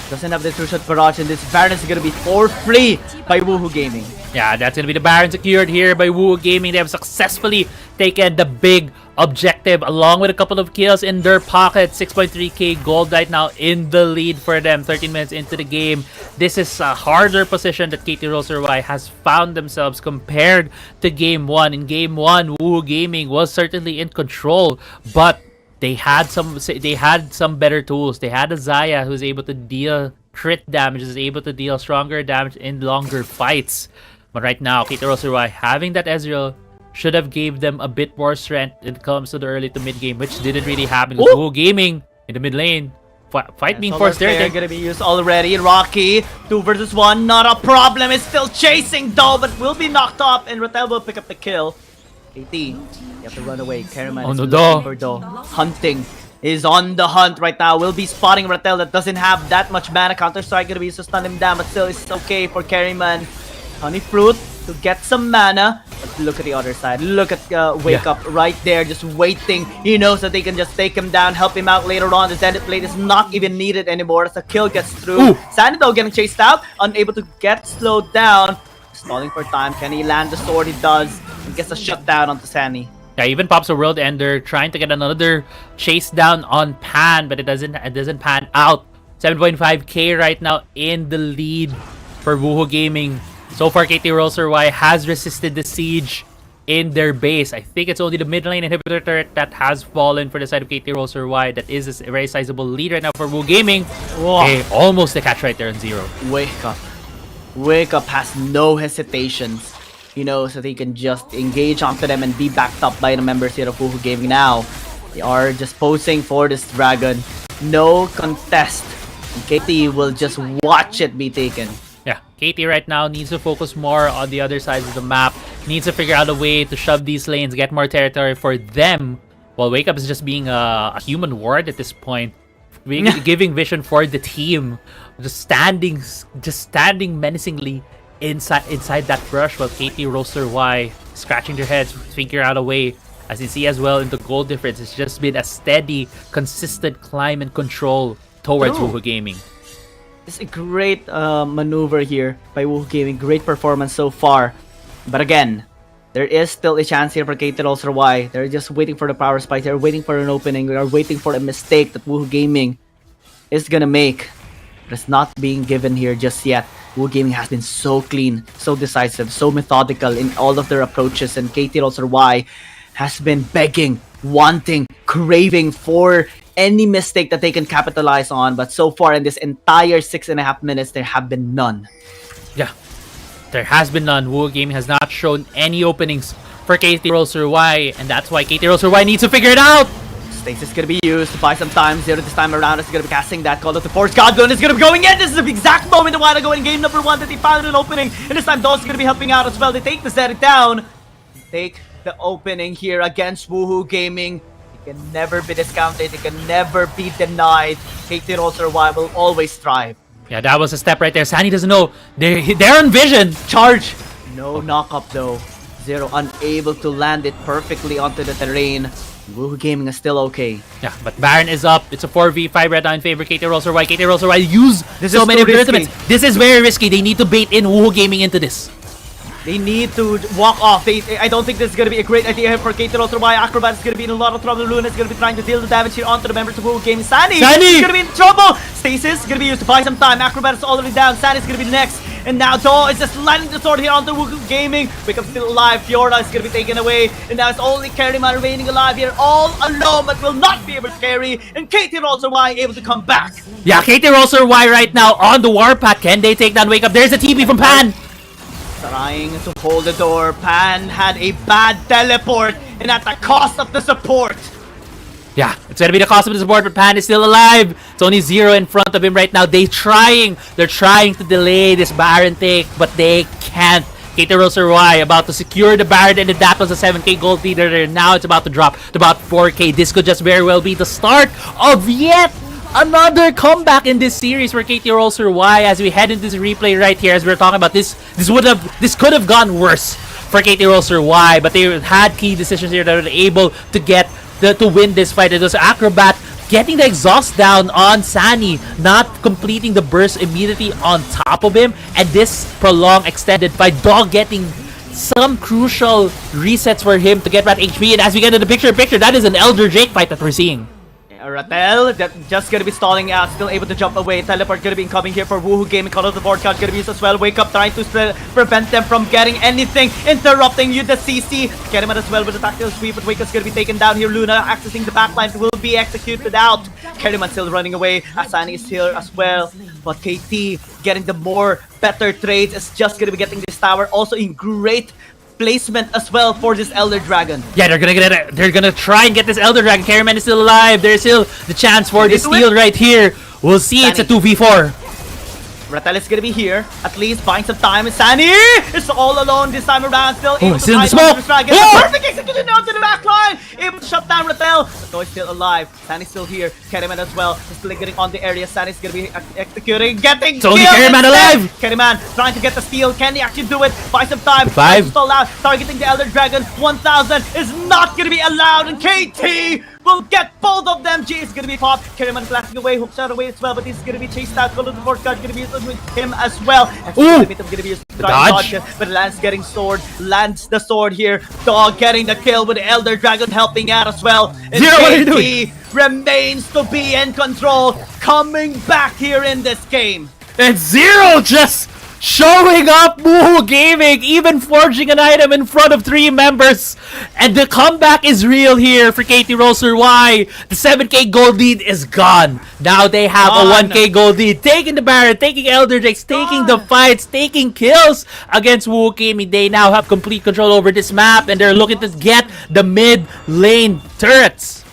Doesn't have the true shot barrage, and this Baron is gonna be for free by Woohoo Gaming. Yeah, that's gonna be the Baron secured here by Woohoo Gaming. They have successfully taken the big objective along with a couple of kills in their pocket. 6.3k gold right now in the lead for them. 13 minutes into the game. This is a harder position that KT.RY has found themselves compared to game 1. In game 1, Woohoo Gaming was certainly in control, but they had some better tools. They had a Xayah who's able to deal crit damage, is able to deal stronger damage in longer fights. But right now, KT.RY having that Ezreal should have gave them a bit more strength when it comes to the early to mid game, which didn't really happen. Woohoo Gaming in the mid lane. Fight being forced there. They're gonna be used already. Rocky, 2 versus 1, not a problem. It's still chasing though, but will be knocked off, and Rattel will pick up the kill. KT, you have to run away. Carryman is looking for the hunting is on the hunt right now. Will be spotting Rattel that doesn't have that much mana. Counter-Strike gonna be used to stun him down, but still it's okay for Carryman. Honey Fruit to get some mana. But look at the other side. Look at Wake Up right there, just waiting. He knows that they can just take him down, help him out later on. The Zenith Blade is not even needed anymore as the kill gets through. Sandy though getting chased out, unable to get slowed down. Stalling for time. Can he land the sword? He does. He gets a shutdown onto Sandy. Yeah, even pops a World Ender, trying to get another chase down on Pan, but it doesn't pan out. 7.5k right now in the lead for Woohoo Gaming. So far, KT.RY has resisted the siege in their base. I think it's only the mid lane inhibitor turret that has fallen for the side of KT.RY. That is a very sizable lead right now for Woohoo Gaming. Okay, almost a catch right there on 0. Wake Up. Wake Up has no hesitations. He knows that he can just engage onto them and be backed up by the members here of Woohoo Gaming now. They are just posing for this dragon. No contest. And KT will just watch it be taken. Yeah, KT right now needs to focus more on the other sides of the map. Needs to figure out a way to shove these lanes, get more territory for them. While Wake Up is just being a human ward at this point. Giving vision for the team. Just standing menacingly inside that brush, while KT.RY scratching their heads, figure out a way. As you see as well in the goal difference, it's just been a steady, consistent climb and control towards Woohoo Gaming. It's a great maneuver here by Woohoo Gaming. Great performance so far. But again, there is still a chance here for KT.RY. They're just waiting for the power spike. They're waiting for an opening. They are waiting for a mistake that Woohoo Gaming is gonna make. But it's not being given here just yet. Woohoo Gaming has been so clean, so decisive, so methodical in all of their approaches, and KT.RY has been begging, wanting, craving for any mistake that they can capitalize on. But so far in this entire 6.5 minutes, there have been none. Yeah, there has been none. Woohoo Gaming has not shown any openings for KT.RY, and that's why KT.RY needs to figure it out. Stasis is gonna be used to buy some time. Zero this time around is gonna be casting that Call of the Force. Godgun is gonna be going in. This is the exact moment a while ago in game number 1 that they found an opening. And this time Dos is gonna be helping out as well. They take the Zenith down. Take the opening here against Woohoo Gaming. It can never be discounted. It can never be denied. KT.RY will always thrive. Yeah, that was a step right there. Sunny doesn't know. They're on vision. Charge. No knock-up though. Zero unable to land it perfectly onto the terrain. Woohoo Gaming is still okay. Yeah, but Baron is up. It's a 4v5 right now in favor of KT.RY. KT.RY use so many ultimates. This is very risky. They need to bait in Woohoo Gaming into this. They need to walk off. I don't think this is going to be a great idea here for KT.RY. Acrobat is going to be in a lot of trouble. Luna is going to be trying to deal the damage here onto the members of Woohoo Gaming. Sandy is going to be in trouble. Stasis is going to be used to buy some time. Acrobat is already down. Sandy is going to be next. And now Do is just landing the sword here onto Woohoo Gaming. Wake Up still alive. Fiora is going to be taken away. And now it's only Carryman remaining alive here all alone, but will not be able to carry. And KT.RY able to come back. Yeah, KT.RY right now on the warpath. Can they take down Wake Up? There's a TP from Pan. Trying to hold the door. Pan had a bad teleport, and at the cost of the support. Yeah, it's gonna be the cost of the support, but Pan is still alive. It's only 0 in front of him right now. They're trying to delay this Baron take, but they can't. KT.RY about to secure the Baron, and that was a 7k gold leader there. Now it's about to drop to about 4k. This could just very well be the start of yet another comeback in this series for KT.RY as we head into this replay right here. As we're talking about this could have gone worse for KT.RY, but they had key decisions here that were able to get to win this fight. It was Acrobat getting the exhaust down on Sunny, not completing the burst immediately on top of him, and this prolonged extended fight. Dog getting some crucial resets for him to get that HP, and as we get into the picture, that is an Elder Drake fight that we're seeing. Rattel, that just gonna be stalling out, still able to jump away. Teleport gonna be incoming here for Woohoo Gaming. Call of the Board card gonna be used as well. Wake Up trying to prevent them from getting anything, interrupting you, the CC. Get him out as well with the tactical sweep, but Wake Up's gonna be taken down here. Luna accessing the backline will be executed out. Kerryman still running away. Asani is here as well. But KT getting the better trades is just gonna be getting this tower also in great placement as well for this Elder Dragon. Yeah, they're gonna try and get this Elder Dragon. Carryman is still alive. There's still the chance for the steal right here. We'll see. Sunny. It's a 2v4. Rattel is gonna be here. At least buying some time. Sunny is all alone this time around. Still able to still in the smoke. Perfect execution down to the back line. able to shut down Rattel. But Toy's still alive. Sandy's still here. Kerryman as well. He's still getting on the area. Sandy's gonna be executing, getting It's only killed Kerryman instead. alive! Kerryman trying to get the steal. Can he actually do it? Buy some time. 5. Stall out. Targeting the Elder Dragon. 1000 is not gonna be allowed. And KT will get both of them. G is gonna be popped. Kerryman blasting away. Hook shot away as well. But he's gonna be chased out. Call of the Force Guard gonna be used with him as well. Ooh! Gonna be used to Dodge. dodge. But Lance getting sword. Lands the sword here. Dog getting the kill with the Elder Dragon helping out as well. And Zero, what are you KT doing? remains to be in control. Coming back here in this game. And Zero just showing up, Woohoo Gaming, even forging an item in front of 3 members. And the comeback is real here for KT.RY. The 7k gold lead is gone. Now they have a 1k gold lead. Taking the Baron, taking Elder Drakes, taking the fights, taking kills against Woohoo Gaming. They now have complete control over this map and they're looking to get the mid lane turrets.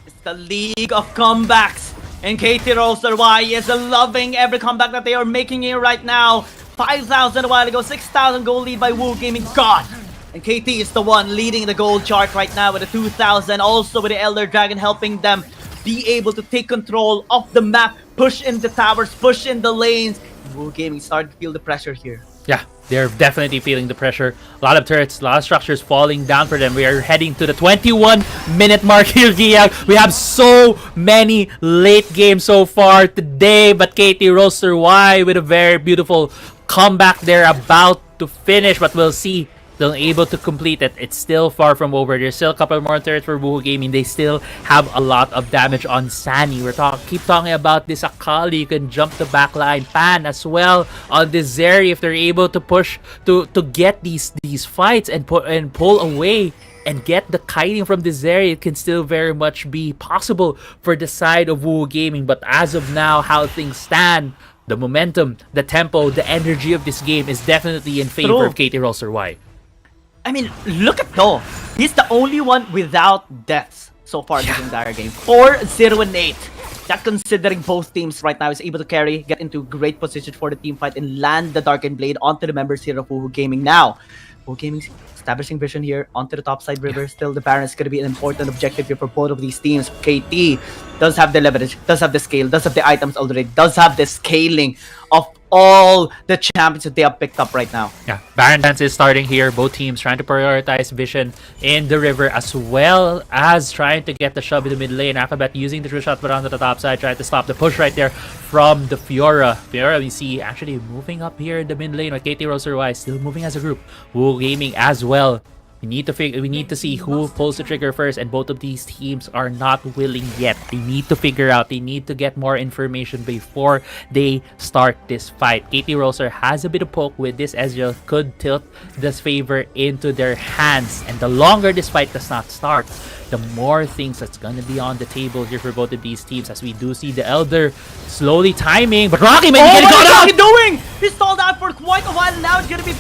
It's the league of comebacks. And KT.RY is loving every comeback that they are making here right now. 5,000 a while ago, 6,000 gold lead by Woohoo Gaming. God! And KT is the one leading the gold chart right now with a 2,000. Also with the Elder Dragon helping them be able to take control of the map, push in the towers, push in the lanes. Woohoo Gaming started to feel the pressure here. Yeah, they're definitely feeling the pressure. A lot of turrets, a lot of structures falling down for them. We are heading to the 21-minute mark here, Gia. We have so many late games so far today, but KT.RY with a very beautiful comeback. They're about to finish, but we'll see. They're able to complete it. It's still far from over. There's still a couple more turrets for Woohoo Gaming. They still have a lot of damage on Sunny. Keep talking about this Akali. You can jump the backline. Pan as well on this Zeri if they're able to push to get these fights and pull away and get the kiting from this Zeri. It can still very much be possible for the side of Woohoo Gaming. But as of now, how things stand, the momentum, the tempo, the energy of this game is definitely in favor of KT.RY. I mean, look at Do. He's the only one without deaths so far this entire game. 4-0-8. That considering both teams right now is able to carry, get into great position for the team fight, and land the Darkened Blade onto the members here of Woohoo Gaming. Now, Woohoo Gaming establishing vision here onto the top side river. Still, the Baron is going to be an important objective here for both of these teams. KT does have the leverage, does have the scale, does have the items already, does have the scaling of all the champions that they have picked up right now. Yeah, Baron Dance is starting here. Both teams trying to prioritize vision in the river as well as trying to get the shove in the mid lane. Alphabet using the triple shot but onto the top side, trying to stop the push right there from the Fiora. Fiora we see actually moving up here in the mid lane with KT.RY still moving as a group. Woohoo Gaming as well. We need to see who pulls the trigger first, and both of these teams are not willing yet. They need to figure out, they need to get more information before they start this fight. KT.RY has a bit of poke with this Ezreal, could tilt this favor into their hands, and the longer this fight does not start, the more things that's gonna be on the table here for both of these teams, as we do see the Elder slowly timing, but Rocky may be getting caught out! What is Rocky doing? He stalled out for quite a while, and now it's gonna be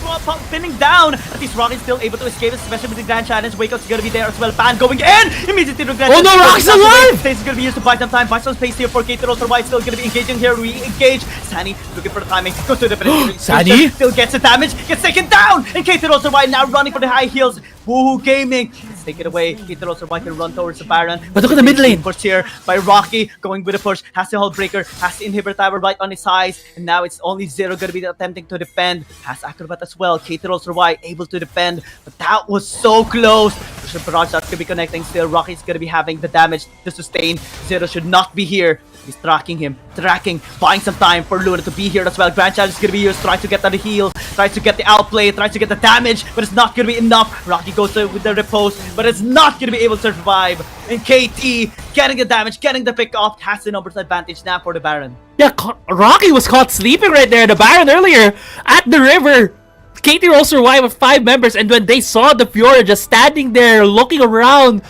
pinning down. At least Rocky's still able to escape, especially with the Grand Challenge. Wakeup's gonna be there as well. Pan going in! Immediately to Grand Oh no, Rocky's alive! Stays is gonna be used to buy some time, buy some space here for KT.RY. Still gonna be engaging here, re-engage. Sani looking for the timing, goes to the penetration. Sani? Still gets the damage, gets taken down! And KT.RY now running for the high heels. Woohoo Gaming, let's take it away. KT.RY can run towards the Baron. But look at the mid lane. Push here by Rocky, going with a push. Has the Hull Breaker, has the Inhibitor Tower right on his eyes. And now it's only Zero gonna be attempting to defend. Has Acrobat as well. KT.RY able to defend. But that was so close. The barrage shot could be connecting still. Rocky's gonna be having the damage to sustain. Zero should not be here. He's tracking him, buying some time for Luna to be here as well. Grand Challenge is going to be used, trying to get the heal, tries to get the outplay, tries to get the damage, but it's not going to be enough. Rocky goes with the repose, but it's not going to be able to survive. And KT getting the damage, getting the pick off, has the numbers advantage now for the Baron. Yeah, Rocky was caught sleeping right there. The Baron earlier at the river. KT.RY with 5 members, and when they saw the Fiora just standing there, looking around,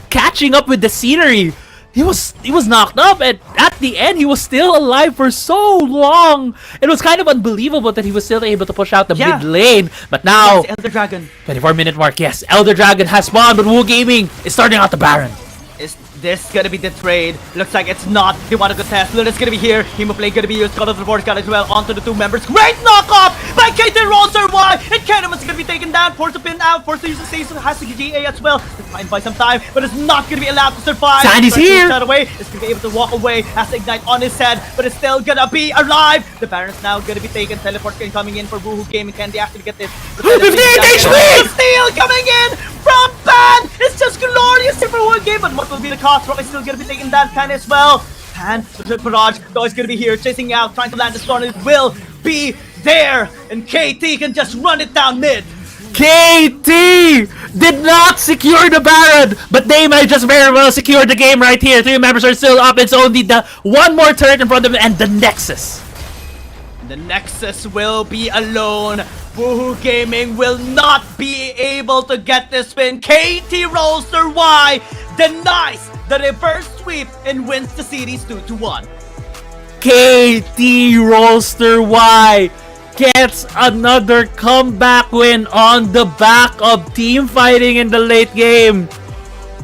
catching up with the scenery, he was knocked up, and at the end he was still alive for so long. It was kind of unbelievable that he was still able to push out the mid lane. But now, Elder Dragon. 24-minute mark, yes, Elder Dragon has spawned, but Woohoo Gaming is starting out the Baron. Is this gonna be the trade? Looks like it's not. They want to contest. Luna's gonna be here. Hemoplay gonna be used. Call of the Force Guard as well onto the 2 members. Great knockoff by KT.RY, and Kenemon's gonna be taken down. down, forced to pin out, forced to use the save, so has to get GA as well. To try and buy some time, but it's not gonna be allowed to survive. Sandy's here! Shot away. It's gonna be able to walk away, has to ignite on his head, but it's still gonna be alive. The Baron's now gonna be taken. Teleport coming in for Woohoo Gaming. Can they actually get this? 58 HP! Steal coming in from Pan! It's just glorious for one game, but what will be the cost? Rock is still gonna be taking that Pan as well. Pan, the barrage, though is gonna be here, chasing out, trying to land the storm. It will be there, and KT can just run it down mid. KT did not secure the Baron, but they might just very well secure the game right here. 3 members are still up. It's only the one more turret in front of them and the Nexus. The Nexus will be alone. Woohoo Gaming will not be able to get this win. KT.RY denies the reverse sweep and wins the series 2-1. KT.RY gets another comeback win on the back of team fighting in the late game.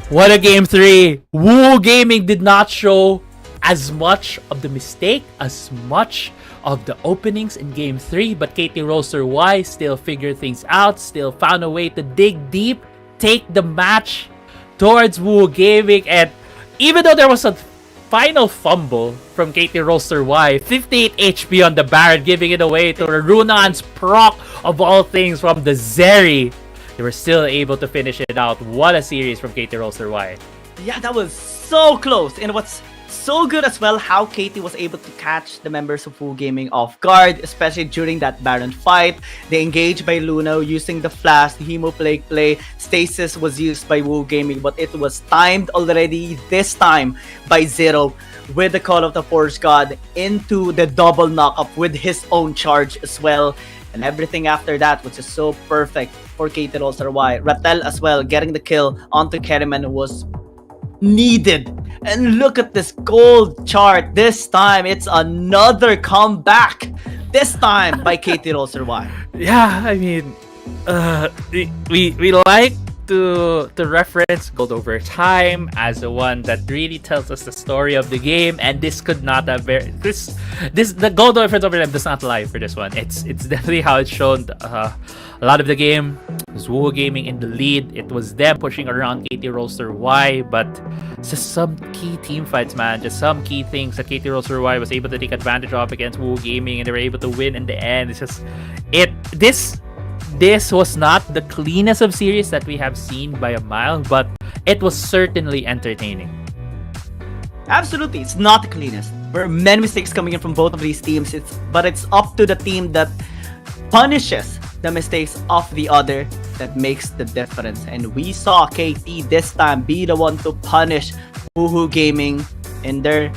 What a game 3. Woo Gaming did not show as much of the mistake, as much of the openings in game 3, but KT.RY still figured things out, still found a way to dig deep, take the match towards Woo Gaming, and even though there was a final fumble from KT.RY, 58 HP on the Baron, giving it away to Runan's proc of all things from the Zeri. They were still able to finish it out. What a series from KT.RY. Yeah, that was so close. And what's so good as well, how KT was able to catch the members of Woo Gaming off guard, especially during that Baron fight. They engaged by Luno using the flash, the Hemoplague play. Stasis was used by Woo Gaming, but it was timed already this time by Zero with the Call of the Force God into the double knockup with his own charge as well. And everything after that was just so perfect for KT.RY. Rattel as well, getting the kill onto Kerriman was needed. And look at this gold chart. This time, it's another comeback. This time by KT.RY. Yeah, I mean, we like to reference Gold Over Time as the one that really tells us the story of the game, and this could not have the Gold Over Time does not lie for this one. It's definitely how it's shown. A lot of the game was Woo Gaming in the lead. It was them pushing around KT.RY, but just some key team fights, man. Just some key things that KT.RY was able to take advantage of against Woo Gaming, and they were able to win in the end. It's just this was not the cleanest of series that we have seen by a mile, but it was certainly entertaining. Absolutely, it's not the cleanest. There are many mistakes coming in from both of these teams. But it's up to the team that punishes the mistakes of the other that makes the difference. And we saw KT this time be the one to punish Woohoo Gaming in their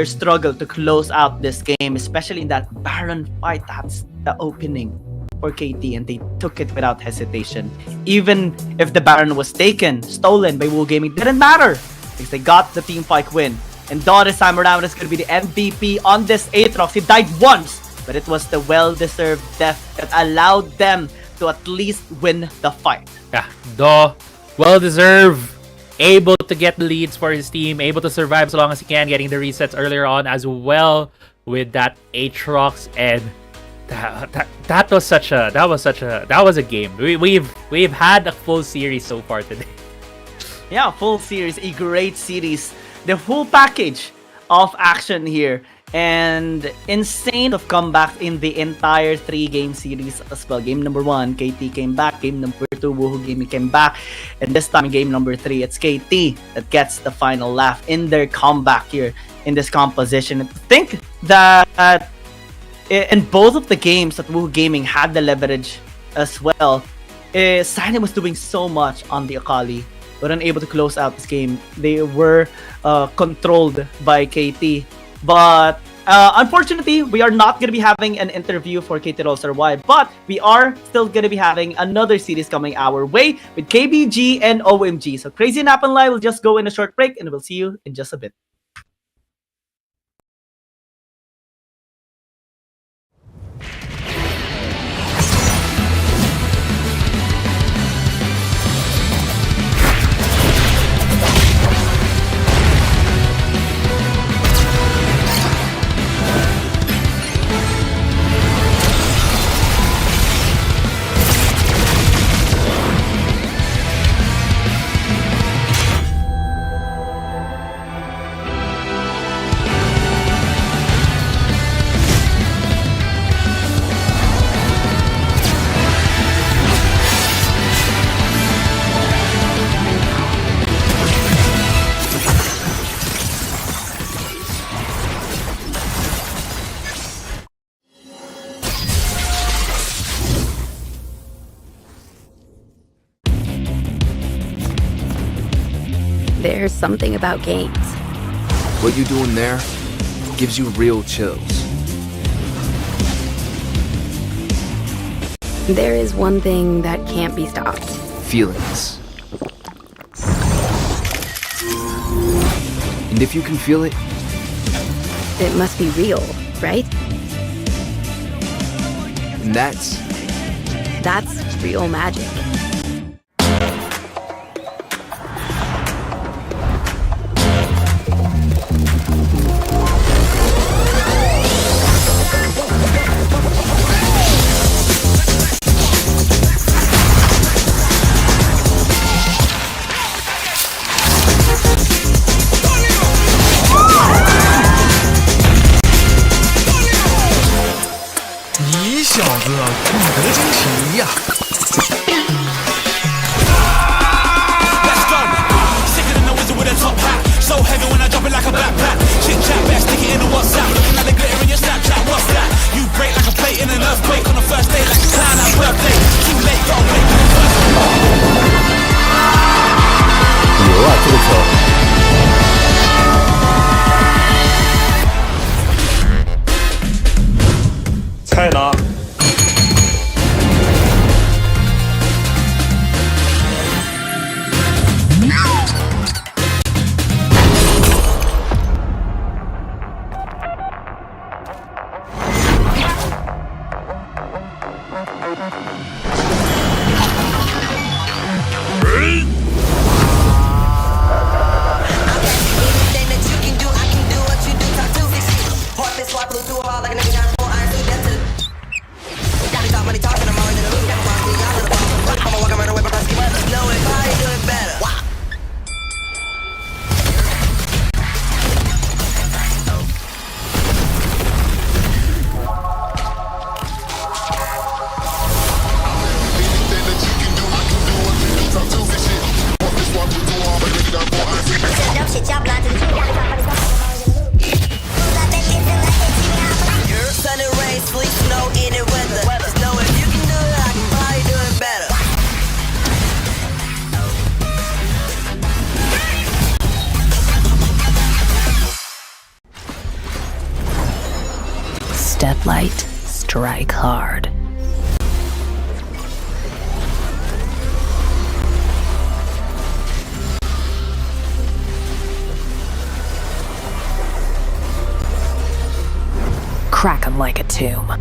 struggle to close out this game, especially in that Baron fight. That's the opening for KT, and they took it without hesitation. Even if the Baron was stolen by Woo Gaming, didn't matter because they got the team fight win. And Dawn this time around is going to be the MVP on this Aatrox. He died once, but it was the well-deserved death that allowed them to at least win the fight. Yeah, Dawn, well-deserved, able to get the leads for his team, able to survive as long as he can, getting the resets earlier on as well with that Aatrox, and that was a game. We've had a full series so far today. Yeah, full series, a great series. The full package of action here. And insane of comeback in the entire 3-game series as well. Game number 1, KT came back. Game number 2, Woohoo Gaming came back. And this time, game number 3, it's KT that gets the final laugh in their comeback here in this composition. I think that in both of the games that Woohoo Gaming had the leverage as well, Sine was doing so much on the Akali. Were unable to close out this game. They were controlled by KT. But unfortunately, we are not going to be having an interview for KT.RY, but we are still going to be having another series coming our way with KBG and OMG. So Crazy and Happen Live will just go in a short break, and we'll see you in just a bit. There's something about games. What you doing there gives you real chills. There is one thing that can't be stopped. Feelings. And if you can feel it, it must be real, right? And that's real magic. Step light, strike hard. Crack 'em like a tomb.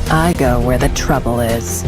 I go where the trouble is.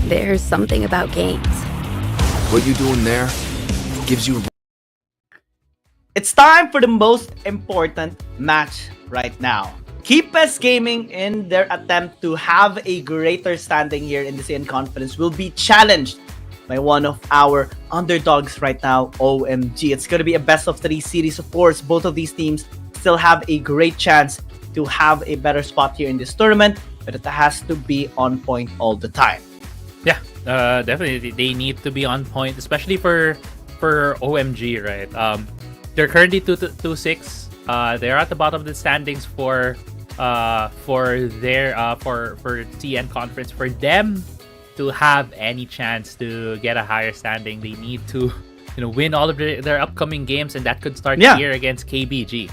There's something about games. What you doing there gives you... It's time for the most important match right now. KT.RY Gaming, in their attempt to have a greater standing here in the CN Conference, will be challenged by one of our underdogs right now, OMG. It's going to be a best of 3 series. Of course, both of these teams still have a great chance to have a better spot here in this tournament, but it has to be on point all the time. Yeah, definitely they need to be on point, especially for OMG, right? They're currently 2-6. They're at the bottom of the standings for TN Conference. For them to have any chance to get a higher standing, they need to win all of their upcoming games, and that could start here against KBG.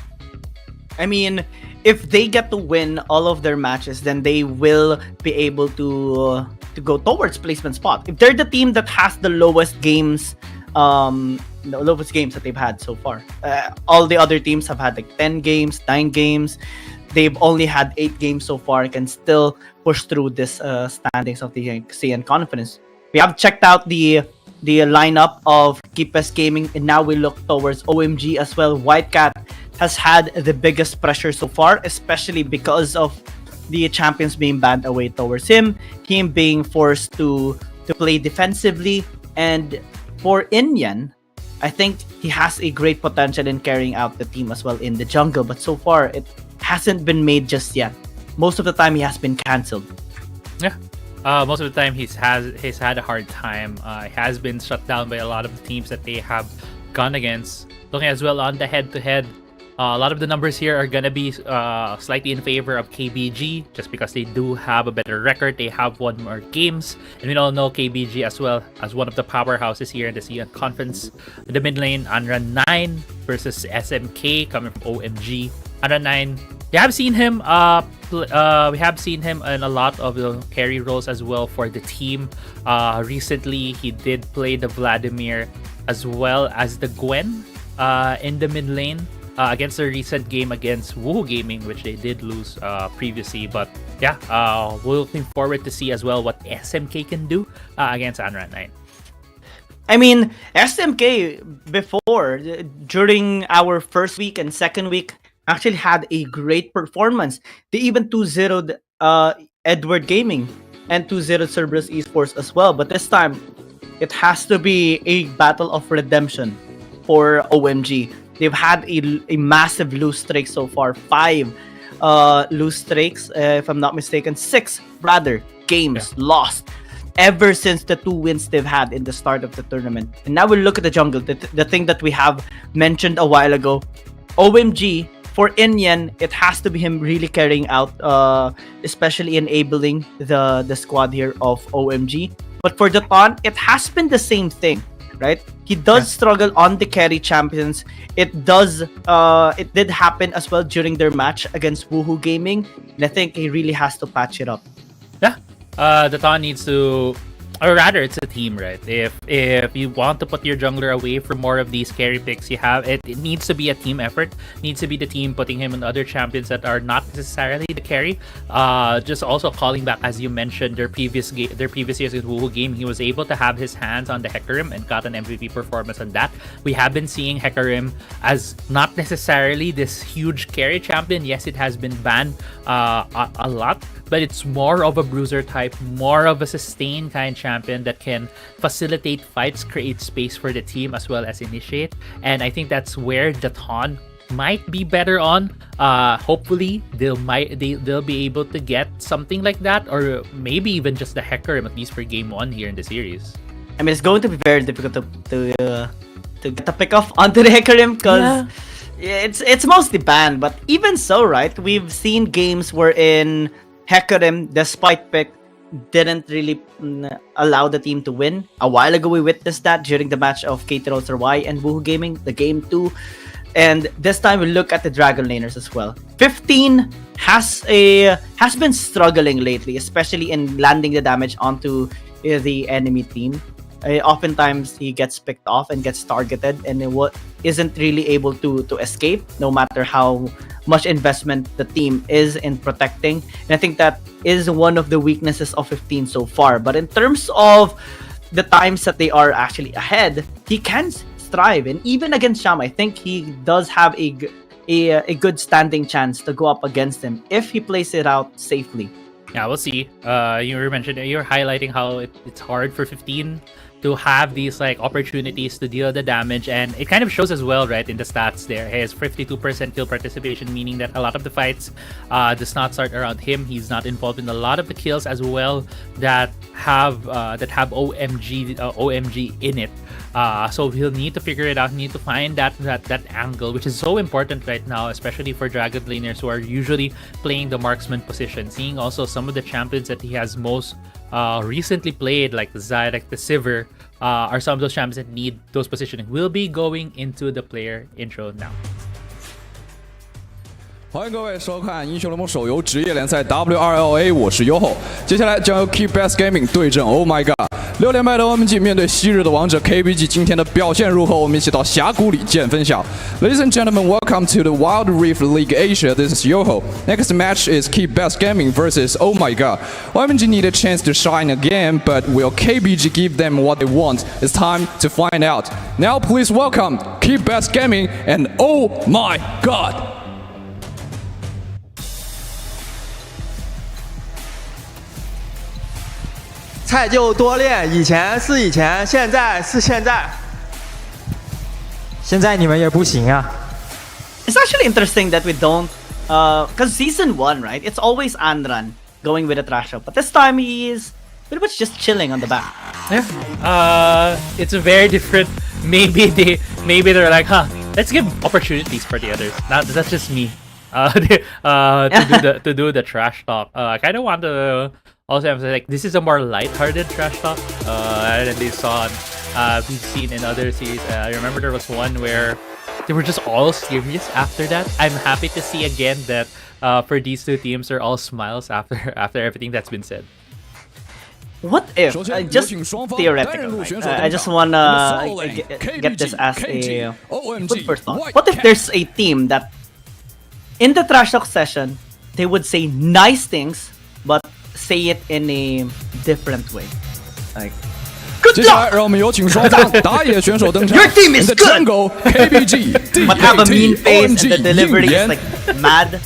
I mean, if they get to win all of their matches, then they will be able to go towards placement spot. If they're the team that has the lowest games, the lowest games that they've had so far, all the other teams have had like 10 games, 9 games. They've only had 8 games so far, can still push through this standings of the CN Conference. We have checked out the lineup of KT.RY Gaming, and now we look towards OMG as well. Whitecat has had the biggest pressure so far, especially because of the champions being banned away towards him being forced to play defensively. And for Inyan, I think he has a great potential in carrying out the team as well in the jungle, but so far it hasn't been made just yet. Most of the time he has been cancelled. Yeah. Most of the time he's had a hard time. He has been shut down by a lot of the teams that they have gone against. Looking as well on the head-to-head, a lot of the numbers here are gonna be slightly in favor of KBG, just because they do have a better record. They have won more games, and we all know KBG as well as one of the powerhouses here in the CN Conference. In the mid lane, Anra 9 versus SMK coming from OMG. Anra 9, we have seen him in a lot of the carry roles as well for the team. Recently, he did play the Vladimir as well as the Gwen in the mid lane. Against the recent game against Woohoo Gaming, which they did lose previously. But yeah, we're looking forward to see as well what SMK can do against Anra 9. I mean, SMK before, during our first week and second week, actually had a great performance. They even 2-0'd Edward Gaming and 2-0'd Cerberus Esports as well. But this time, it has to be a battle of redemption for OMG. They've had a massive lose streak so far. 5 lose streaks, if I'm not mistaken. 6, rather, games lost ever since the 2 wins they've had in the start of the tournament. And now we look at the jungle, the thing that we have mentioned a while ago. OMG, for Inyan, it has to be him really carrying out, especially enabling the squad here of OMG. But for the Ton, it has been the same thing. Right, he does struggle on the carry champions. It did happen as well during their match against Woohoo Gaming, and I think he really has to patch it up. Yeah, the Ton needs to or rather it's a team, right? If you want to put your jungler away from more of these carry picks, it needs to be a team effort. Needs to be the team putting him on other champions that are not necessarily the carry. Just also calling back, as you mentioned, their previous years in Woohoo game, he was able to have his hands on the Hecarim and got an MVP performance on that. We have been seeing Hecarim as not necessarily this huge carry champion. Yes, it has been banned a lot, but it's more of a bruiser type, more of a sustain kind champion that can facilitate fights, create space for the team as well as initiate. And I think that's where Daton might be better on. Hopefully they'll be able to get something like that, or maybe even just the Hecarim, at least for game 1 here in the series. I mean, it's going to be very difficult to get the pick off onto the Hecarim because it's mostly banned. But even so, right, we've seen games wherein Hecarim, despite pick, didn't really allow the team to win. A while ago, we witnessed that during the match of KT.RY and Woohoo Gaming, the game 2. And this time we look at the Dragon Laners as well. 15 has been struggling lately, especially in landing the damage onto the enemy team. Oftentimes he gets picked off and gets targeted and isn't really able to escape, no matter how much investment the team is in protecting. And I think that is one of the weaknesses of 15 so far. But in terms of the times that they are actually ahead, he can strive. And even against Sham, I think he does have a good standing chance to go up against him if he plays it out safely. Yeah, we'll see. You were highlighting how it's hard for 15 to have these like opportunities to deal the damage, and it kind of shows as well, right, in the stats there. He has 52% kill participation, meaning that a lot of the fights does not start around him. He's not involved in a lot of the kills as well that have OMG in it. So he'll need to figure it out, need to find that angle, which is so important right now, especially for Dragon Laners who are usually playing the marksman position. Seeing also some of the champions that he has most recently played, like the Zyrek, the Sivir, are some of those champions that need those positioning. We'll be going into the player intro now. 欢迎各位收看英雄联盟手游职业联赛 WRL-A， 我是 Yoho。接下来将由 KT.RY Gaming 对阵 Oh My God。6连败的 OMG 面对昔日的王者 KBG， 今天的表现如何？我们一起到峡谷里见分晓。Ladies and gentlemen, welcome to the Wild Rift League Asia. This is Yoho. Next match is KT.RY Gaming versus Oh My God. OMG need a chance to shine again, but will KBG give them what they want? It's time to find out. Now please welcome KT.RY Gaming and Oh My God. 菜就多练，以前是以前，现在是现在。现在你们也不行啊。It's actually interesting that we don't, because season 1, right? It's always Andran going with a trash up, but this time he is pretty much just chilling on the back. Yeah. It's a very different. Maybe they're like, let's give opportunities for the others. That's just me. To do the trash talk. I kind of want to. Also, I'm like, this is a more light-hearted trash talk than they saw we've seen in other series. I remember there was one where they were just all serious after that. I'm happy to see again that for these two teams, they're all smiles after everything that's been said. What if, just theoretically, right? I just wanna get this as a good first thought. What if there's a team that in the trash talk session, they would say nice things, but say it in a different way, like good luck. 让我们有请双方打野选手登场。 Your team is good. KBG, but have a mean face and the delivery is like mad.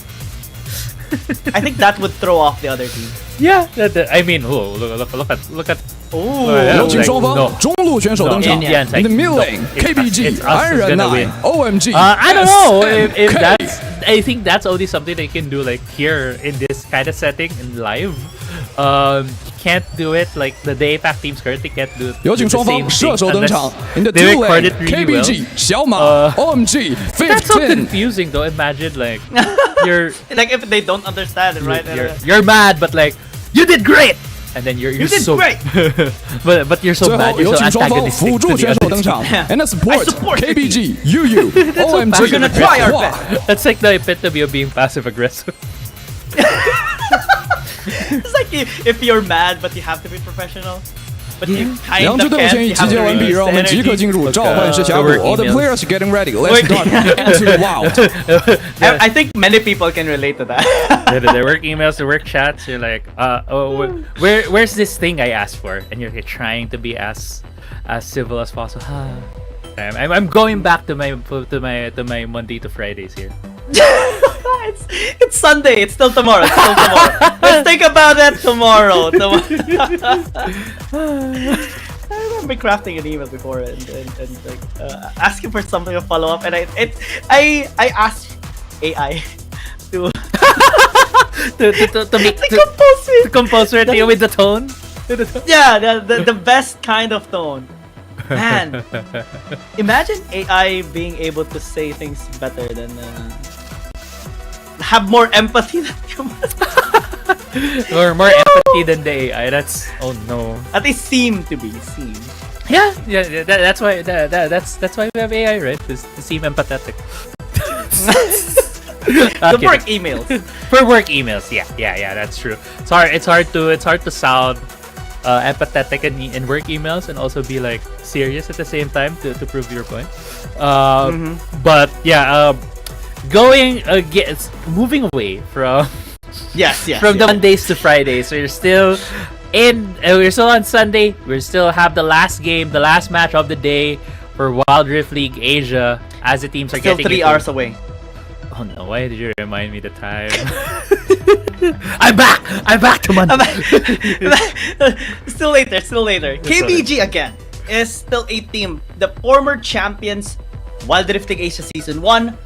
I think that would throw off the other team. Yeah, I mean, look at. 有请双方中路选手登场。In the mid lane, KBG, Iron 9, OMG. I don't know if that's. I think that's only something they can do like here in this kind of setting in live. Can't do it like the APAC teams currently can't do it. 有请双方射手登场。In the two lane, KBG, 小马, OMG, 15. That's so confusing though. Imagine like you're like if they don't understand it, right? You're mad, but like you did great. And then you're did so great. but you're so mad. You're so antagonistic. 辅助选手登场 and a support KBG, UU, OMG. We're gonna try our best. That's like the epitome of being passive aggressive. It's like if you're mad but you have to be professional. but you 两 kind 支 of 队伍 can't. 现已 You 集 have 结 to 完毕， release 让我 the 们即刻 energy. 进入召唤师峡谷。 Work All the emails. players are getting ready. Let's Work- dive into the wild. I think many people can relate to that. Their work emails, their work chats. You're like, where's this thing I asked for? And you're trying to be as civil as possible. I'm going back to my Monday to Fridays here. It's Sunday. It's still tomorrow. Let's think about that tomorrow. I remember crafting an email before and like asking for something to follow up, and I asked AI to compose it with the tone. Yeah, the best kind of tone. Man, imagine AI being able to say things better than have more empathy than humans. Or more empathy than the AI. That's no. At least seem to be. Yeah. That's why that's why we have AI, right? To seem empathetic. The work emails. For work emails, yeah, that's true. It's hard to sound empathetic in work emails and also be like serious at the same time to prove your point. But yeah, moving away from from the Mondays to Fridays. So we're still on Sunday. We still have the last game, the last match of the day for Wild Rift League Asia as the teams are still getting 3 hours away. Oh no, why did you remind me the time? I'm back to Monday. Still later. KBG again is still a team. The former champions, Wild Rift League Asia Season 1,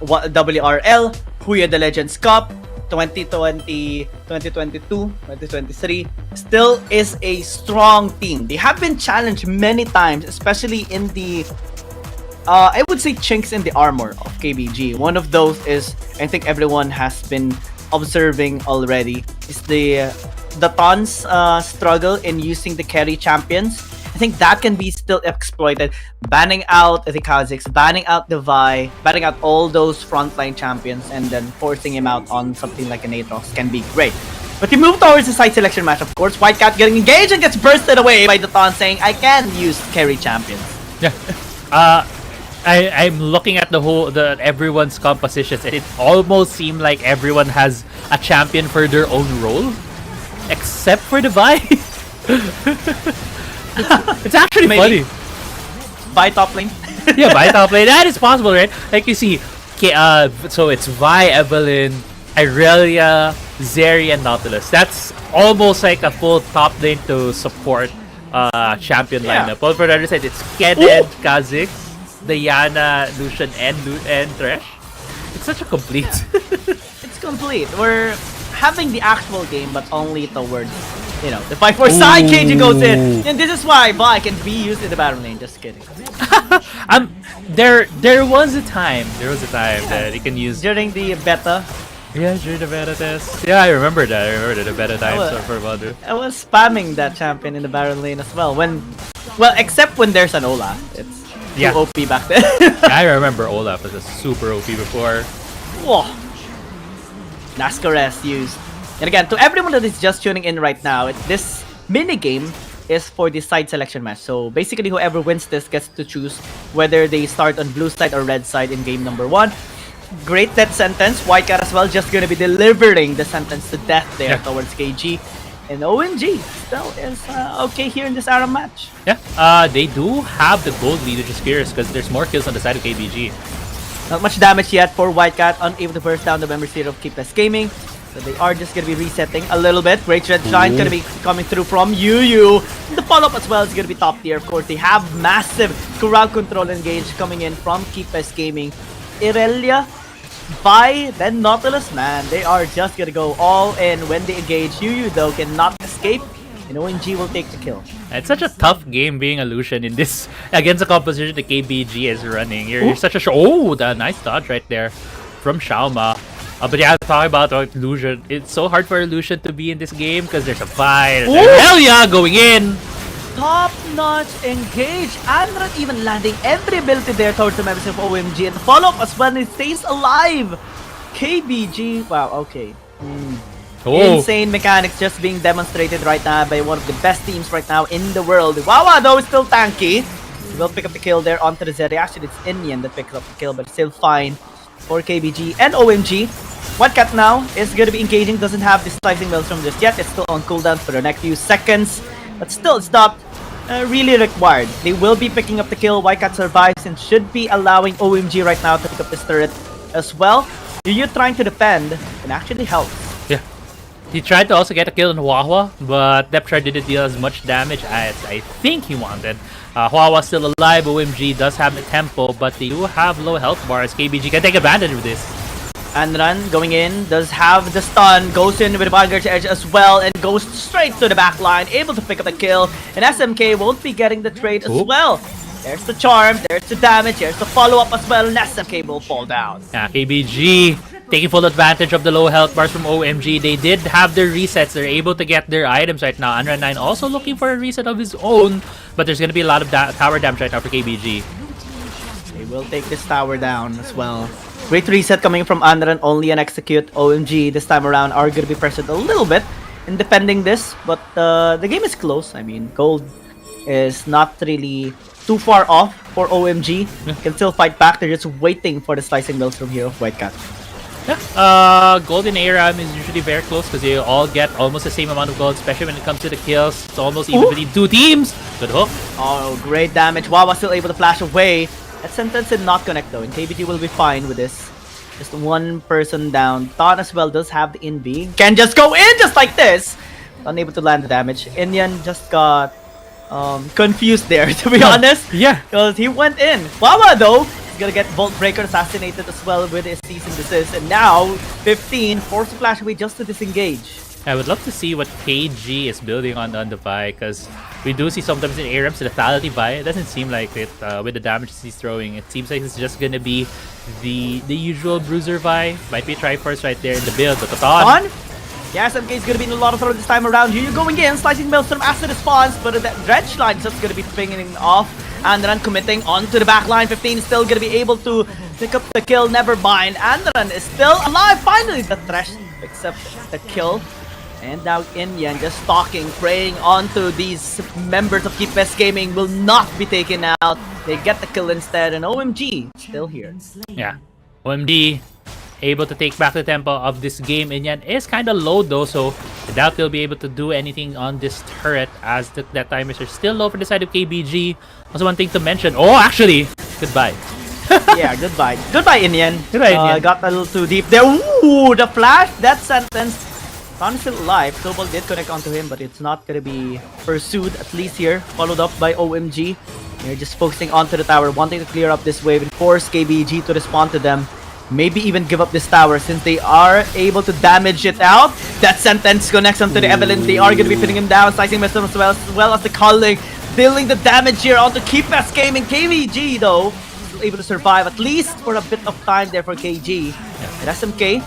WRL, Huya the Legends Cup, 2020, 2022, 2023, still is a strong team. They have been challenged many times, especially in the I would say chinks in the armor of KBG. One of those is, I think everyone has been observing already, is the Ton's struggle in using the carry champions. I think that can be still exploited. Banning out the Kazakhs, banning out the Vi, banning out all those frontline champions, and then forcing him out on something like an Aatrox can be great. But you move towards the side selection match, of course. White Cat getting engaged and gets bursted away by the Ton saying, I can use carry champions. Yeah. I'm looking at everyone's compositions, and it almost seemed like everyone has a champion for their own role, except for the Vi. It's actually funny. Vi top lane. Yeah, Vi top lane. That is possible, right? Like you see, so it's Vi, Evelyn, Irelia, Zeri, and Nautilus. That's almost like a full top lane to support champion lineup. But for the other side, it's Kenneth, Kha'Zix, Diana, Lucian, and Thresh. It's such a complete. It's complete. We're having the actual game, but only towards, the 5-4 side. KG goes in, and this is why Vi can be used in the battle lane. Just kidding. There was a time that you can use during the beta. Yeah, during the beta test. Yeah, I remember that. The beta times for Valdu. I was spamming that champion in the Baron lane as well. Except when there's an Olaf. It's too OP back then. I remember Olaf was a super OP before. Whoa. NASCAR used. And again, to everyone that is just tuning in right now, this mini game is for the side selection match. So basically, whoever wins this gets to choose whether they start on blue side or red side in game number 1. Great death sentence. White Cat as well, just gonna be delivering the sentence to death there towards KG. And OMG still is okay here in this Aram match. Yeah, they do have the gold lead, which is curious because there's more kills on the side of KBG. Not much damage yet for White Cat, unable to burst down the members here of KT.RY Gaming. So they are just gonna be resetting a little bit. Great Red Giant gonna be coming through from Yu. The follow-up as well is gonna be top tier. Of course, they have massive crowd control engage coming in from KT.RY Gaming. Irelia, Vi, then Nautilus, man, they are just gonna go all in when they engage. Yu though cannot escape, and OMG will take the kill. It's such a tough game being a Lucian in this against the composition the KBG is running. You're such a the nice dodge right there from Xiaoma. But yeah, talking about Lucian, it's so hard for Lucian to be in this game because there's a Vi, there's Irelia going in. Top-notch engage and not even landing every ability there towards the members of OMG, and the follow-up as well, it stays alive. KBG, wow, okay. Insane mechanics just being demonstrated right now by one of the best teams right now in the world. Wawa though is still tanky. He will pick up the kill there onto the Zeri. Actually, it's Indian that picks up the kill, but still fine for KBG and OMG. Wildcat now is going to be engaging, doesn't have the slicing maelstrom just yet. It's still on cooldown for the next few seconds, but still it's not really required. They will be picking up the kill. Wildcat survives and should be allowing OMG right now to pick up this turret as well. You trying to defend can actually help. Yeah. He tried to also get a kill on Huahua, but Depthshard didn't deal as much damage as I think he wanted. Huahua's still alive. OMG does have the tempo, but they do have low health bars. KBG can take advantage of this. Andran going in, does have the stun, goes in with the Vanguard's Edge as well, and goes straight to the back line, able to pick up the kill, and SMK won't be getting the trade as well. There's the charm, there's the damage, there's the follow-up as well, and SMK will fall down. Yeah, KBG taking full advantage of the low health bars from OMG. They did have their resets, they're able to get their items right now. Andran9 also looking for a reset of his own, but there's going to be a lot of tower damage right now for KBG. They will take this tower down as well. Great reset coming from Andran, only an execute. OMG this time around are going to be pressured a little bit in defending this, but the game is close. I mean, gold is not really too far off for OMG. Can still fight back. They're just waiting for the slicing maelstrom here of Wildcat. Yeah, Golden ARAM is usually very close because they all get almost the same amount of gold, especially when it comes to the kills. It's almost even between two teams. Good hook. Oh, great damage. Wawa still able to flash away. That sentence did not connect though, and KBG will be fine with this. Just one person down. Thought as well does have the INV. Can just go in just like this. Unable to land the damage. Indian just got confused there, to be honest. Yeah. Because he went in. Wawa though is gonna get Volt Breaker assassinated as well with his cease and desist. And now 15 forced to flash away just to disengage. I would love to see what KG is building on the Vi, because we do see sometimes in ARAMs the lethality Vi. It doesn't seem like it with the damage he's throwing. It seems like it's just gonna be the usual bruiser Vi. Might be Triforce right there in the build, but Toton. Yeah, SMK is gonna be in a lot of trouble this time around. You're going in, slicing maelstrom after the spawns, but that dredge line is just gonna be pinging off. Andran committing onto the back line. 15 is still gonna be able to pick up the kill. Never mind. Andran is still alive. Finally, the Thresh picks up the kill. And now Indian just stalking, preying onto these members of Keep Best Gaming will not be taken out. They get the kill instead, and OMG still here. Yeah, OMG able to take back the tempo of this game. Indian is kind of low though, so I doubt they'll be able to do anything on this turret as that timers are still low for the side of KBG. Also, one thing to mention. Oh, actually, goodbye. Yeah, goodbye. Goodbye, Indian. Goodbye, Indian. Got a little too deep there. Ooh, the flash, that sentence. Ton still alive. Snowball did connect onto him, but it's not gonna be pursued, at least here. Followed up by OMG. They're just focusing onto the tower, wanting to clear up this wave and force KBG to respond to them. Maybe even give up this tower since they are able to damage it out. That sentence connects onto the Evelyn. They are gonna be pinning him down, slicing Mr. as well as the culling. Dealing the damage here onto Keep Best Gaming. KBG though, still able to survive at least for a bit of time there for KG. And SMK,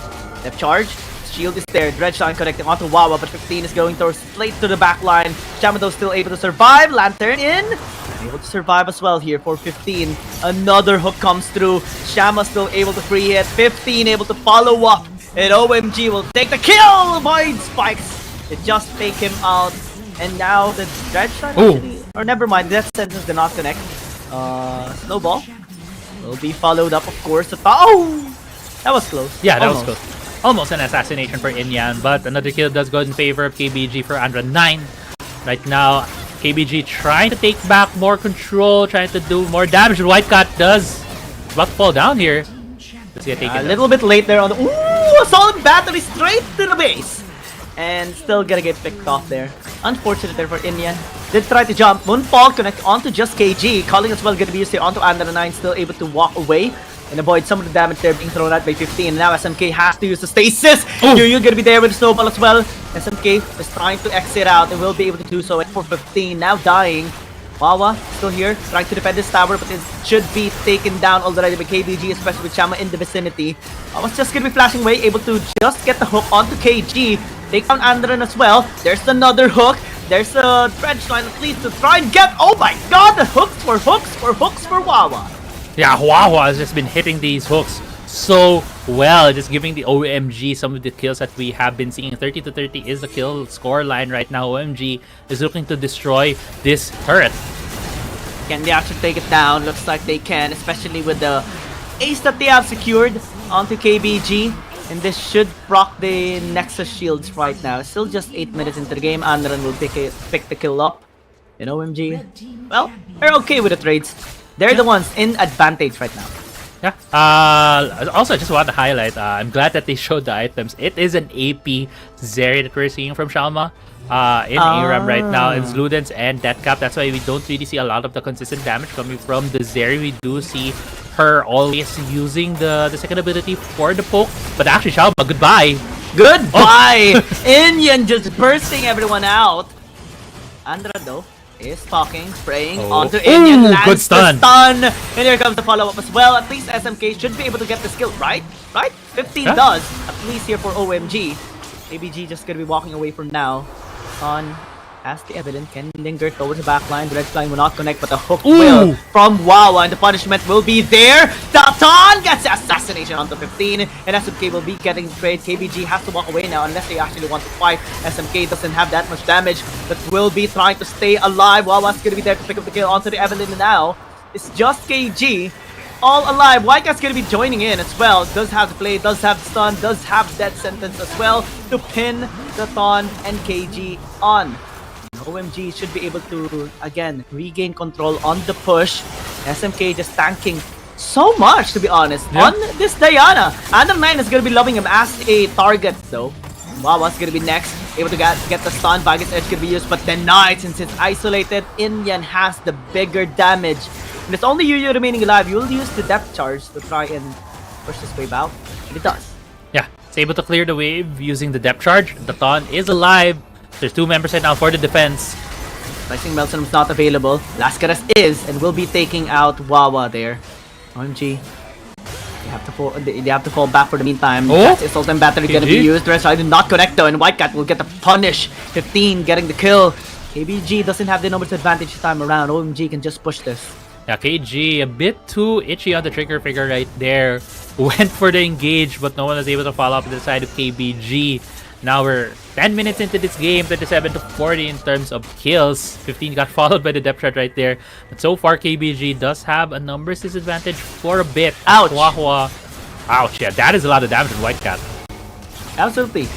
left charge. Shield is there, Dredge line connecting onto Wawa, but 15 is going towards straight to the back line. Shamado still able to survive, Lantern in. Able to survive as well here for 15. Another hook comes through. Shama still able to free hit. 15 able to follow up. And OMG will take the kill! Void spikes. They just fake him out. And now the Dredge line actually, or never mind, that sentence did not connect. Snowball will be followed up, of course. Oh! That was close. Yeah, that was close. Almost an assassination for Inyan, but another kill does go in favor of KBG for Andran9. Right now, KBG trying to take back more control, trying to do more damage. Wildcat does about to fall down here. Let's get taken a little bit late there on the... Ooh! A solid battery straight to the base! And still gonna get picked off there. Unfortunate there for Inyan. Did try to jump. Moonfall connect onto just KG. Calling as well gonna be used here onto Andran9. Still able to walk away and avoid some of the damage there being thrown out by 15. And now SMK has to use the stasis. You're gonna be there with the snowball as well. SMK is trying to exit out and will be able to do so. And for 15, now dying. Wawa still here, trying to defend this tower, but it should be taken down already by KBG, especially with Shama in the vicinity. Wawa's just gonna be flashing away, able to just get the hook onto KG. Take down Andran as well. There's another hook. There's a dredge line at least to try and get. Oh my god, the hooks for Wawa. Yeah, Wawa has just been hitting these hooks so well, just giving the OMG some of the kills that we have been seeing. 30 to 30 is the kill score line right now. OMG is looking to destroy this turret. Can they actually take it down? Looks like they can, especially with the ace that they have secured onto KBG. And this should proc the Nexus shields right now. Still just 8 minutes into the game. Anran will pick the kill up. And OMG, well, they're okay with the trades. They're the ones in advantage right now. Yeah. Also, I just want to highlight, I'm glad that they showed the items. It is an AP Zeri that we're seeing from Shalma in ARAM right now. It's Ludens and Deathcap. That's why we don't really see a lot of the consistent damage coming from the Zeri. We do see her always using the second ability for the poke. But actually, Shalma, goodbye. Goodbye! Oh. Inyan just bursting everyone out. Andra, though, is talking, spraying onto Inyan. Lands good stun. The stun. And here comes the follow-up as well. At least SMK should be able to get the skill, right? 15 does, at least here for OMG. KBG just gonna be walking away from now. On as the evidence can linger towards the backline. The red line will not connect, but the hook will from Wawa, and the punishment will be there. Datan gets the assassination onto 15, and SMK will be getting trade. KBG has to walk away now unless they actually want to fight. SMK doesn't have that much damage, but will be trying to stay alive. Wawa's gonna be there to pick up the kill onto the Evelyn now. It's just KG. All alive. Whitecat's gonna be joining in as well. Does have the play, does have stun, does have death sentence as well to pin the Thon and KG on. OMG should be able to again regain control on the push. SMK just tanking so much, to be honest, on this Diana. Adam 9 is gonna be loving him as a target though. Wawa's gonna be next, able to get the stun. Vagus Edge could be used, but denied since it's isolated. Inyan has the bigger damage. And it's only you remaining alive. You'll use the depth charge to try and push this wave out. And it does. Yeah, it's able to clear the wave using the depth charge. The Thon is alive. There's 2 members right now for the defense. Slicing Melson is not available. Lascaris is and will be taking out Wawa there. OMG. They have to fall back for the meantime. That's Assault and Battery gonna be used. The rest did not connect though, and Whitecat will get the punish. 15 getting the kill. KBG doesn't have the numbers advantage this time around. OMG can just push this. Yeah, KG a bit too itchy on the trigger finger right there. Went for the engage, but no one was able to follow up on the side of KBG. Now we're 10 minutes into this game, 37 to 40 in terms of kills. 15 got followed by the depth shot right there. But so far, KBG does have a numbers disadvantage for a bit. Ouch! Ouch, yeah, that is a lot of damage on Whitecat. Absolutely.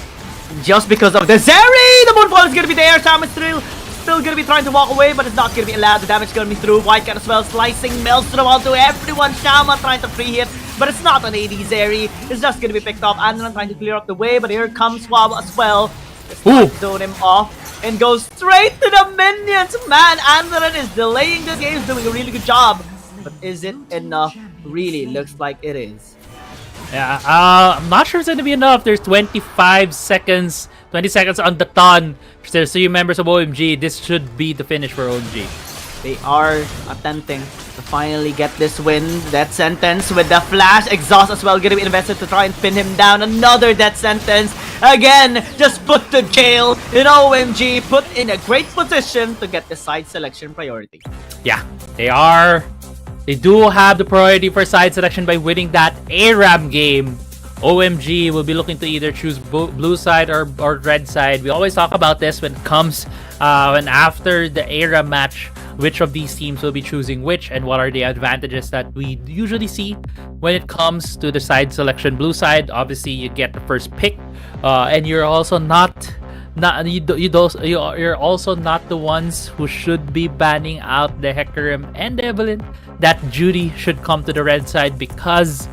Just because of the Zeri! The Moonfall is gonna be there. Sam is still gonna be trying to walk away, but it's not gonna be allowed. The damage gonna be through. Whitecat as well, slicing Maelstrom onto everyone. Shama trying to free hit, but it's not an AD Zeri. It's just gonna be picked up. Andron trying to clear up the way, but here comes Wawa as well. Zone him off and goes straight to the minions. Man, Andron is delaying this game, doing a really good job. But is it enough? Really looks like it is. Yeah, I'm not sure it's gonna be enough. There's 25 seconds, 20 seconds on the Thon. There's 3 members of OMG. This should be the finish for OMG. They are attempting to finally get this win. Death sentence with the flash. Exhaust as well, gonna be invested to try and pin him down. Another death sentence. Again, just put to jail. And OMG put in a great position to get the side selection priority. Yeah, they do have the priority for side selection by winning that ARAM game. OMG will be looking to either choose blue side or red side. We always talk about this when it comes when after the ARAM match, which of these teams will be choosing which and what are the advantages that we usually see when it comes to the side selection. Blue side, obviously you get the first pick, and you're also you're also not the ones who should be banning out the Hecarim and the Evelyn. That duty should come to the red side, because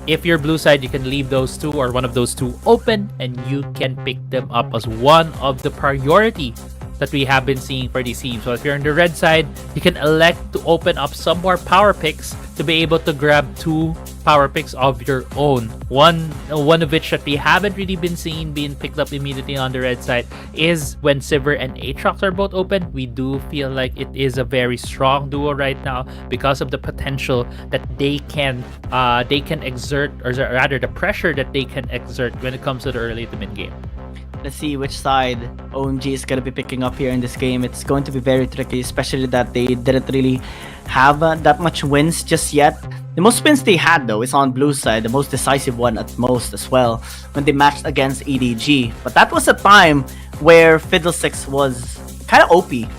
if you're blue side, you can leave those 2 or one of those 2 open, and you can pick them up as one of the priority that we have been seeing for these teams. So if you're on the red side, you can elect to open up some more power picks to be able to grab 2 power picks of your own. One of which that we haven't really been seeing being picked up immediately on the red side is when Sivir and Aatrox are both open. We do feel like it is a very strong duo right now because of the potential that they can exert, or rather the pressure that they can exert when it comes to the early to mid game. Let's see which side OMG is going to be picking up here in this game. It's going to be very tricky, especially that they didn't really have that much wins just yet. The most spins they had though is on blue side, the most decisive one at most as well, when they matched against EDG. But that was a time where Fiddlesticks was kind of OP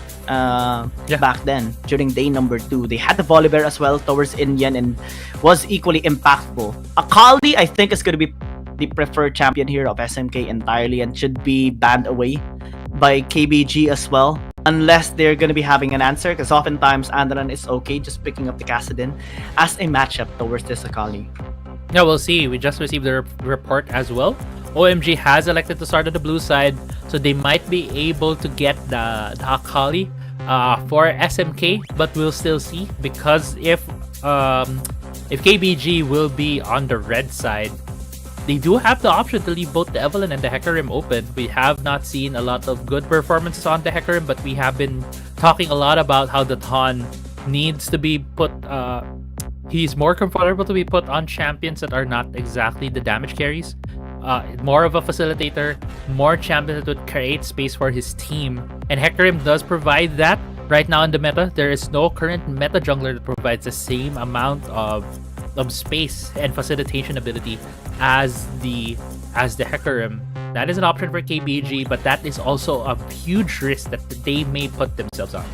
back then, during day number 2. They had the Volibear as well towards Indian and was equally impactful. Akali, I think, is going to be the preferred champion here of SMK entirely and should be banned away by KBG as well, unless they're going to be having an answer, because oftentimes Andran is okay just picking up the Kassadin as a matchup towards this Akali. Yeah, we'll see. We just received the report as well. OMG has elected to start on the blue side, so they might be able to get the Akali for SMK, but we'll still see, because if KBG will be on the red side, they do have the option to leave both the Evelynn and the Hecarim open. We have not seen a lot of good performances on the Hecarim, but we have been talking a lot about how the Ton needs to be put... he's more comfortable to be put on champions that are not exactly the damage carries. More of a facilitator, more champions that would create space for his team. And Hecarim does provide that. Right now in the meta, there is no current meta jungler that provides the same amount of space and facilitation ability as the Hecarim. That is an option for KBG, but that is also a huge risk that they may put themselves on.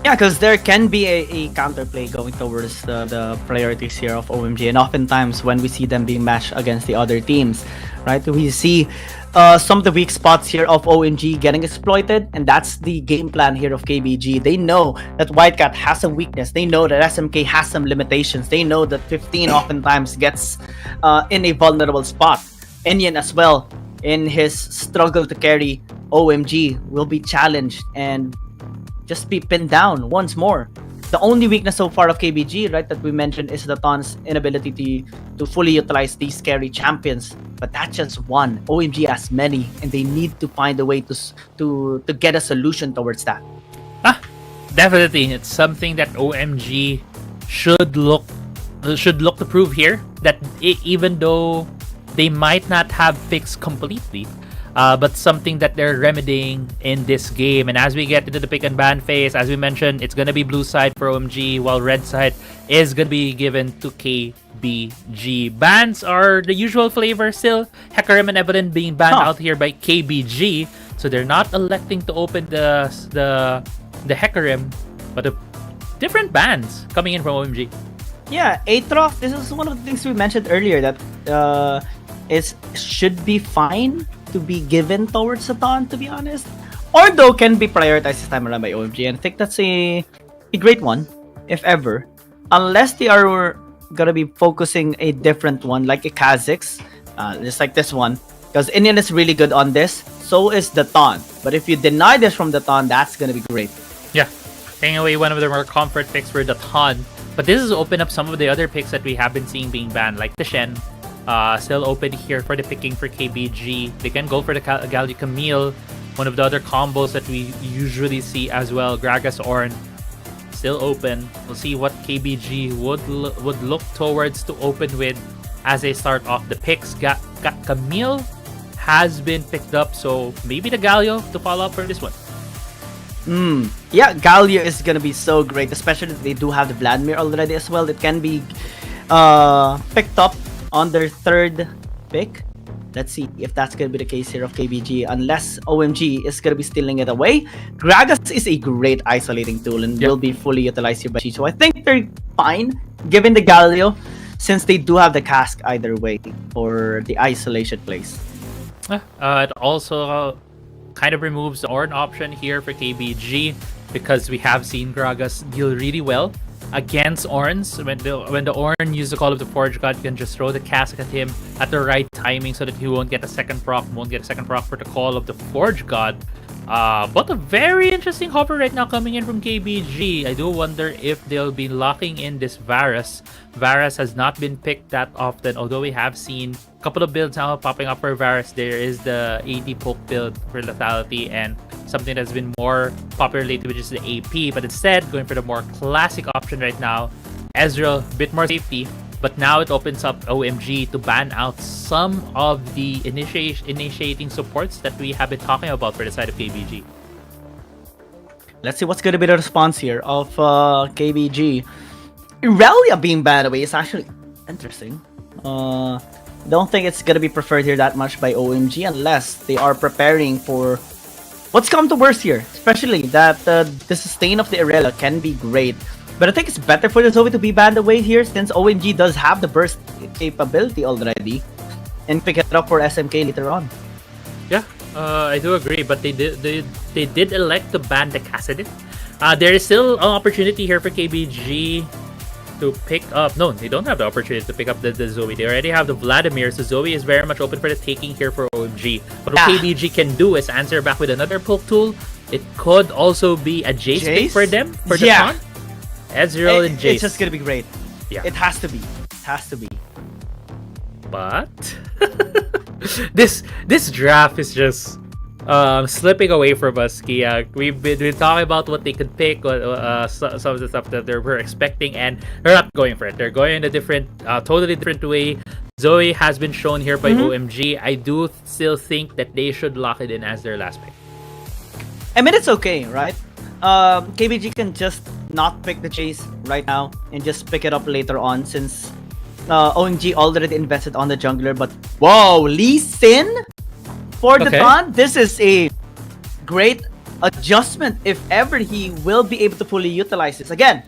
Yeah, because there can be a counterplay going towards the priorities here of OMG, and oftentimes when we see them being matched against the other teams, right, we see some of the weak spots here of OMG getting exploited, and that's the game plan here of KBG. They know that Whitecat has a weakness. They know that SMK has some limitations. They know that 15 oftentimes gets in a vulnerable spot. Enian as well, in his struggle to carry OMG, will be challenged and just be pinned down once more. The only weakness so far of KBG, right, that we mentioned is the Ton's inability to fully utilize these carry champions. But that's just one. OMG has many, and they need to find a way to get a solution towards that. Definitely, it's something that OMG should look to prove here. That even though they might not have fixed completely, but something that they're remedying in this game. And as we get into the pick and ban phase, as we mentioned, it's going to be blue side for OMG, while red side is going to be given to KBG. Bans are the usual flavor still. Hecarim and Evelynn being banned out here by KBG, so they're not electing to open the Hecarim, but the different bans coming in from OMG. Yeah, Aatrox, this is one of the things we mentioned earlier, that should be fine to be given towards Satan, to be honest. Or though can be prioritized this time around by OMG, and I think that's a great one, if ever. Unless they are gonna be focusing a different one, like a Kha'Zix, just like this one. Because Indian is really good on this, so is the Ton. But if you deny this from the Ton, that's gonna be great. Yeah, taking away one of the more comfort picks for the Ton. But this has opened up some of the other picks that we have been seeing being banned, like the Shen. Still open here for the picking for KBG. They can go for the Galio Camille, one of the other combos that we usually see as well. Gragas Ornn still open. We'll see what KBG would look towards to open with as they start off the picks. Camille has been picked up, so maybe the Galio to follow up for this one. Yeah, Galio is gonna be so great, especially if they do have the Vladimir already as well. It can be picked up on their third pick. Let's see if that's going to be the case here of KBG, unless OMG is going to be stealing it away. Gragas is a great isolating tool and will be fully utilized here by G. So I think they're fine, given the Galio, since they do have the cask either way for the isolation plays. It also kind of removes the Ornn option here for KBG, because we have seen Gragas deal really well against Ornns. When the Ornn uses the Call of the Forge God, you can just throw the cask at him at the right timing so that he won't get a second proc, for the Call of the Forge God. But a very interesting hover right now coming in from KBG. I do wonder if they'll be locking in this Varus. Varus has not been picked that often, although we have seen a couple of builds now popping up for Varus. There is the AD poke build for lethality and something that's been more popular lately, which is the AP. But instead, going for the more classic option right now, Ezreal, bit more safety. But now it opens up OMG to ban out some of the initiating supports that we have been talking about for the side of KBG. Let's see what's going to be the response here of KBG. Irelia being banned away is actually interesting. Don't think it's gonna be preferred here that much by OMG unless they are preparing for what's come to worst here. Especially that the sustain of the Irelia can be great. But I think it's better for the Zoe to be banned away here since OMG does have the burst capability already and pick it up for SMK later on. Yeah, I do agree, but they did elect to ban the Cassidin. There is still an opportunity here for KBG to pick up. No, they don't have the opportunity to pick up the Zoe. They already have the Vladimir, so Zoe is very much open for the taking here for OMG. But what KBG can do is answer back with another poke tool. It could also be a Jace pick for them for the taunt. Ezreal and Jace. It's just gonna be great. Yeah, it has to be. It has to be. But this draft is just slipping away from us, Kia. We've been talking about what they could pick, some of the stuff that they were expecting, and they're not going for it. They're going in a different, totally different way. Zoe has been shown here by OMG. I do still think that they should lock it in as their last pick. I mean, it's okay, right? KBG can just not pick the chase right now and just pick it up later on since OMG already invested on the jungler. But whoa, Lee Sin for the taunt. This is a great adjustment if ever he will be able to fully utilize this. Again,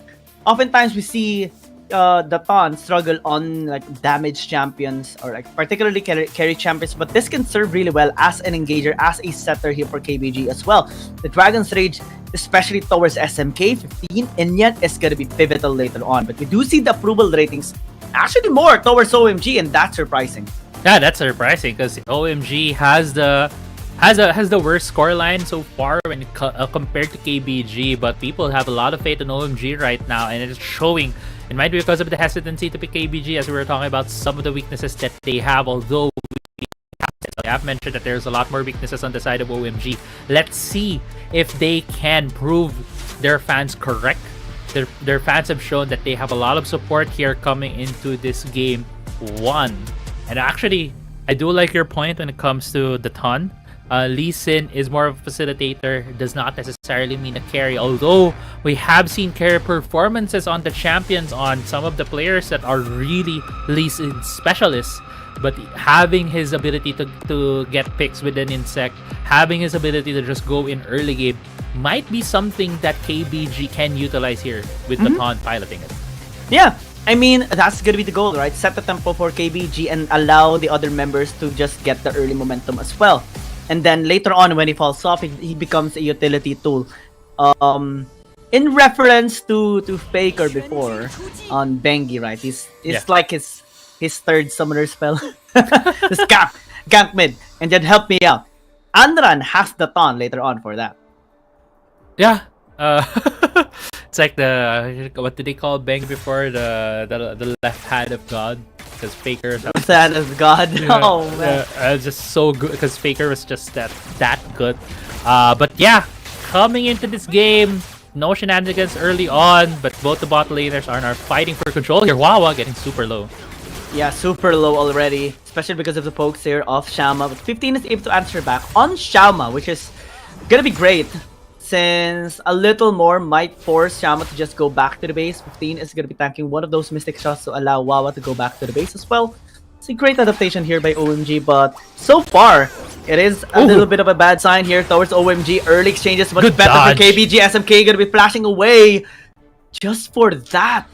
oftentimes we see the taunt struggle on like damage champions or like particularly carry champions, but this can serve really well as an engager, as a setter here for KBG as well. The Dragon's Rage, especially towards SMK 15, and yet is going to be pivotal later on. But we do see the approval ratings actually more towards OMG, and that's surprising. Yeah, that's surprising because OMG has the worst scoreline so far when compared to KBG, but people have a lot of faith in OMG right now, and it's showing. It might be because of the hesitancy to pick KBG, as we were talking about some of the weaknesses that they have, although I have mentioned that there's a lot more weaknesses on the side of OMG. Let's see if they can prove their fans correct. Their fans have shown that they have a lot of support here coming into this game one. And actually, I do like your point when it comes to the ton. Lee Sin is more of a facilitator, does not necessarily mean a carry, although we have seen carry performances on the champions on some of the players that are really Lee Sin specialists. But having his ability to get picks with an insect, having his ability to just go in early game might be something that KBG can utilize here with the taunt piloting it. Yeah, I mean, that's gonna be the goal, right? Set the tempo for KBG and allow the other members to just get the early momentum as well. And then later on, when he falls off, he becomes a utility tool. In reference to Faker before on Bengi, right? It's like his third summoner spell. Just gank mid and then help me out. Andran has the taunt later on for that. Yeah. It's like the what did they call Bengi before, the left hand of God? Because Faker left hand of God. Oh man, just so good because Faker was just that good. But yeah, coming into this game, no shenanigans early on, but both the bot laners are fighting for control here. Wawa getting super low. Yeah, super low already, especially because of the pokes here of Shama. But 15 is able to answer back on Shama, which is gonna be great. Since a little more might force Shama to just go back to the base. 15 is going to be tanking one of those mystic shots to allow Wawa to go back to the base as well. It's a great adaptation here by OMG, but so far, it is a little bit of a bad sign here towards OMG. Early exchanges much better for KBG. SMK going to be flashing away just for that.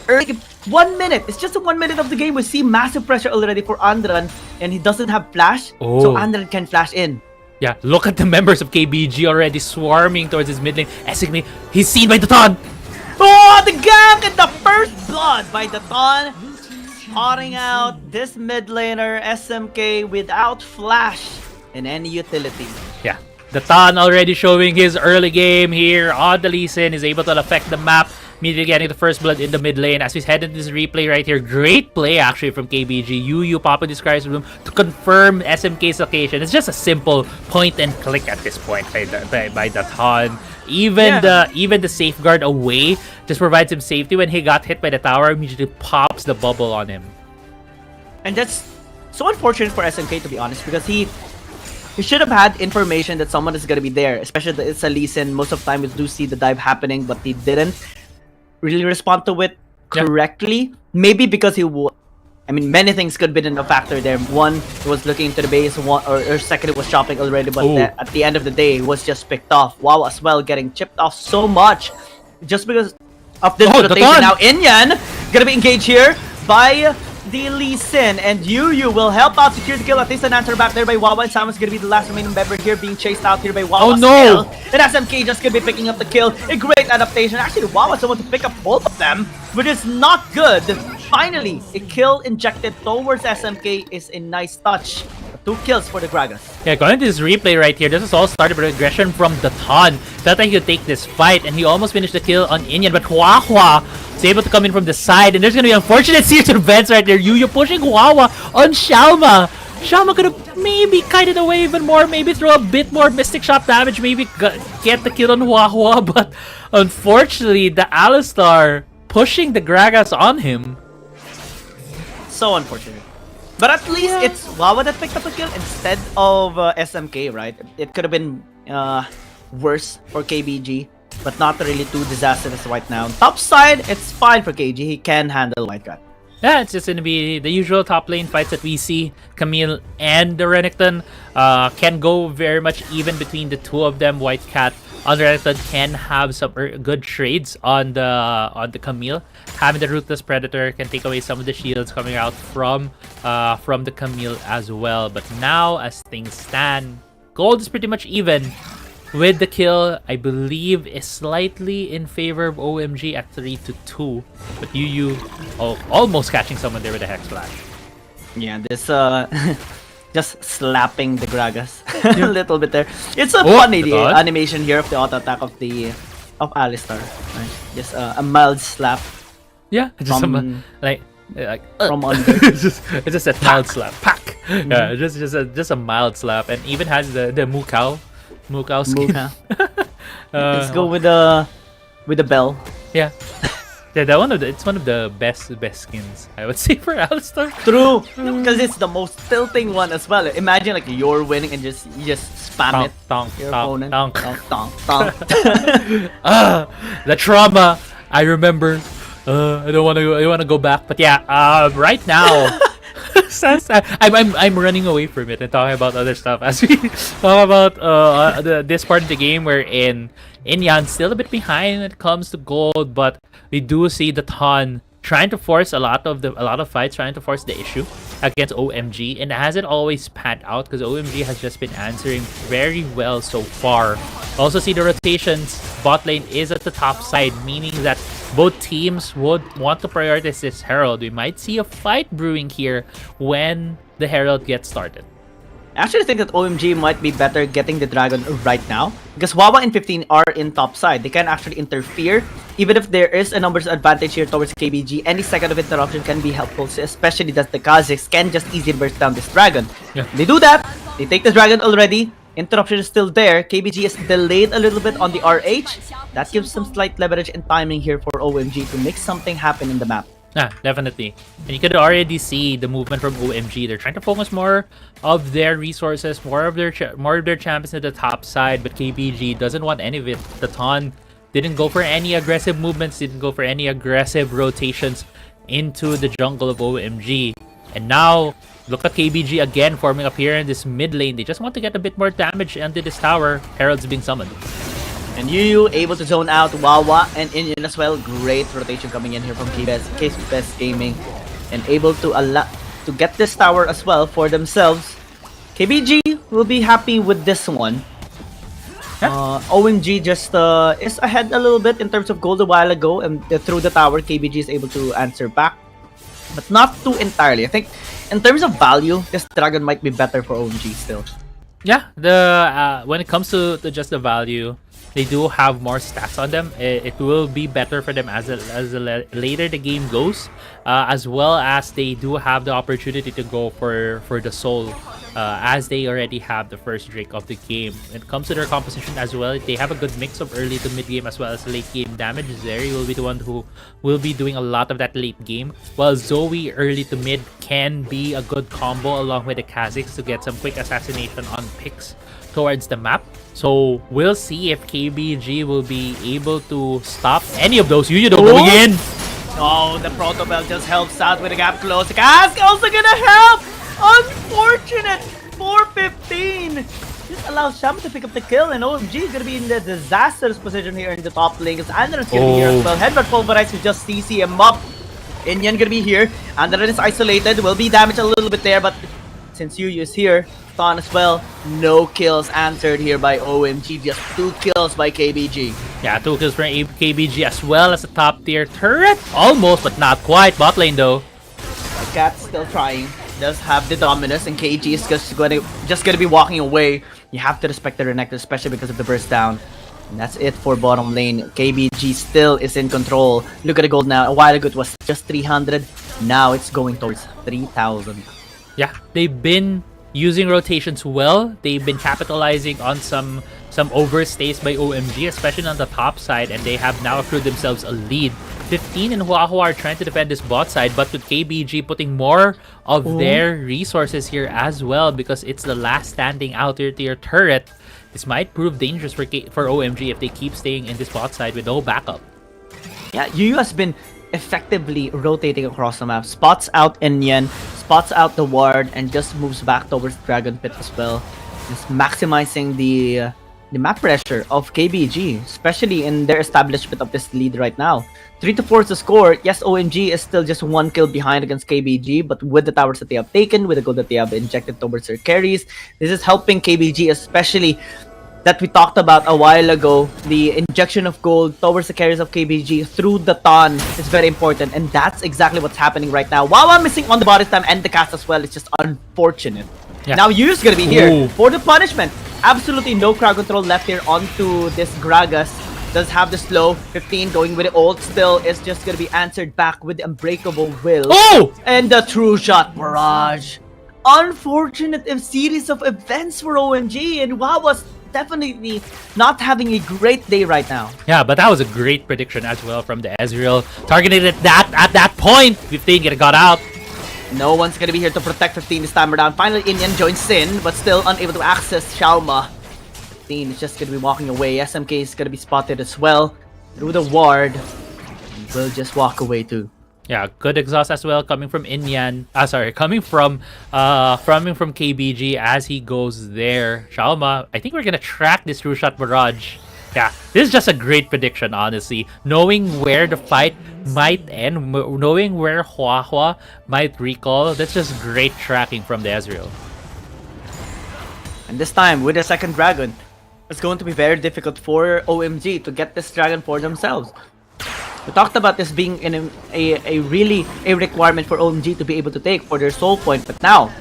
Early 1 minute. It's just a 1 minute of the game. We see massive pressure already for Andran, and he doesn't have flash, so Andran can flash in. Yeah, look at the members of KBG already swarming towards his mid lane. Essig, he's seen by the Ton! Oh, the gank and the first blood by the Ton! Potting out this mid laner, SMK, without flash in any utility. Yeah, the Ton already showing his early game here on the Lee Sin, is able to affect the map. Immediately getting the first blood in the mid lane as we head into this replay right here. Great play actually from KBG. Yu popping this Christ room to confirm SMK's location. It's just a simple point and click at this point by the Ton. Even the safeguard away just provides him safety. When he got hit by the tower, immediately pops the bubble on him. And that's so unfortunate for SMK, to be honest, because he should have had information that someone is going to be there, especially that it's a Lee Sin. Most of the time we do see the dive happening, but he didn't really respond to it correctly. Maybe because I mean, many things could have been a factor there. One, he was looking into the base. One, or second, it was shopping already. But at the end of the day, it was just picked off. WoW as well, getting chipped off so much just because of this rotation. Now, Inyan gonna be engaged here by the Lee Sin, and Yu will help out secure the kill. At least an answer back there by Wawa, and Samus gonna be the last remaining member here being chased out here by Wawa. Oh no! And SMK just gonna be picking up the kill. A great adaptation. Actually, Wawa someone to pick up both of them, which is not good. Finally, a kill injected towards SMK is a nice touch. 2 kills for the Gragas. Yeah, going to this replay right here, this is all started with aggression from the Ton. Felt like he could take this fight, and he almost finished the kill on Inyan, but Hua is able to come in from the side, and there's going to be unfortunate series of events right there. Yu pushing Wawa on Shalma. Shalma could have maybe kited away even more, maybe throw a bit more Mystic Shot damage, maybe get the kill on Hua, but unfortunately, the Alistar pushing the Gragas on him. So unfortunate. But at least it's Wawa that picked up a kill instead of SMK, right? It could have been worse for KBG, but not really too disastrous right now. Top side, it's fine for KG. He can handle White Cat. Yeah, it's just going to be the usual top lane fights that we see. Camille and the Renekton can go very much even between the two of them. White Cat on the Renekton can have some good trades on the Camille. Having the Ruthless Predator can take away some of the shields coming out from the Camille as well. But now, as things stand, gold is pretty much even. With the kill, I believe, is slightly in favor of OMG at 3-2. But Yu almost catching someone there with a Hex Flash. Yeah, this just slapping the Gragas a little bit there. It's a funny animation here of the auto attack of Alistar. Right? Just a mild slap. Yeah, just from, from under. it's just a mild slap. Pack. Yeah, just a mild slap, and even has the Mukau skin. Let's go with the bell. Yeah. Yeah, it's one of the best skins, I would say, for Alistar. True, because it's the most tilting one as well. Imagine like you're winning and you just spam your opponent. The trauma. I remember. I don't want to go back, but yeah. Right now, I'm running away from it and talking about other stuff as we talk about this part of the game wherein Inyan still a bit behind when it comes to gold, but we do see the Ton trying to force a lot of fights, trying to force the issue against OMG, and it hasn't always panned out because OMG has just been answering very well so far. Also see the rotations. Bot lane is at the top side, meaning that both teams would want to prioritize this Herald. We might see a fight brewing here when the Herald gets started. I actually think that OMG might be better getting the Dragon right now because Wawa and 15 are in top side. They can actually interfere. Even if there is a numbers advantage here towards KBG, any second of interruption can be helpful, especially that the Kazakhs can just easily burst down this Dragon. Yeah. They do that. They take the Dragon already. Interruption is still there. KBG is delayed a little bit on the RH. That gives some slight leverage and timing here for OMG to make something happen in the map. Yeah, definitely. And you could already see the movement from OMG. They're trying to focus more of their resources, more of their champions at the top side, but KBG doesn't want any of it. The Ton didn't go for any aggressive movements, didn't go for any aggressive rotations into the jungle of OMG. And now, look at KBG again forming up here in this mid lane. They just want to get a bit more damage into this tower. Herald's being summoned. And Yu able to zone out Wawa and Inyan as well. Great rotation coming in here from KBS Gaming. And able to get this tower as well for themselves. KBG will be happy with this one. OMG just is ahead a little bit in terms of gold a while ago. And through the tower, KBG is able to answer back. But not too entirely. I think in terms of value, this Dragon might be better for OMG still. Yeah, when it comes to just the value, they do have more stats on them. It will be better for them as later the game goes, as well as they do have the opportunity to go for the soul, as they already have the first Drake of the game. When it comes to their composition as well, they have a good mix of early to mid game as well as late game damage. Zeri will be the one who will be doing a lot of that late game, while Zoe early to mid can be a good combo along with the Kazakhs to get some quick assassination on picks towards the map. So we'll see if KBG will be able to stop any of those. You don't go again. Oh, the Protobell just helps out with the gap close. The Cask also gonna help! Unfortunate! 415! Just allows Sham to pick up the kill, and OMG is gonna be in the disastrous position here in the top lane. Because Andron's gonna be here as well. Headbutt pulverize to just CC him up. Indian gonna be here. Andron is isolated. Will be damaged a little bit there, but since Yu is here, Thon as well. No kills answered here by OMG. Just 2 kills by KBG. Yeah, 2 kills from KBG as well as a top tier turret. Almost, but not quite. Bot lane though. Cat's still trying. Does have the dominus, and KG is just gonna be walking away. You have to respect the Renekton, especially because of the burst down. And that's it for bottom lane. KBG still is in control. Look at the gold now. A while ago it was just 300. Now it's going towards 3,000. Yeah, they've been using rotations well. They've been capitalizing on some overstays by OMG, especially on the top side, and they have now accrued themselves a lead. 15 and Huahua are trying to defend this bot side, but with KBG putting more of their resources here as well, because it's the last standing outer tier turret, this might prove dangerous for OMG if they keep staying in this bot side with no backup. Yeah, Yu has been effectively rotating across the map. Spots out Inyan, spots out the ward, and just moves back towards Dragon Pit as well. Just maximizing the map pressure of KBG, especially in their establishment of this lead right now. 3-4 is the score. Yes, OMG is still just 1 kill behind against KBG, but with the towers that they have taken, with the gold that they have injected towards their carries, this is helping KBG, especially that we talked about a while ago. The injection of gold towards the carries of KBG through the Ton is very important, and that's exactly what's happening right now. Wawa missing on the body time and the cast as well. It's just unfortunate. Yeah. Now Yu's gonna be here for the punishment. Absolutely no crowd control left here onto this Gragas. Does have the slow. 15 going with the ult still is just gonna be answered back with the Unbreakable Will. Oh! And the True Shot Barrage. Unfortunate series of events for OMG, and Wawa's definitely not having a great day right now. Yeah, but that was a great prediction as well from the Ezreal. Targeted at that point. 15 got out. No one's gonna be here to protect 15 this time around. Finally, Indian joins Sin, but still unable to access Xiaoma. 15 is just gonna be walking away. SMK is gonna be spotted as well through the ward. Will just walk away too. Yeah, good exhaust as well coming from Inyan. Coming from KBG as he goes there. Xiaoma, I think we're gonna track this True Shot Barrage. Yeah, this is just a great prediction, honestly. Knowing where the fight might end, knowing where Huahua might recall, that's just great tracking from the Ezreal. And this time, with the second dragon, it's going to be very difficult for OMG to get this dragon for themselves. We talked about this being in a requirement for OMG to be able to take for their soul point, but now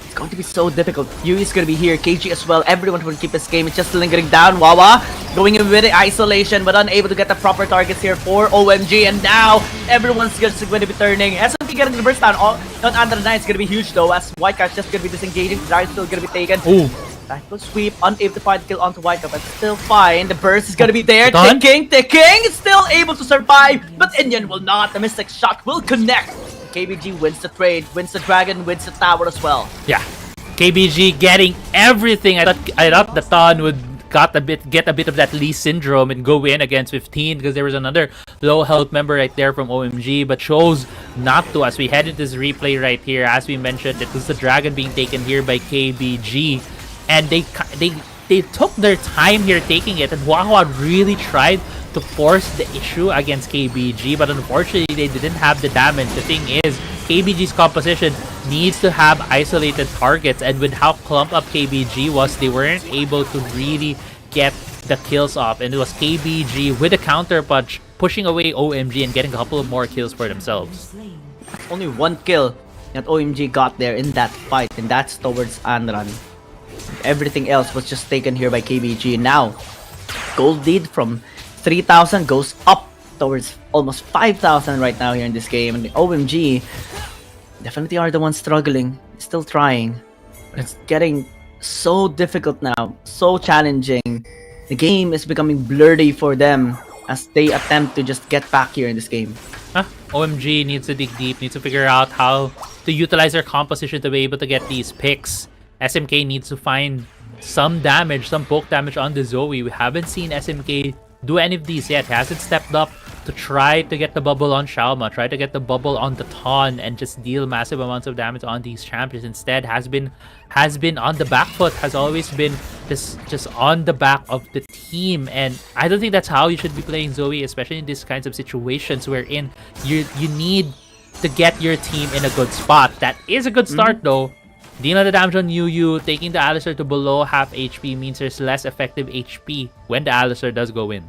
it's going to be so difficult. Yu is going to be here, KG as well. Everyone will keep his game. It's just lingering down. Wawa going in with the isolation, but unable to get the proper targets here for OMG. And now everyone's just going to be turning. SMP getting the burst down. Not under the night. It's going to be huge though, as Whitecap's just going to be disengaging. Dragon's still going to be taken. Ooh. Tactical sweep, unable to find kill onto Whitecap, but still fine. The burst is gonna be there. Done. Ticking, still able to survive, but Indian will not. The Mystic Shot will connect. KBG wins the trade, wins the dragon, wins the tower as well. Yeah, KBG getting everything. I thought the Ton would get a bit of that Lee syndrome and go in against 15 because there was another low health member right there from OMG, but chose not to. As we head into this replay right here, as we mentioned, it was the dragon being taken here by KBG. And they took their time here taking it, and Huahua really tried to force the issue against KBG, but unfortunately they didn't have the damage. The thing is, KBG's composition needs to have isolated targets, and with how clumped up KBG was, they weren't able to really get the kills off, and it was KBG with a counter punch pushing away OMG and getting a couple of more kills for themselves. Only 1 kill that OMG got there in that fight, and that's towards Anran. Everything else was just taken here by KBG. Now, gold lead from 3,000 goes up towards almost 5,000 right now here in this game. And the OMG definitely are the ones struggling, still trying. It's getting so difficult now, so challenging. The game is becoming blurry for them as they attempt to just get back here in this game. OMG needs to dig deep, needs to figure out how to utilize their composition to be able to get these picks. SMK needs to find some damage, some poke damage on the Zoe. We haven't seen SMK do any of these yet. He hasn't stepped up to try to get the bubble on Shalma, try to get the bubble on the Ton, and just deal massive amounts of damage on these champions. Instead, has been on the back foot, has always been just on the back of the team. And I don't think that's how you should be playing Zoe, especially in these kinds of situations wherein you need to get your team in a good spot. That is a good start though. Dealing the damage on Yu, taking the Alistar to below half HP means there's less effective HP when the Alistar does go in.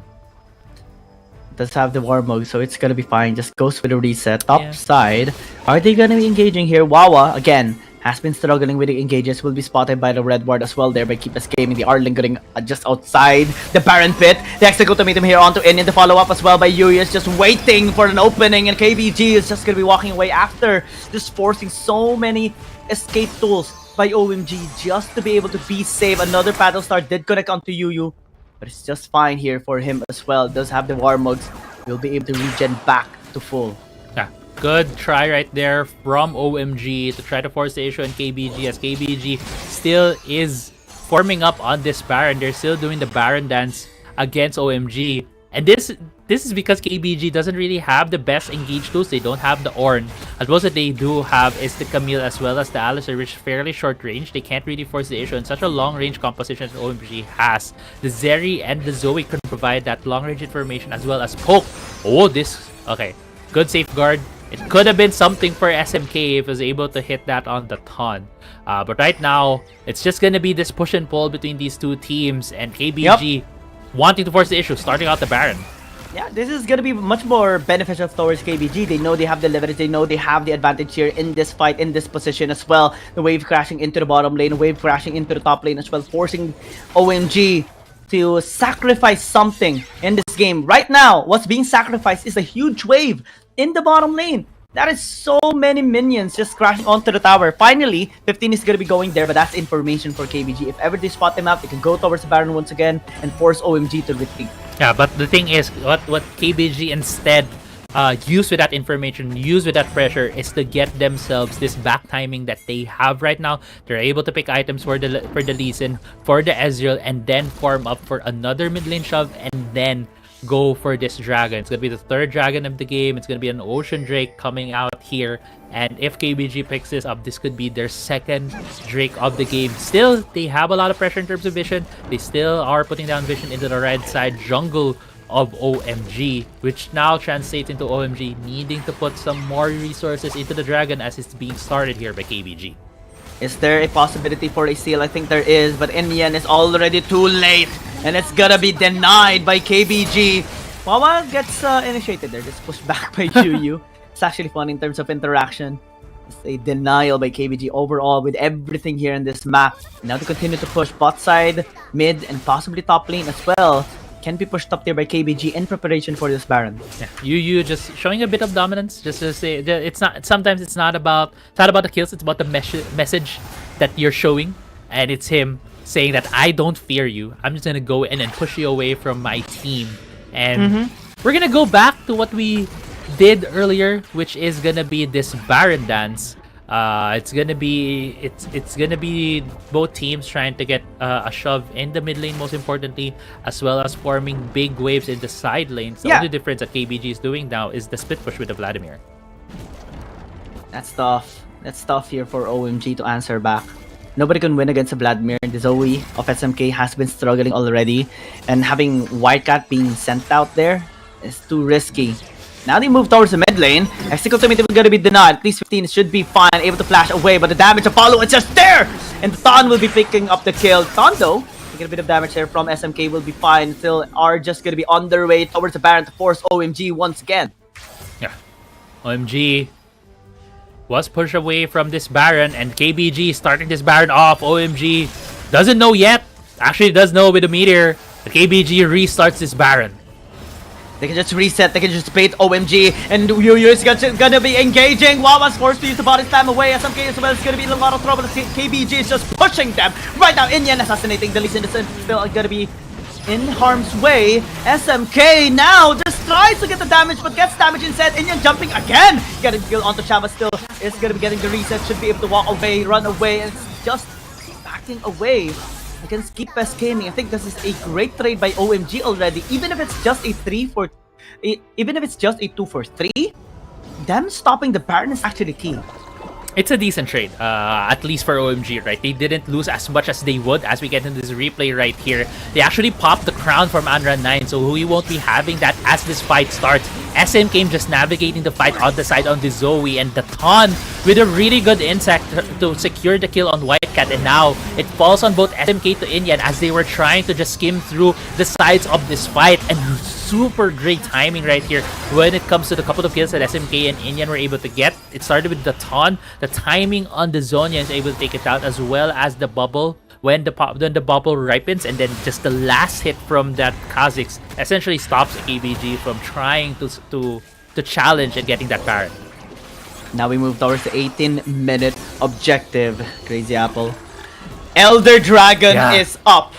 Does have the war mode, so it's gonna be fine. Just goes with the reset. Top side. Are they gonna be engaging here? Wawa, again, has been struggling with the engages. Will be spotted by the red ward as well there by Keep Escaping. The Arling getting just outside the Baron pit. The Execute to meet him here onto Indian. The follow-up as well by Yuri is just waiting for an opening. And KBG is just gonna be walking away after just forcing so many escape tools by OMG just to be able to be safe. Another Battle Star did connect onto Yu, but it's just fine here for him as well. Does have the war modes. Will be able to regen back to full. Yeah, good try right there from OMG to try to force the issue on KBG, as KBG still is forming up on this Baron. They're still doing the Baron dance against OMG. And this is because KBG doesn't really have the best engage tools. They don't have the Ornn. As most that they do have is the Camille as well as the Alistar, which is fairly short range. They can't really force the issue in such a long range composition as OMG has. The Zeri and the Zoe can provide that long range information as well as poke. Oh, this... Okay, good safeguard. It could have been something for SMK if it was able to hit that on the Ton. But right now, it's just going to be this push and pull between these two teams, and KBG wanting to force the issue, starting out the Baron. Yeah, this is going to be much more beneficial towards KBG. They know they have the leverage. They know they have the advantage here in this fight, in this position as well. The wave crashing into the bottom lane, wave crashing into the top lane as well, forcing OMG to sacrifice something in this game. Right now, what's being sacrificed is a huge wave in the bottom lane. That is so many minions just crashing onto the tower. Finally, 15 is going to be going there, but that's information for KBG. If ever they spot them out, they can go towards the Baron once again and force OMG to retreat. Yeah, but the thing is, what KBG instead use with that information, use with that pressure, is to get themselves this back timing that they have right now. They're able to pick items for the Lee Sin, for the Ezreal, and then form up for another mid lane shove, and then go for this dragon. It's gonna be the third dragon of the game. It's gonna be an Ocean Drake coming out here, and if KBG picks this up, this could be their second Drake of the game. Still, they have a lot of pressure in terms of vision. They still are putting down vision into the red side jungle of OMG, which now translates into OMG needing to put some more resources into the dragon as it's being started here by KBG. Is there a possibility for a steal? I think there is, but in the end, it's already too late, and it's gonna be denied by KBG. Wawa gets initiated there, just pushed back by Yu. It's actually fun in terms of interaction. It's a denial by KBG overall with everything here in this map. Now to continue to push bot side, mid, and possibly top lane as well. Can be pushed up there by KBG in preparation for this Baron. Yeah, Yu just showing a bit of dominance. Just to say, it's not. Sometimes it's not about the kills. It's about the message that you're showing, and it's him saying that I don't fear you. I'm just gonna go in and push you away from my team. And we're gonna go back to what we did earlier, which is gonna be this Baron dance. It's gonna be both teams trying to get a shove in the mid lane, most importantly, as well as forming big waves in the side lanes. The only difference that KBG is doing now is the split push with the Vladimir. That's tough. That's tough here for OMG to answer back. Nobody can win against a Vladimir. The Zoe of SMK has been struggling already, and having Wildcat being sent out there is too risky. Now they move towards the mid lane. Execute is gonna be denied. At least 15 should be fine, able to flash away, but the damage to follow is just there! And Thon will be picking up the kill. Thon though, taking a bit of damage there from SMK, will be fine. Still are just gonna be on their way towards the Baron to force OMG once again. Yeah. OMG was pushed away from this Baron, and KBG starting this Baron off. OMG doesn't know yet. Actually does know with the meteor. The KBG restarts this Baron. They can just reset, they can just bait OMG, and Yu is gonna be engaging. Wawa's forced to use the body slam away. SMK as well is gonna be in a lot of trouble. KBG is just pushing them. Right now, Indian assassinating the Lee Sin is still gonna be in harm's way. SMK now just tries to get the damage, but gets damage instead. Indian jumping again. Getting the kill onto Chava still. Is gonna be getting the reset, should be able to walk away, run away, and it's just backing away against Keep Escaping. I think this is a great trade by OMG already. Even if it's just a 3 for Even if it's just a 2 for 3, them stopping the Baron is actually key. It's a decent trade, at least for OMG, right? They didn't lose as much as they would as we get into this replay right here. They actually popped the crown from Anran 9, so we won't be having that as this fight starts. SM came just navigating the fight on the side on the Zoe, and the Ton with a really good insect to secure the kill on Whitecat, and now it falls on both SMK to Inyan as they were trying to just skim through the sides of this fight, and super great timing right here when it comes to the couple of kills that SMK and Inyan were able to get. It started with the Ton. The timing on the Zonia is able to take it out, as well as the bubble when the bubble ripens, and then just the last hit from that Kha'Zix essentially stops KBG from trying to challenge and getting that Baron. Now we move towards the 18-minute objective. Crazy Apple. Elder Dragon is up.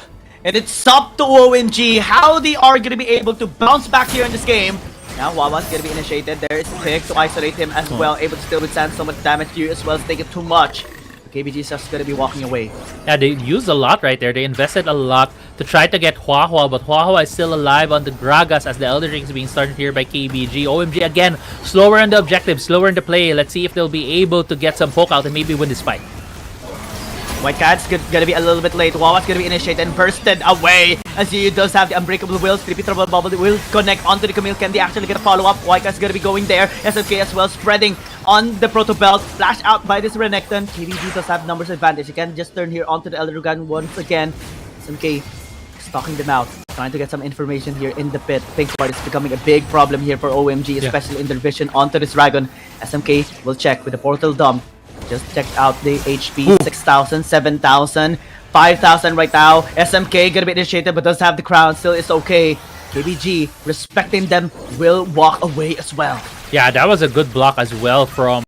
And it's up to OMG how they are going to be able to bounce back here in this game. Now Wawa's going to be initiated. There is Pick to isolate him as well. Able to still withstand so much damage here as well as take it too much. KBG is just going to be walking away. Yeah, they used a lot right there. They invested a lot to try to get Hua, but Hua is still alive on the Gragas as the Elder Ring is being started here by KBG. OMG again, slower on the objective, slower in the play. Let's see if they'll be able to get some poke out and maybe win this fight. Whitecat's gonna be a little bit late. Wawa's gonna be initiated and bursted away as he does have the unbreakable wheels. Creepy Trouble Bubble will connect onto the Camille. Can they actually get a follow-up? Whitecat's gonna be going there. SMK as well spreading on the Proto Belt. Flash out by this Renekton. KBG does have numbers advantage. You can just turn here onto the Elder Dragon once again. SMK stalking them out, trying to get some information here in the pit. Pink Ward is becoming a big problem here for OMG, especially in their vision onto this Dragon. SMK will check with the portal dump. Just checked out the HP, 6,000, 7,000, 5,000 right now. SMK gonna be initiated but does have the crown, still is okay. KBG, respecting them, will walk away as well. Yeah, that was a good block as well from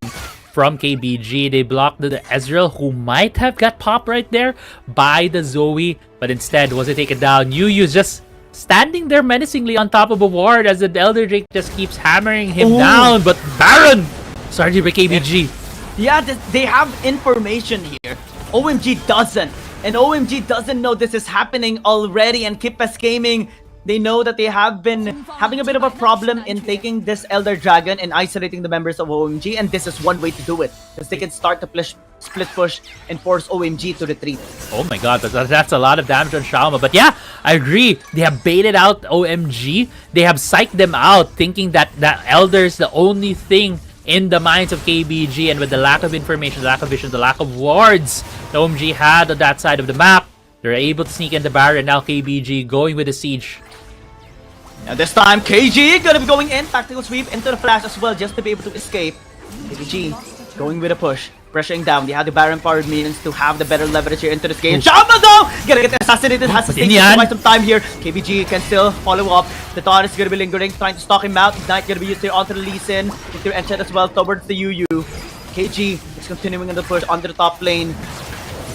KBG. They blocked the Ezreal, who might have got popped right there by the Zoe, but instead was it taken down. Yu's just standing there menacingly on top of a ward as the Elder Drake just keeps hammering him down, but Baron started by KBG. Yeah, they have information here. OMG doesn't. And OMG doesn't know this is happening already. And Kipes Gaming, they know that they have been having a bit of a problem in taking this Elder Dragon and isolating the members of OMG. And this is one way to do it. Because they can start to split push and force OMG to retreat. Oh my god, that's a lot of damage on Shaoma. But yeah, I agree. They have baited out OMG. They have psyched them out, thinking that Elder is the only thing in the minds of KBG, and with the lack of information, the lack of vision, the lack of wards the OMG had on that side of the map, they're able to sneak in the Baron. Now KBG going with the siege. Now this time KG gonna be going in, tactical sweep into the flash as well just to be able to escape. KBG going with a push, pressuring down. They have the Baron powered minions to have the better leverage here into this game. Shaman though! Gonna get assassinated, has to take quite some time here. KBG can still follow up. The Dawn is gonna be lingering, trying to stalk him out. Ignite gonna be used here onto the Lee Sin. Into Enchant as well towards the UU. KG is continuing on the push onto the top lane.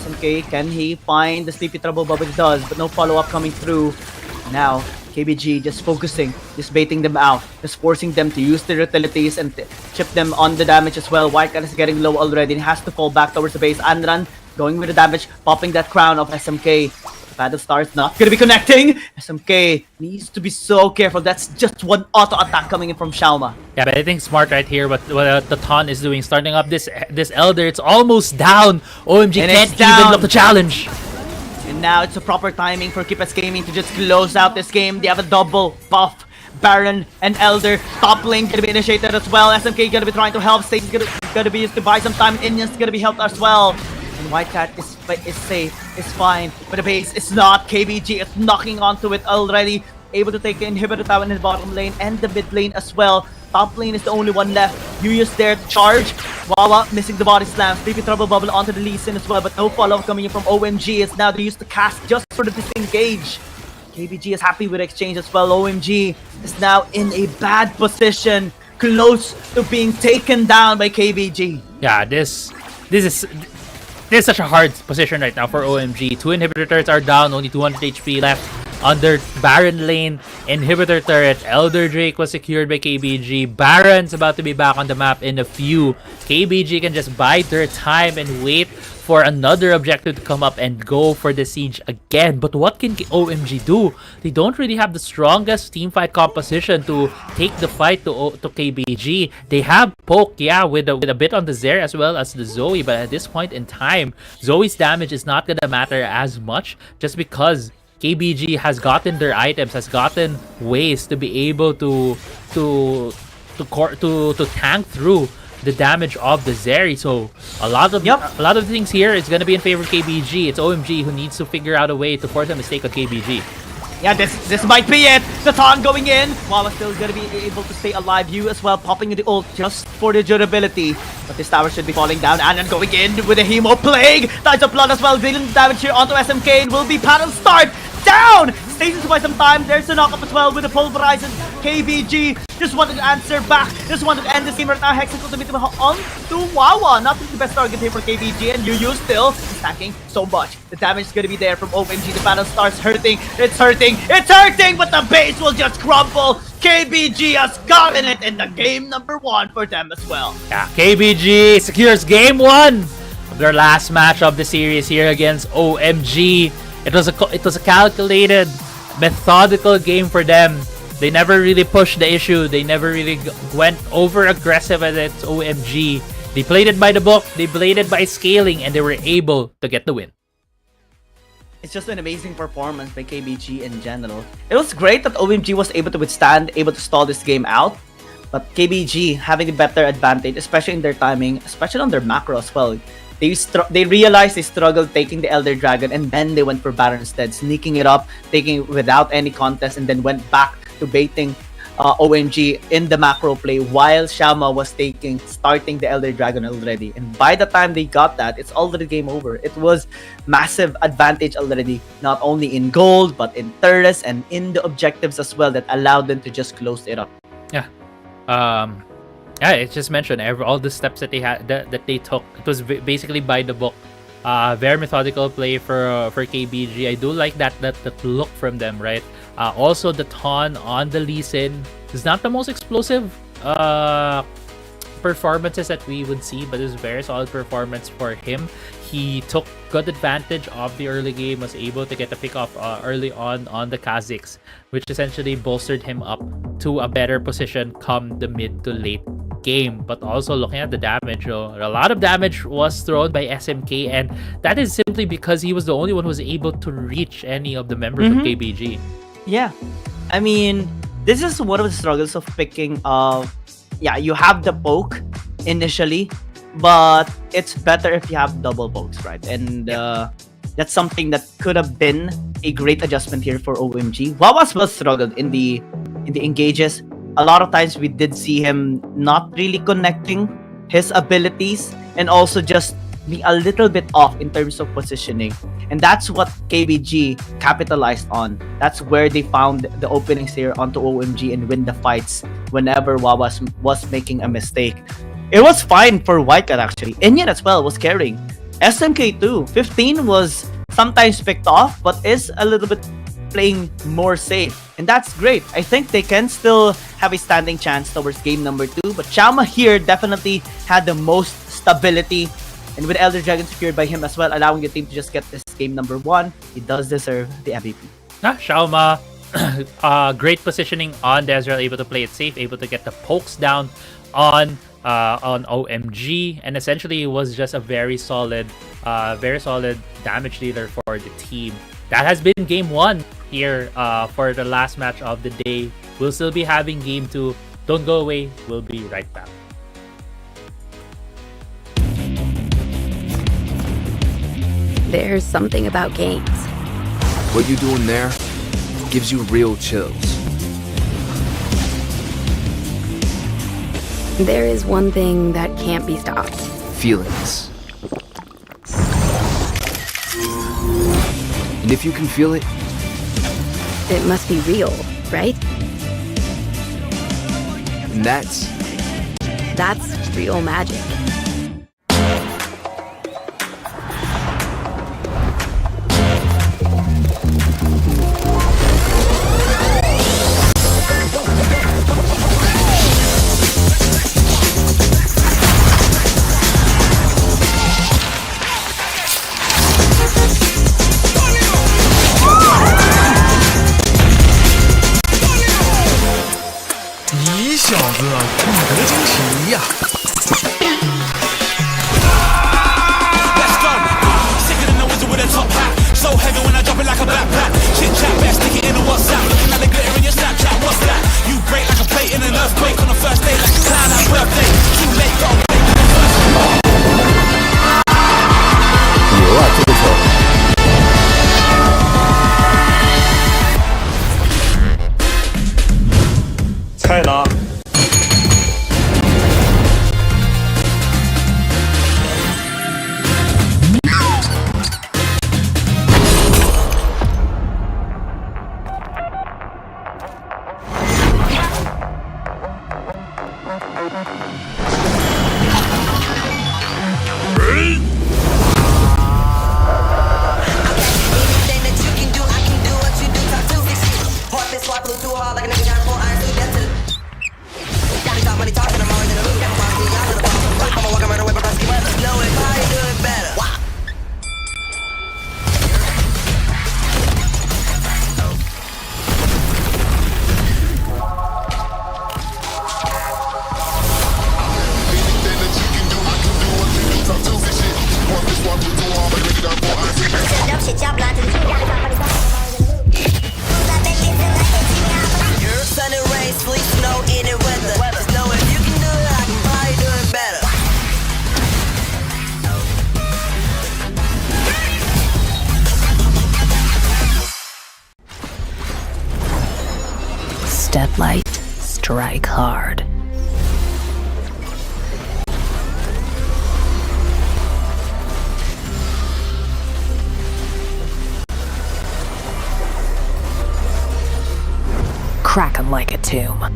SMK, can he find the Sleepy Trouble Bubble? He does, but no follow-up coming through. Now, KBG just focusing, just baiting them out, just forcing them to use their utilities and chip them on the damage as well. Whitecat is getting low already and has to fall back towards the base. Anran going with the damage, popping that crown of SMK. The Battle Star is not going to be connecting. SMK needs to be so careful. That's just one auto attack coming in from Shaoma. Yeah, but I think smart right here what the Ton is doing, starting up this Elder. It's almost down. OMG and can't even look the challenge. And now it's a proper timing for Kipes Gaming to just close out this game. They have a double buff. Baron and Elder. Top lane gonna be initiated as well. SMK gonna be trying to help. State's gonna be used to buy some time. Indian's gonna be helped as well. And Whitecat is safe, is fine. But the base is not. KBG is knocking onto it already. Able to take the inhibitor tower in the bottom lane and the mid lane as well. Top lane is the only one left. Yuya's there to charge. Wawa missing the body slam. Sleepy Trouble Bubble onto the Lee Sin as well, but no follow-up coming in from OMG. It's now they used to cast just for the disengage. KBG is happy with exchange as well. OMG is now in a bad position, close to being taken down by KBG. Yeah, this is such a hard position right now for OMG. 2 inhibitors are down, only 200 HP left. on their Baron lane. Inhibitor turret, Elder Drake was secured by KBG. Baron's about to be back on the map in a few. KBG can just bide their time and wait for another objective to come up and go for the siege again. But what can OMG do? They don't really have the strongest teamfight composition to take the fight to KBG. They have Poke, yeah, with a bit on the Zeri as well as the Zoe, but at this point in time, Zoe's damage is not gonna matter as much just because KBG has gotten their items, has gotten ways to be able to tank through the damage of the Zeri. So a lot of things here is gonna be in favor of KBG. It's OMG who needs to figure out a way to force a mistake on KBG. Yeah, this might be it. The taunt going in. Wawa's still gonna be able to stay alive. You as well, popping the ult just for the durability. But this tower should be falling down. And then going in with a Hemo Plague. Tides of Blood as well. Dealing damage here onto SMK. And will be panel start. Down! Stays into quite some time. There's a knock-up as well with the Pulverizers. KBG just wanted to answer back. Just wanted to end this game right now. Hexacle to meet him on to Wawa. Not the best target here for KBG. And Yu still stacking so much. The damage is going to be there from OMG. The battle starts hurting. It's hurting. It's hurting! But the base will just crumble. KBG has gotten it in the game number 1 for them as well. Yeah, KBG secures game 1 of their last match of the series here against OMG. It was a calculated, methodical game for them. They never really pushed the issue. They never really went over aggressive at it. OMG. They played it by the book. They played it by scaling, and they were able to get the win. It's just an amazing performance by KBG in general. It was great that OMG was able to withstand, able to stall this game out. But KBG having a better advantage, especially in their timing, especially on their macro as well. They realized they struggled taking the Elder Dragon, and then they went for Baron instead, sneaking it up, taking it without any contest, and then went back to baiting OMG in the macro play while Shama was starting the Elder Dragon already. And by the time they got that, it's already game over. It was massive advantage already, not only in gold, but in turrets and in the objectives as well that allowed them to just close it up. Yeah. Yeah, it's just mentioned all the steps that they had that they took. It was basically by the book. Very methodical play for KBG. I do like that look from them, right? Also, the taunt on the Lee Sin is not the most explosive performances that we would see, but it's a very solid performance for him. He took good advantage of the early game, was able to get the pick off early on the Kazakhs, which essentially bolstered him up to a better position come the mid to late game. But also looking at the damage, a lot of damage was thrown by SMK, and that is simply because he was the only one who was able to reach any of the members of KBG. Yeah, I mean, this is one of the struggles of picking yeah, you have the poke initially, but it's better if you have double pokes, right? And that's something that could have been a great adjustment here for OMG. Wawa's well struggled in the engages. A lot of times we did see him not really connecting his abilities and also just be a little bit off in terms of positioning. And that's what KBG capitalized on. That's where they found the openings here onto OMG and win the fights whenever Wawa was making a mistake. It was fine for Whitecat actually. Inyan as well was carrying. SMK too. 15 was sometimes picked off, but is a little bit playing more safe. And that's great. I think they can still have a standing chance towards game number 2. But Chama here definitely had the most stability. And with Elder Dragon secured by him as well, allowing the team to just get this game number 1, he does deserve the MVP. Shaoma, great positioning on Desrael, able to play it safe, able to get the pokes down on OMG, and essentially was just a very solid damage dealer for the team. That has been game 1 here for the last match of the day. We'll still be having game 2. Don't go away. We'll be right back. There's something about games. What you doing there gives you real chills. There is one thing that can't be stopped. Feelings. And if you can feel it, it must be real, right? And that's real magic. 得惊奇呀！ Let's go. Sicker than the wizard with a top hat. So heavy when I drop it like a backpack. Chit chat, best stick it in a WhatsApp. Looking at the glitter in your Snapchat. What's that? You break like a plate in an earthquake on the first day, like a clown at birthday. Too late, got away with the first. 牛啊，这个球！菜呢？ Step light, strike hard. Crack 'em like a tomb.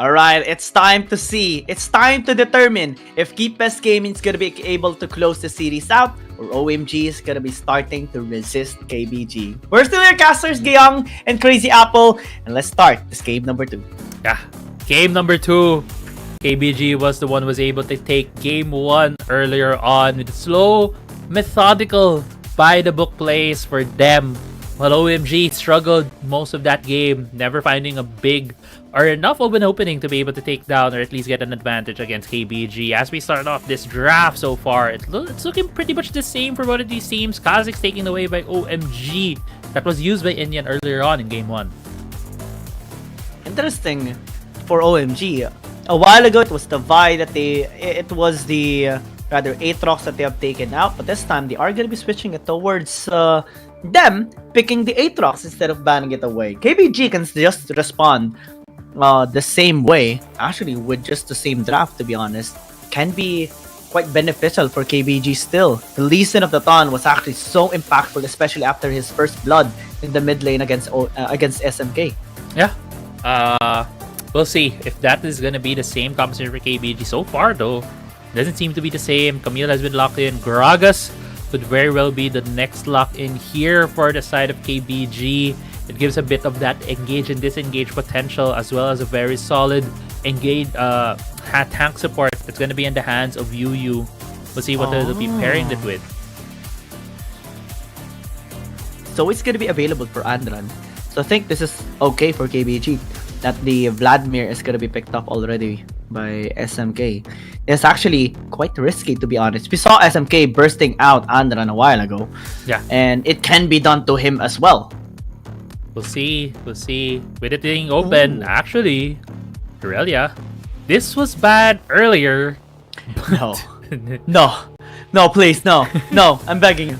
Alright, it's time to see. It's time to determine if Keepest Gaming is gonna be able to close the series out or OMG is gonna be starting to resist KBG. We're still your casters, Gayong and Crazy Apple, and let's start this game number 2. Yeah, game number 2. KBG was the one who was able to take game 1 earlier on with slow, methodical, by-the-book plays for them. While OMG struggled most of that game, never finding a big or enough of an opening to be able to take down or at least get an advantage against KBG. As we start off this draft so far, it's looking pretty much the same for both of these teams. Kha'Zix taken away by OMG. That was used by Indian earlier on in game 1. Interesting for OMG. A while ago, it was the Vi that it was the rather Aatrox that they have taken out, but this time they are going to be switching it towards them picking the Aatrox instead of banning it away. KBG can just respond the same way, actually with just the same draft, to be honest. Can be quite beneficial for KBG still. The Lee Sin of the Dawn was actually so impactful, especially after his first blood in the mid lane against SMK. Yeah, we'll see if that is going to be the same composition for KBG. So far though, doesn't seem to be the same. Camille has been locked in. Gragas could very well be the next lock in here for the side of KBG. It gives a bit of that engage and disengage potential, as well as a very solid engage tank support that's going to be in the hands of Yu. We'll see what they'll be pairing it with. So it's going to be available for Andran. So I think this is okay for KBG that the Vladimir is going to be picked up already by SMK. It's actually quite risky, to be honest. We saw SMK bursting out Andran a while ago. Yeah. And it can be done to him as well. We'll see. We'll see. With it being open, actually, Aurelia, this was bad earlier. No. No, please, no. No, I'm begging you.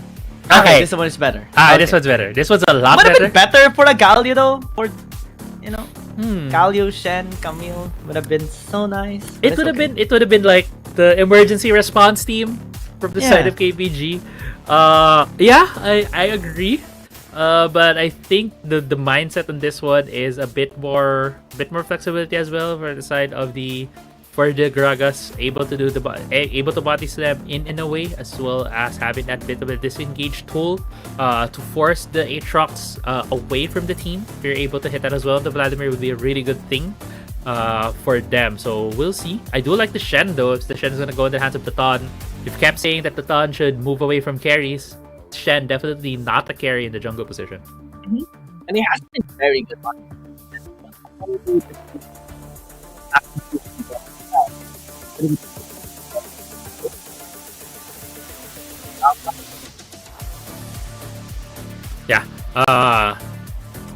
Okay, this one is better. This one's better. This one's a lot Would have better. been better for a Galio though. For, you know, Galio, Shen, Camille would have been so nice. It would have been. It would have been like the emergency response team from the side of KBG. Yeah, I agree. But I think the mindset on this one is a bit more flexibility as well for the side of the Gragas, able to do able to body slam in a way, as well as having that bit of a disengaged tool to force the Aatrox away from the team. If you're able to hit that as well, the Vladimir would be a really good thing for them. So we'll see. I do like the Shen though. If the Shen is gonna go in the hands of Tatan, you've kept saying that Tatan should move away from carries. Shen definitely not a carry in the jungle position. And he has been very good. Yeah.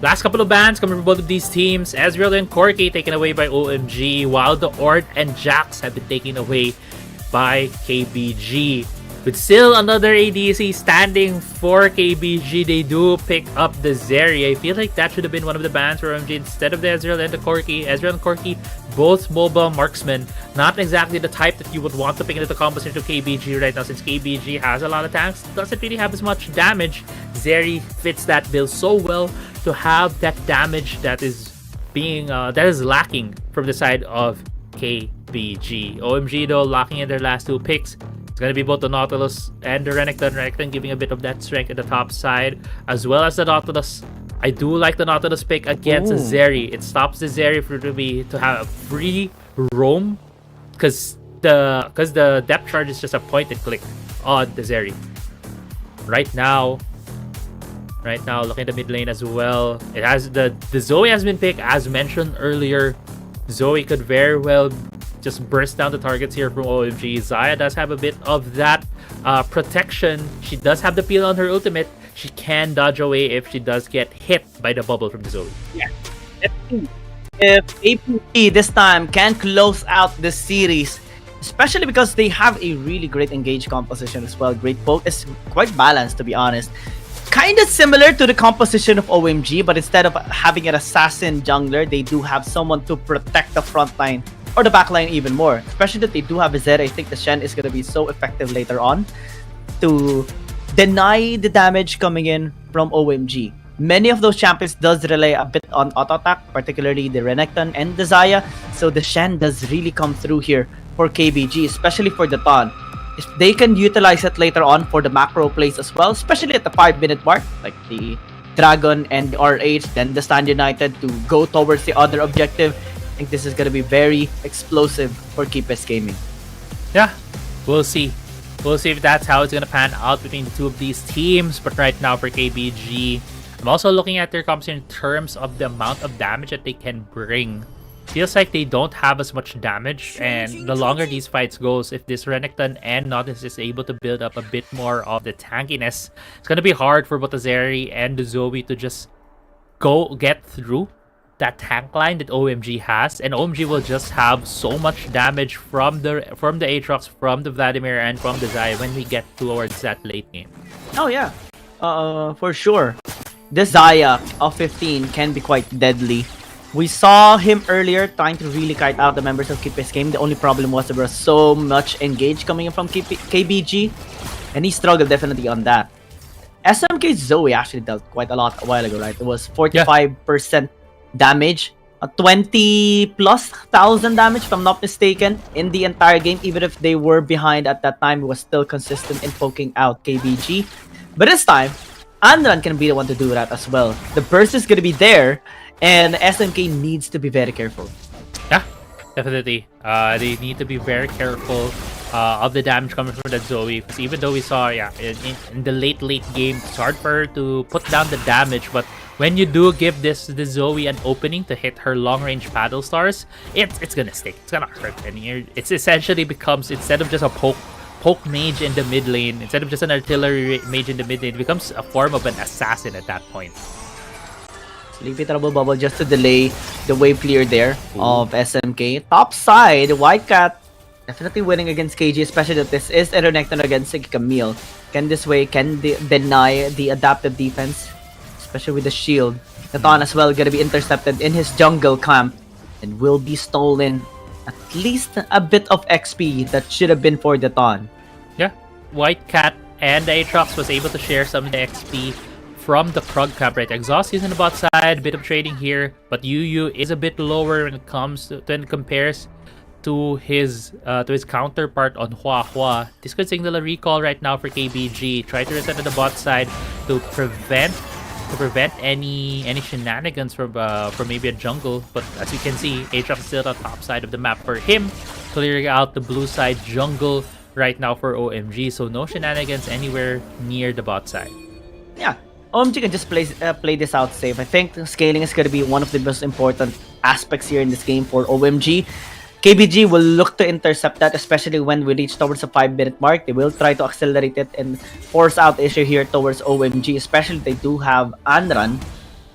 Last couple of bans coming from both of these teams. Ezreal and Corki taken away by OMG, while the Ord and Jax have been taken away by KBG. With still another ADC standing for KBG, they do pick up the Zeri. I feel like that should have been one of the bans for OMG instead of the Ezreal and the Corki. Ezreal and Corki, both mobile marksmen. Not exactly the type that you would want to pick into the composition of KBG right now, since KBG has a lot of tanks, doesn't really have as much damage. Zeri fits that build so well to have that damage that is being lacking from the side of KBG. OMG though, locking in their last two picks. It's going to be both the Nautilus and the Renekton. Renekton giving a bit of that strength at the top side, as well as the Nautilus. I do like the Nautilus pick against the Zeri. It stops the Zeri to have a free roam, because the depth charge is just a point and click on the Zeri. Right now, looking at the mid lane as well. It has the Zoe has been picked, as mentioned earlier. Zoe could very well just burst down the targets here from OMG. Xayah does have a bit of that protection. She does have the peel on her ultimate. She can dodge away if she does get hit by the bubble from the Zoe. Yeah. If APT this time can close out this series, especially because they have a really great engage composition as well. Great poke. It's quite balanced, to be honest. Kind of similar to the composition of OMG, but instead of having an assassin jungler, they do have someone to protect the front line or the backline even more. Especially that they do have a Zed. I think the Shen is going to be so effective later on to deny the damage coming in from OMG. Many of those champions does rely a bit on auto attack, particularly the Renekton and the Xayah. So the Shen does really come through here for KBG, especially for the Ton. If they can utilize it later on for the macro plays as well, especially at the 5-minute mark, like the Dragon and the RH, then the Stand United to go towards the other objective. I think this is going to be very explosive for Keepers Gaming. Yeah, we'll see. We'll see if that's how it's going to pan out between the two of these teams. But right now for KBG, I'm also looking at their composition in terms of the amount of damage that they can bring. Feels like they don't have as much damage, and the longer these fights goes, if this Renekton and Nautilus is able to build up a bit more of the tankiness, it's going to be hard for both the Zeri and the Zoe to just go get through that tank line that OMG has, and OMG will just have so much damage from the Aatrox, from the Vladimir, and from the Xayah when we get towards that late game. Oh yeah, for sure. This Xayah of 15 can be quite deadly. We saw him earlier trying to really kite out the members of Keepers Game. The only problem was there was so much engage coming in from KBG, and he struggled definitely on that. SMK Zoe actually dealt quite a lot a while ago, right? It was 45% damage, 20,000+ damage if I'm not mistaken in the entire game. Even if they were behind at that time, it was still consistent in poking out KBG. But this time, Andran can be the one to do that as well. The burst is going to be there, and SMK needs to be very careful. Yeah, definitely. They need to be very careful of the damage coming from that Zoe. Because even though we saw, in the late game, it's hard for her to put down the damage, but when you do give the Zoe an opening to hit her long-range paddle stars, it's gonna stick. It's gonna hurt. And it's essentially becomes, instead of just a poke mage in the mid lane, instead of just an artillery mage in the mid lane, it becomes a form of an assassin at that point. Sleepy Trouble Bubble just to delay the wave clear there of SMK. Top side, Whitecat definitely winning against KG, especially that this is interconnected against Camille. Can this way deny the adaptive defense, especially with the shield. Natan as well gonna be intercepted in his jungle camp and will be stolen at least a bit of XP that should have been for Natan. Yeah, Whitecat and the Aatrox was able to share some of the XP from the Krug camp, right? Exhaust is on the bot side, a bit of trading here, but Yu is a bit lower when it comes to, when it compares to his counterpart on Hua. This could signal a recall right now for KBG. Try to reset to the bot side to prevent any shenanigans from maybe a jungle. But as you can see, Aatrox is still on the top side of the map for him, clearing out the blue side jungle right now for OMG. So no shenanigans anywhere near the bot side. Yeah, OMG can just play this out safe. I think scaling is going to be one of the most important aspects here in this game for OMG. KBG will look to intercept that, especially when we reach towards the 5-minute mark. They will try to accelerate it and force out the issue here towards OMG, especially they do have Anran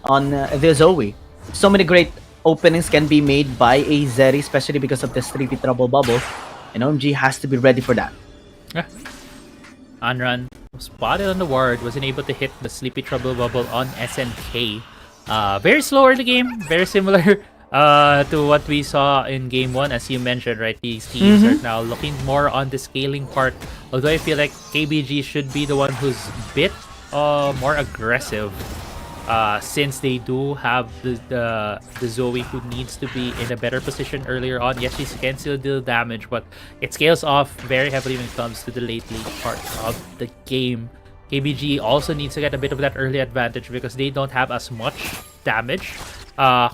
on the Zoe. So many great openings can be made by a Zeri, especially because of the Sleepy Trouble Bubble, and OMG has to be ready for that. Yeah. Anran spotted on the ward, wasn't able to hit the Sleepy Trouble Bubble on SNK. Very slow early game, very similar to what we saw in game 1, as you mentioned, right? These teams are now looking more on the scaling part, although I feel like KBG should be the one who's a bit more aggressive, since they do have the Zoe, who needs to be in a better position earlier on. Yes, she can still deal damage, but it scales off very heavily when it comes to the late part of the game. KBG also needs to get a bit of that early advantage because they don't have as much damage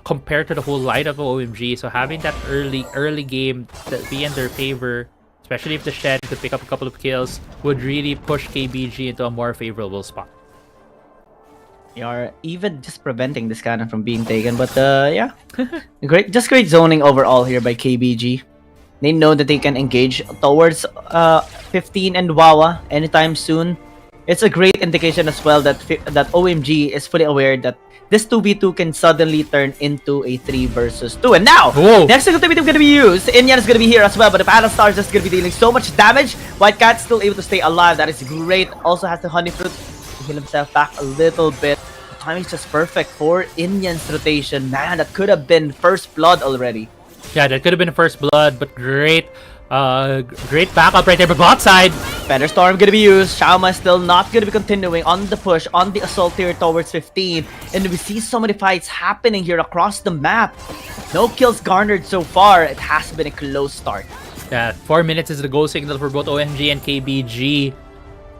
compared to the whole line of OMG. So having that early game that be in their favor, especially if the Shen could pick up a couple of kills, would really push KBG into a more favorable spot. They are even just preventing this cannon from being taken, but yeah, great zoning overall here by KBG. They know that they can engage towards 15 and Wawa anytime soon. It's a great indication as well that OMG is fully aware that this 2v2 can suddenly turn into a 3 versus 2. And now, next 2v2 is going to be used. Inyan is going to be here as well, but the Battle Star is just going to be dealing so much damage. Whitecat still able to stay alive. That is great. Also has the Honey Fruit to heal himself back a little bit. The timing is just perfect for Inyan's rotation. Man, that could have been first blood already. Yeah, that could have been first blood, but great backup right there, but bot side. Feather Storm gonna be used. Shaoma is still not gonna be continuing on the push, on the assault here towards 15. And we see so many fights happening here across the map. No kills garnered so far. It has been a close start. Yeah, 4 minutes is the goal signal for both OMG and KBG.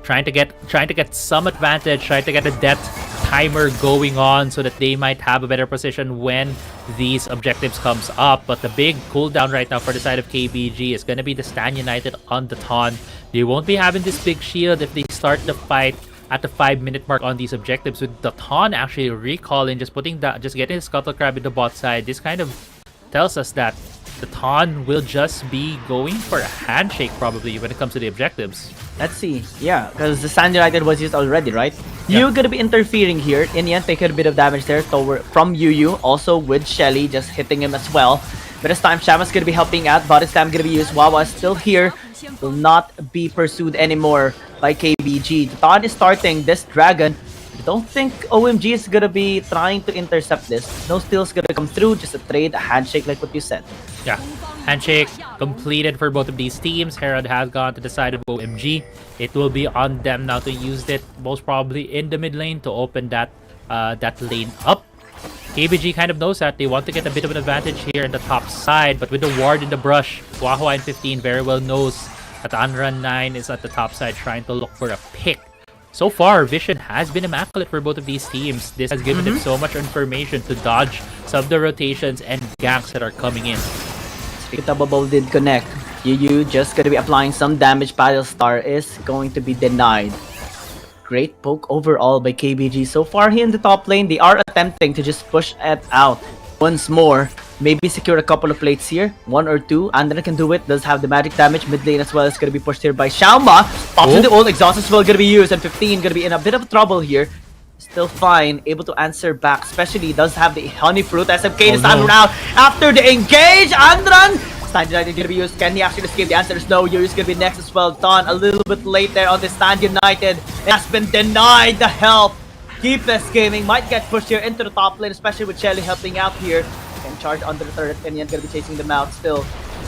Trying to get some advantage, trying to get a death timer going on so that they might have a better position when these objectives comes up. But the big cooldown right now for the side of KBG is going to be the Stan United on the Ton. They won't be having this big shield if they start the fight at the 5-minute mark on these objectives, with the Ton actually recalling, just getting the Scuttle Crab in the bot side. This kind of tells us that the Ton will just be going for a handshake probably when it comes to the objectives. Let's see. Yeah, because the Sand United was used already, right? Yeah. You're gonna be interfering here. In the end, taking a bit of damage there from Yu. Also with Shelly just hitting him as well. But this time, Shama's gonna be helping out. Body Slam gonna be used. Wawa is still here. Will not be pursued anymore by KBG. The Ton is starting this Dragon. I don't think OMG is gonna be trying to intercept this. No steals gonna come through. Just a trade, a handshake like what you said. Yeah, handshake completed for both of these teams. Herald has gone to the side of OMG. It will be on them now to use it, most probably in the mid lane, to open that lane up. KBG kind of knows that. They want to get a bit of an advantage here in the top side, but with the ward in the brush, Wahua in 15 very well knows that Anran 9 is at the top side trying to look for a pick. So far, Vision has been immaculate for both of these teams. This has given them so much information to dodge some of the rotations and ganks that are coming in. Bubble did connect. Yu just gonna be applying some damage. Battle Star is going to be denied. Great poke overall by KBG. So far here in the top lane, they are attempting to just push it out once more. Maybe secure a couple of plates here. 1 or 2. Andran can do it. Does have the magic damage. Mid lane as well is going to be pushed here by Xiaoma. Pops in the ult. Exhaust as well going to be used. And 15 going to be in a bit of trouble here. Still fine. Able to answer back. Especially does have the honey fruit. SMK this time around. After the engage, Andran. Stand United going to be used. Can he actually escape? The answer is no. Yuryu's going to be next as well. Don a little bit late there on the Stand United. It has been denied the help. Keepless Gaming might get pushed here into the top lane, especially with Shelly helping out here. Can charge under the turret. Kenyan going to be chasing them out still.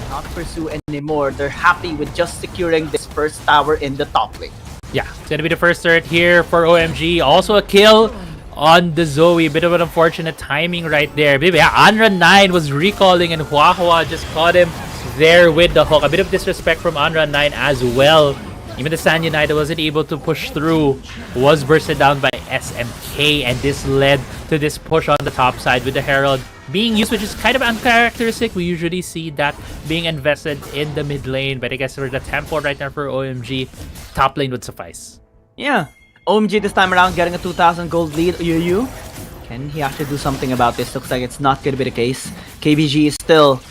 Not pursue anymore. They're happy with just securing this first tower in the top lane. Yeah, it's gonna be the first turret here for OMG. Also a kill on the Zoe. Bit of an unfortunate timing right there. Maybe Anran 9 was recalling and Hua just caught him there with the hook. A bit of disrespect from Anran 9 as well. Even the Stand United wasn't able to push through. Was bursted down by SMK, and this led to this push on the top side with the Herald being used, which is kind of uncharacteristic. We usually see that being invested in the mid lane, but I guess for the tempo right now for OMG, top lane would suffice. Yeah, OMG this time around getting a 2,000 gold lead. Yuyu, can he actually do something about this? Looks like it's not going to be the case. KBG is still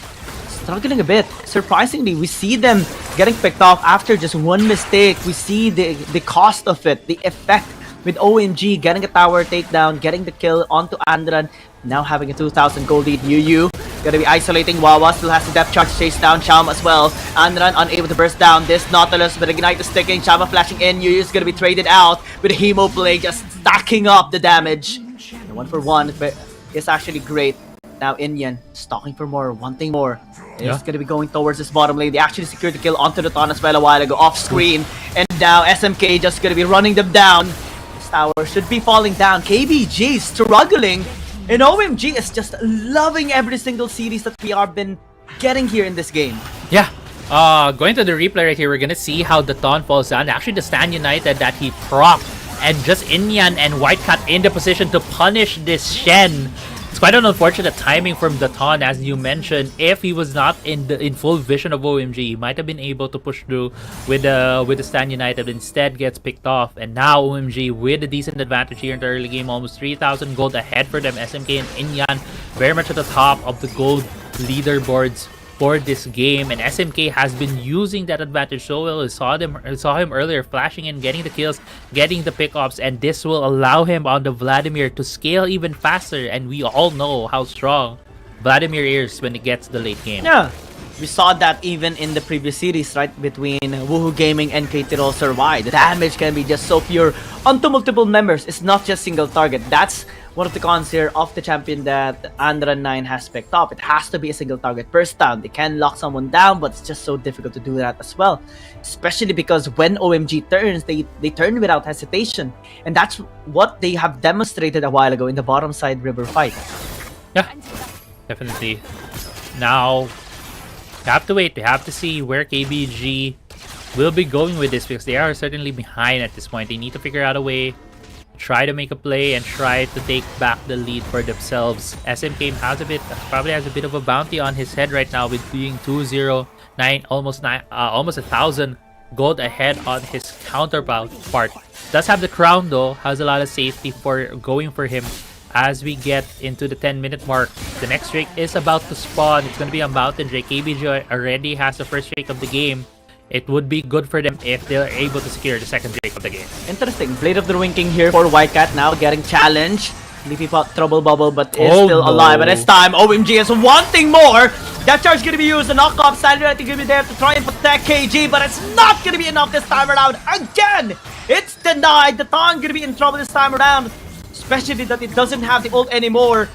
struggling a bit. Surprisingly, we see them getting picked off after just one mistake. We see the cost of it, the effect with OMG getting a tower takedown, getting the kill onto Andran, now having a 2,000 gold lead. Yuyu gonna be isolating Wawa, still has the depth charge to chase down Xiaoma as well. Andran unable to burst down this Nautilus, but Ignite is sticking. Xiaoma flashing in. Yuyu's gonna be traded out with Hemo Plague, just stacking up the damage. And 1 for 1, but it's actually great. Now Inyan stalking for more, wanting more. It's gonna be going towards this bottom lane. They actually secured the kill onto the Ton as well a while ago, off screen. And now SMK just gonna be running them down. This tower should be falling down. KBG struggling. And OMG is just loving every single series that we have been getting here in this game. Yeah. Going to the replay right here, we're gonna see how the Ton falls down. Actually, the Stand United that he propped, and just Inyan and Whitecat in the position to punish this Shen. It's quite an unfortunate timing from the Ton, as you mentioned. If he was not in full vision of OMG, he might have been able to push through with the Stand United. Instead, gets picked off, and now OMG with a decent advantage here in the early game, almost 3,000 gold ahead for them. SMK and Inyan very much at the top of the gold leaderboards for this game, and SMK has been using that advantage so well. I saw him earlier flashing in, getting the kills, getting the pickups, and this will allow him on the Vladimir to scale even faster. And we all know how strong Vladimir is when it gets the late game. Yeah, we saw that even in the previous series, right, between Woohoo Gaming and KT.RY. The damage can be just so pure onto multiple members. It's not just single target. That's one of the cons here of the champion that Andran 9 has picked up. It has to be a single target burst down. They can lock someone down, but it's just so difficult to do that as well. Especially because when OMG turns, they turn without hesitation. And that's what they have demonstrated a while ago in the bottom side river fight. Yeah, definitely. Now, we have to wait. We have to see where KBG will be going with this, because they are certainly behind at this point. They need to figure out a way, try to make a play, and try to take back the lead for themselves. SMK probably has a bit of a bounty on his head right now, with being 209, almost 1,000 gold ahead on his counterpart. Does have the crown though, has a lot of safety for going for him. As we get into the 10-minute mark, the next Drake is about to spawn. It's going to be a Mountain Drake. KBG already has the first Drake of the game. It would be good for them if they're able to secure the second Drake of the game. Interesting. Blade of the Winking here for Whitecat, now getting challenged. Leafy Pot Trouble Bubble, but is still alive. But this time, OMG is wanting more. That charge is going to be used. The knockoff Sandra, I think, going to be there to try and protect KG, but it's not going to be enough this time around. Again, it's denied. The Ton going to be in trouble this time around, especially that it doesn't have the ult anymore.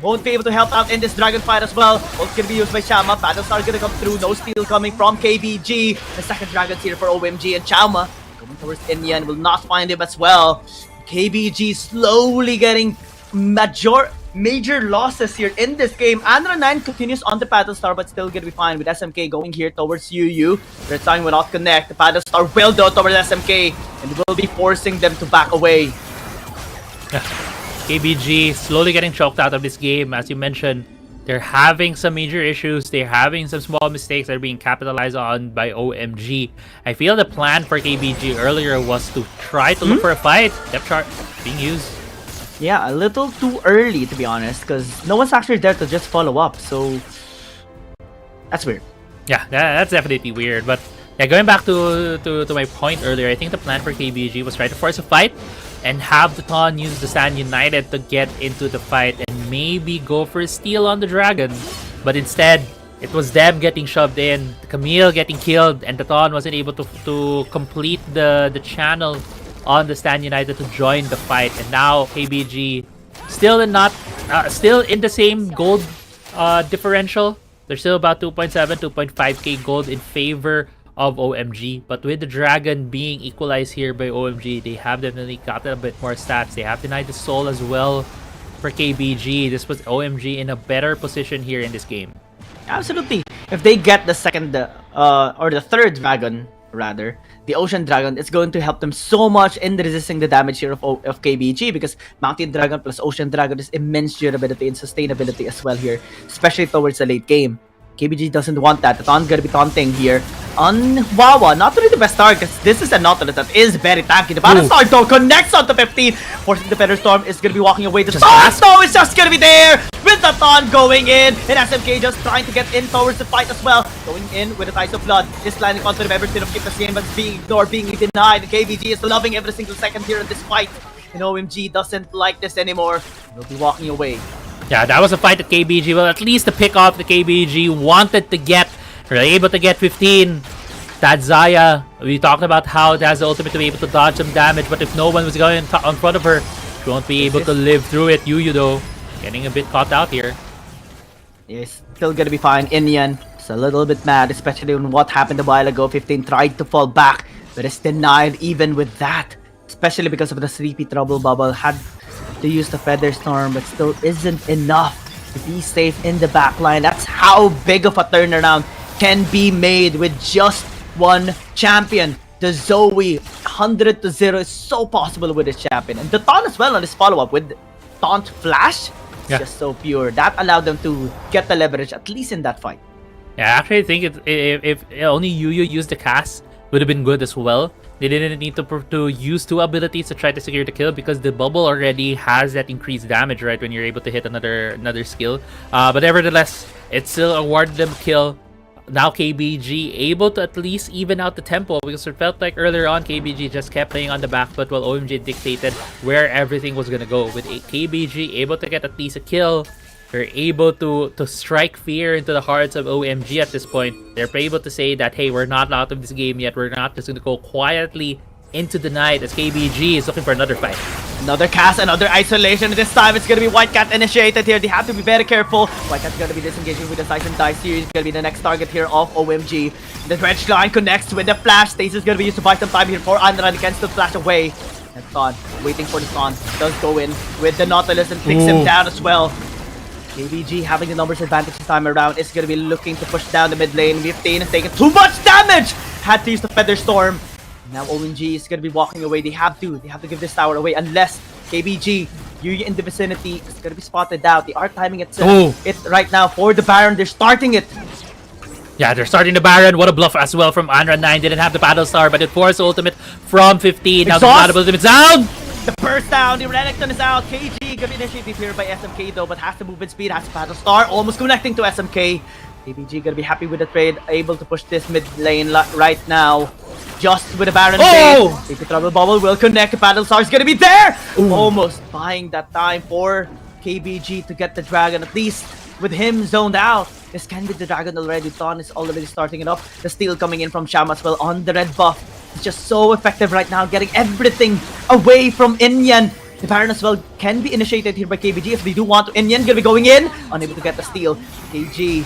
Won't be able to help out in this dragon fight as well. Ult gonna be used by Xiaoma. Battlestar gonna come through. No steal coming from KBG. The second dragon's here for OMG, and Xiaoma going towards Inyan will not find him as well. KBG slowly getting major losses here in this game. Andra 9 continues on the Battlestar, but still gonna be fine with SMK going here towards Yuyu. Red Sign will not connect. The Battlestar will go towards SMK and will be forcing them to back away. KBG slowly getting choked out of this game. As you mentioned, They're having some major issues. They're having some small mistakes that are being capitalized on by OMG. I feel the plan for KBG earlier was to try to look for a fight. Depth chart being used. Yeah, a little too early to be honest, because no one's actually there to just follow up. So that's weird. Yeah, that's definitely weird. But yeah, going back to my point earlier, I think the plan for KBG was try to force a fight and have the Ton use the Stand United to get into the fight and maybe go for a steal on the Dragon. But instead, it was them getting shoved in, Camille getting killed, and the Ton wasn't able to complete the channel on the Stand United to join the fight. And now KBG still in the same gold differential. They're still about 2.7, 2.5k gold in favor of OMG, but with the Dragon being equalized here by OMG, they have definitely gotten a bit more stats. They have denied the soul as well for KBG. This was OMG in a better position here in this game. Absolutely. If they get the second or the third Dragon, rather, the Ocean Dragon, it's going to help them so much in resisting the damage here of KBG, because Mountain Dragon plus Ocean Dragon is immense durability and sustainability as well here, especially towards the late game. KBG doesn't want that. The Taunt's gonna be taunting here on Wawa. Not really the best start, because this is a Nautilus that is very tanky. The Battle Star though connects onto 15, forcing the Feather Storm is gonna be walking away. The Taunt is just gonna be there with the Taunt going in, and SMK just trying to get in towards the fight as well. Going in with a Ties of Blood, just landing onto the Everton of Keep the Game, but being ignored, being denied. And KBG is loving every single second here in this fight, and OMG doesn't like this anymore. They'll be walking away. Yeah, that was a fight that KBG, well, at least to pick off the KBG wanted to get. They're able to get 15. That Zaya, we talked about how it has the ultimate to be able to dodge some damage, but if no one was going on front of her, she won't be able to live through it. Yuyu though, getting a bit caught out here. Yes, still gonna be fine. Inyan is a little bit mad, especially on what happened a while ago. 15 tried to fall back, but is denied even with that. Especially because of the sleepy trouble bubble. Had to use the Feather Storm, but still isn't enough to be safe in the backline. That's how big of a turnaround can be made with just one champion. The Zoe 100-0 is so possible with this champion, and the taunt as well on this follow-up with taunt flash. It's just so pure. That allowed them to get the leverage at least in that fight. Yeah, actually I think if only Yuyu used the cast, would have been good as well. They didn't need to use two abilities to try to secure the kill, because the bubble already has that increased damage, right, when you're able to hit another skill. But nevertheless, it still awarded them kill. Now KBG able to at least even out the tempo, because it felt like earlier on KBG just kept playing on the back foot while OMG dictated where everything was gonna go. With KBG able to get at least a kill, they're able to strike fear into the hearts of OMG at this point. They're able to say that, hey, we're not out of this game yet. We're not just going to go quietly into the night, as KBG is looking for another fight. Another cast, another isolation. This time it's going to be White Cat initiated here. They have to be very careful. White Cat's going to be disengaging with the Size and Dice series. It's going to be the next target here of OMG. The Dredge line connects with the flash. Stasis is going to be used to buy some time here for Andra. He can still flash away. And Thon, waiting for the Thon, does go in with the Nautilus and picks him down as well. KBG having the numbers advantage this time around is going to be looking to push down the mid lane. 15 is taking too much damage! Had to use the Feather Storm. Now OMG is going to be walking away. They have to give this tower away, unless KBG, Yuya in the vicinity, is going to be spotted out. They are timing it right now for the Baron. They're starting it. Yeah, they're starting the Baron. What a bluff as well from Andra. 9 didn't have the Battle Star, but it forced ultimate from 15. Now the Battle Ultimate down! The burst down, the Renekton is out. KG gonna be initiated here by SMK though, but has the movement speed, has Battle Star, almost connecting to SMK. KBG gonna be happy with the trade, able to push this mid lane right now. Just with a Baron bait. If the Trouble Bubble will connect, Battle Star is gonna be there! Almost buying that time for KBG to get the Dragon, at least with him zoned out. This can be the Dragon already. Thon is already starting it up. The steal coming in from Sham as well on the red buff. It's just so effective right now, getting everything away from Inyan. The Baron as well can be initiated here by KBG if they do want to. Inyan gonna be going in, unable to get the steal. KG.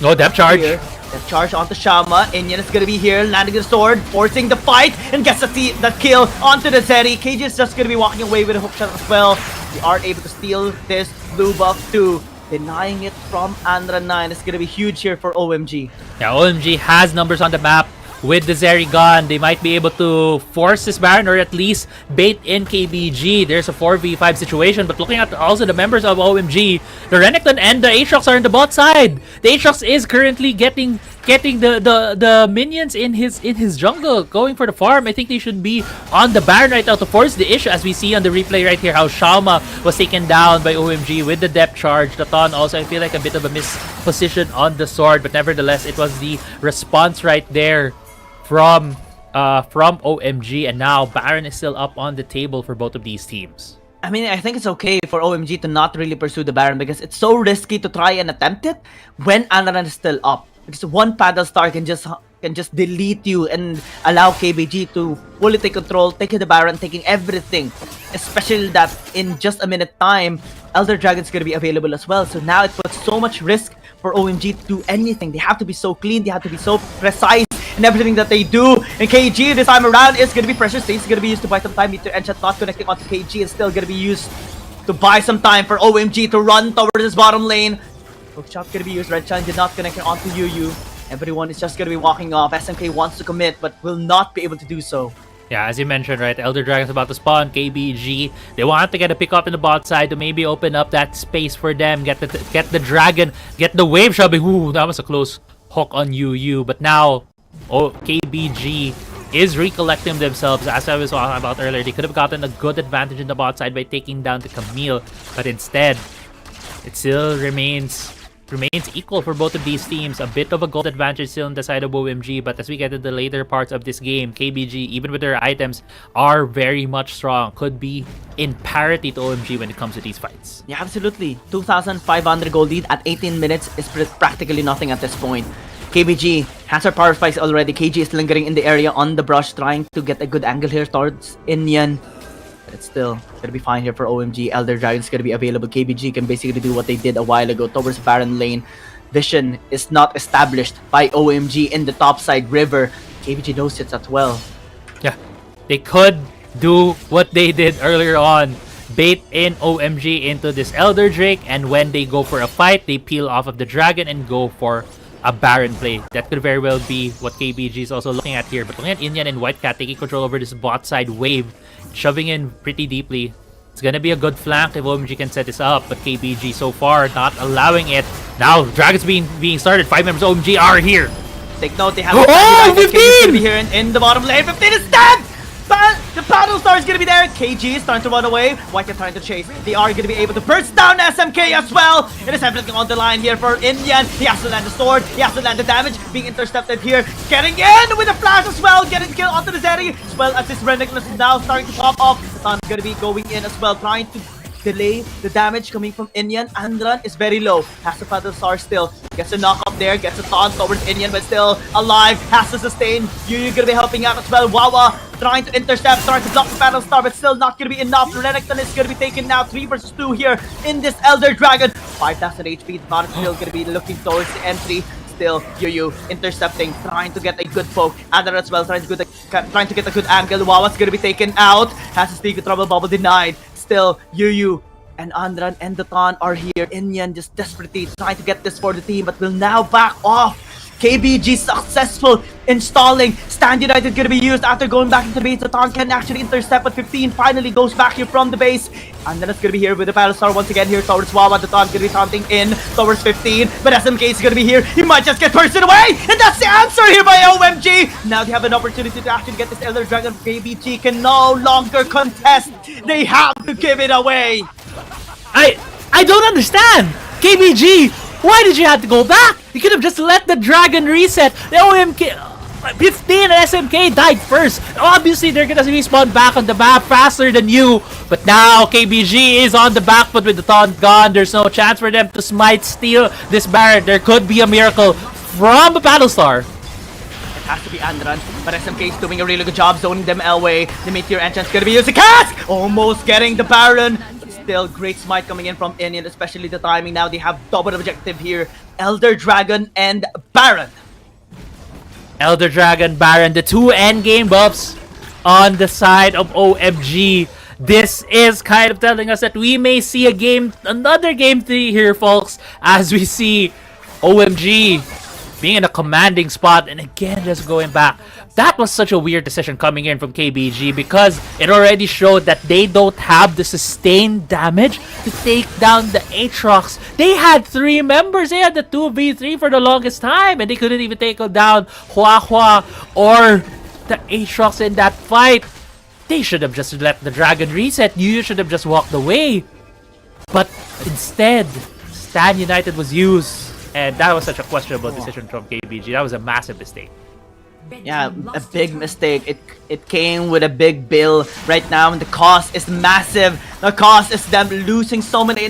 No depth charge. Depth charge onto Shama. Inyan is gonna be here, landing the sword, forcing the fight, and gets the kill onto the Zeri. KG is just gonna be walking away with a hook shot as well. We are able to steal this blue buff too. Denying it from Andra 9 is gonna be huge here for OMG. Yeah, OMG has numbers on the map. with the Zerigon, they might be able to force this Baron or at least bait in KBG. There's a 4v5 situation, but looking at also the members of OMG, the Renekton and the Aatrox are on the bot side. The Aatrox is currently getting the minions in his jungle, going for the farm. I think they should be on the Baron right now to force the issue, as we see on the replay right here how Shauma was taken down by OMG with the depth charge. The Ton also, I feel like a bit of a misposition on the sword, but nevertheless it was the response right there from OMG, and now Baron is still up on the table for both of these teams. I mean, I think it's okay for OMG to not really pursue the Baron because it's so risky to try and attempt it when Anaran is still up. Because one paddle star can just delete you and allow KBG to fully take control, taking the Baron, taking everything. Especially that in just a minute time, Elder Dragon's gonna be available as well. So now it puts so much risk for OMG to do anything. They have to be so clean, they have to be so precise in everything that they do. And KG this time around is gonna be pressure stage. It's gonna be used to buy some time. Meteor Enchant not connecting onto KG is still gonna be used to buy some time for OMG to run towards his bottom lane. Hook shot gonna be used. Red Shine did not connect onto Yu. Everyone is just gonna be walking off. SMK wants to commit but will not be able to do so. Yeah, as you mentioned, right, Elder Dragon's about to spawn. KBG, they want to get a pick up in the bot side to maybe open up that space for them. Get the dragon, get the wave shoving. Ooh, that was a close hook on Yu. But now, KBG is recollecting themselves. As I was talking about earlier, they could have gotten a good advantage in the bot side by taking down the Camille, but instead, it still remains equal for both of these teams. A bit of a gold advantage still on the side of OMG, but as we get to the later parts of this game, KBG, even with their items, are very much strong. Could be in parity to OMG when it comes to these fights. Yeah, absolutely. 2,500 gold lead at 18 minutes is practically nothing at this point. KBG has her power spikes already. KG is lingering in the area on the brush, trying to get a good angle here towards Inyan. But it's still gonna be fine here for OMG. Elder Dragon's gonna be available. KBG can basically do what they did a while ago towards Baron lane. Vision is not established by OMG in the top side river. KBG knows it as well. Yeah, they could do what they did earlier on. Bait in OMG into this Elder Drake, and when they go for a fight, they peel off of the dragon and go for a Baron play. That could very well be what KBG is also looking at here. But looking at Inyan and Whitecat taking control over this bot side wave, shoving in pretty deeply. It's gonna be a good flank if OMG can set this up, but KBG so far not allowing it. Now Dragon's being started. 5 members of OMG are here. Take note, they have 15! gonna be here in the bottom lane. 15 is dead! But the battle star is gonna be there. KG is starting to run away. White is trying to chase. They are gonna be able to burst down SMK as well. It is everything on the line here for Inyan. He has to land the sword. He has to land the damage. Being intercepted here. Getting in with a flash as well. Getting killed onto the Zeri. As well as this Renekton is now starting to pop off. The Sun's gonna be going in as well, trying to delay the damage coming from Inyan. Andran is very low. Has to battle star still. Gets a knock up there. Gets a taunt towards Inyan, but still alive. Has to sustain. Yu gonna be helping out as well. Wawa trying to intercept, trying to block the battle star, but still not gonna be enough. Renekton is gonna be taken now. 3 versus 2 here in this Elder Dragon. 5,000 HP. The bot is still gonna be looking towards the entry. Still, Yu intercepting, trying to get a good poke. Andran as well, trying to get a good angle. Wawa's gonna be taken out. Has to sneak a trouble bubble denied. Still, Yu and Andran and the Ton are here. Inyan just desperately trying to get this for the team, but will now back off. KBG successful installing. Stand United gonna be used after going back into base. The Ton can actually intercept, but 15 finally goes back here from the base. And then it's gonna be here with the Battlestar once again here towards Wawa. The Ton gonna be taunting in towards 15, but SMK is gonna be here. He might just get bursted away, and that's the answer here by OMG. Now they have an opportunity to actually get this Elder Dragon. KBG can no longer contest. They have to give it away. I don't understand! KBG, why did you have to go back? You could have just let the dragon reset. The OMG 15 and SMK died first. Obviously, they're gonna respawn back on the map faster than you. But now KBG is on the back foot with the taunt gone. There's no chance for them to smite steal this Baron. There could be a miracle from a Battlestar. It has to be Andran, but SMK is doing a really good job zoning them Elway. The Meteor Enchant's gonna be used to cast! Almost getting the Baron. Still, great smite coming in from Inyan, especially the timing. Now they have double objective here. Elder Dragon and Baron. Elder Dragon, Baron, the 2 endgame buffs on the side of OMG. This is kind of telling us that we may see another game 3 here, folks, as we see OMG being in a commanding spot, and again just going back. That was such a weird decision coming in from KBG because it already showed that they don't have the sustained damage to take down the Aatrox. They had 3 members. They had the 2v3 for the longest time, and they couldn't even take down Hua or the Aatrox in that fight. They should have just let the dragon reset. You should have just walked away. But instead, Stan United was used. And that was such a questionable decision from KBG. That was a massive mistake. Yeah, a big mistake. It came with a big bill right now, and the cost is massive. The cost is them losing so many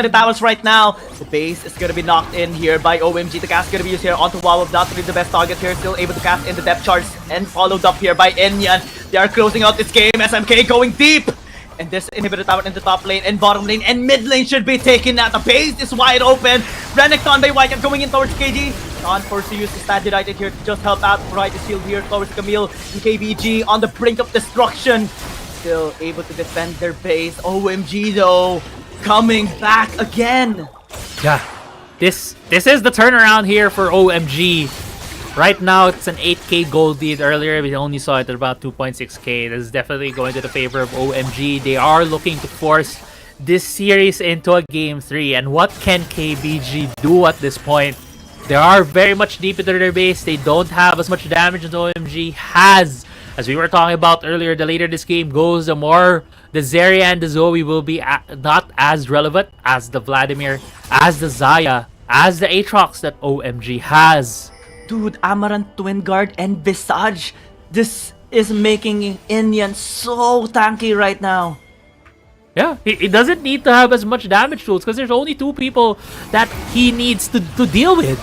towers right now. The base is gonna be knocked in here by OMG. The cast gonna be used here onto Wawa. Not really the best target here. Still able to cast in the depth charts and followed up here by Enyan. They are closing out this game. SMK going deep. And this inhibitor tower in the top lane and bottom lane and mid lane should be taken out. The base is wide open. Renekton by White going in towards KG. Non-forced to use the Stand United here to just help out. Provide the shield here towards Camille and KBG on the brink of destruction. Still able to defend their base. OMG though, coming back again. Yeah, this is the turnaround here for OMG. Right now, it's an 8k gold lead. Earlier, we only saw it at about 2.6k. This is definitely going to the favor of OMG. They are looking to force this series into a Game 3. And what can KBG do at this point? They are very much deep into their base. They don't have as much damage as OMG has. As we were talking about earlier, the later this game goes, the more the Zarya and the Zoe will be not as relevant as the Vladimir, as the Xayah, as the Aatrox that OMG has. Dude, Amaranth, Twin Guard, and Visage. This is making Indian so tanky right now. Yeah, he doesn't need to have as much damage tools because there's only 2 people that he needs to deal with.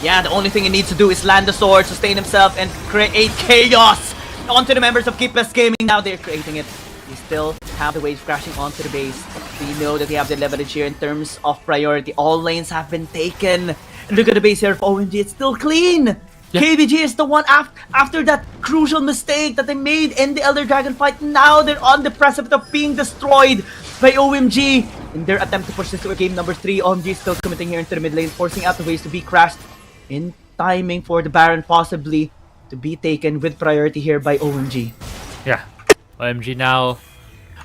Yeah, the only thing he needs to do is land the sword, sustain himself, and create chaos onto the members of Keepless Gaming. Now they're creating it. They still have the waves crashing onto the base. They know that they have the leverage here in terms of priority. All lanes have been taken. Look at the base here of OMG, it's still clean! Yeah. KBG is the one after that crucial mistake that they made in the Elder Dragon fight. Now they're on the precipice of being destroyed by OMG. In their attempt to push this to a game number 3, OMG is still committing here into the mid lane, forcing out the waves to be crashed in timing for the Baron possibly to be taken with priority here by OMG. Yeah, OMG now.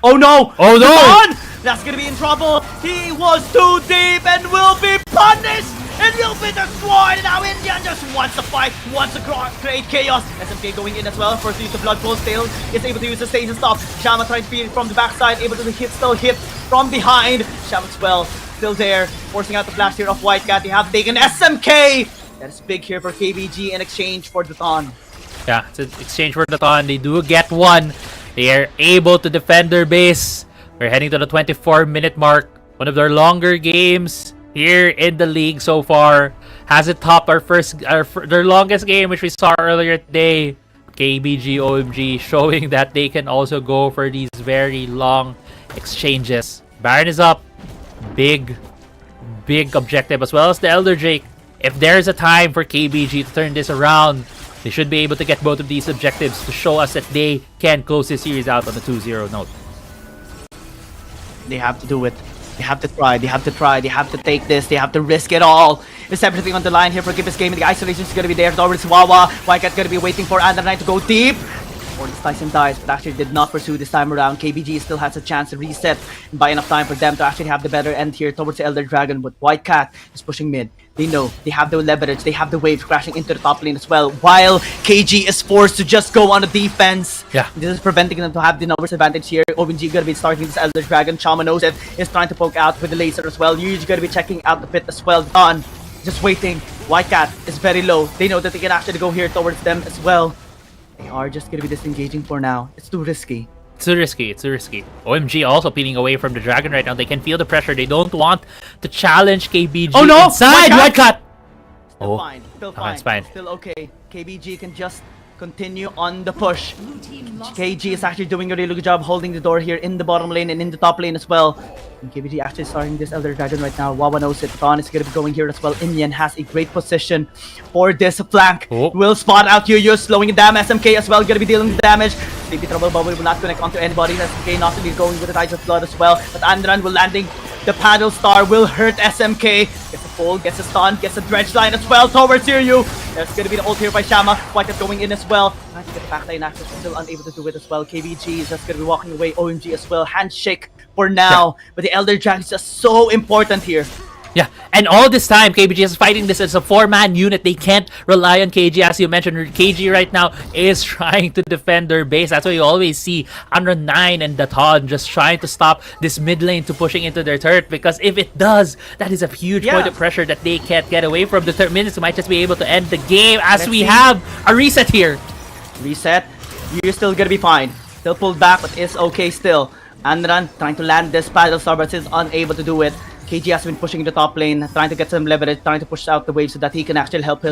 Oh no! Oh no! Devon! That's gonna be in trouble! He was too deep and will be punished! And will be destroyed! Now Indian just wants to fight, wants to create chaos. SMK going in as well. First use the Blood Bowl, still is able to use the stage and stop. Shama trying to beat it from the backside, able to still hit from behind. Shama's well, still there, forcing out the flash here of White Cat. They have taken SMK! That's big here for KBG in exchange for the Dawn. Yeah, it's an exchange for the Dawn. They do get one. They are able to defend their base. We're heading to the 24-minute mark. One of their longer games here in the league so far. Has it topped their longest game, which we saw earlier today. KBG OMG showing that they can also go for these very long exchanges. Baron is up. Big objective, as well as the Elder Drake. If there's a time for KBG to turn this around, they should be able to get both of these objectives to show us that they can close this series out on a 2-0 note. They have to do it. They have to try. They have to try. They have to take this. They have to risk it all. It's everything on the line here for Keepless Gaming. The isolation is going to be there towards Wawa. Wildcat going to be waiting for Under9 to go deep. Or this Tyson dies, but actually did not pursue this time around. KBG still has a chance to reset and buy enough time for them to actually have the better end here towards the Elder Dragon. But Wildcat is pushing mid. They know they have the leverage. They have the waves crashing into the top lane as well. While KG is forced to just go on the defense. Yeah. This is preventing them to have the numbers advantage here. OMG gonna be starting this Elder Dragon. Chama knows it. Is trying to poke out with the laser as well. Yuji gonna be checking out the pit as well. Done. Just waiting. Wildcat is very low. They know that they can actually go here towards them as well. They are just gonna be disengaging for now. It's too risky. It's too risky. It's too risky. OMG also peeling away from the Dragon right now. They can feel the pressure. They don't want to challenge KBG. Oh no! Inside! Wildcat! Still fine. Still fine. It's fine. Still okay. KBG can just continue on the push. KG is actually doing a really good job holding the door here in the bottom lane and in the top lane as well. And KBG actually starting this Elder Dragon right now. Wawa knows it. Thon is going to be going here as well. Indian has a great position for this flank. Oh. Will spot out Yuyu, slowing it down. SMK as well, going to be dealing with damage. Sleepy Trouble Bubble will not connect onto anybody. SMK not really going with the Tides of Blood as well. But Andran will landing The paddle star will hurt SMK. Gets a pull, gets a stun, gets a dredge line as well towards Hiryu. There's gonna be the ult here by Shama. White going in as well. Trying to get the backline access, still unable to do it as well. KBG is just gonna be walking away. OMG as well. Handshake for now. But the Elder Dragon is just so important here. Yeah, and all this time, KBG is fighting this as a 4-man unit. They can't rely on KG. As you mentioned, KG right now is trying to defend their base. That's why you always see under 9 and Daton just trying to stop this mid lane to pushing into their turret. Because if it does, that is a huge point of pressure that they can't get away from. The 30 minutes might just be able to end the game as we have a reset here. Reset. You're still gonna be fine. Still pulled back, but it's okay still. Andran trying to land this paddle star, but is unable to do it. KG has been pushing the top lane, trying to get some leverage, trying to push out the wave so that he can actually help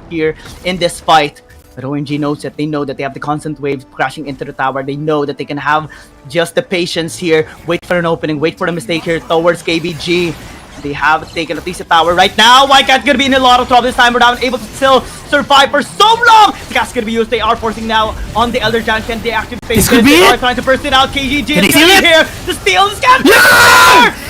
here in this fight. But OMG knows it. They know that they have the constant waves crashing into the tower. They know that they can have just the patience here, wait for an opening, wait for a mistake here towards KBG. They have taken at least a tower right now. Wildcat gonna be in a lot of trouble this time around, able to still survive for so long. The gas gonna be used. They are forcing now on the Elder Giant. Can they actually face this? They are trying to burst it out. KGG is gonna be here to steal this gas.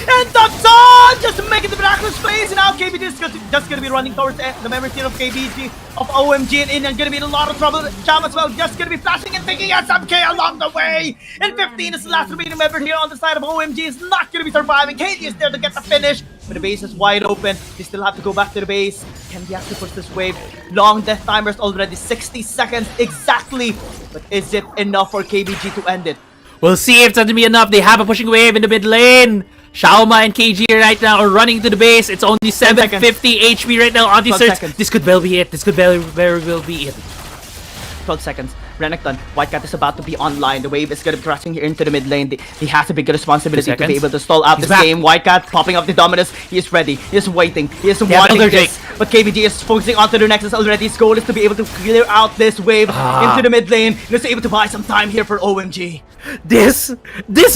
And Daton just making the miraculous plays. And now KBG is just gonna be running towards the memory team of KBG of OMG, and gonna be in a lot of trouble. Cham as well, just gonna be flashing and taking SMK along the way. And 15 is the last remaining member here on the side of OMG. Is not gonna be surviving. KG is there to get the finish. But the base is wide open. They still have to go back to the base. Can they actually push this wave? Long death timers already, 60 seconds exactly. But is it enough for KBG to end it? We'll see if it's going to be enough. They have a pushing wave in the mid lane. Shaoma and KG right now are running to the base. It's only 750 HP right now on the search. This could well be it. This could very well be it. 12 seconds. Renekton, Whitecat is about to be online. The wave is going to be crashing here into the mid lane. He has a big responsibility to be able to stall out this game. Whitecat popping up the dominance. He is ready. He is waiting. He is wanting this. But KBG is focusing onto the Nexus already. His goal is to be able to clear out this wave into the mid lane. He's able to buy some time here for OMG. This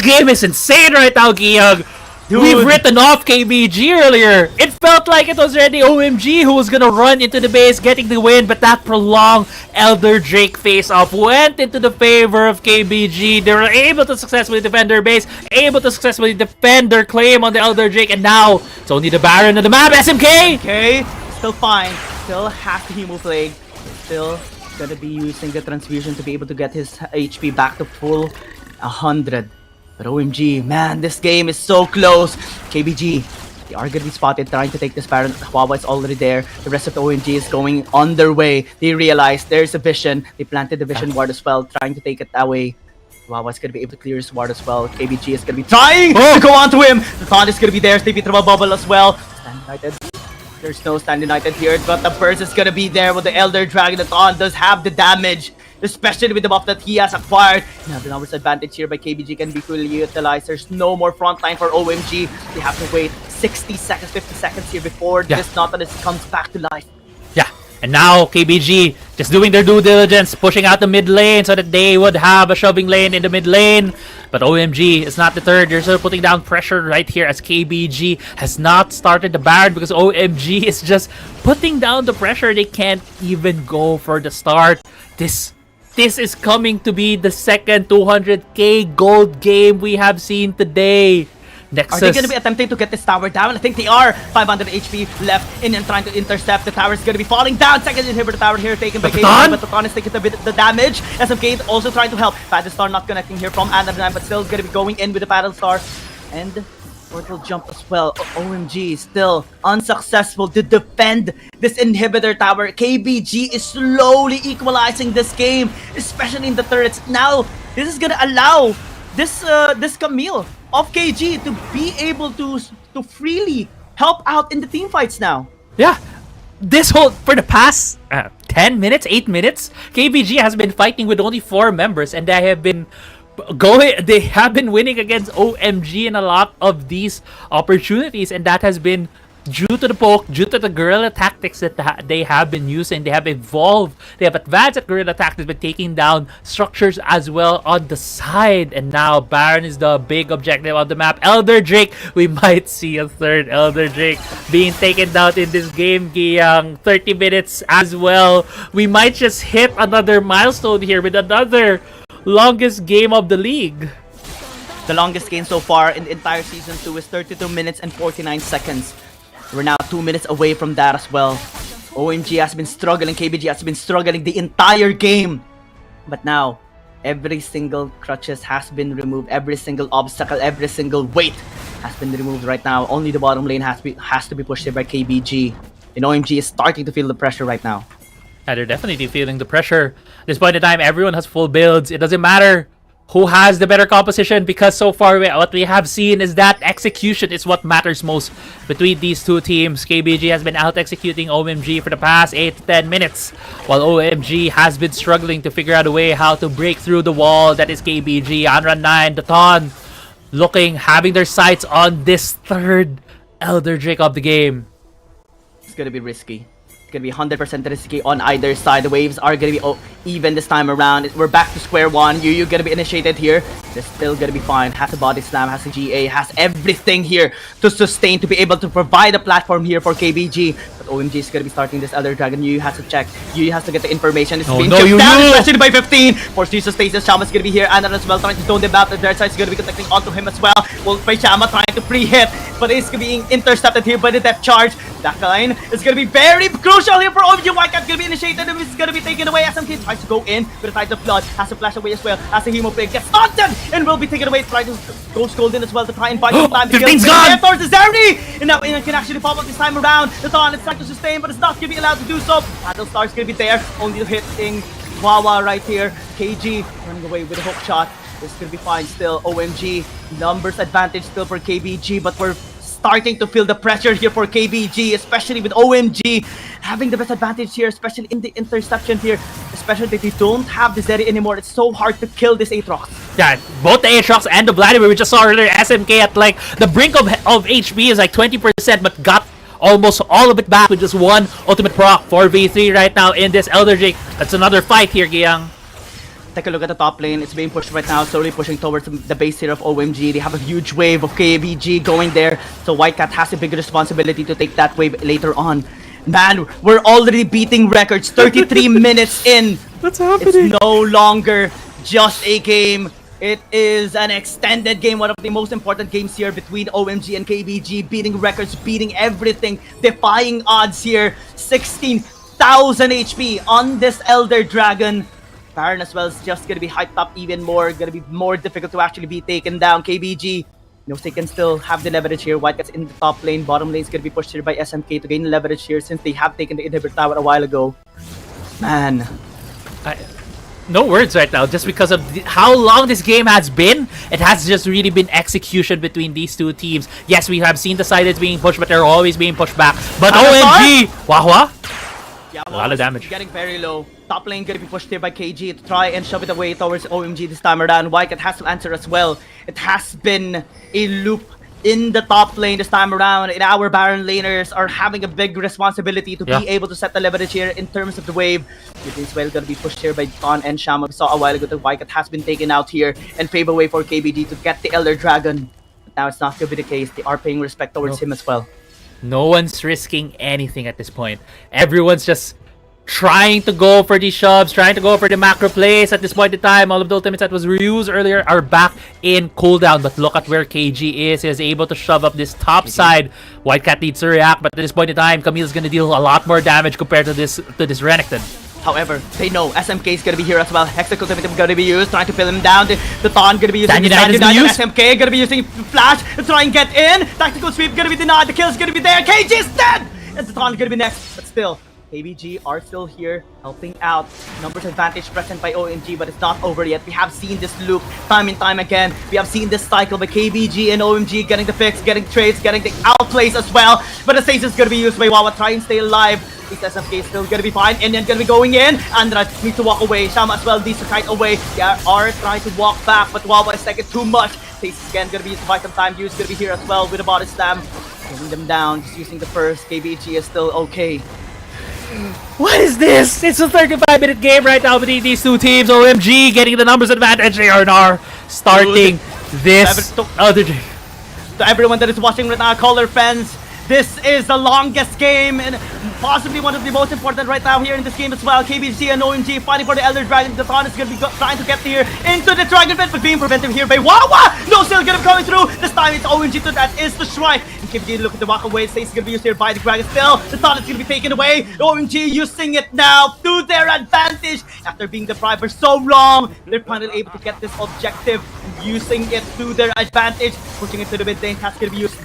game is insane right now, Giyang. Dude. We've written off KBG earlier. It felt like it was already OMG who was gonna run into the base, getting the win, but that prolonged Elder Drake face-off went into the favor of KBG. They were able to successfully defend their base, able to successfully defend their claim on the Elder Drake, and now it's only the Baron on the map. SMK! Okay, still fine. Still has the Hemo Plague. Still gonna be using the transfusion to be able to get his HP back to full 100. But OMG, man, this game is so close. KBG, they are gonna be spotted trying to take this Baron. Wawa is already there. The rest of the OMG is going on their way. They realize there's a vision. They planted the vision ward as well, trying to take it that way. Wawa is gonna be able to clear his ward as well. KBG is gonna be trying to go on to him. The Thon is gonna be there. Sleepy through a bubble as well. Stand United. There's no Stand United here, but the burst is gonna be there with the Elder Dragon. The Thon does have the damage, especially with the buff that he has acquired. Now the numbers advantage here by KBG can be fully utilized. There's no more frontline for OMG. They have to wait 60 seconds, 50 seconds here before this Nautilus comes back to life. Yeah, and now KBG just doing their due diligence, pushing out the mid lane so that they would have a shoving lane in the mid lane. But OMG is not deterred. They're still putting down pressure right here as KBG has not started the Baron because OMG is just putting down the pressure. They can't even go for the start. This is coming to be the second 200k gold game we have seen today. Nexus. Are they going to be attempting to get this tower down? I think they are. 500 HP left in and trying to intercept. The tower is going to be falling down. Second inhibitor tower here taken by KBG, but the Thon is taking the damage. SMK also trying to help. Battlestar not connecting here from Anderson, but still going to be going in with the Battlestar. And portal jump as well. OMG still unsuccessful to defend this inhibitor tower. KBG is slowly equalizing this game, especially in the turrets. Now, this is going to allow this Camille of KG to be able to freely help out in the team fights now. Yeah, this whole for the past 10 minutes, 8 minutes, KBG has been fighting with only 4 members, and they have been winning against OMG in a lot of these opportunities, and that has been due to the poke, due to the guerrilla tactics that they have been using. They have evolved. They have advanced at guerrilla tactics by taking down structures as well on the side. And now Baron is the big objective on the map. Elder Drake, we might see a third Elder Drake being taken down in this game, Giyang. 30 minutes as well. We might just hit another milestone here with another longest game of the league. The longest game so far in the entire Season 2 is 32 minutes and 49 seconds. We're now 2 minutes away from that as well. OMG has been struggling, KBG has been struggling the entire game. But now, every single crutches has been removed, every single obstacle, every single weight has been removed right now. Only the bottom lane has to be pushed here by KBG. And OMG is starting to feel the pressure right now. Yeah, they're definitely feeling the pressure. At this point in time, everyone has full builds. It doesn't matter who has the better composition, because so far what we have seen is that execution is what matters most between these two teams. KBG has been out-executing OMG for the past 8 to 10 minutes, while OMG has been struggling to figure out a way how to break through the wall that is KBG. On run 9, the Ton having their sights on this third Elder Drake of the game. It's gonna be risky. It's gonna be 100% risky on either side. The waves are gonna be even this time around. We're back to square one. Yu gonna be initiated here. They're still gonna be fine. Has a body slam, has a GA, has everything here to sustain, to be able to provide a platform here for KBG. But OMG is gonna be starting this Elder Dragon. Yu has to check. Yu has to get the information. It's being chipped down, especially by 15. Forced to stasis. Shama's gonna be here. And as well, trying to zone them out. The their side is gonna be connecting onto him as well. Wolf by Shama trying to pre-hit, but it's being intercepted here by the depth charge. That line is gonna be very crucial here for OMG. Wildcat gonna be initiated and it's gonna be taken away. SMK tries to go in, but tries to flood, has to flash away as well. As a Hemo player gets taunted and will be taken away. Trying to go golden as well to try and buy some time. 15's gone! Towards the Zerny! And now it can actually pop up this time around. The Thon is trying to sustain, but it's not gonna be allowed to do so. Battlestar is gonna be there, only hitting Wawa right here. KG running away with a hook shot. This is gonna be fine still. OMG, numbers advantage still for KBG, but we're starting to feel the pressure here for KBG, especially with OMG having the best advantage here, especially in the interception here, especially that they don't have the Zeri anymore. It's so hard to kill this Aatrox. Yeah, both the Aatrox and the Vladimir, we just saw earlier, SMK at like the brink of HP is like 20%, but got almost all of it back with just one ultimate proc. 4v3 right now in this Elder Drake. That's another fight here, Giyang. Take a look at the top lane. It's being pushed right now, slowly pushing towards the base here of OMG. They have a huge wave of KBG going there, so Wildcat has a big responsibility to take that wave later on. Man, we're already beating records. 33 minutes in. What's happening? It's no longer just a game. It is an extended game, one of the most important games here between OMG and KBG, beating records, beating everything, defying odds here. 16,000 HP on this Elder Dragon. Baron as well is just gonna be hyped up even more, gonna be more difficult to actually be taken down. KBG, they can still have the leverage here. Wildcat's in the top lane, bottom lane is gonna be pushed here by SMK to gain leverage here since they have taken the inhibitor tower a while ago. Man. No words right now, just because of how long this game has been. It has just really been execution between these two teams. Yes, we have seen the sides being pushed, but they're always being pushed back. But OMG! Wahwa? Yeah, a lot of damage. Getting very low. Top lane gonna be pushed here by KG to try and shove it away towards OMG this time around. Wildcat has to answer as well. It has been a loop in the top lane this time around, and our Baron laners are having a big responsibility to be able to set the leverage here in terms of the wave. It is well gonna be pushed here by Thon and Shama. We saw a while ago that Wildcat has been taken out here and pave a way for KBG to get the Elder Dragon. But now it's not gonna be the case. They are paying respect towards him as well. No one's risking anything at this point. Everyone's just trying to go for these shoves, trying to go for the macro plays at this point in time. All of the ultimates that was reused earlier are back in cooldown, but look at where KG is. He is able to shove up this top side. Wildcat needs to react, but at this point in time, Camille's gonna deal a lot more damage compared to this Renekton. However, they know SMK is gonna be here as well. Hexacle ultimate gonna be used, trying to pull him down. The Thon gonna be using SMK gonna be using Flash to try and get in. Tactical sweep gonna be denied. The kill's gonna be there. KG is dead! And the Thon gonna be next, but still. KBG are still here, helping out. Numbers advantage present by OMG, but it's not over yet. We have seen this loop time and time again. We have seen this cycle by KBG and OMG getting the picks, getting trades, getting the outplays as well. But the stasis is going to be used by Wawa. Try and stay alive. This SFK is still going to be fine. Indian going to be going in. Andra needs to walk away. Shama as well needs to kite away. They are trying to walk back, but Wawa is taking too much. Stasis again going to be used to buy some time. Yu's going to be here as well with a body slam. Getting them down, just using the first. KBG is still okay. What is this? It's a 35-minute game right now between these two teams. OMG getting the numbers advantage. They are now starting this Elder Drake. To everyone that is watching right now, caller fans, This is the longest game and possibly one of the most important right now here in this game as well. KBG and OMG fighting for the Elder Dragon. The Thon is going to be trying to get here into the Dragon Pit, but being prevented here by Wawa. No still going to be coming through. This time it's OMG that is the Shrine. And KBG look at the walk away. Stacy's going to be used here by the Dragon still. The Thon is going to be taken away. OMG using it now to their advantage. After being deprived for so long, they're finally able to get this objective, using it to their advantage. Pushing it to the mid lane. That's going to be used.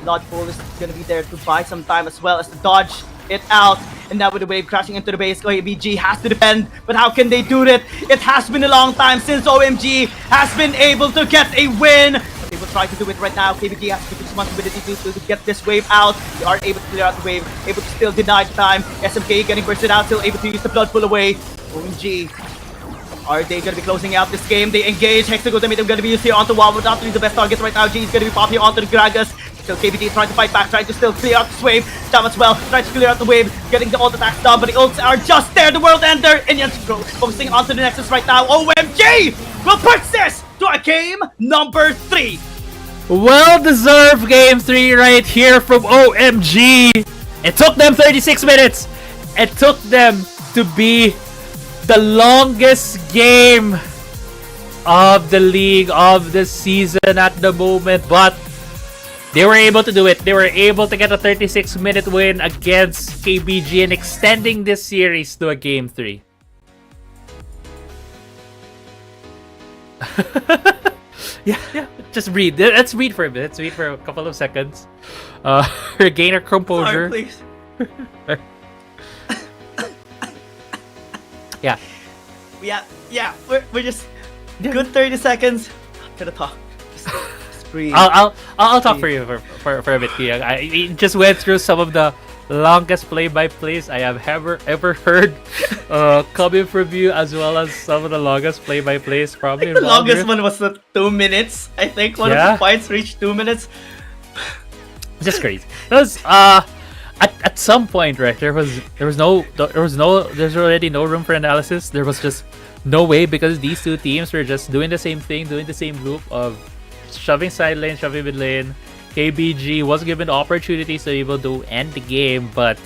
Blood Bowl is gonna be there to buy some time as well as to dodge it out. And now with the wave crashing into the base, KBG has to defend. But how can they do it? It has been a long time since OMG has been able to get a win. But they will try to do it right now. KBG has to do responsibility to get this wave out. They are able to clear out the wave, able to still deny the time. SMK getting bursted out, still able to use the Blood Bowl away. OMG. Are they going to be closing out this game? They engage. Hexagon going to be used here onto Wawa. Not really the best targets right now. G is going to be popping onto the Gragas. Still KBG trying to fight back, trying to still clear out this wave. Stam as well, trying to clear out the wave, getting the ult attacks down, but the ults are just there. The World Ender. Indians focusing onto the Nexus right now. OMG will push this to a game number 3. Well-deserved game 3 right here from OMG. It took them 36 minutes. It took them to be the longest game of the league of the season at the moment, but they were able to do it. They were able to get a 36-minute win against KBG and extending this series to a game 3. yeah, just breathe. Let's breathe for a bit. Let's breathe for a couple of seconds. Regain our composure. Sorry, please. Yeah. Yeah, we're just good 30 seconds. I'm gonna talk. Just breathe. I'll talk for you for a bit. Yeah, I just went through some of the longest play-by-plays I have ever heard coming from you, as well as some of the longest play-by-plays probably. The longest one was 2 minutes. I think one of the fights reached 2 minutes. Just crazy. That was at some point, right? There's already no room for analysis. There was just no way, because these two teams were just doing the same thing, doing the same loop of shoving side lane, shoving mid lane. KBG was given the opportunity to be able to end the game, but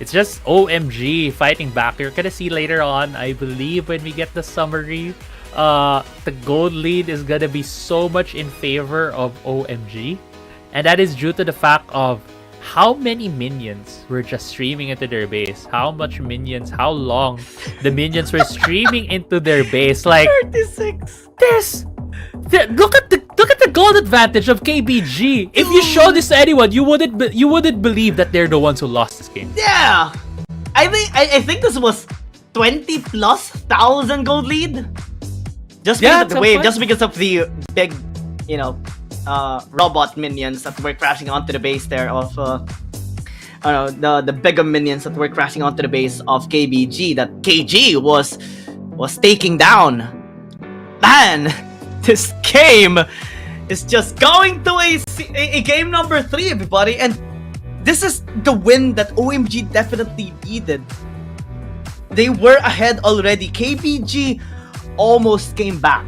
it's just OMG fighting back. You're gonna see later on, I believe, when we get the summary, the gold lead is gonna be so much in favor of OMG, and that is due to the fact of how many minions were just streaming into their base. How long the minions were streaming into their base. Like 36. Look at the gold advantage of KBG. If you show this to anyone, you wouldn't believe that they're the ones who lost this game. Yeah, I think this was 20,000 gold lead. Just because of the wave, just because of the big, robot minions that were crashing onto the base there of the bigger minions that were crashing onto the base of KBG that KG was taking down. Man, this game is just going to a game number 3, everybody, and this is the win that OMG definitely needed. They were ahead already. KBG almost came back.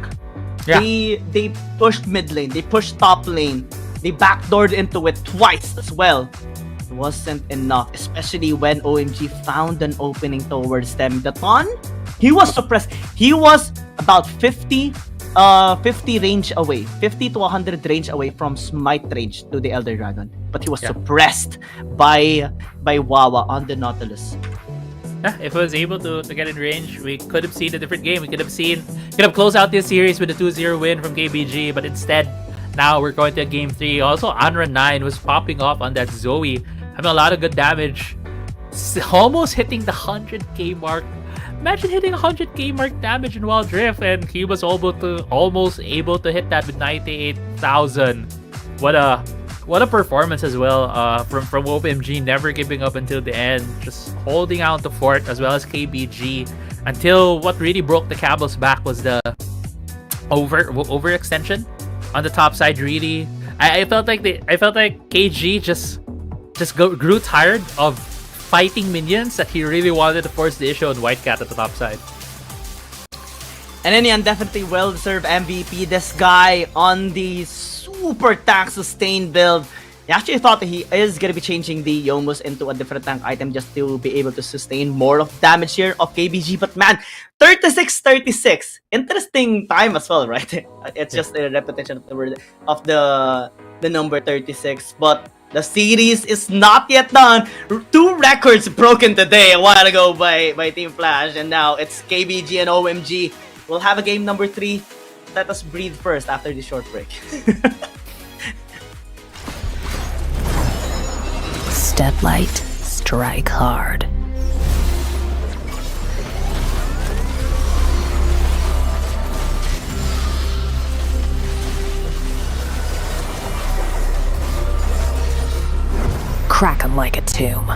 Yeah. They pushed mid lane, they pushed top lane, they backdoored into it twice as well. It wasn't enough, especially when OMG found an opening towards them. The Thon, he was suppressed. He was about 50 range away, 50 to 100 range away from smite range to the Elder Dragon, but he was suppressed by Wawa on the Nautilus. Yeah, if I was able to get in range, we could have seen a different game. We could have closed out this series with a 2-0 win from KBG, but instead, now we're going to game 3. Also, Anra 9 was popping off on that Zoe, having a lot of good damage, almost hitting the 100k mark. Imagine hitting 100k mark damage in Wild Rift, and he was almost able to hit that with 98,000. What a performance as well from OMG, never giving up until the end, just holding out the fort, as well as KBG, until what really broke the camel's back was the overextension on the top side. Really, I felt like KG just grew tired of fighting minions, that he really wanted to force the issue on Whitecat at the top side. And Inian definitely well-deserved MVP. This guy on the super tank sustain build He actually thought that he is going to be changing the Yomus into a different tank item just to be able to sustain more of damage here of KBG. But man, 36-36. Interesting time as well, right? It's just a repetition of the word of the number 36. But the series is not yet done. 2 records broken today a while ago by Team Flash. And now it's KBG and OMG. We'll have a game number 3. Let us breathe first after the short break. Step light, strike hard. Crack 'em like a tomb.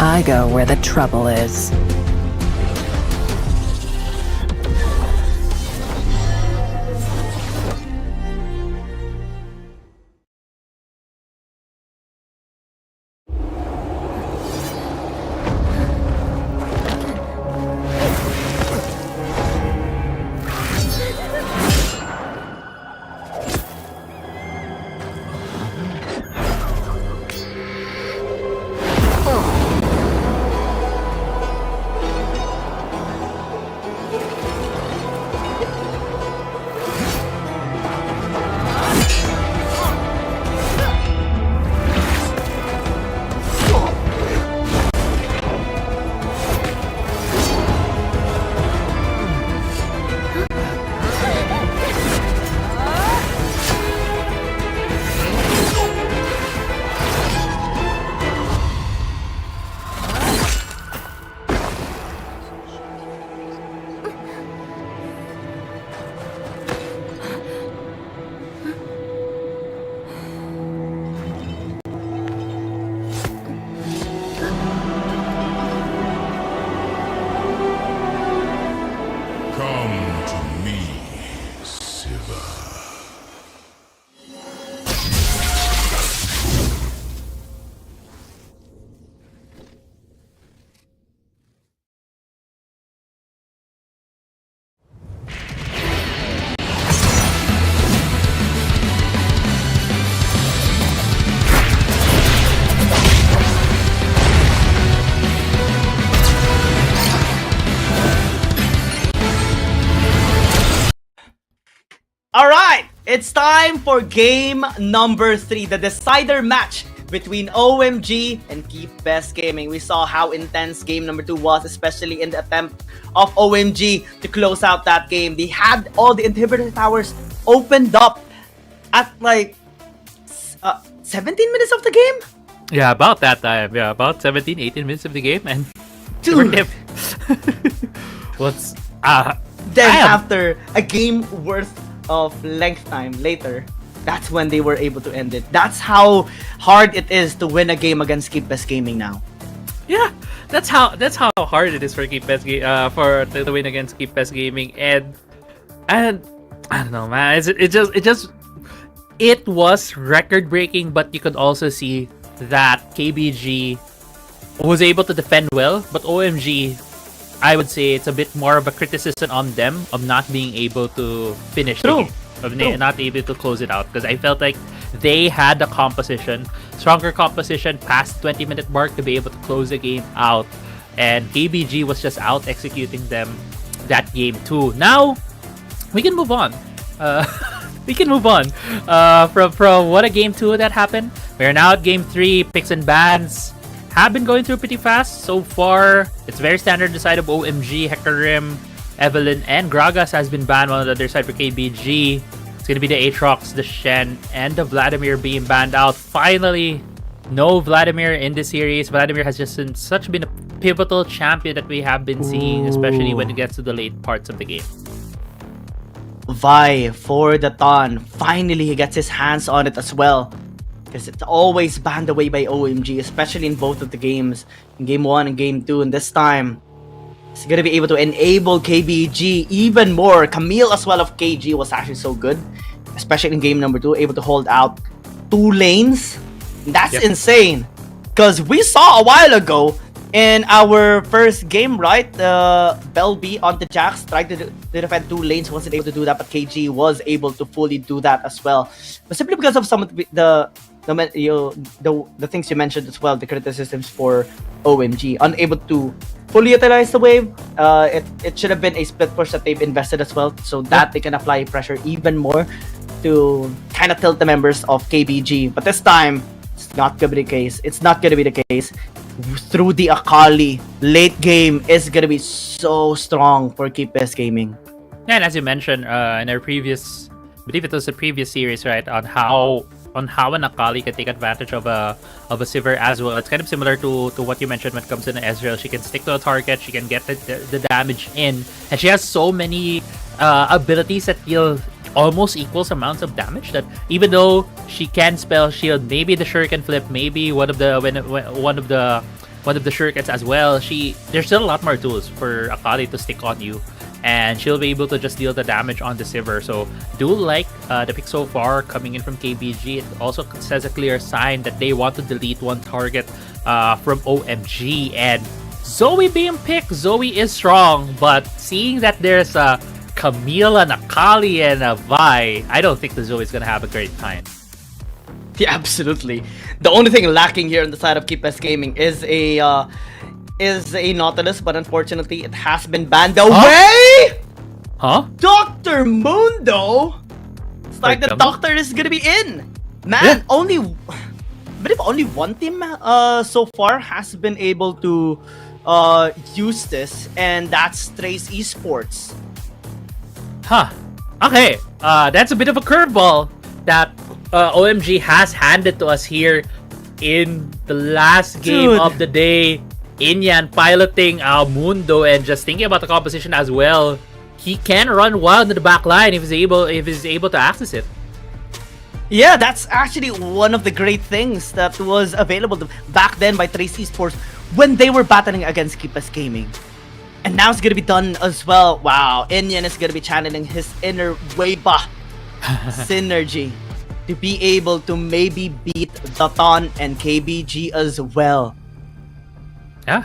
I go where the trouble is. Alright, it's time for game number 3, the decider match between OMG and Keep Best Gaming. We saw how intense game number 2 was, especially in the attempt of OMG to close out that game. They had all the inhibitor towers opened up at like 17 minutes of the game? Yeah, about that time. Yeah, about 17, 18 minutes of the game. And dude, what's then after a game worth of length time later, that's when they were able to end it. That's how hard it is to win a game against Keep Best Gaming now. Yeah, that's how hard it is for for the win against Keep Gaming, and I don't know, man. It was record breaking, but you could also see that KBG was able to defend well, but OMG, I would say it's a bit more of a criticism on them of not being able to finish the game, not able to close it out, because I felt like they had the stronger composition past 20-minute mark to be able to close the game out, and KBG was just out executing them that game too. Now we can move on. From what a game 2 that happened. We're now at game 3. Picks and bans have been going through pretty fast so far. It's very standard the side of OMG, Hecarim, Evelyn, and Gragas has been banned on the other side for KBG. It's gonna be the Aatrox, the Shen, and the Vladimir being banned out. Finally, no Vladimir in this series. Vladimir has just been a pivotal champion that we have been seeing, especially when it gets to the late parts of the game. Vi for the Ton. Finally, he gets his hands on it as well. Because it's always banned away by OMG, especially in both of the games. In Game 1 and Game 2. And this time, he's going to be able to enable KBG even more. Camille as well of KG was actually so good. Especially in Game number 2, able to hold out 2 lanes. That's insane. Because we saw a while ago, in our first game, right, Belby on the Jax tried to defend 2 lanes, wasn't able to do that, but KG was able to fully do that as well. But simply because of some of the things you mentioned as well, the criticisms for OMG, unable to fully utilize the wave. It should have been a split push that they've invested as well, so that they can apply pressure even more to kind of tilt the members of KBG. But this time, it's not gonna be the case. It's not gonna be the case. Through the Akali, late game is gonna be so strong for KBG Gaming. Yeah, and as you mentioned in our previous, I believe it was the previous series, right, on how an Akali can take advantage of a Sivir as well. It's kind of similar to what you mentioned when it comes to Ezreal. She can stick to a target, she can get the damage in, and she has so many abilities that deal almost equals amounts of damage, that even though she can spell shield, maybe the shuriken flip, maybe one of the shurikens as well, there's still a lot more tools for Akali to stick on you, and she'll be able to just deal the damage on the Sivir. So do like the pick so far coming in from KBG. It also says a clear sign that they want to delete one target from OMG, and Zoe being picked. Zoe is strong, but seeing that there's a Camille, and Akali, and a Vi, I don't think the Zoe's gonna have a great time. Yeah, absolutely. The only thing lacking here on the side of KBG Gaming is a Nautilus, but unfortunately, it has been banned away. Dr. Mundo. It's like the doctor is gonna be in. Man, I believe only one team so far has been able to use this, and that's Trace Esports. Okay, that's a bit of a curveball that OMG has handed to us here in the last game of the day. Inyan piloting Mundo and just thinking about the composition as well. He can run wild in the back line if he's able to access it. Yeah, that's actually one of the great things that was available back then by Trace Esports when they were battling against KBG Gaming. And now it's gonna be done as well. Wow, Inyan is gonna be channeling his inner Weiba synergy to be able to maybe beat Datan and KBG as well. Yeah,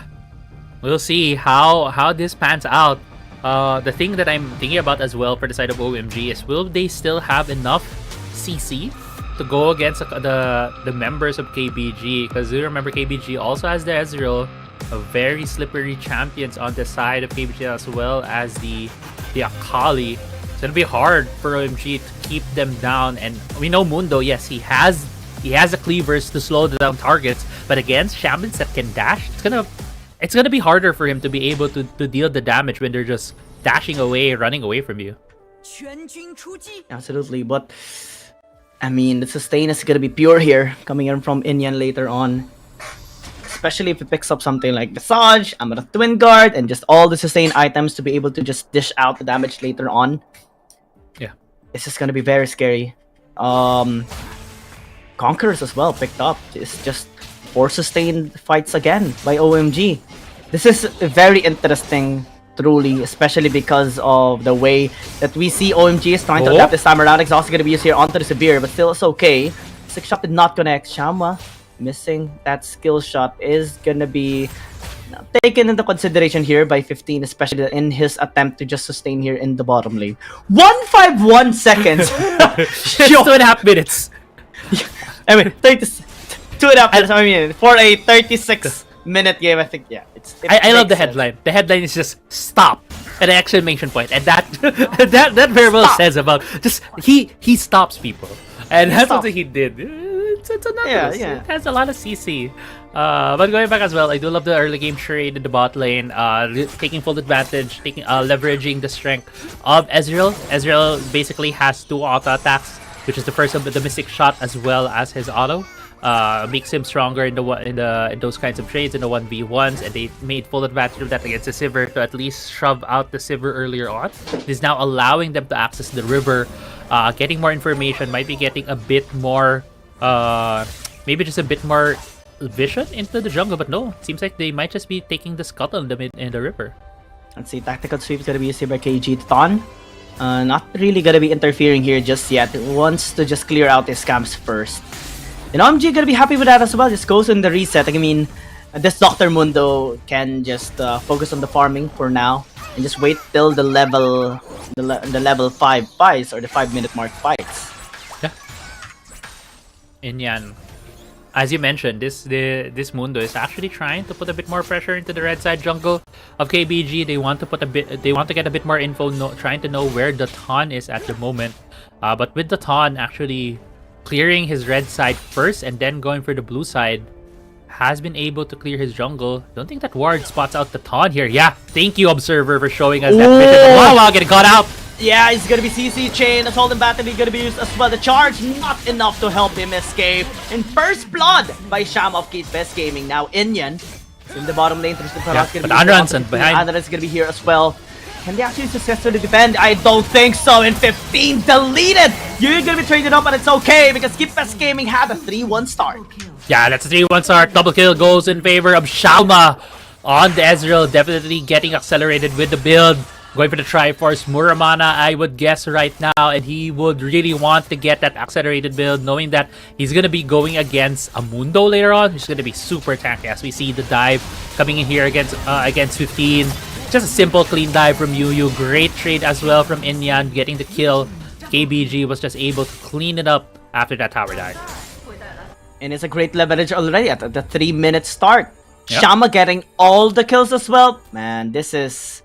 we'll see how this pans out. The thing that I'm thinking about as well for the side of OMG is, will they still have enough CC to go against the members of KBG? Because you remember KBG also has the Ezreal, a very slippery champions on the side of KBG, as well as the Akali. It's gonna be hard for OMG to keep them down. And we know Mundo, yes, he has the cleavers to slow down targets, but against champions that can dash, it's gonna be harder for him to be able to deal the damage when they're just dashing away, running away from you. Absolutely, but I mean, the sustain is gonna be pure here, coming in from Inyan later on. Especially if he picks up something like Visage, Amarth Twin Guard, and just all the sustain items to be able to just dish out the damage later on. Yeah. It's just gonna be very scary. Conquerors as well picked up. It's just 4 sustained fights again by OMG. This is very interesting, truly, especially because of the way that we see OMG is trying to adapt this time around. Exhaust is going to be used here onto the Severe, but still it's okay. 6 shot did not connect. Shama missing that skill shot is going to be taken into consideration here by 15, especially in his attempt to just sustain here in the bottom lane. 151 seconds! 2.5 minutes. I mean, 2.5 minutes. I mean, for a 36-minute game, I think, yeah. I love the headline. The headline is just stop, an exclamation point, and that that very well says about just he stops people, and that's what he did. It's a numbers. Yeah. It has a lot of CC. But going back as well, I do love the early game charade in the bot lane, taking full advantage, leveraging the strength of Ezreal. Ezreal basically has 2 auto attacks, which is the first of the Mystic Shot as well as his auto. Makes him stronger in those kinds of trades in the 1v1s, and they made full advantage of that against the Sivir to at least shove out the Sivir earlier on. This is now allowing them to access the river, getting more information, might be getting a bit more, maybe just a bit more vision into the jungle, but no, it seems like they might just be taking the scuttle in the river. Let's see, tactical sweep is gonna be used here by KG to Ton. Not really gonna be interfering here just yet. It wants to just clear out his camps first. And OMG gonna be happy with that as well. Just goes in the reset. I mean, this Dr. Mundo can just focus on the farming for now and just wait till the level 5 fights or the 5-minute mark fights. Yeah. And yan, as you mentioned, this Mundo is actually trying to put a bit more pressure into the red side jungle of KBG. They want to get a bit more info, trying to know where the Ton is at the moment. But with the Ton actually clearing his red side first and then going for the blue side, has been able to clear his jungle. Don't think that Ward spots out the Ton here. Yeah, thank you, Observer, for showing us that vision. Wow, getting caught out. Yeah, it's gonna be CC chain. Assault and battery gonna be used as well. The charge not enough to help him escape. And first blood by Sham of Best Gaming. Now Inyan in the bottom lane. But Anran's behind. Anran's gonna be here as well. Can they actually successfully defend? I don't think so. In 15, deleted. You're gonna be traded up, but it's okay because Best Gaming had a 3-1 start. Yeah, that's a 3-1 start. Double kill goes in favor of Shalma on the Ezreal. Definitely getting accelerated with the build. Going for the Triforce Muramana, I would guess right now, and he would really want to get that accelerated build, knowing that he's going to be going against a Mundo later on, which is going to be super tanky, as we see the dive coming in here against 15. Just a simple, clean dive from Yu. Great trade as well from Inyan, getting the kill. KBG was just able to clean it up after that tower dive. And it's a great leverage already at the 3-minute start. Yep. Shama getting all the kills as well. Man, this is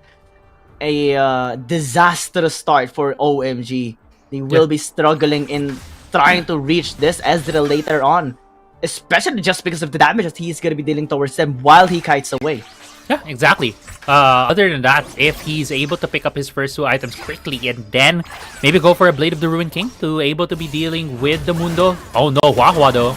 a disastrous start for OMG. They will be struggling in trying to reach this Ezreal later on, especially just because of the damage that he's going to be dealing towards them while he kites away. Yeah, exactly. Other than that, if he's able to pick up his first 2 items quickly and then maybe go for a Blade of the Ruined King to able to be dealing with the Mundo. Oh no, Wahwa though.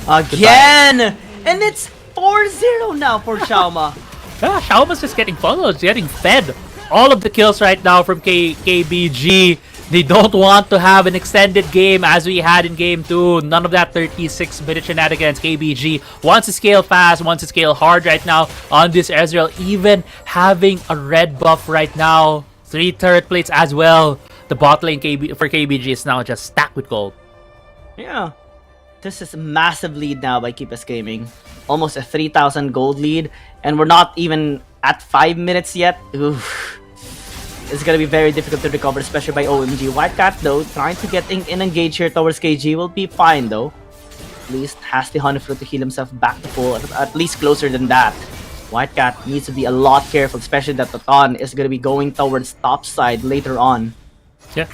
Again! And it's 4-0 now for Shauma. Yeah, Shauma's just getting followed, getting fed. All of the kills right now from KBG. They don't want to have an extended game as we had in game 2. None of that 36-minute shenanigans. KBG wants to scale fast, wants to scale hard right now on this Ezreal. Even having a red buff right now. 3 turret plates as well. The bot lane for KBG is now just stacked with gold. Yeah. This is a massive lead now by Best Gaming. Almost a 3,000 gold lead. And we're not even at 5 minutes yet. Oof. It's gonna be very difficult to recover, especially by OMG. Whitecat, though, trying to get in engage here towards KG will be fine, though. At least has the Honey Fruit to heal himself back to full, at least closer than that. Whitecat needs to be a lot careful, especially that the Ton is gonna be going towards top side later on. Yeah,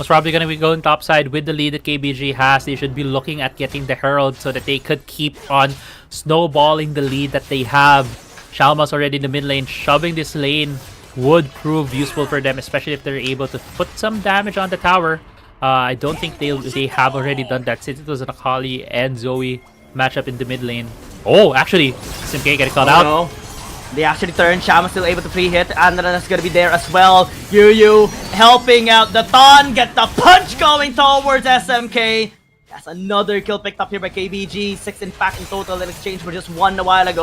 most probably gonna be going top side with the lead that KBG has. They should be looking at getting the Herald so that they could keep on snowballing the lead that they have. Shalma's already in the mid lane, shoving this lane would prove useful for them, especially if they're able to put some damage on the tower. I don't think they have already done that since it was an Akali and Zoe matchup in the mid lane. Oh, actually, SMK getting called out. No. They actually turn. Shama still able to free hit. Andran is gonna be there as well. Yu helping out the Ton. Get the punch going towards SMK. That's another kill picked up here by KBG. 6 in fact in total in exchange for just 1 a while ago.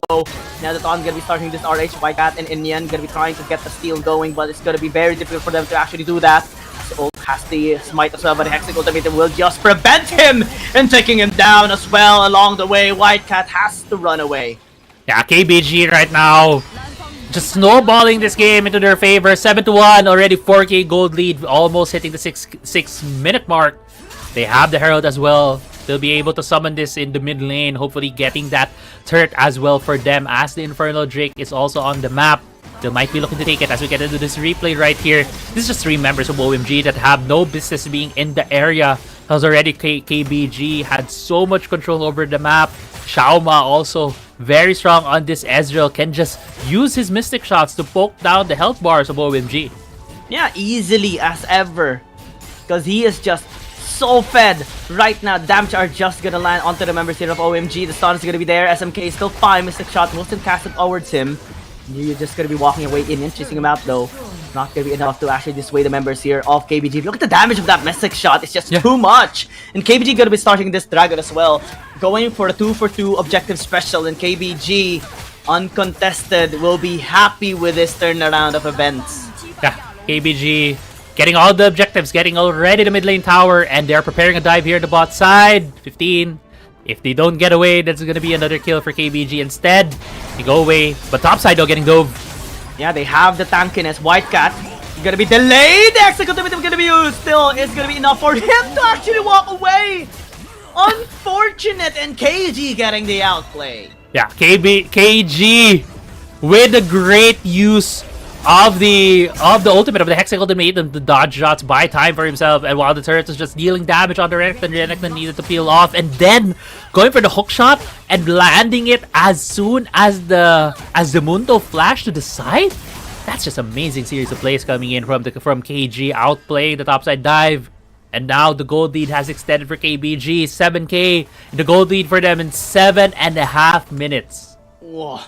Now the Dawn's gonna be starting this RH Cat and Indian gonna be trying to get the steal going, but it's gonna be very difficult for them to actually do that. So has the smite as well, but the Hexic Ultimate will just prevent him and taking him down as well along the way. Cat has to run away. Yeah, KBG right now just snowballing this game into their favor. 7-1, already 4k gold lead, almost hitting the 6 minute mark. They have the Herald as well. They'll be able to summon this in the mid lane, hopefully getting that turret as well for them, as the Infernal Drake is also on the map. They might be looking to take it as we get into this replay right here. This is just 3 members of OMG that have no business being in the area. Because already KBG had so much control over the map. Shaoma also very strong on this Ezreal, can just use his Mystic Shots to poke down the health bars of OMG. Yeah, easily as ever. Because he is just so fed right now. Damage are just gonna land onto the members here of OMG. The stun is gonna be there. SMK is still fine. Mystic Shot wasn't casted towards him. You're just gonna be walking away in, chasing him out though. Not gonna be enough to actually dissuade the members here of KBG. Look at the damage of that Mystic Shot. It's just too much. And KBG gonna be starting this Dragon as well. Going for a 2-for-2 objective special, and KBG, uncontested, will be happy with this turnaround of events. Yeah, KBG getting all the objectives, getting already the mid lane tower, and they're preparing a dive here at the bot side. 15. If they don't get away, that's gonna be another kill for KBG. Instead, they go away. But top side though, getting dove. Yeah, they have the tankiness. Cat gonna be delayed. The executive is gonna be used. Still, it's gonna be enough for him to actually walk away. Unfortunate, and KG getting the outplay. Yeah, KG with a great use of the ultimate, of the Hexic Ultimate, and the dodge shots, buy time for himself, and while the turret is just dealing damage on the Renekton needed to peel off, and then going for the hook shot and landing it as soon as the Mundo flash to the side. That's just amazing series of plays coming in from KG, outplaying the topside dive. And now the gold lead has extended for KBG. 7k, the gold lead for them in 7.5 minutes. Whoa.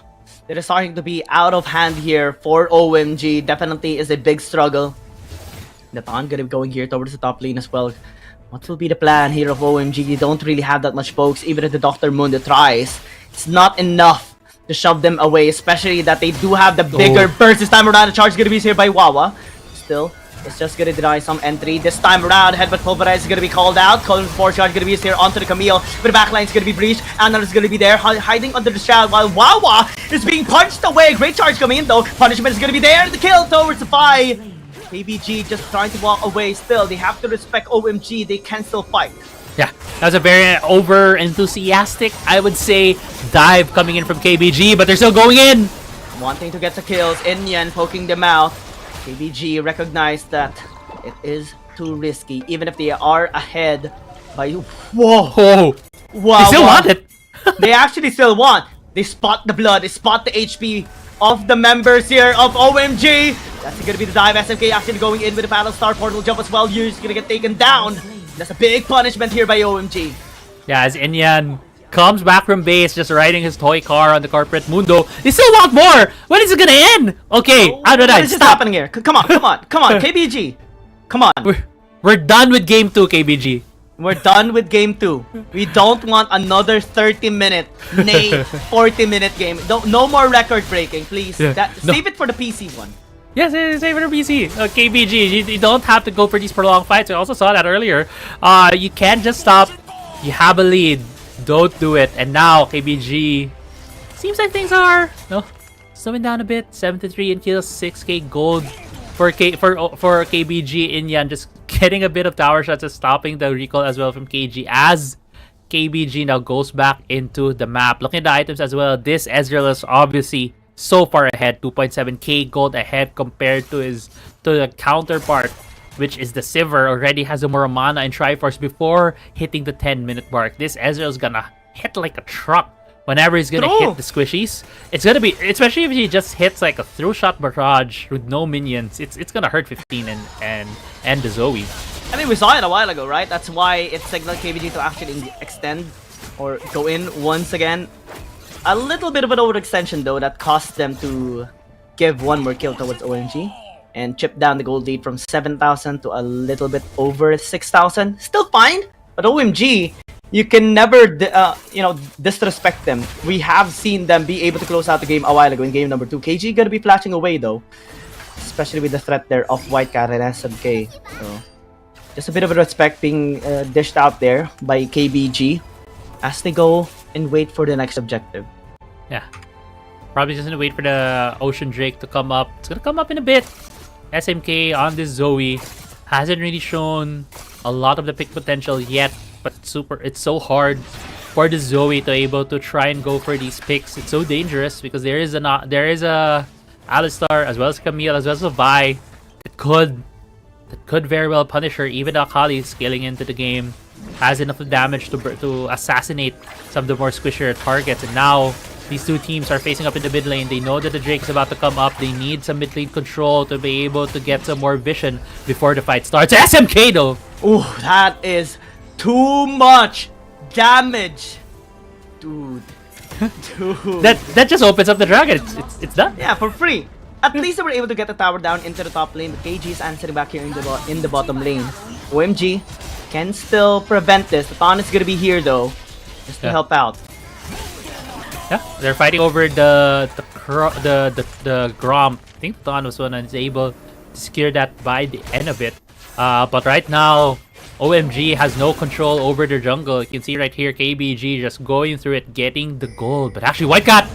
It is starting to be out of hand here for OMG. Definitely is a big struggle. Natan gonna be going here towards the top lane as well. What will be the plan here of OMG? You don't really have that much pokes. Even if the Dr. Mundo tries, it's not enough to shove them away. Especially that they do have the bigger burst this time around. The charge is gonna be here by Wawa. Still, it's just gonna deny some entry. This time around, Headbutt Pulverize is gonna be called out. Calling for charge gonna be here onto the Camille. But the backline is gonna be breached. Anna is gonna be there, hiding under the shadow while Wawa is being punched away. Great charge coming in though. Punishment is gonna be there. The kill towards the 5. KBG just trying to walk away still. They have to respect OMG. They can still fight. Yeah, that was a very over-enthusiastic, I would say, dive coming in from KBG, but they're still going in. Wanting to get the kills. Inyan poking them out. KBG recognized that it is too risky, even if they are ahead by... Whoa! Wow! They still want it! They actually still want. They spot the blood, they spot the HP of the members here of OMG. That's gonna be the dive. SMK actually going in with the Battle Star Portal jump as well. Yu's gonna get taken down. That's a big punishment here by OMG. Yeah, as Inyan comes back from base, just riding his toy car on the corporate Mundo. They still want more! When is it gonna end? Okay, out of that. What is just happening here? Come on, KBG. Come on. We're done with game 2, KBG. We're done with game 2. We don't want another 30-minute, nay, 40-minute game. No more record breaking, please. Yeah. Save it for the PC one. Yes, save it for PC. KBG, you don't have to go for these prolonged fights. We also saw that earlier. You can't just stop. You have a lead. Don't do it. And now KBG, seems like things are slowing down a bit. 7-3 in kills, 6k gold for KBG. Inyan just getting a bit of tower shots and stopping the recall as well from KG, as KBG now goes back into the map. Looking at the items as well, this Ezreal is obviously so far ahead, 2.7k gold ahead compared to the counterpart, which is the Sivir. Already has a more mana and Triforce before hitting the 10-minute mark. This Ezreal is gonna hit like a truck whenever he's gonna hit the squishies. It's gonna be, especially if he just hits like a through shot barrage with no minions, it's gonna hurt 15 and the Zoe. I mean, we saw it a while ago, right? That's why it signaled KBG to actually extend or go in once again. A little bit of an overextension though that cost them to give one more kill towards OMG and chip down the gold lead from 7,000 to a little bit over 6,000. Still fine, but OMG you can never disrespect them. We have seen them be able to close out the game a while ago in game number 2. KG gonna be flashing away though, especially with the threat there of White Cat and SMK. So just a bit of a respect being dished out there by KBG as they go and wait for the next objective. Yeah. Probably just gonna wait for the Ocean Drake to come up. It's gonna come up in a bit. SMK on this Zoe hasn't really shown a lot of the pick potential yet, but it's so hard for the Zoe to able to try and go for these picks. It's so dangerous because there is a Alistar as well as Camille as well as a Vi that could very well punish her. Even Akali scaling into the game has enough damage to assassinate some of the more squishier targets. And now these two teams are facing up in the mid lane. They know that the Drake is about to come up. They need some mid lane control to be able to get some more vision before the fight starts. SMK though! Ooh, that is too much damage. Dude. Dude. That just opens up the dragon. It's done. Yeah, for free. At least they were able to get the tower down into the top lane, but KG is answering back here in the bottom lane. OMG can still prevent this. The Thon is gonna be here though, just to help out. Yeah, they're fighting over the Gromp. I think Thon was one that's able to secure that by the end of it. But right now, OMG has no control over their jungle. You can see right here, KBG just going through it, getting the gold. But actually, White Cat!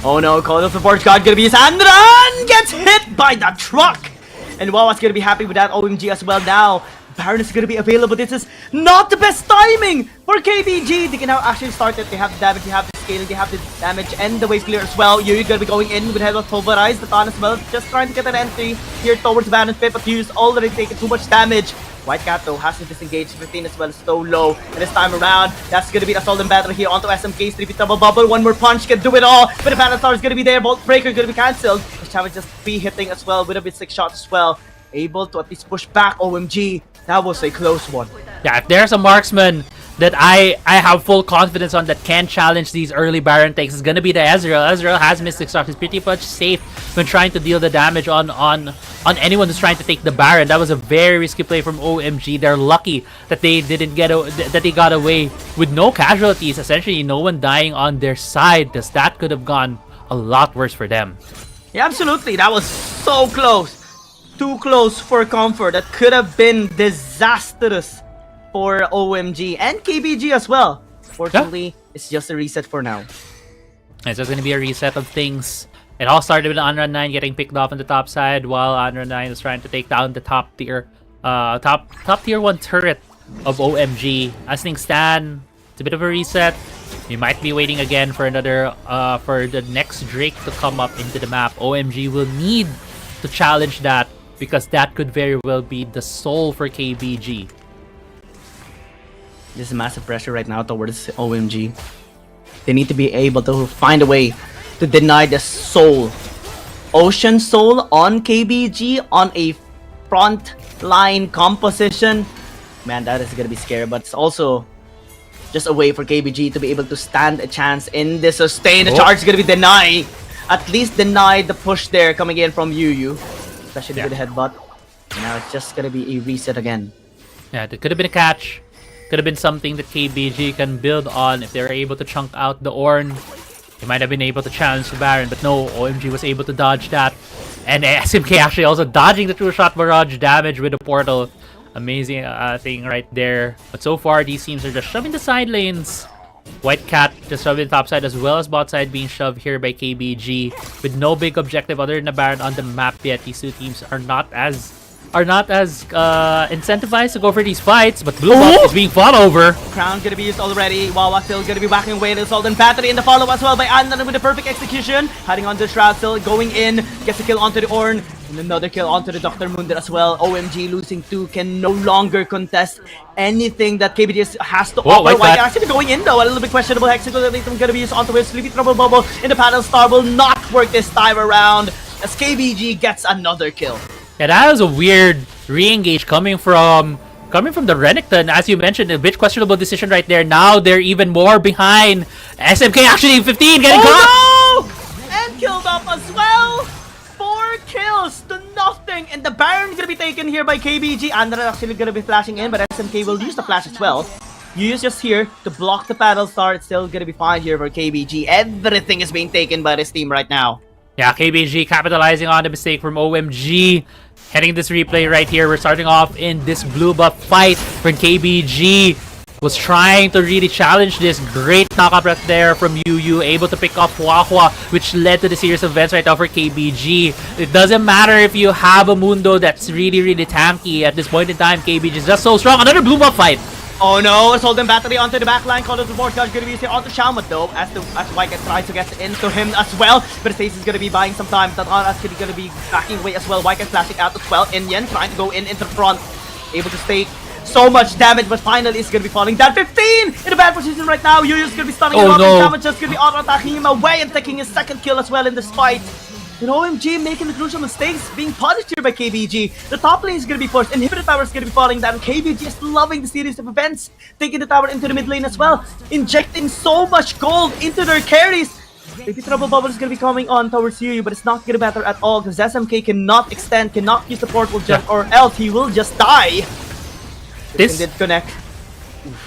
Oh no, call of support god gonna be Sandran! Gets hit by the truck! And Wawa's gonna be happy with that. OMG as well now. Baron is gonna be available. This is not the best timing for KBG. They can now actually start it. They have the damage, they have the scaling, they have the damage, and the wave clear as well. Yu's gonna be going in with head of pulverize. The Thon as well, just trying to get an entry here towards Baron's pit, but Yu's already taken too much damage. White Cat though has to disengage. 15 as well, so low. And this time around, that's gonna be assault and battle here onto SMK's 3-bit double bubble. One more punch can do it all. But the Battlestar is gonna be there. Bolt Breaker gonna be cancelled. Challenge just be hitting as well with a bit 6 shots as well. Able to at least push back OMG. That was a close one. Yeah, if there's a marksman that I have full confidence on that can challenge these early Baron takes, it's gonna be the Ezreal. Ezreal has Mystic Stars. He's pretty much safe when trying to deal the damage on anyone who's trying to take the Baron. That was a very risky play from OMG. They're lucky that they got away with no casualties. Essentially, no one dying on their side, because that could have gone a lot worse for them. Yeah, absolutely. That was so close. Too close for comfort. That could have been disastrous for OMG and KBG as well. Fortunately, it's just a reset for now. It's just going to be a reset of things. It all started with Anran 9 getting picked off on the top side while Anran 9 is trying to take down the top tier 1 turret of OMG. As things stand, it's a bit of a reset. We might be waiting again for another for the next Drake to come up into the map. OMG will need to challenge that, because that could very well be the soul for KBG. There's massive pressure right now towards OMG. They need to be able to find a way to deny the soul. Ocean Soul on KBG on a front line composition. Man, that is gonna be scary, but it's also just a way for KBG to be able to stand a chance in the sustain. The charge is gonna be denied. At least deny the push there coming in from Yu, especially with the headbutt. And now it's just gonna be a reset again. Yeah, there could have been a catch. Could have been something that KBG can build on if they were able to chunk out the Ornn. They might have been able to challenge the Baron, but no, OMG was able to dodge that. And SMK actually also dodging the two-shot barrage damage with the portal. Amazing thing right there. But so far, these teams are just shoving the side lanes. White Cat just shoving the top side as well as bot side being shoved here by KBG with no big objective other than the Baron on the map yet. These two teams are not as incentivized to go for these fights, but Blue Buff is being fought over. Crown gonna be used already. Wawa still gonna be whacking away the Assault and Battery in the follow as well by Andan with the perfect execution. Heading on the Shroud, still going in. Gets a kill onto the Ornn. And another kill onto the Dr. Munder as well. OMG losing 2 can no longer contest anything that KBG has to offer. White actually going in though. A little bit questionable. Hexagon gonna be used onto his Sleepy Trouble Bubble in the Paddle Star will not work this time around as KBG gets another kill. Yeah, that was a weird re-engage coming from the Renekton. As you mentioned, a bit questionable decision right there. Now they're even more behind. SMK actually 15 getting caught. No! And killed off as well. 4 kills to nothing. And the Baron gonna be taken here by KBG. Andra actually gonna be flashing in, but SMK will use the flash as well. You use just here to block the paddle star. It's still gonna be fine here for KBG. Everything is being taken by this team right now. Yeah, KBG capitalizing on the mistake from OMG. Heading this replay right here. We're starting off in this blue buff fight when KBG was trying to really challenge this. Great knockup right there from Yu, able to pick off Hua, which led to the series of events right now for KBG. It doesn't matter if you have a Mundo that's really, really tanky at this point in time. KBG is just so strong. Another blue buff fight. Oh no, Assault and Battery onto the backline. Call of the Force Guard gonna be here onto Shaman though, as White tries to get into him as well. But Stace is gonna be buying some time. That are actually gonna be backing away as well. White flashing out as well. Inyan trying to go into the front. Able to stay so much damage, but finally it's gonna be falling down. 15 in a bad position right now. Yu's gonna be stunning him up, and Shaman just gonna be auto-attacking him away and taking his second kill as well in this fight. And OMG making the crucial mistakes, being punished here by KBG. The top lane is going to be pushed, Inhibitor Tower is going to be falling down. KBG is loving the series of events, taking the tower into the mid lane as well, injecting so much gold into their carries. Maybe Trouble Bubble is going to be coming on towards Yu, but it's not going to matter at all because SMK cannot extend, cannot use the portal jump, or else he will just die. This did connect.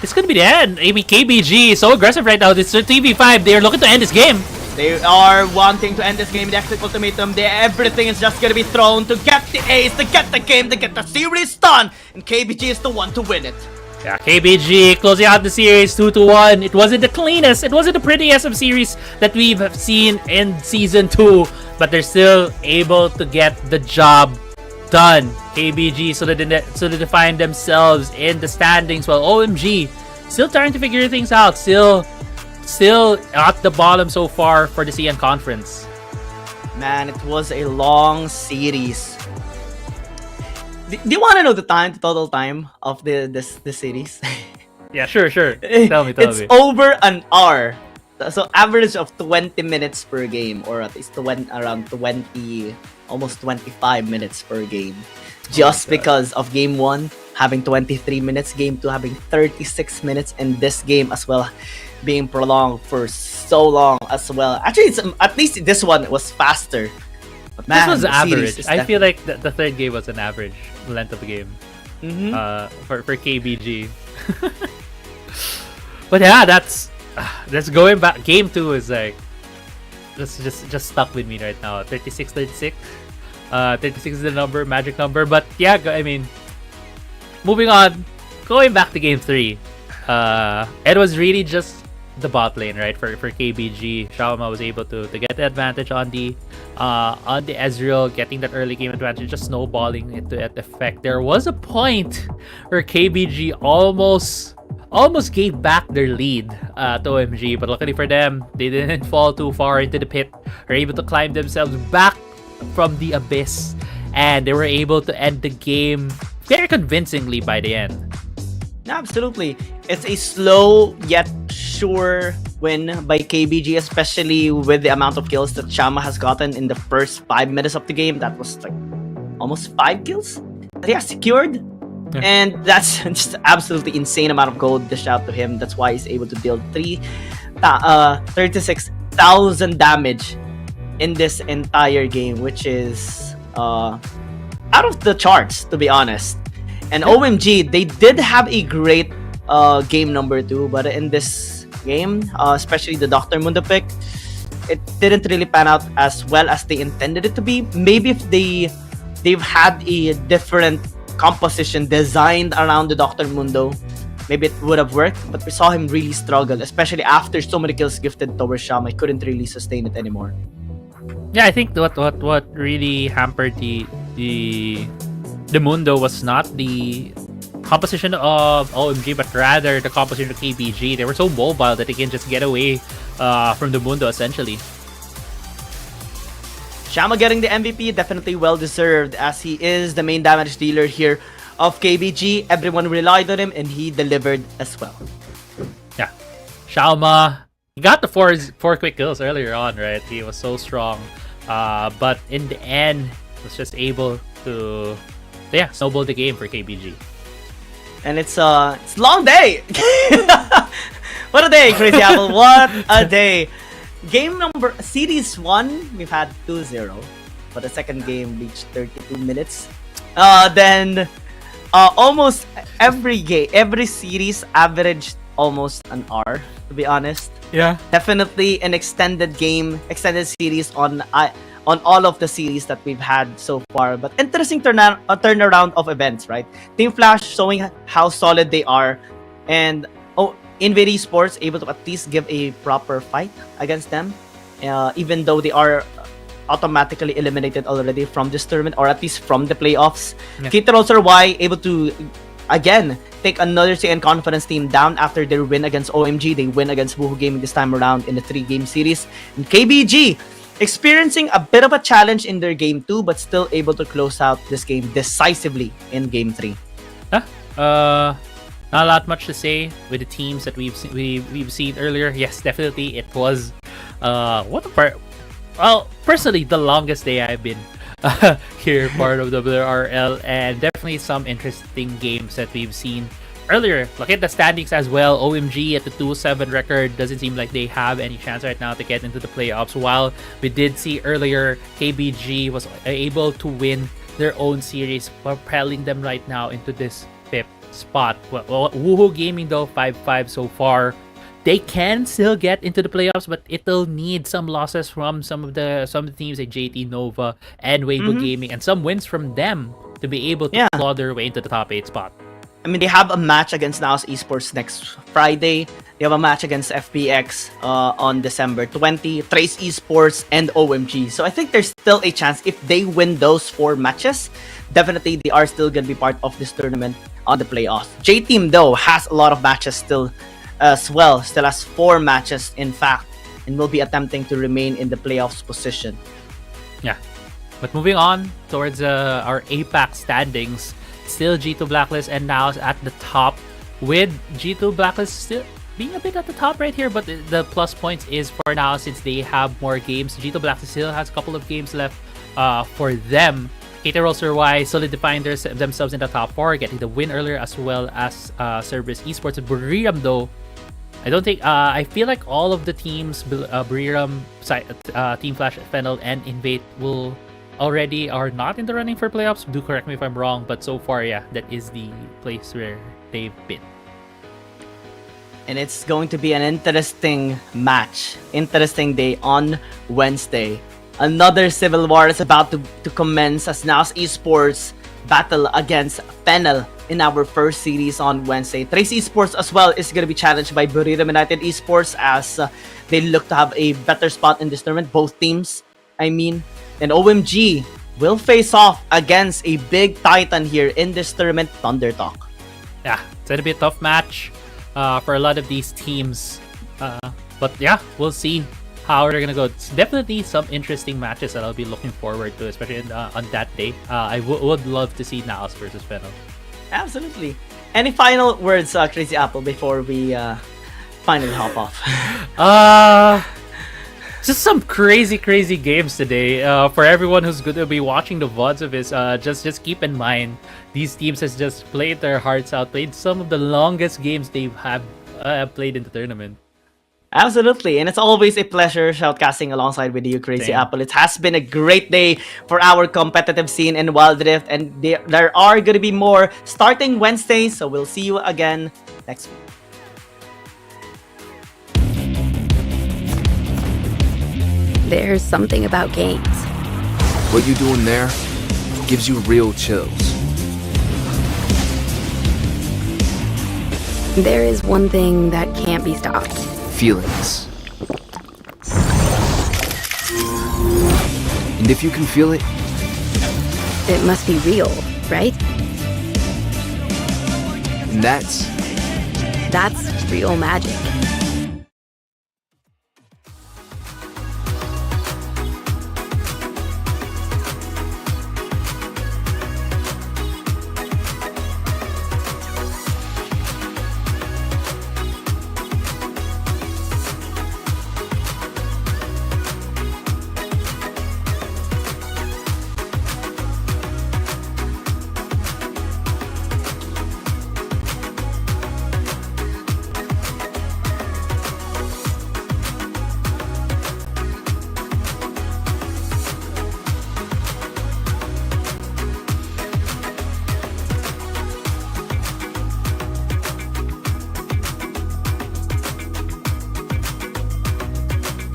This could be the end. I mean, KBG is so aggressive right now. This is 3v5. They are looking to end this game. They are wanting to end this game. The exit ultimatum. Everything is just gonna be thrown to get the ace, to get the game, to get the series done. And KBG is the one to win it. Yeah, KBG closing out the series 2-1. It wasn't the cleanest, it wasn't the prettiest of series that we've seen in Season 2. But they're still able to get the job done. KBG solidifying themselves in the standings, while OMG still trying to figure things out. Still at the bottom so far for the CN Conference. Man, it was a long series. Do you want to know the total time of this series? Yeah, sure. Tell me. It's over an hour. So average of 20 minutes per game, or at least around 20, almost 25 minutes per game. Just because of game 1 having 23 minutes, game 2 having 36 minutes, and this game as well being prolonged for so long as well. Actually, at least this one was faster. But man, this was average. I feel like the third game was an average length of the game for KBG. But yeah, that's going back. Game 2 is like that's just stuck with me right now. 36. 36 is the number, magic number. But yeah, I mean, moving on, going back to game 3. It was really just the bot lane, right? For KBG, Shaoma was able to get the advantage on the Ezreal, getting that early game advantage, just snowballing into that effect. There was a point where KBG almost gave back their lead to OMG, but luckily for them, they didn't fall too far into the pit. Were able to climb themselves back from the abyss, and they were able to end the game very convincingly by the end. Absolutely. It's a slow yet sure win by KBG, especially with the amount of kills that Shama has gotten in the first 5 minutes of the game. That was like almost 5 kills that he has secured. Yeah. And that's just absolutely insane amount of gold dished out to him. That's why he's able to deal 36,000 damage in this entire game, which is out of the charts, to be honest. And OMG, they did have a great game number 2, but in this game, especially the Dr. Mundo pick, it didn't really pan out as well as they intended it to be. Maybe if they've had a different composition designed around the Dr. Mundo, maybe it would have worked. But we saw him really struggle, especially after so many kills gifted towards Shama. He couldn't really sustain it anymore. Yeah, I think what really hampered the Mundo was not the composition of OMG, but rather the composition of KBG. They were so mobile that they can just get away from the Mundo, essentially. Shama getting the MVP, definitely well-deserved, as he is the main damage dealer here of KBG. Everyone relied on him, and he delivered as well. Yeah. Shama, he got the four quick kills earlier on, right? He was so strong. But in the end, was just able to snowball the game for KBG. And it's a long day. What a day, Crazy Apple. What a day. Game number series 1, we've had 2-0, but the second game reached 32 minutes. Then almost every game, every series averaged almost an hour, to be honest. Yeah. Definitely an extended series on all of the series that we've had so far. But interesting turnaround of events, right? Team Flash showing how solid they are, and INV Esports able to at least give a proper fight against them, even though they are automatically eliminated already from this tournament, or at least from the playoffs. Yeah. KT.RY able to again take another CN Conference team down after their win against OMG. They win against Woohoo Gaming this time around in the 3-game series. And KBG experiencing a bit of a challenge in their game 2, but still able to close out this game decisively in game 3. Not a lot much to say with the teams that we've seen earlier. Yes, definitely it was well, personally, the longest day I've been here, part of WRL, and definitely some interesting games that we've seen earlier. Look at the standings as well. OMG at the 2-7 record, doesn't seem like they have any chance right now to get into the playoffs, while we did see earlier KBG was able to win their own series, propelling them right now into this 5th spot. Well, Woohoo Gaming though, 5-5 so far. They can still get into the playoffs, but it'll need some losses from some of the teams like JT Nova and Weibo Gaming, and some wins from them to be able to claw their way into the top 8 spot. I mean, they have a match against Naos Esports next Friday. They have a match against FPX on December 20, Trace Esports, and OMG. So I think there's still a chance if they win those 4 matches. Definitely, they are still going to be part of this tournament on the playoffs. J-Team, though, has a lot of matches still as well. Still has 4 matches, in fact, and will be attempting to remain in the playoffs position. Yeah. But moving on towards our APAC standings, still G2 Blacklist and now at the top, with G2 Blacklist still being a bit at the top right here, but the plus points is for now, since they have more games. G2 Blacklist still has a couple of games left for them. KT.RY solidifying themselves in the top 4, getting the win earlier, as well as Cerberus Esports. Buriram though, I don't think I feel like all of the teams, Buriram, Team Flash, Fennel, and Invade already are not in the running for playoffs. Do correct me if I'm wrong, but so far, yeah, that is the place where they've been. And it's going to be an interesting match, interesting day on Wednesday. Another civil war is about to commence as Naos Esports battle against Fennel in our first series on Wednesday. Trace Esports as well is going to be challenged by Buriram United Esports as they look to have a better spot in this tournament. Both teams, I mean. And OMG will face off against a big titan here in this tournament, Thunder Talk. Yeah, it's going to be a tough match for a lot of these teams. But yeah, we'll see how they're going to go. It's definitely some interesting matches that I'll be looking forward to, especially on that day. I would love to see Naos versus Fennel. Absolutely. Any final words, Crazy Apple, before we finally hop off? Just some crazy games today. For everyone who's going to be watching the VODs of this, just keep in mind, these teams has just played their hearts out, played some of the longest games they have played in the tournament. Absolutely, and it's always a pleasure shoutcasting alongside with you, Crazy Apple. It has been a great day for our competitive scene in Wild Rift, and there are going to be more starting Wednesday, so we'll see you again next week. There's something about games. What you doing there gives you real chills. There is one thing that can't be stopped. Feelings. And if you can feel it, it must be real, right? And that's real magic.